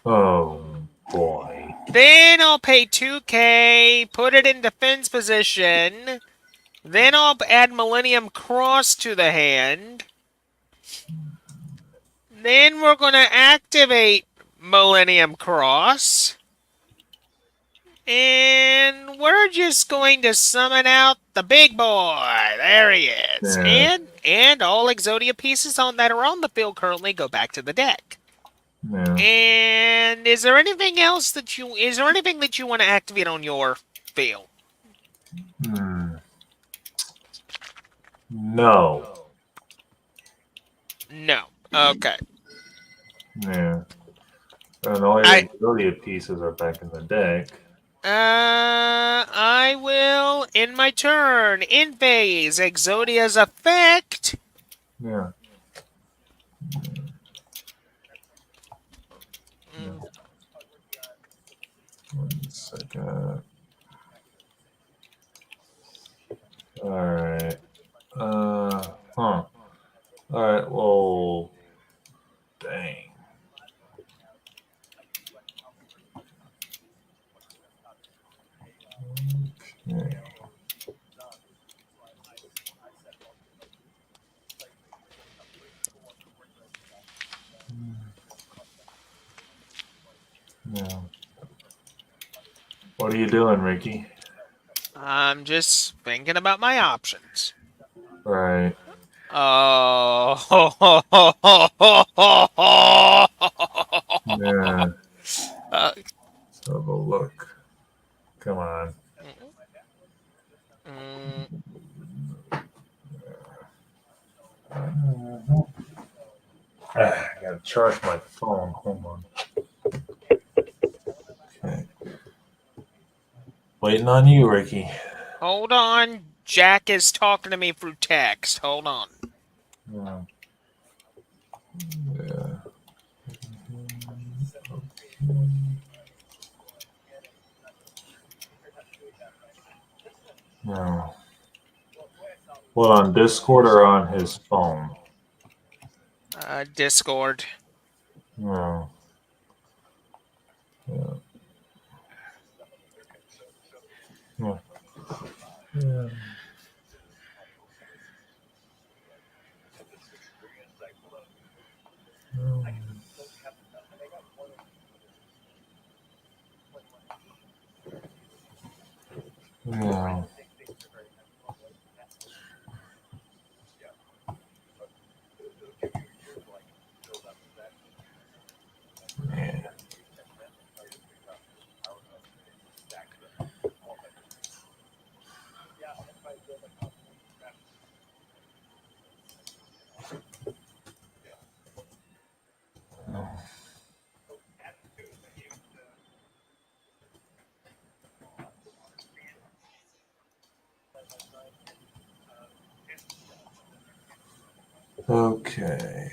Speaker 2: Oh boy.
Speaker 1: Then I'll pay 2k, put it in defense position. Then I'll add Millennium Cross to the hand. Then we're going to activate Millennium Cross. And we're just going to summon out the big boy. There he is.
Speaker 2: Yeah.
Speaker 1: And all Exodia pieces that are on the field currently go back to the deck.
Speaker 2: Yeah.
Speaker 1: And is there anything that you want to activate on your field?
Speaker 2: No.
Speaker 1: No. Okay.
Speaker 2: Yeah. And all your Exodia pieces are back in the deck.
Speaker 1: I will, in my turn, in phase, Exodia's effect.
Speaker 2: Yeah. second. Alright. Alright, well. Dang. Okay. Yeah. What are you doing, Ricky?
Speaker 1: I'm just thinking about my options.
Speaker 2: Right.
Speaker 1: Oh.
Speaker 2: Yeah.
Speaker 1: Uh,
Speaker 2: Let's have a look. Come on.
Speaker 1: mm,
Speaker 2: I gotta charge my phone. Hold on. Okay. Waiting on you, Ricky.
Speaker 1: hold on. Jack is talking to me through text. Hold on.
Speaker 2: Yeah. Yeah. No. What, on Discord or on his phone?
Speaker 1: Discord.
Speaker 2: No. Yeah. Yeah. Yeah. Yeah. Man. Okay.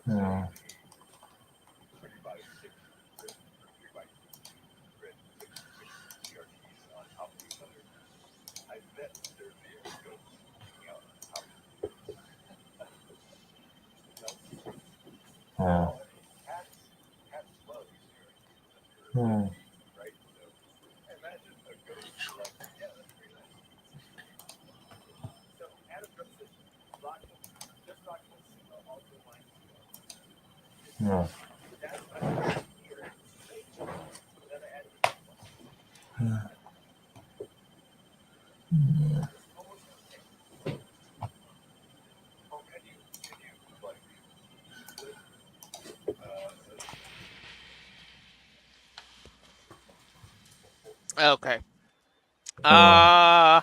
Speaker 2: Yeah. Yeah. Hmm. Yeah.
Speaker 1: Okay.
Speaker 2: Yeah.
Speaker 1: Uh,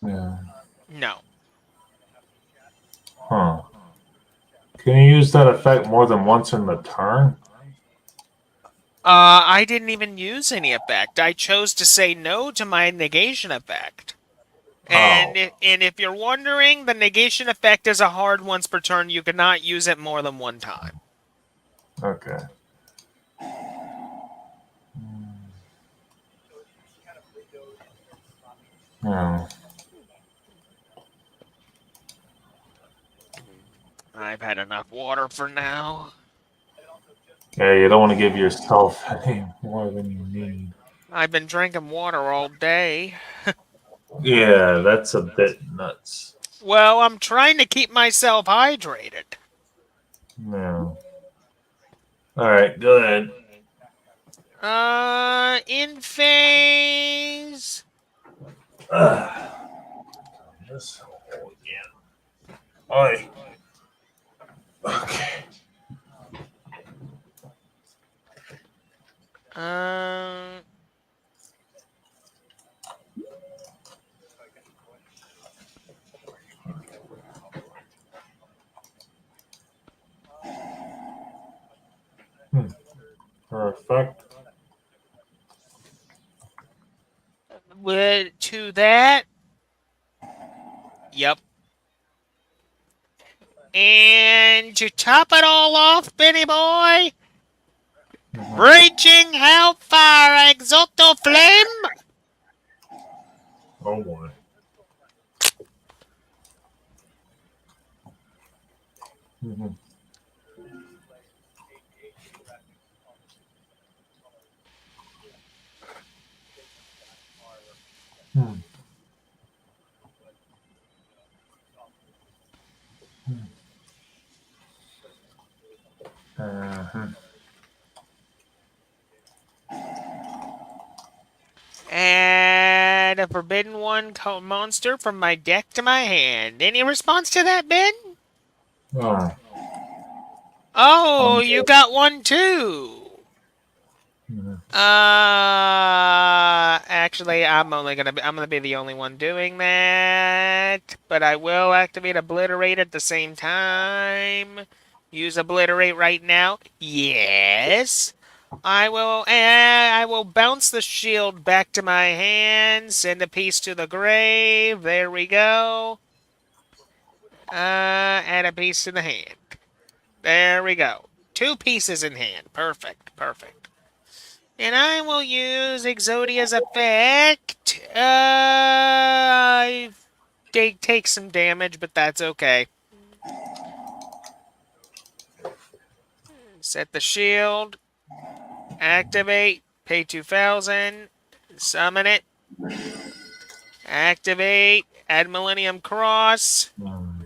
Speaker 2: Yeah.
Speaker 1: no.
Speaker 2: Huh. Can you use that effect more than once in the turn?
Speaker 1: I didn't even use any effect. I chose to say no to my negation effect.
Speaker 2: Oh.
Speaker 1: And if you're wondering, the negation effect is a hard once per turn. You cannot use it more than one time.
Speaker 2: Okay. Yeah.
Speaker 1: I've had enough water for now.
Speaker 2: Yeah, you don't want to give yourself any more than you need.
Speaker 1: I've been drinking water all day.
Speaker 2: Yeah, that's a bit nuts.
Speaker 1: Well, I'm trying to keep myself hydrated.
Speaker 2: Yeah. All right, go ahead.
Speaker 1: In phase.
Speaker 2: This hole again. Oi. Okay.
Speaker 1: Um,
Speaker 2: Perfect.
Speaker 1: to that. Yep. And to top it all off, Benny boy,
Speaker 2: Mhm.
Speaker 1: reaching hellfire exoto flame.
Speaker 2: Oh boy. Mhm. Hmm. Uh-huh.
Speaker 1: Add a forbidden one monster from my deck to my hand. Any response to that, Ben?
Speaker 2: Oh.
Speaker 1: Oh, you got one too.
Speaker 2: Mhm.
Speaker 1: Actually, I'm gonna be the only one doing that, but I will activate Obliterate at the same time. Use Obliterate right now. Yes. I will bounce the shield back to my hand, send a piece to the grave. There we go. Add a piece to the hand. There we go. Two pieces in hand. Perfect. Perfect. And I will use Exodia's effect. I take some damage, but that's okay. Set the shield. Activate. Pay 2,000. Summon it. Activate. Add Millennium Cross.
Speaker 2: Hmm.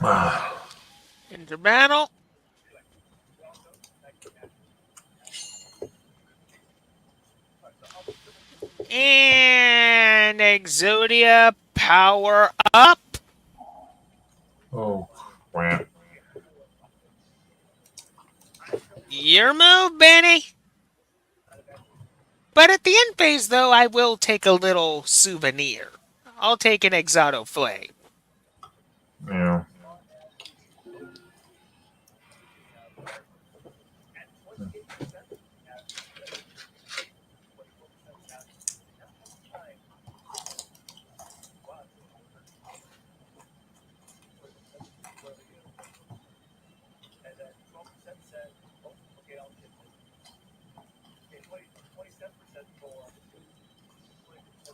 Speaker 2: Ah.
Speaker 1: Enter battle. And Exodia power up.
Speaker 2: Oh crap.
Speaker 1: Your move, Benny. But at the end phase, though, I will take a little souvenir. I'll take an Exoto Flame.
Speaker 2: Yeah.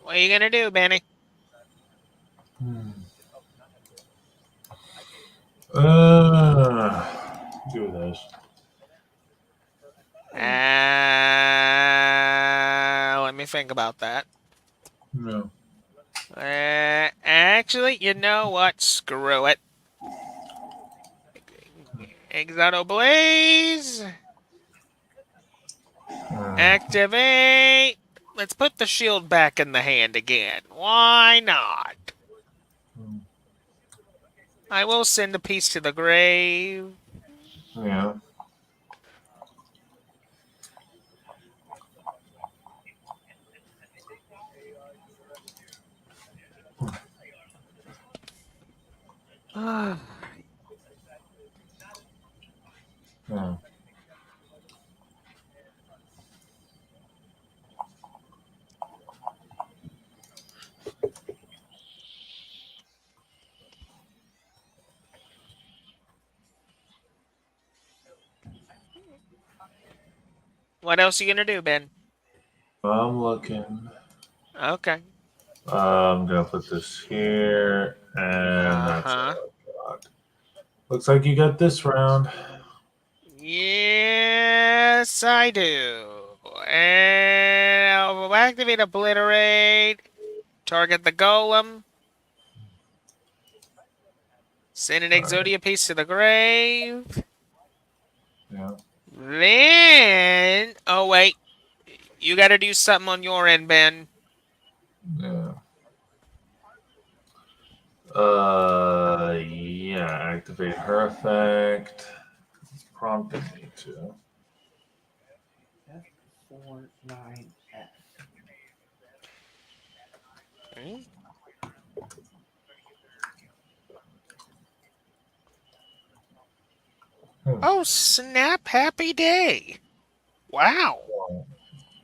Speaker 1: What are you gonna do, Benny?
Speaker 2: Hmm. Do this.
Speaker 1: Let me think about that.
Speaker 2: No.
Speaker 1: Actually, you know what? Screw it. Exoto Blaze.
Speaker 2: Hmm.
Speaker 1: Activate. Let's put the shield back in the hand again. Why not? I will send a piece to the grave.
Speaker 2: Yeah. Hmm.
Speaker 1: What else are you gonna do, Ben?
Speaker 2: I'm looking.
Speaker 1: Okay.
Speaker 2: I'm gonna put this here, and
Speaker 1: Uh
Speaker 2: that's
Speaker 1: huh.
Speaker 2: all I've got. Looks like you got this round.
Speaker 1: Yes, I do. And I'll activate Obliterate. Target the Golem. Send an Exodia piece to the grave.
Speaker 2: Yeah.
Speaker 1: Then, oh wait, you got to do something on your end, Ben.
Speaker 2: Yeah. Yeah. Activate her effect. It's prompting me to.
Speaker 5: F49F.
Speaker 1: Hmm? Oh, snap, happy day. Wow.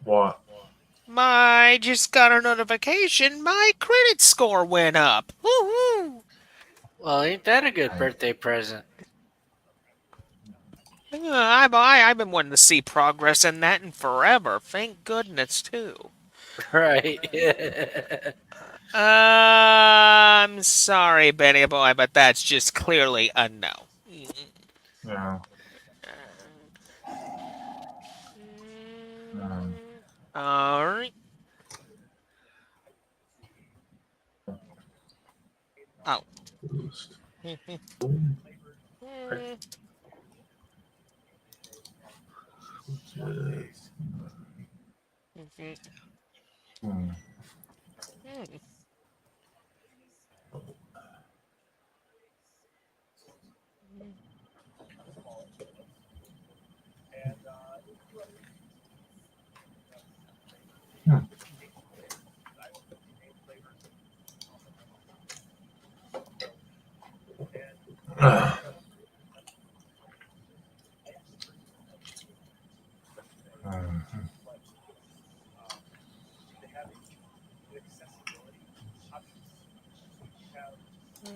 Speaker 2: What?
Speaker 1: My just got a notification. My credit score went up. Woohoo!
Speaker 7: Well, ain't that a good birthday present?
Speaker 1: I've been wanting to see progress in that in forever. Thank goodness, too.
Speaker 7: Right.
Speaker 1: I'm sorry, Benny boy, but that's just clearly a no.
Speaker 2: Yeah.
Speaker 1: All right. Oh.
Speaker 2: Boost. Hmm.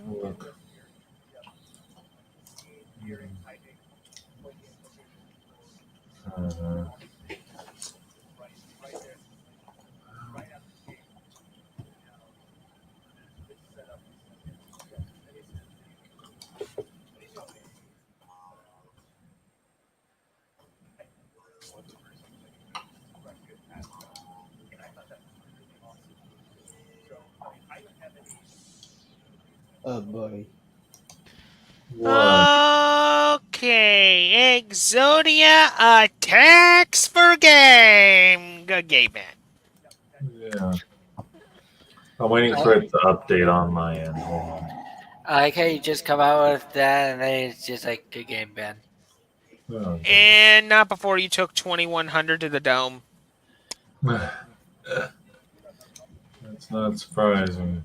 Speaker 2: Look.
Speaker 5: Oh boy.
Speaker 2: What?
Speaker 1: Okay, Exodia attacks for game. Good game, man.
Speaker 2: Yeah. I'm waiting for it to update on my end. Hold on.
Speaker 7: I like how you just come out with that, and then it's just like, good game, Ben.
Speaker 2: Oh,
Speaker 1: And not before you took 2100 to the dome.
Speaker 2: That's not surprising.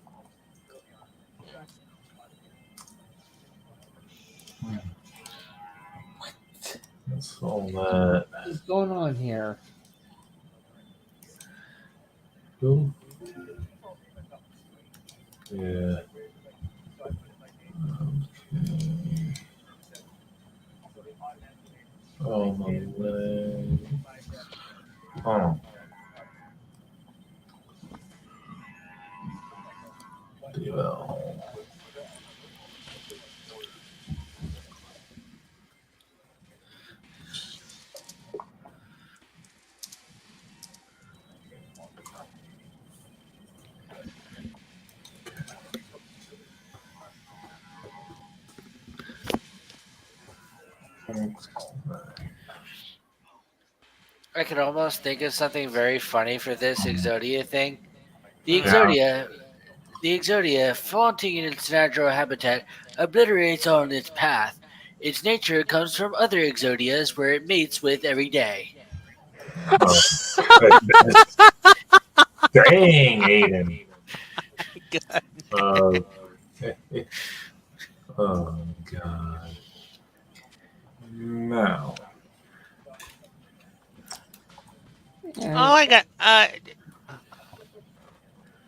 Speaker 2: That's all that.
Speaker 5: What's going on here?
Speaker 2: Who? Yeah. Okay. Oh, my leg. Oh. Duel.
Speaker 7: I could almost think of something very funny for this Exodia thing. The
Speaker 2: Yeah.
Speaker 7: Exodia, flaunting in its natural habitat, obliterates on its path. Its nature comes from other Exodias where it mates with every day.
Speaker 2: Oh. Dang, Aiden.
Speaker 1: Good.
Speaker 2: Oh. Oh, God. Now.
Speaker 1: Oh, I got.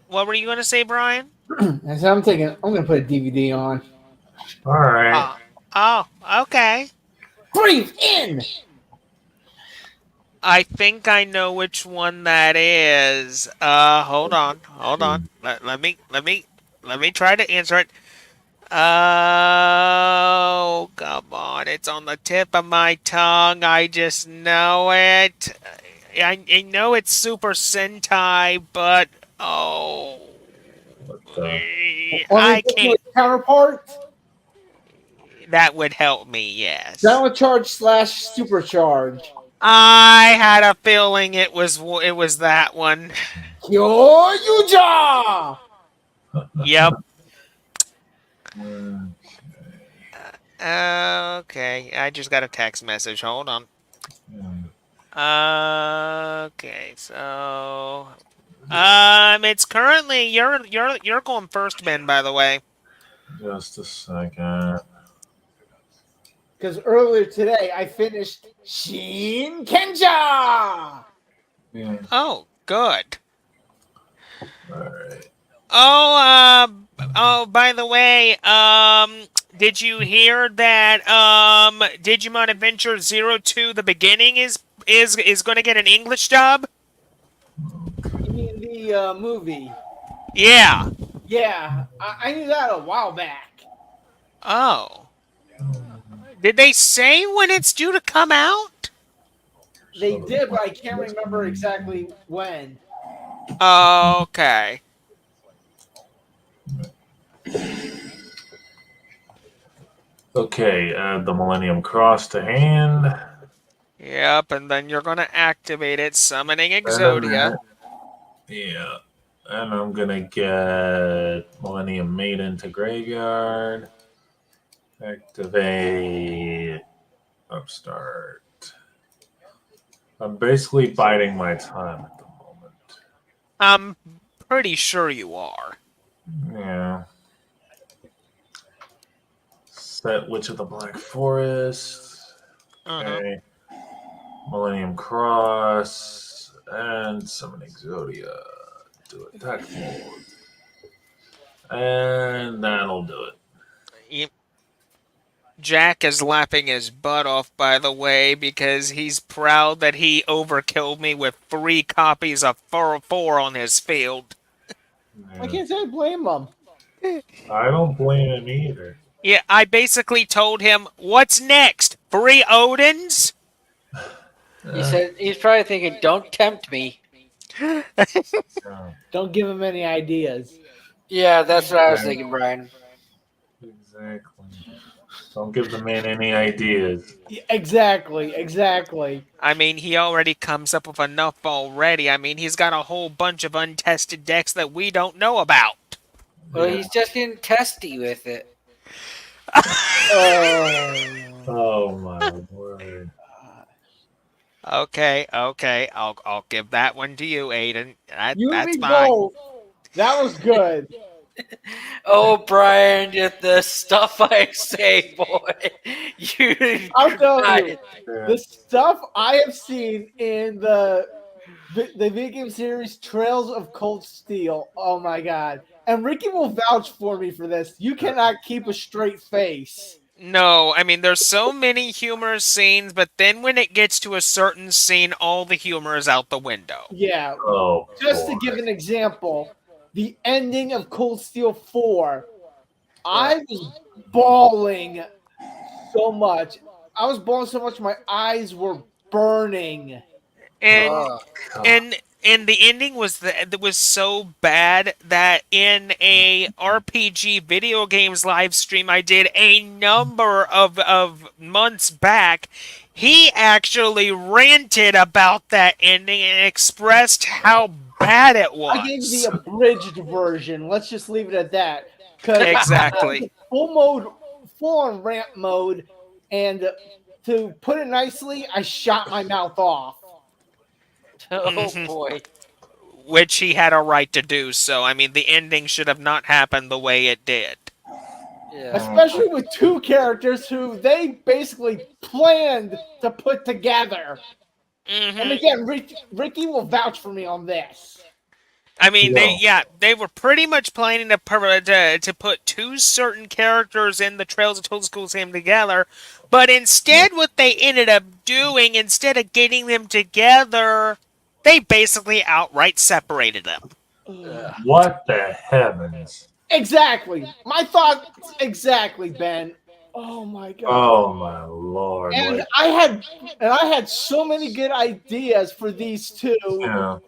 Speaker 1: What were you going to say, Brian?
Speaker 5: And so I'm gonna put a DVD on.
Speaker 2: All right.
Speaker 1: Oh, okay.
Speaker 5: Breathe in.
Speaker 1: I think I know which one that is. Hold on. Let me try to answer it. Oh, come on. It's on the tip of my tongue. I just know it. I know it's Super Sentai, but oh,
Speaker 2: What the?
Speaker 5: Want me to
Speaker 1: I
Speaker 5: give you
Speaker 1: can't.
Speaker 5: a counterpart?
Speaker 1: That would help me, yes.
Speaker 5: Downward charge slash supercharge.
Speaker 1: I had a feeling it was that one.
Speaker 5: Kyo Yuja!
Speaker 1: Yep.
Speaker 2: Mm,
Speaker 1: Okay, I just got a text message. Hold on.
Speaker 2: mm,
Speaker 1: Okay, so it's currently you're going first, Ben. By the way.
Speaker 2: just a second.
Speaker 5: Because earlier today I finished Shin Kenja!
Speaker 2: Yeah.
Speaker 1: Oh, good.
Speaker 2: All right.
Speaker 1: By the way, did you hear that Digimon Adventure 02 the beginning is going to get an English dub?
Speaker 5: You mean the movie?
Speaker 1: Yeah.
Speaker 5: Yeah, I knew that a while back.
Speaker 1: Oh. Did they say when it's due to come out?
Speaker 5: They did, but I can't remember exactly when.
Speaker 1: Okay.
Speaker 2: Okay, add the Millennium Cross to hand.
Speaker 1: Yep, and then you're going to activate it, summoning
Speaker 2: And
Speaker 1: Exodia.
Speaker 2: yeah. And I'm gonna get Millennium Maiden to graveyard. Activate Upstart. I'm basically biding my time at the moment.
Speaker 1: I'm pretty sure you are.
Speaker 2: Yeah. Set Witch of the Black Forest. Okay. Millennium Cross. And summon Exodia. Do attack mode. And that'll do it.
Speaker 1: Yep. Jack is laughing his butt off, by the way, because he's proud that he overkilled me with 3 copies of 4 on his field.
Speaker 5: I
Speaker 2: Yeah.
Speaker 5: can't say I blame them.
Speaker 2: I don't blame him either.
Speaker 1: Yeah, I basically told him, what's next? 3 Odins?
Speaker 7: He said he's probably thinking, "Don't tempt me."
Speaker 2: Yeah.
Speaker 5: Don't give them any ideas.
Speaker 7: Yeah, that's what I was thinking, Brian.
Speaker 2: Exactly. Don't give the man any ideas.
Speaker 5: Exactly.
Speaker 1: I mean, he already comes up with enough already. I mean, he's got a whole bunch of untested decks that we don't know about.
Speaker 7: Well,
Speaker 2: Yeah.
Speaker 7: he's just getting testy with it.
Speaker 5: Oh.
Speaker 2: Oh my word.
Speaker 1: Okay, I'll give that one to you, Aiden.
Speaker 5: You and
Speaker 1: That's
Speaker 5: me
Speaker 1: fine.
Speaker 5: both. That was good.
Speaker 7: Oh, Brian, the stuff I say, boy.
Speaker 5: I'll tell you,
Speaker 2: Yeah.
Speaker 5: the stuff I have seen in the video game series Trails of Cold Steel. Oh my god! And Ricky will vouch for me for this. You cannot keep a straight face.
Speaker 1: No, I mean, there's so many humorous scenes, but then when it gets to a certain scene, all the humor is out the window.
Speaker 5: Yeah.
Speaker 2: Oh,
Speaker 5: Just
Speaker 2: boy.
Speaker 5: to give an example, the ending of Cold Steel 4, I was bawling so much. I was bawling so much my eyes were burning.
Speaker 1: And
Speaker 7: Ugh.
Speaker 1: and the ending was that was so bad that in a RPG video games live stream I did a number of months back, he actually ranted about that ending and expressed how bad it was.
Speaker 5: I gave the abridged version. Let's just leave it at that. 'Cause
Speaker 1: Exactly.
Speaker 5: full on rant mode, and to put it nicely, I shot my mouth off.
Speaker 7: Oh,
Speaker 1: Mhm.
Speaker 7: boy.
Speaker 1: Which he had a right to do so. I mean, the ending should have not happened the way it did.
Speaker 7: Yeah.
Speaker 5: Especially with 2 characters who they basically planned to put together. And
Speaker 1: Mhm.
Speaker 5: again, Ricky will vouch for me on this.
Speaker 1: I mean,
Speaker 2: Yeah.
Speaker 1: they were pretty much planning to put 2 certain characters in the Trails of Cold Schools game together, but instead, what they ended up doing, instead of getting them together, they basically outright separated them.
Speaker 7: Ugh.
Speaker 2: What the heavens?
Speaker 5: Exactly. My thoughts exactly, Ben. Oh my god.
Speaker 2: Oh my lord!
Speaker 5: And
Speaker 2: Like,
Speaker 5: I had so many good ideas for these two
Speaker 2: yeah,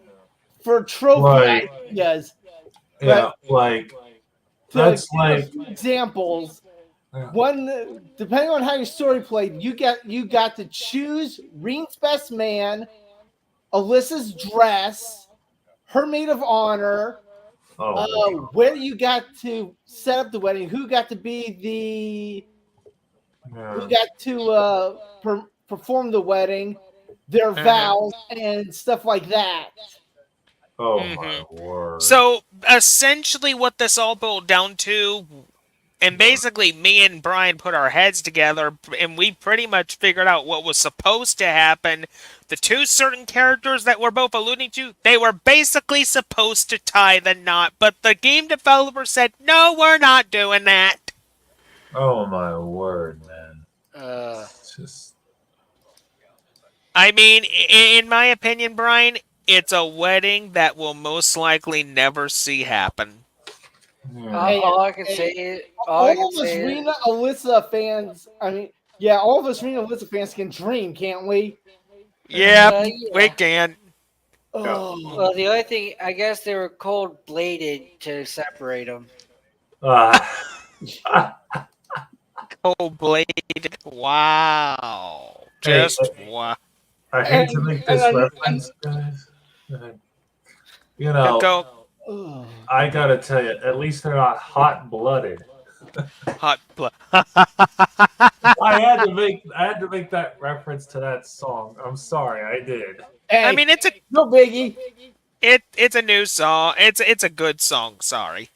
Speaker 5: for trophy
Speaker 2: like,
Speaker 5: ideas.
Speaker 2: yeah,
Speaker 5: But
Speaker 2: like
Speaker 5: to
Speaker 2: that's
Speaker 5: give a
Speaker 2: like,
Speaker 5: few examples,
Speaker 2: yeah.
Speaker 5: one depending on how your story played, you got to choose Reen's best man, Alyssa's dress, her maid of honor,
Speaker 2: Oh
Speaker 5: where you got to set up the wedding, who got to be who
Speaker 2: yeah.
Speaker 5: got to perform the wedding, their
Speaker 1: Uh-huh.
Speaker 5: vows, and stuff like that.
Speaker 2: Oh my
Speaker 1: Mm-hmm.
Speaker 2: word!
Speaker 1: So essentially, what this all boiled down to, and basically, me and Brian put our heads together, and we pretty much figured out what was supposed to happen. The two certain characters that we're both alluding to, they were basically supposed to tie the knot, but the game developer said, "No, we're not doing that."
Speaker 2: Oh my word, man!
Speaker 7: Uh,
Speaker 2: It's just
Speaker 1: I mean, in my opinion, Brian, it's a wedding that we'll most likely never see happen.
Speaker 2: yeah.
Speaker 5: Hey,
Speaker 7: all I can say
Speaker 5: hey,
Speaker 7: is,
Speaker 5: all of us Rena Alyssa fans. I mean, yeah, all of us Rena Alyssa fans can dream, can't we?
Speaker 1: Yep, we
Speaker 7: yeah.
Speaker 1: can.
Speaker 2: Yeah.
Speaker 5: Oh,
Speaker 7: Well, the only thing, I guess they were cold bladed to separate them.
Speaker 2: Ah.
Speaker 1: Cold-bladed. Wow.
Speaker 2: Hey,
Speaker 1: Just wow.
Speaker 2: I hate to make this reference, guys. Uh, You know,
Speaker 1: Go
Speaker 5: oh.
Speaker 2: I gotta tell you, at least they're not hot-blooded.
Speaker 1: hot blood.
Speaker 2: I had to make that reference to that song. I'm sorry, I did.
Speaker 1: I
Speaker 5: Hey,
Speaker 1: mean,
Speaker 5: no biggie.
Speaker 1: it's a new song. It's a good song. Sorry.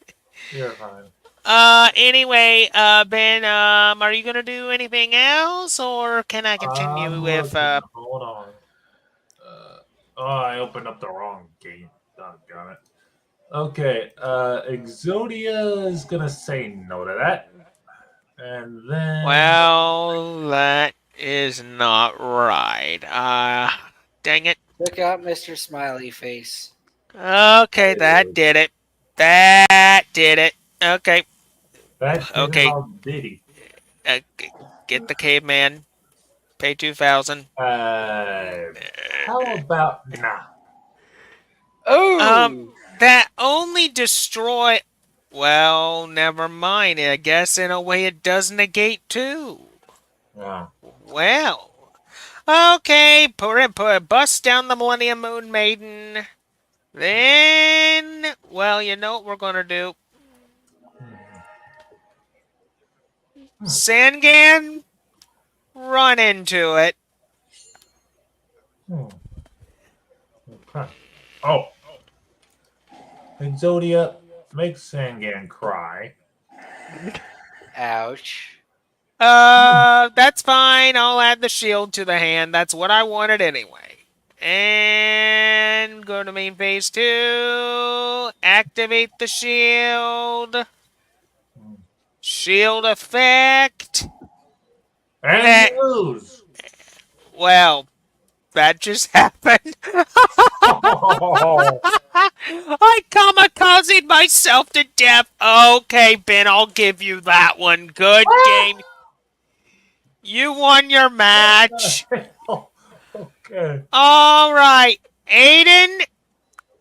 Speaker 2: You're fine.
Speaker 1: Anyway, Ben, are you gonna do anything else, or can I continue
Speaker 2: I'm
Speaker 1: with
Speaker 2: looking. Hold on. Oh, I opened up the wrong game. Doggone it. Okay, Exodia is gonna say no to that, and then
Speaker 1: Well, that is not right. Dang it.
Speaker 7: Look out, Mr. Smiley Face.
Speaker 1: Okay, that did it. That did it. Okay,
Speaker 2: that did it
Speaker 1: okay.
Speaker 2: all diddy.
Speaker 1: Get the caveman. Pay 2,000.
Speaker 2: How about nah?
Speaker 7: Oh!
Speaker 1: That only destroy. Well, never mind. I guess in a way it does negate too.
Speaker 2: Yeah.
Speaker 1: Well, okay. Bust down the Millennium Moon Maiden. Then, well, you know what we're gonna do. Sangan, run into it.
Speaker 2: Hmm. Okay. Oh, Exodia makes Sangan cry.
Speaker 7: Ouch.
Speaker 1: That's fine. I'll add the shield to the hand. That's what I wanted anyway. And go to main phase 2. Activate the shield. Shield effect.
Speaker 2: And
Speaker 1: Eh,
Speaker 2: you lose.
Speaker 1: well, that just happened.
Speaker 2: Oh,
Speaker 1: I kamikazed myself to death. Okay, Ben, I'll give you that one. Good game. You won your match.
Speaker 2: okay.
Speaker 1: All right, Aiden,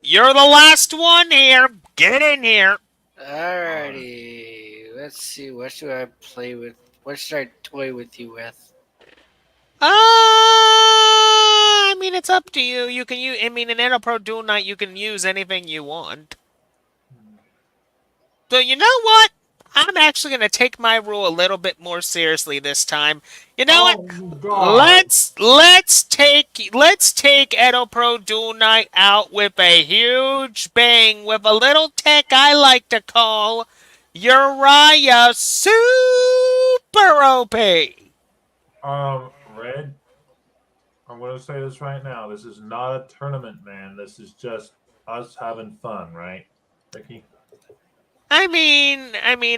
Speaker 1: you're the last one here. Get in here.
Speaker 7: Alrighty. Let's see. What should I play with? What should I toy with you with?
Speaker 1: I mean, it's up to you. You can use. I mean, in Edopro Duel Night, you can use anything you want. So you know what? I'm actually gonna take my rule a little bit more seriously this time. You know what?
Speaker 2: Oh God.
Speaker 1: Let's take Edopro Duel Night out with a huge bang with a little tech I like to call Uriah Super OP.
Speaker 2: Red. I'm gonna say this right now. This is not a tournament, man. This is just us having fun, right, Ricky?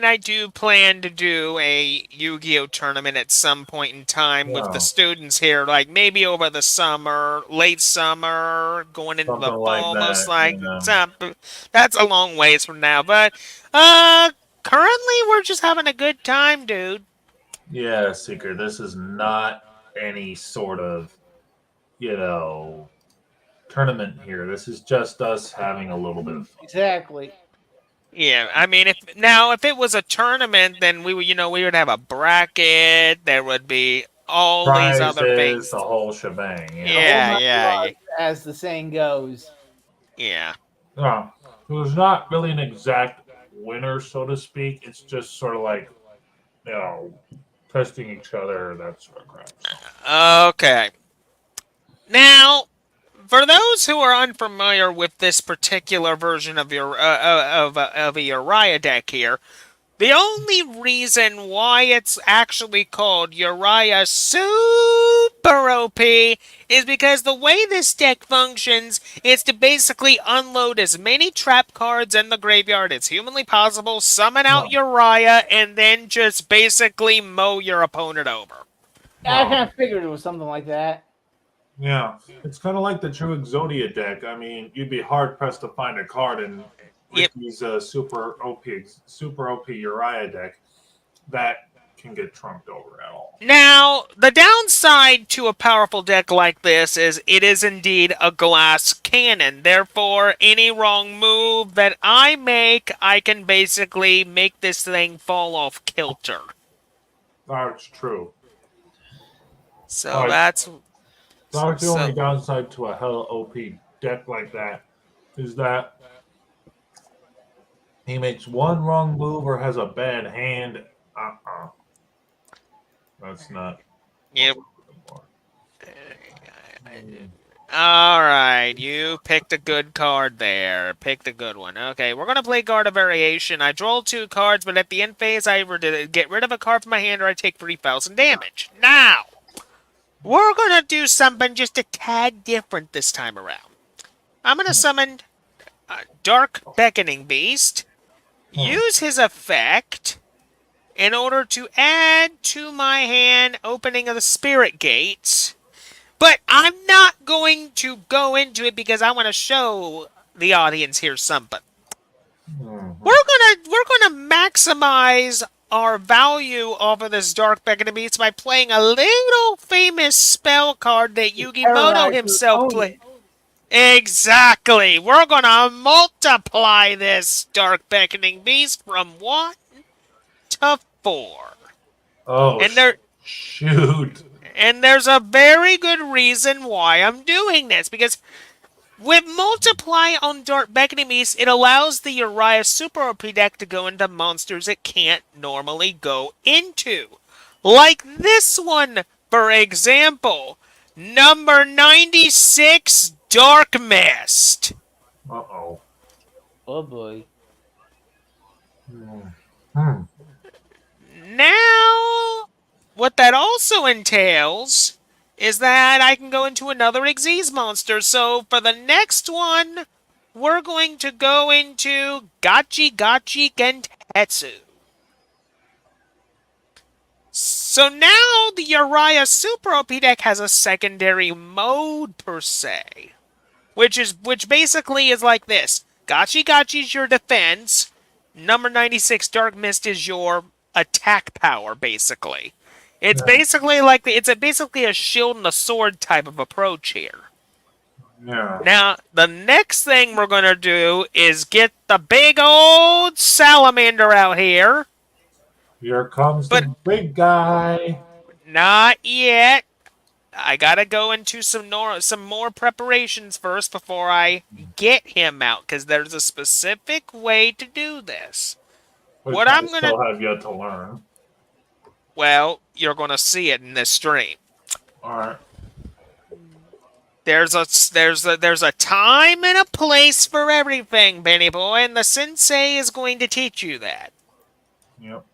Speaker 1: I do plan to do a Yu-Gi-Oh tournament at some point in time with the
Speaker 2: Yeah,
Speaker 1: students here, like maybe over the summer, late summer, going into the
Speaker 2: something like
Speaker 1: fall, most
Speaker 2: that.
Speaker 1: like
Speaker 2: Yeah.
Speaker 1: that's a long ways from now. But uh, currently we're just having a good time, dude.
Speaker 2: Yeah, Seeker. This is not any sort of, you know, tournament here. This is just us having a little bit of fun.
Speaker 5: Exactly.
Speaker 1: Yeah, I mean, if it was a tournament, then we would have a bracket. There would be all these other
Speaker 2: Prizes, the
Speaker 1: things.
Speaker 2: whole shebang.
Speaker 5: The
Speaker 2: Yeah.
Speaker 5: whole
Speaker 1: Yeah,
Speaker 5: nine
Speaker 1: yeah, yeah,
Speaker 5: yards, as the saying goes.
Speaker 1: yeah.
Speaker 2: Yeah. So there's not really an exact winner, so to speak. It's just sort of like, you know, testing each other, that sort of crap. So.
Speaker 1: Okay. Now, for those who are unfamiliar with this particular version of your of a Uriah deck here, the only reason why it's actually called Uriah Super OP is because the way this deck functions is to basically unload as many trap cards in the graveyard as humanly possible, summon out
Speaker 2: No,
Speaker 1: Uriah, and then just basically mow your opponent over.
Speaker 5: I
Speaker 2: no.
Speaker 5: kind of figured it was something like that.
Speaker 2: Yeah. It's kind of like the True Exodia deck. I mean, you'd be hard pressed to find a card in
Speaker 1: Yep.
Speaker 2: Ricky's Super OP Uriah deck that can get trunked over at all.
Speaker 1: Now, the downside to a powerful deck like this is it is indeed a glass cannon. Therefore, any wrong move that I make, I can basically make this thing fall off kilter.
Speaker 2: That's true.
Speaker 1: So
Speaker 2: Like,
Speaker 1: that's
Speaker 2: that's the only
Speaker 1: so
Speaker 2: downside to a hella OP deck like that is that he makes one wrong move or has a bad hand. Uh-uh. That's not what
Speaker 1: yep.
Speaker 2: we're looking for.
Speaker 1: All right, you picked a good card there. Picked a good one. Okay, we're gonna play Guard of Variation. I draw 2 cards, but at the end phase, I either get rid of a card from my hand or I take 3,000 damage. Now, we're gonna do something just a tad different this time around. I'm gonna summon Dark Beckoning Beast. Use his effect in order to add to my hand Opening of the Spirit Gates. But I'm not going to go into it because I want to show the audience here something.
Speaker 2: Mhm.
Speaker 1: We're gonna maximize our value off of this Dark Beckoning Beast by playing a little famous spell card that Yugi Moto
Speaker 5: Terrorize your
Speaker 1: himself played.
Speaker 5: opponent.
Speaker 1: Exactly. We're gonna multiply this Dark Beckoning Beast from 1 to 4.
Speaker 2: Oh,
Speaker 1: And there
Speaker 2: shoot.
Speaker 1: and there's a very good reason why I'm doing this, because with Multiply on Dark Beckoning Beast, it allows the Uriah Super OP deck to go into monsters it can't normally go into. Like this one, for example. Number 96, Dark Mist.
Speaker 2: Uh-oh.
Speaker 5: Oh boy.
Speaker 2: Hmm.
Speaker 1: Now, what that also entails is that I can go into another Xyz monster. So for the next one, we're going to go into Gachi Gachi Gentetsu. So now the Uriah Super OP deck has a secondary mode per se, which basically is like this: Gachi Gachi's your defense. Number 96 Dark Mist is your attack power, basically. It's
Speaker 2: Yeah.
Speaker 1: basically like basically a shield and a sword type of approach here.
Speaker 2: Yeah.
Speaker 1: Now, the next thing we're gonna do is get the big old salamander out here,
Speaker 2: Here comes
Speaker 1: but
Speaker 2: the big guy.
Speaker 1: not yet. I gotta go into some more preparations first before I get him out, because there's a specific way to do this.
Speaker 2: Which
Speaker 1: What
Speaker 2: I
Speaker 1: I'm gonna
Speaker 2: still have yet to learn.
Speaker 1: Well, you're gonna see it in this stream.
Speaker 2: Alright.
Speaker 1: There's a time and a place for everything, Benny boy, and the sensei is going to teach you that.
Speaker 2: Yep.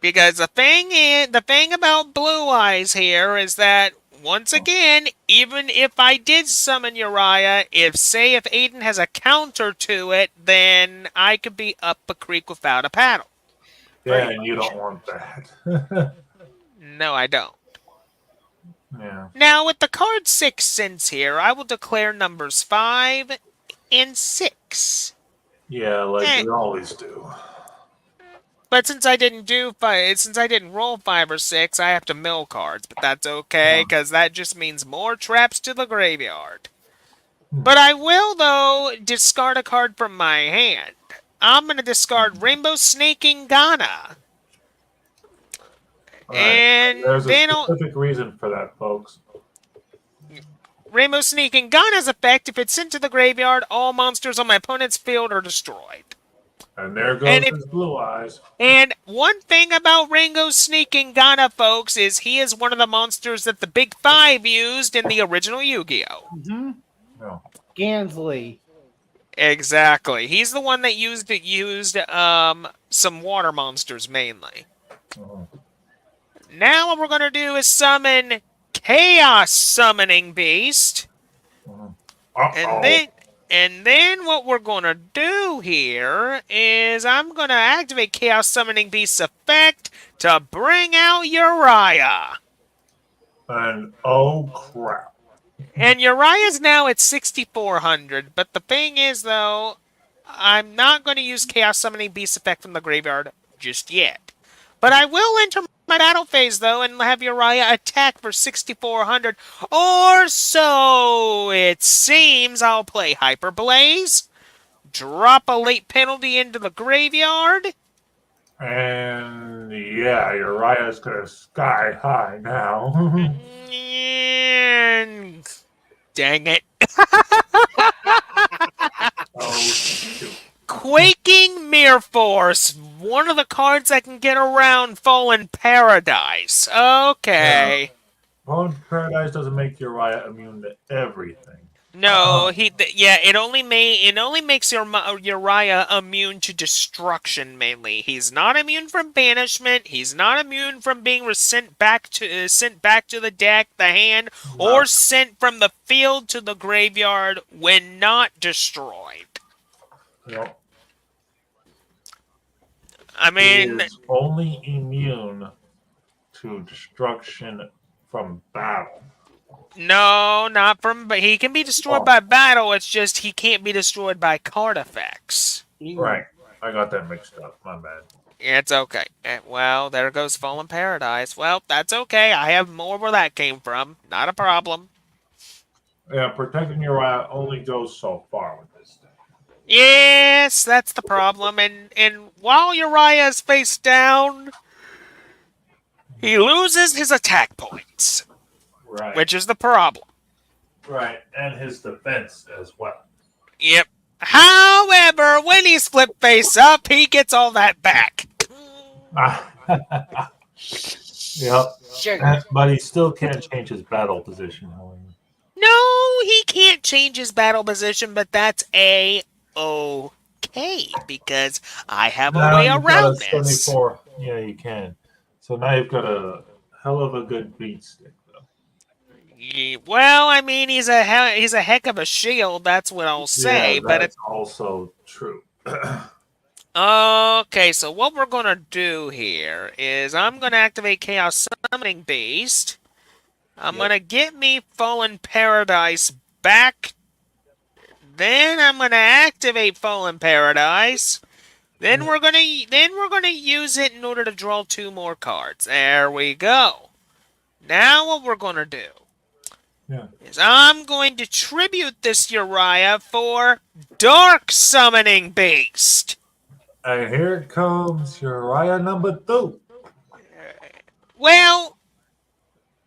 Speaker 1: Because the thing about Blue Eyes here is that once again, even if I did summon Uriah, if Aiden has a counter to it, then I could be up a creek without a paddle.
Speaker 2: Yeah, and you don't want that.
Speaker 1: No, I don't.
Speaker 2: Yeah.
Speaker 1: Now, with the card 6 cents here, I will declare numbers 5 and 6.
Speaker 2: Yeah, like
Speaker 1: Eh,
Speaker 2: we always do.
Speaker 1: But since I didn't roll 5 or 6, I have to mill cards. But that's okay, because that just means more traps to the graveyard. But I will, though, discard a card from my hand. I'm going to discard Rainbow Snaking Ghana.
Speaker 2: Alright.
Speaker 1: And
Speaker 2: There's a
Speaker 1: then
Speaker 2: specific reason for that, folks.
Speaker 1: Rainbow Sneaking Ghana's effect, if it's sent to the graveyard, all monsters on my opponent's field are destroyed.
Speaker 2: And there goes
Speaker 1: And
Speaker 2: his blue eyes.
Speaker 1: And one thing about Rainbow Sneaking Ghana, folks, is he is one of the monsters that the Big Five used in the original Yu-Gi-Oh!
Speaker 5: Mm-hmm.
Speaker 2: No.
Speaker 5: Gansley.
Speaker 1: Exactly. He's the one that used some water monsters mainly.
Speaker 2: Mhm.
Speaker 1: Now what we're going to do is summon Chaos Summoning Beast.
Speaker 2: Uh-oh.
Speaker 1: And then what we're going to do here is I'm going to activate Chaos Summoning Beast's effect to bring out Uriah.
Speaker 2: And oh crap.
Speaker 1: And Uriah's now at 6,400, but the thing is, though, I'm not going to use Chaos Summoning Beast effect from the graveyard just yet. But I will enter my battle phase, though, and have Uriah attack for 6,400. Or so it seems. I'll play Hyper Blaze, drop a late penalty into the graveyard.
Speaker 2: And yeah, Uriah's gonna sky high now.
Speaker 1: And dang it.
Speaker 2: Oh, shoot.
Speaker 1: Quaking Mirror Force, one of the cards that can get around Fallen Paradise. Okay.
Speaker 2: Fallen Paradise doesn't make Uriah immune to everything.
Speaker 1: No, it only makes Uriah immune to destruction mainly. He's not immune from banishment. He's not immune from being sent back to the deck, the hand, or sent from the field to the graveyard when not destroyed.
Speaker 2: Yep.
Speaker 1: I mean,
Speaker 2: He is only immune to destruction from battle.
Speaker 1: no, not from. But he can be destroyed by battle. It's just he can't be destroyed by card effects.
Speaker 2: Right. I got that mixed up. My bad.
Speaker 1: It's okay. Well, there goes Fallen Paradise. Well, that's okay. I have more where that came from. Not a problem.
Speaker 2: Yeah, protecting Uriah only goes so far with this thing.
Speaker 1: Yes, that's the problem. And while Uriah is face down, he loses his attack points.
Speaker 2: Right.
Speaker 1: Which is the problem.
Speaker 2: Right. And his defense as well.
Speaker 1: Yep. However, when he's flipped face up, he gets all that back.
Speaker 2: Yep.
Speaker 7: Sure.
Speaker 2: But he still can't change his battle position, however.
Speaker 1: No, he can't change his battle position, but that's okay, because I have a way around this.
Speaker 2: 74. Yeah, you can. So now you've got a hell of a good beat stick, though.
Speaker 1: Well, I mean, he's a heck of a shield. That's what I'll say.
Speaker 2: Yeah,
Speaker 1: but
Speaker 2: it's also true.
Speaker 1: Okay, so what we're gonna do here is I'm gonna activate Chaos Summoning Beast. I'm gonna get me Fallen Paradise back. Then I'm gonna activate Fallen Paradise. Then we're gonna use it in order to draw 2 more cards. There we go. Now what we're gonna do is I'm going to tribute this Uriah for Dark Summoning Beast.
Speaker 2: And here comes Uriah number 2.
Speaker 1: Well,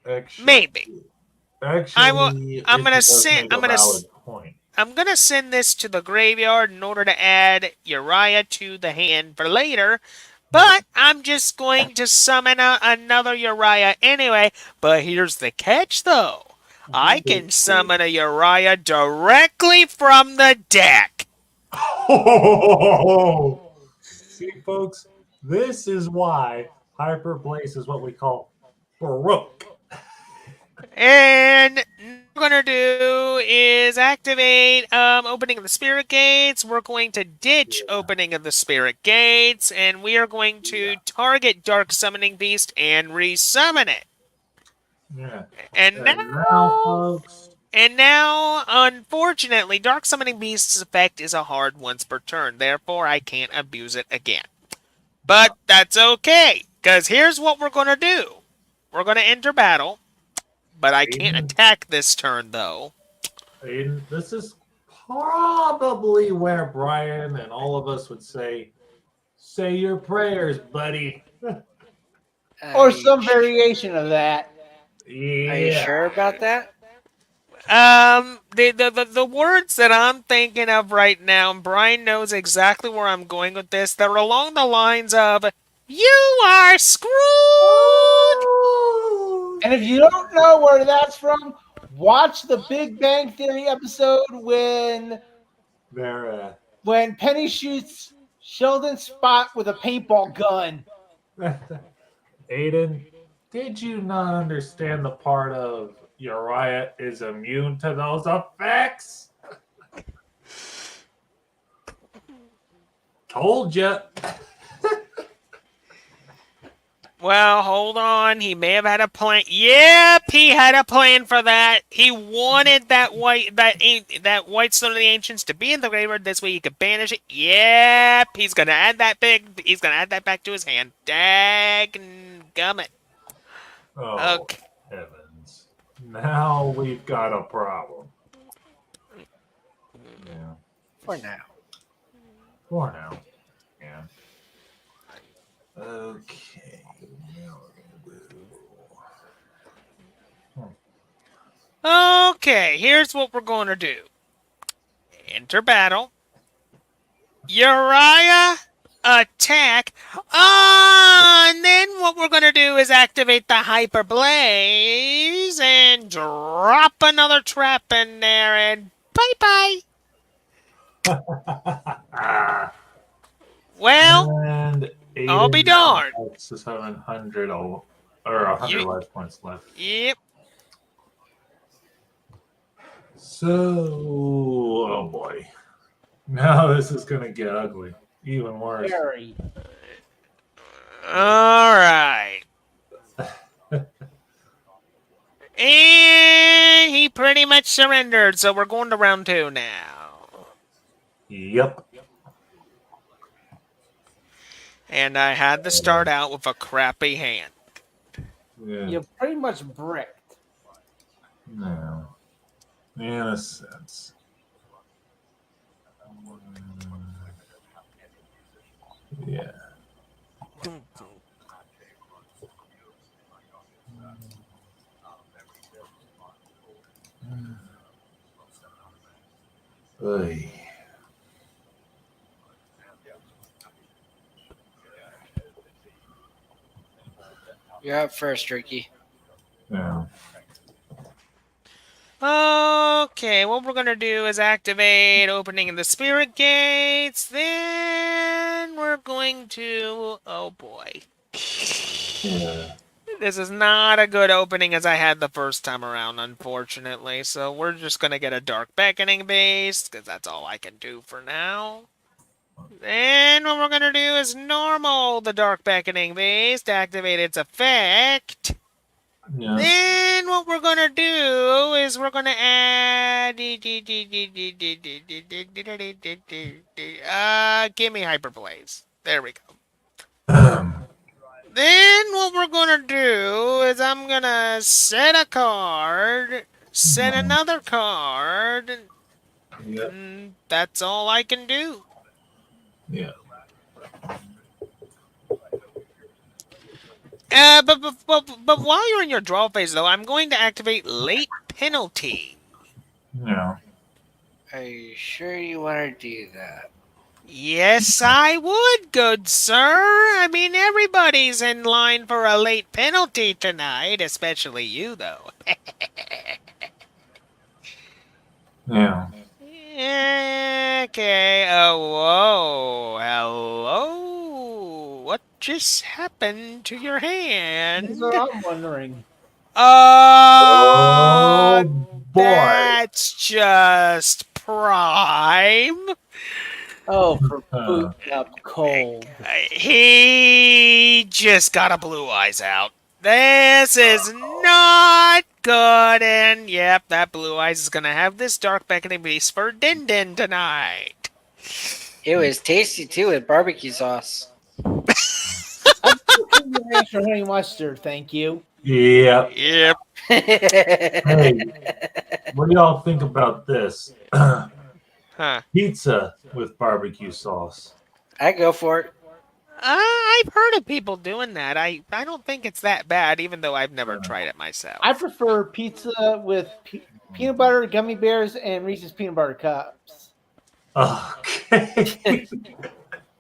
Speaker 2: Actually,
Speaker 1: maybe.
Speaker 2: Actually,
Speaker 1: I'm gonna send this to the graveyard in order to add Uriah to the hand for later. But I'm just going to summon another Uriah anyway. But here's the catch, though. I can summon a Uriah directly from the deck.
Speaker 2: See, folks, this is why Hyper Blaze is what we call Baroque.
Speaker 1: And what we're going to do is activate opening of the spirit gates. We're going to ditch opening of the spirit gates, and we are going to target Dark Summoning Beast and resummon it.
Speaker 2: Yeah.
Speaker 1: And
Speaker 2: now, folks.
Speaker 1: And now, unfortunately, Dark Summoning Beast's effect is a hard once per turn. Therefore, I can't abuse it again. But that's okay, because here's what we're going to do. We're going to enter battle, but I can't attack this turn, though.
Speaker 2: Aiden, this is probably where Brian and all of us would say your prayers, buddy.
Speaker 5: Or some variation of that.
Speaker 2: Yeah.
Speaker 7: Are you sure about that?
Speaker 1: The words that I'm thinking of right now, and Brian knows exactly where I'm going with this, they're along the lines of, "You are screwed!"
Speaker 5: And if you don't know where that's from, watch the Big Bang Theory episode when Penny shoots Sheldon's spot with a paintball gun.
Speaker 2: Aiden, did you not understand the part of Uriah is immune to those effects? Told you.
Speaker 1: Well, hold on. He may have had a plan. Yep, he had a plan for that. He wanted that white stone of the ancients to be in the graveyard. This way he could banish it. Yep, he's gonna add that back to his hand. Daggummit.
Speaker 2: Oh,
Speaker 1: Okay.
Speaker 2: heavens. Now we've got a problem. Yeah.
Speaker 7: For now.
Speaker 2: For now. Yeah. Okay. Now we're gonna do.
Speaker 1: Okay, here's what we're going to do. Enter battle. Uriah, attack. And then what we're going to do is activate the Hyper Blaze and drop another trap in there and bye-bye. Well,
Speaker 2: and Aiden
Speaker 1: I'll be darned.
Speaker 2: 700 or 100 life points left.
Speaker 1: Yep.
Speaker 2: So, oh boy. Now this is going to get ugly. Even worse.
Speaker 5: Very.
Speaker 1: All right. And he pretty much surrendered, so we're going to round 2 now.
Speaker 2: Yep.
Speaker 1: And I had to start out with a crappy hand.
Speaker 2: Yeah.
Speaker 5: You're pretty much bricked.
Speaker 2: No. In a sense. Yeah. Oy.
Speaker 7: You're up first, Ricky.
Speaker 2: Yeah.
Speaker 1: Okay, what we're going to do is activate opening the spirit gates. Then we're going to... Oh, boy.
Speaker 2: Yeah.
Speaker 1: This is not a good opening as I had the first time around, unfortunately. So we're just going to get a Dark Beckoning base, because that's all I can do for now. Then what we're going to do is normal the Dark Beckoning base to activate its effect.
Speaker 2: Yeah.
Speaker 1: Then what we're going to do is we're going to add... give me Hyper Blaze. There we go. Then what we're going to do is I'm going to set a card, set another card.
Speaker 2: Yep.
Speaker 1: That's all I can do.
Speaker 2: Yeah.
Speaker 1: But while you're in your draw phase, though, I'm going to activate Late Penalty.
Speaker 2: Yeah.
Speaker 7: Are you sure you want to do that?
Speaker 1: Yes, I would, good sir. I mean, everybody's in line for a late penalty tonight, especially you, though.
Speaker 2: Yeah.
Speaker 1: Okay. Oh, whoa. Hello. What just happened to your hand?
Speaker 5: That's what I'm wondering.
Speaker 1: Oh,
Speaker 2: boy.
Speaker 1: that's just prime.
Speaker 5: Oh, for booting up cold.
Speaker 1: He just got a blue eyes out. This is not good, and yep, that blue eyes is gonna have this dark beckoning beast for Din Din tonight.
Speaker 7: It was tasty too with barbecue sauce.
Speaker 5: I'm looking for ranch or honey mustard, thank you.
Speaker 2: Yep.
Speaker 1: Yep.
Speaker 2: Hey, what do y'all think about this?
Speaker 1: Huh.
Speaker 2: Pizza with barbecue sauce.
Speaker 7: I go for it.
Speaker 1: I've heard of people doing that. I don't think it's that bad, even though I've never tried it myself.
Speaker 5: I prefer pizza with peanut butter, gummy bears, and Reese's peanut butter cups.
Speaker 2: Okay.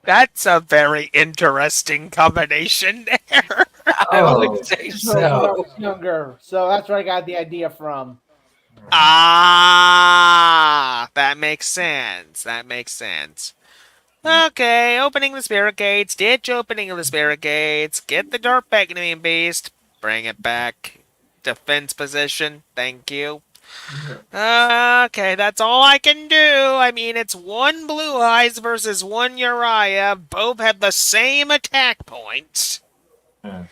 Speaker 1: That's a very interesting combination there.
Speaker 7: I would say
Speaker 5: When I
Speaker 7: so.
Speaker 5: was younger, so that's where I got the idea from.
Speaker 1: Ah, that makes sense. That makes sense. Okay, opening the spirit gates. Ditch opening of the spirit gates. Get the dark beckoning beast. Bring it back. Defense position. Thank you. Okay, that's all I can do. I mean, it's one Blue Eyes versus one Uriah. Both have the same attack points.
Speaker 2: Yeah.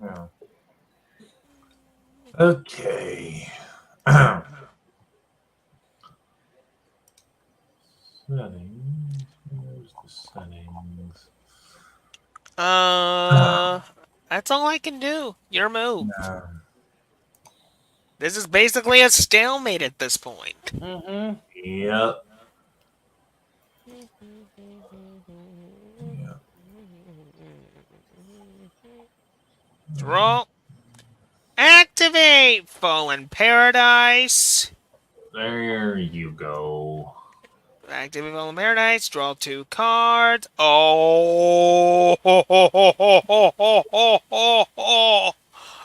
Speaker 2: Yeah. Okay. Settings. Where's the settings?
Speaker 1: That's all I can do. Your move.
Speaker 2: Nah.
Speaker 1: This is basically a stalemate at this point.
Speaker 5: Mm-hmm.
Speaker 2: Yep. Yep.
Speaker 1: Draw. Activate Fallen Paradise.
Speaker 2: There you go.
Speaker 1: Activate Fallen Paradise. Draw 2 cards. Oh.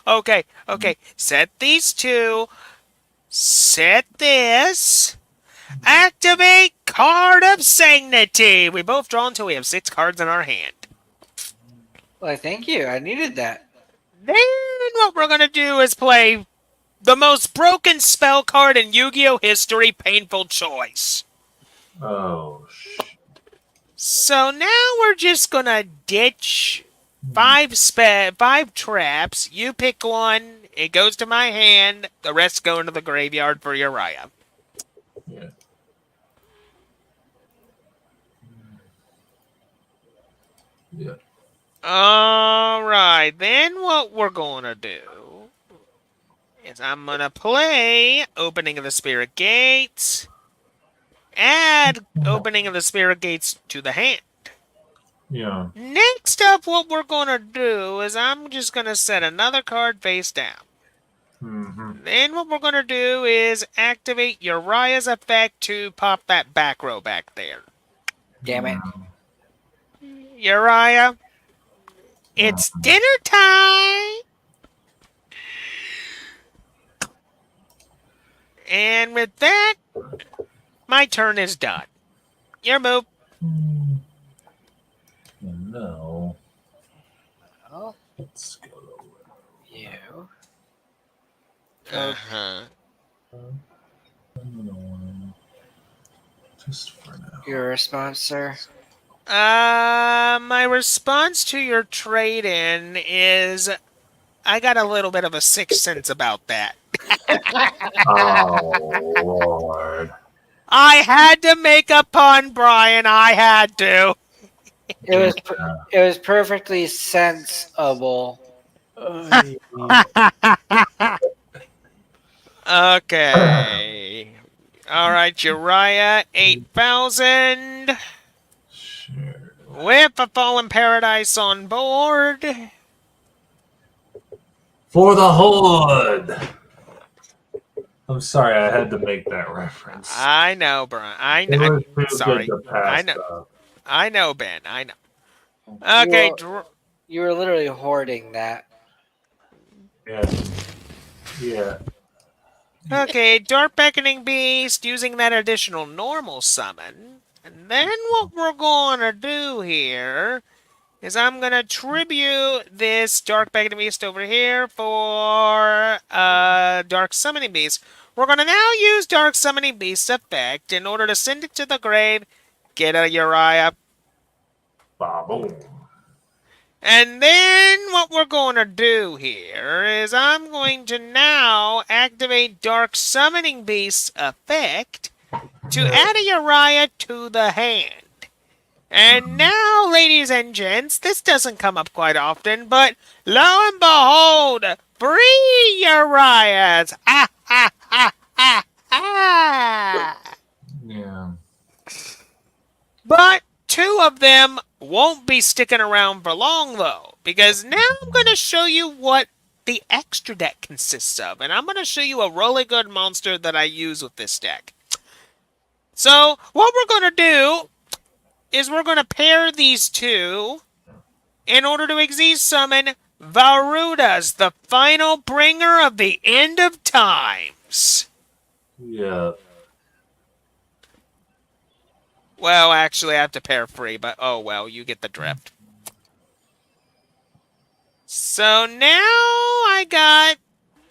Speaker 1: Okay. Set these 2. Set this. Activate Card of Sanctity. We both draw until we have 6 cards in our hand.
Speaker 7: Well, thank you. I needed that.
Speaker 1: Then what we're going to do is play the most broken spell card in Yu-Gi-Oh! History, Painful Choice.
Speaker 2: Oh, shit.
Speaker 1: So now we're just going to ditch 5 traps. You pick one. It goes to my hand. The rest go into the graveyard for Uriah.
Speaker 2: Yeah. Yeah.
Speaker 1: Alright, then what we're going to do is I'm going to play Opening of the Spirit Gates. Add Opening of the Spirit Gates to the hand.
Speaker 2: Yeah.
Speaker 1: Next up, what we're going to do is I'm just going to set another card face down.
Speaker 2: Mm-hmm.
Speaker 1: Then what we're going to do is activate Uriah's effect to pop that back row back there.
Speaker 7: Damn it.
Speaker 1: Uriah, it's dinner time! And with that, my turn is done. Your move.
Speaker 2: No.
Speaker 7: Well,
Speaker 2: Let's go.
Speaker 7: you.
Speaker 1: Uh-huh.
Speaker 2: Just for now.
Speaker 7: Your response, sir?
Speaker 1: My response to your trade-in is I got a little bit of a sixth sense about that.
Speaker 2: Oh, Lord.
Speaker 1: I had to make a pun, Brian. I had to.
Speaker 7: It was perfectly sensible.
Speaker 1: Okay. All right, Uriah, 8,000.
Speaker 2: Sure.
Speaker 1: With a Fallen Paradise on board.
Speaker 2: For the Horde! I'm sorry, I had to make that reference.
Speaker 1: I know, Brian.
Speaker 2: It was too
Speaker 1: sorry.
Speaker 2: good to pass up.
Speaker 1: I know, Ben. I know. Okay.
Speaker 7: You were literally hoarding that.
Speaker 2: Yeah. Yeah.
Speaker 1: Okay, Dark Beckoning Beast using that additional normal summon. And then what we're going to do here is I'm going to tribute this Dark Beckoning Beast over here for Dark Summoning Beast. We're going to now use Dark Summoning Beast effect in order to send it to the grave, get a Uriah.
Speaker 2: Ba-boom.
Speaker 1: And then what we're going to do here is I'm going to now activate Dark Summoning Beast effect to add a Uriah to the hand. And now, ladies and gents, this doesn't come up quite often, but lo and behold, 3 Uriahs! Ah, ha, ha, ha, ha!
Speaker 2: Yeah.
Speaker 1: But 2 of them won't be sticking around for long, though, because now I'm going to show you what the extra deck consists of, and I'm going to show you a really good monster that I use with this deck. So, what we're going to do is we're going to pair these 2 in order to exceed summon Varudas, the final bringer of the end of times.
Speaker 2: Yeah.
Speaker 1: Well, actually, I have to pair 3, but oh well, you get the drift. So now I got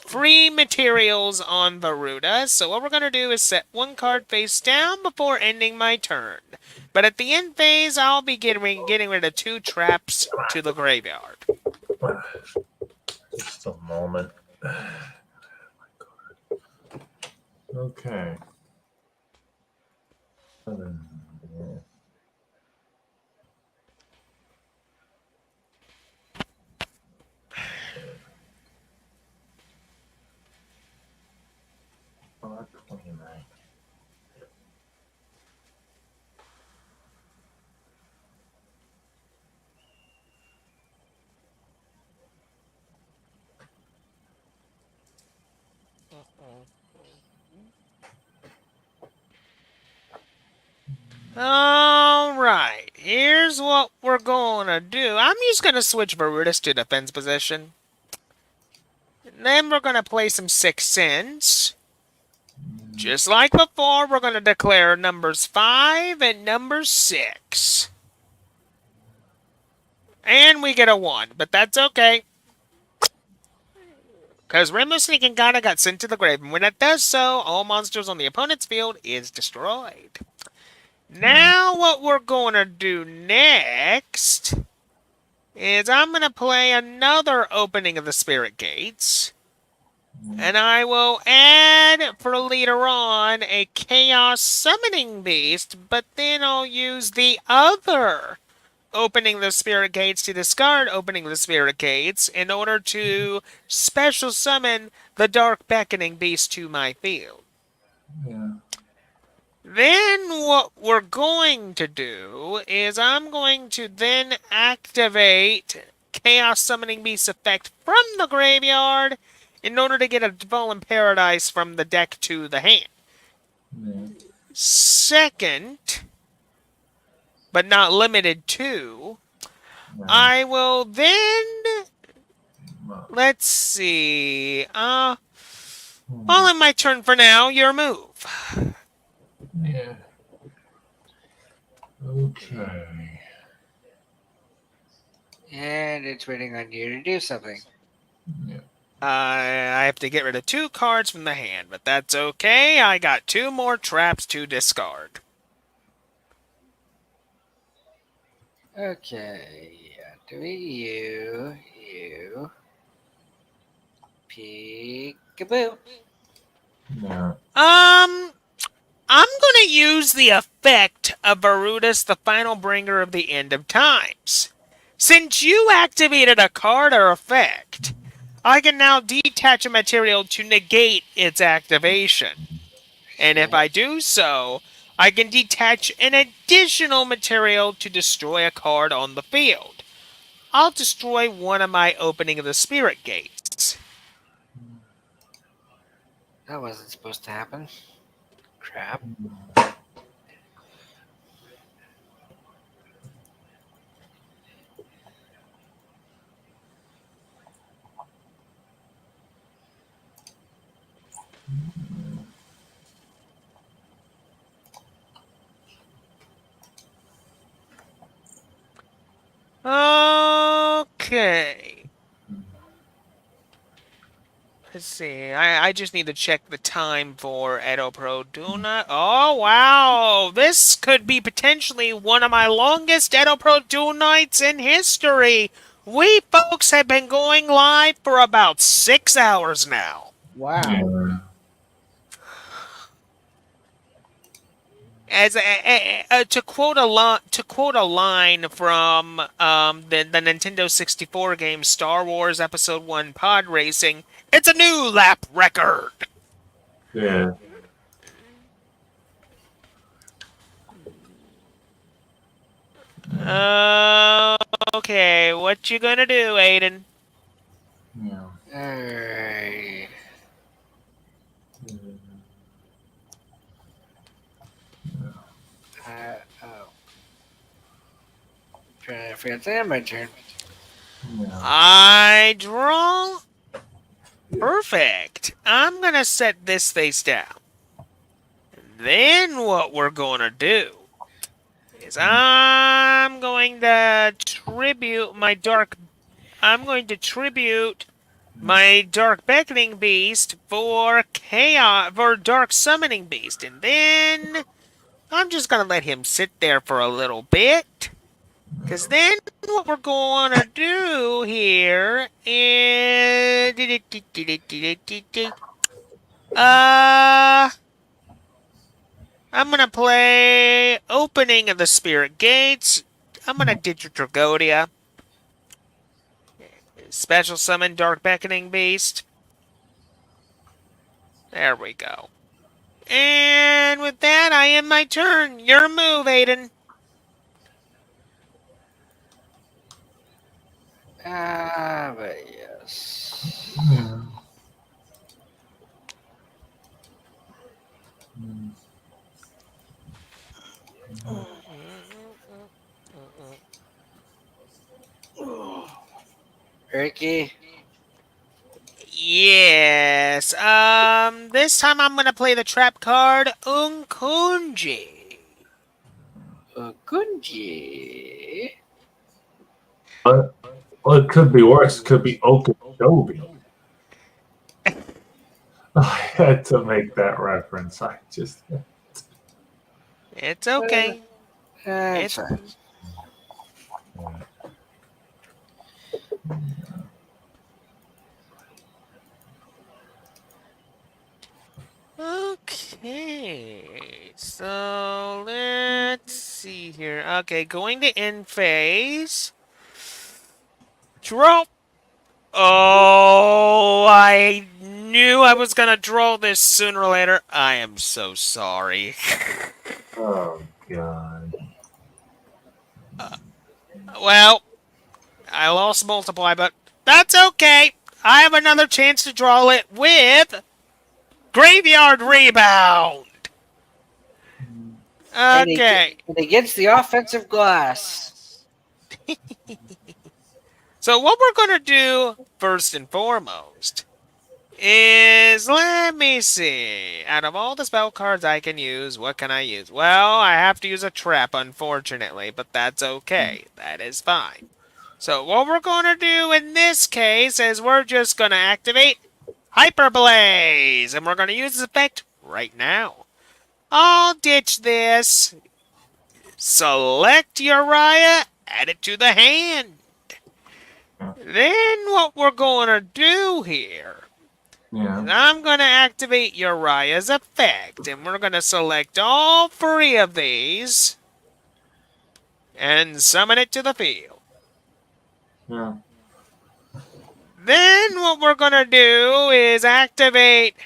Speaker 1: 3 materials on Varuda, so what we're going to do is set 1 card face down before ending my turn. But at the end phase, I'll be getting rid of 2 traps to the graveyard.
Speaker 2: Just a moment. Okay.
Speaker 1: Alright, here's what we're going to do. I'm just going to switch Varudis to defense position. And then we're going to play some 6 Sins. Just like before, we're going to declare numbers 5 and number 6. And we get a 1, but that's okay. Because Rainbow Sneaking Gaia got sent to the grave, and when it does so, all monsters on the opponent's field is destroyed. Now what we're going to do next is I'm going to play another opening of the Spirit Gates. And I will add for later on a Chaos Summoning Beast, but then I'll use the other opening the Spirit Gates to discard opening the Spirit Gates in order to special summon the Dark Beckoning Beast to my field.
Speaker 2: Yeah.
Speaker 1: Then what we're going to do is I'm going to then activate Chaos Summoning Beast effect from the graveyard in order to get a Fallen Paradise from the deck to the hand.
Speaker 2: Yeah.
Speaker 1: Second, but not limited to,
Speaker 2: Yeah.
Speaker 1: I will then, let's see, well, in my turn for now, your move.
Speaker 2: Yeah. Okay.
Speaker 7: And it's waiting on you to do something.
Speaker 2: Yeah.
Speaker 1: I have to get rid of 2 cards from the hand, but that's okay. I got 2 more traps to discard.
Speaker 7: Okay, activate you, peekaboo.
Speaker 2: Yeah.
Speaker 1: I'm gonna use the effect of Varudis, the final bringer of the end of times. Since you activated a card or effect, I can now detach a material to negate its activation. And if I do so, I can detach an additional material to destroy a card on the field. I'll destroy one of my opening of the Spirit Gates.
Speaker 7: That wasn't supposed to happen. Crap.
Speaker 1: Okay. Let's see. I just need to check the time for Edopro Duna. Oh, wow. This could be potentially one of my longest Edopro Duel nights in history. We folks have been going live for about 6 hours now.
Speaker 5: Wow.
Speaker 2: Yeah.
Speaker 1: As to quote a line from the Nintendo 64 game Star Wars Episode 1 Pod Racing, it's a new lap record.
Speaker 2: Yeah.
Speaker 1: Okay, what you gonna do, Aiden?
Speaker 2: Yeah.
Speaker 7: Alright. Oh. Trying to figure out my turn.
Speaker 2: Yeah.
Speaker 1: I draw. Perfect. I'm gonna set this face down. Then what we're gonna do is I'm going to tribute my dark beckoning beast for dark summoning beast, and then I'm just gonna let him sit there for a little bit. Because then what we're going to do here is... I'm going to play Opening of the Spirit Gates. I'm going to Digitragodia. Special Summon Dark Beckoning Beast. There we go. And with that, I end my turn. Your move, Aiden.
Speaker 7: But yes.
Speaker 2: Yeah.
Speaker 7: Ricky.
Speaker 1: Yes. This time I'm gonna play the trap card Unkunji.
Speaker 7: Gunji.
Speaker 2: But well, it could be worse. It could be Okeechobee. I had to make that reference. I just.
Speaker 1: It's okay.
Speaker 7: It's
Speaker 1: It's-
Speaker 7: fine.
Speaker 1: Okay. So let's see here. Okay, going to end phase. Draw. Oh, I knew I was gonna draw this sooner or later. I am so sorry.
Speaker 2: Oh God.
Speaker 1: Well, I lost multiply, but that's okay. I have another chance to draw it with Graveyard Rebound. Okay.
Speaker 7: And he gets the offensive glass.
Speaker 1: So what we're going to do first and foremost is, let me see. Out of all the spell cards I can use, what can I use? Well, I have to use a trap, unfortunately, but that's okay. That is fine. So what we're going to do in this case is we're just going to activate Hyper Blaze, and we're going to use this effect right now. I'll ditch this. Select Uriah, add it to the hand. Then what we're going to do here is
Speaker 2: Yeah.
Speaker 1: I'm going to activate Uriah's effect, and we're going to select all 3 of these and summon it to the field.
Speaker 2: Yeah.
Speaker 1: Then what we're going to do is activate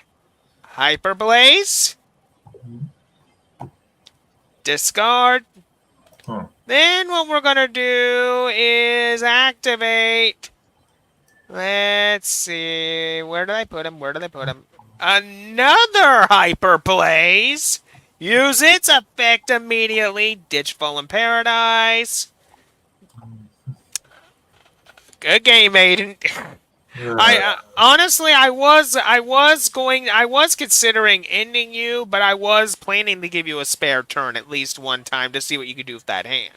Speaker 1: Hyper Blaze, discard.
Speaker 2: Huh.
Speaker 1: Then what we're going to do is activate, let's see, where did I put him? Another Hyper Blaze. Use its effect immediately. Ditch Fallen Paradise. Good game, Aiden. Honestly, I was considering ending you, but I was planning to give you a spare turn at least one time to see what you could do with that hand.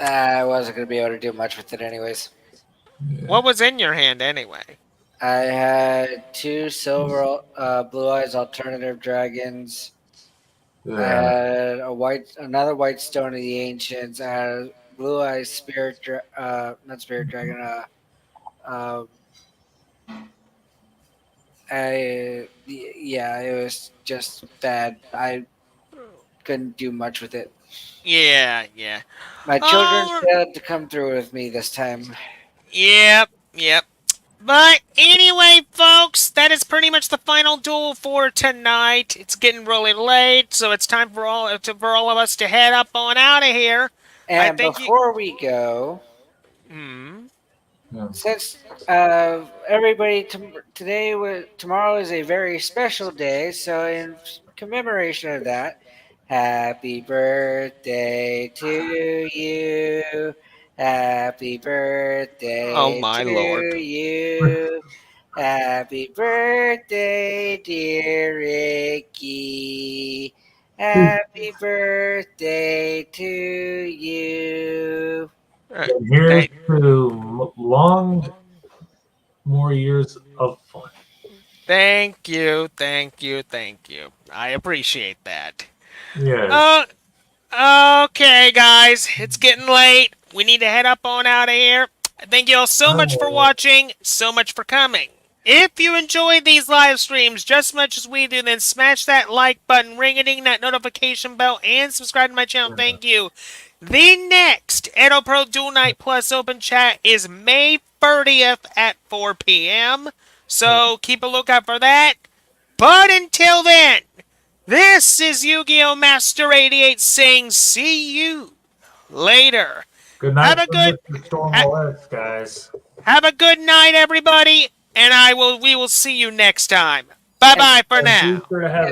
Speaker 7: I wasn't going to be able to do much with it anyways.
Speaker 1: What was in your hand anyway?
Speaker 7: I had two silver Blue Eyes Alternative Dragons. I
Speaker 2: Yeah.
Speaker 7: had another white Stone of the Ancients. I had a Blue Eyes not Spirit Dragon. Um, yeah, it was just bad. I couldn't do much with it.
Speaker 1: Yeah, yeah.
Speaker 7: My children
Speaker 1: Oh,
Speaker 7: failed to come through with me this time.
Speaker 1: yep, yep. But anyway, folks, that is pretty much the final duel for tonight. It's getting really late, so it's time for all of us to head up on out of here. I
Speaker 7: And
Speaker 1: think you.
Speaker 7: before we go,
Speaker 1: Hmm.
Speaker 2: Yeah.
Speaker 7: since everybody tomorrow is a very special day, so in commemoration of that, happy birthday to you, happy
Speaker 1: Oh
Speaker 7: birthday
Speaker 1: my
Speaker 7: to
Speaker 1: lord.
Speaker 7: you, happy birthday, dear Ricky, happy birthday to you.
Speaker 1: Uh,
Speaker 2: And here's
Speaker 1: thank,
Speaker 2: to long more years of fun.
Speaker 1: thank you, thank you, thank you. I appreciate that.
Speaker 2: Yes.
Speaker 1: Uh, Okay, guys, it's getting late. We need to head up on out of here. Thank you all so much for watching, so much for coming. If you enjoy these live streams just as much as we do, then smash that like button, ring a ding that notification bell, and subscribe to my channel. Thank you. The next Edopro Dual Night Plus Open Chat is May 30th at 4 p.m. So keep a lookout for that. But until then, this is Yu-Gi-Oh! Master 88 saying see you later.
Speaker 2: Good
Speaker 1: Have
Speaker 2: night
Speaker 1: a
Speaker 2: from
Speaker 1: good
Speaker 2: Mr. Storm
Speaker 1: ha-
Speaker 2: OS, guys.
Speaker 1: have a good night, everybody, and we will see you next time. Bye
Speaker 7: And
Speaker 1: bye for
Speaker 2: And
Speaker 1: now.
Speaker 2: be sure to have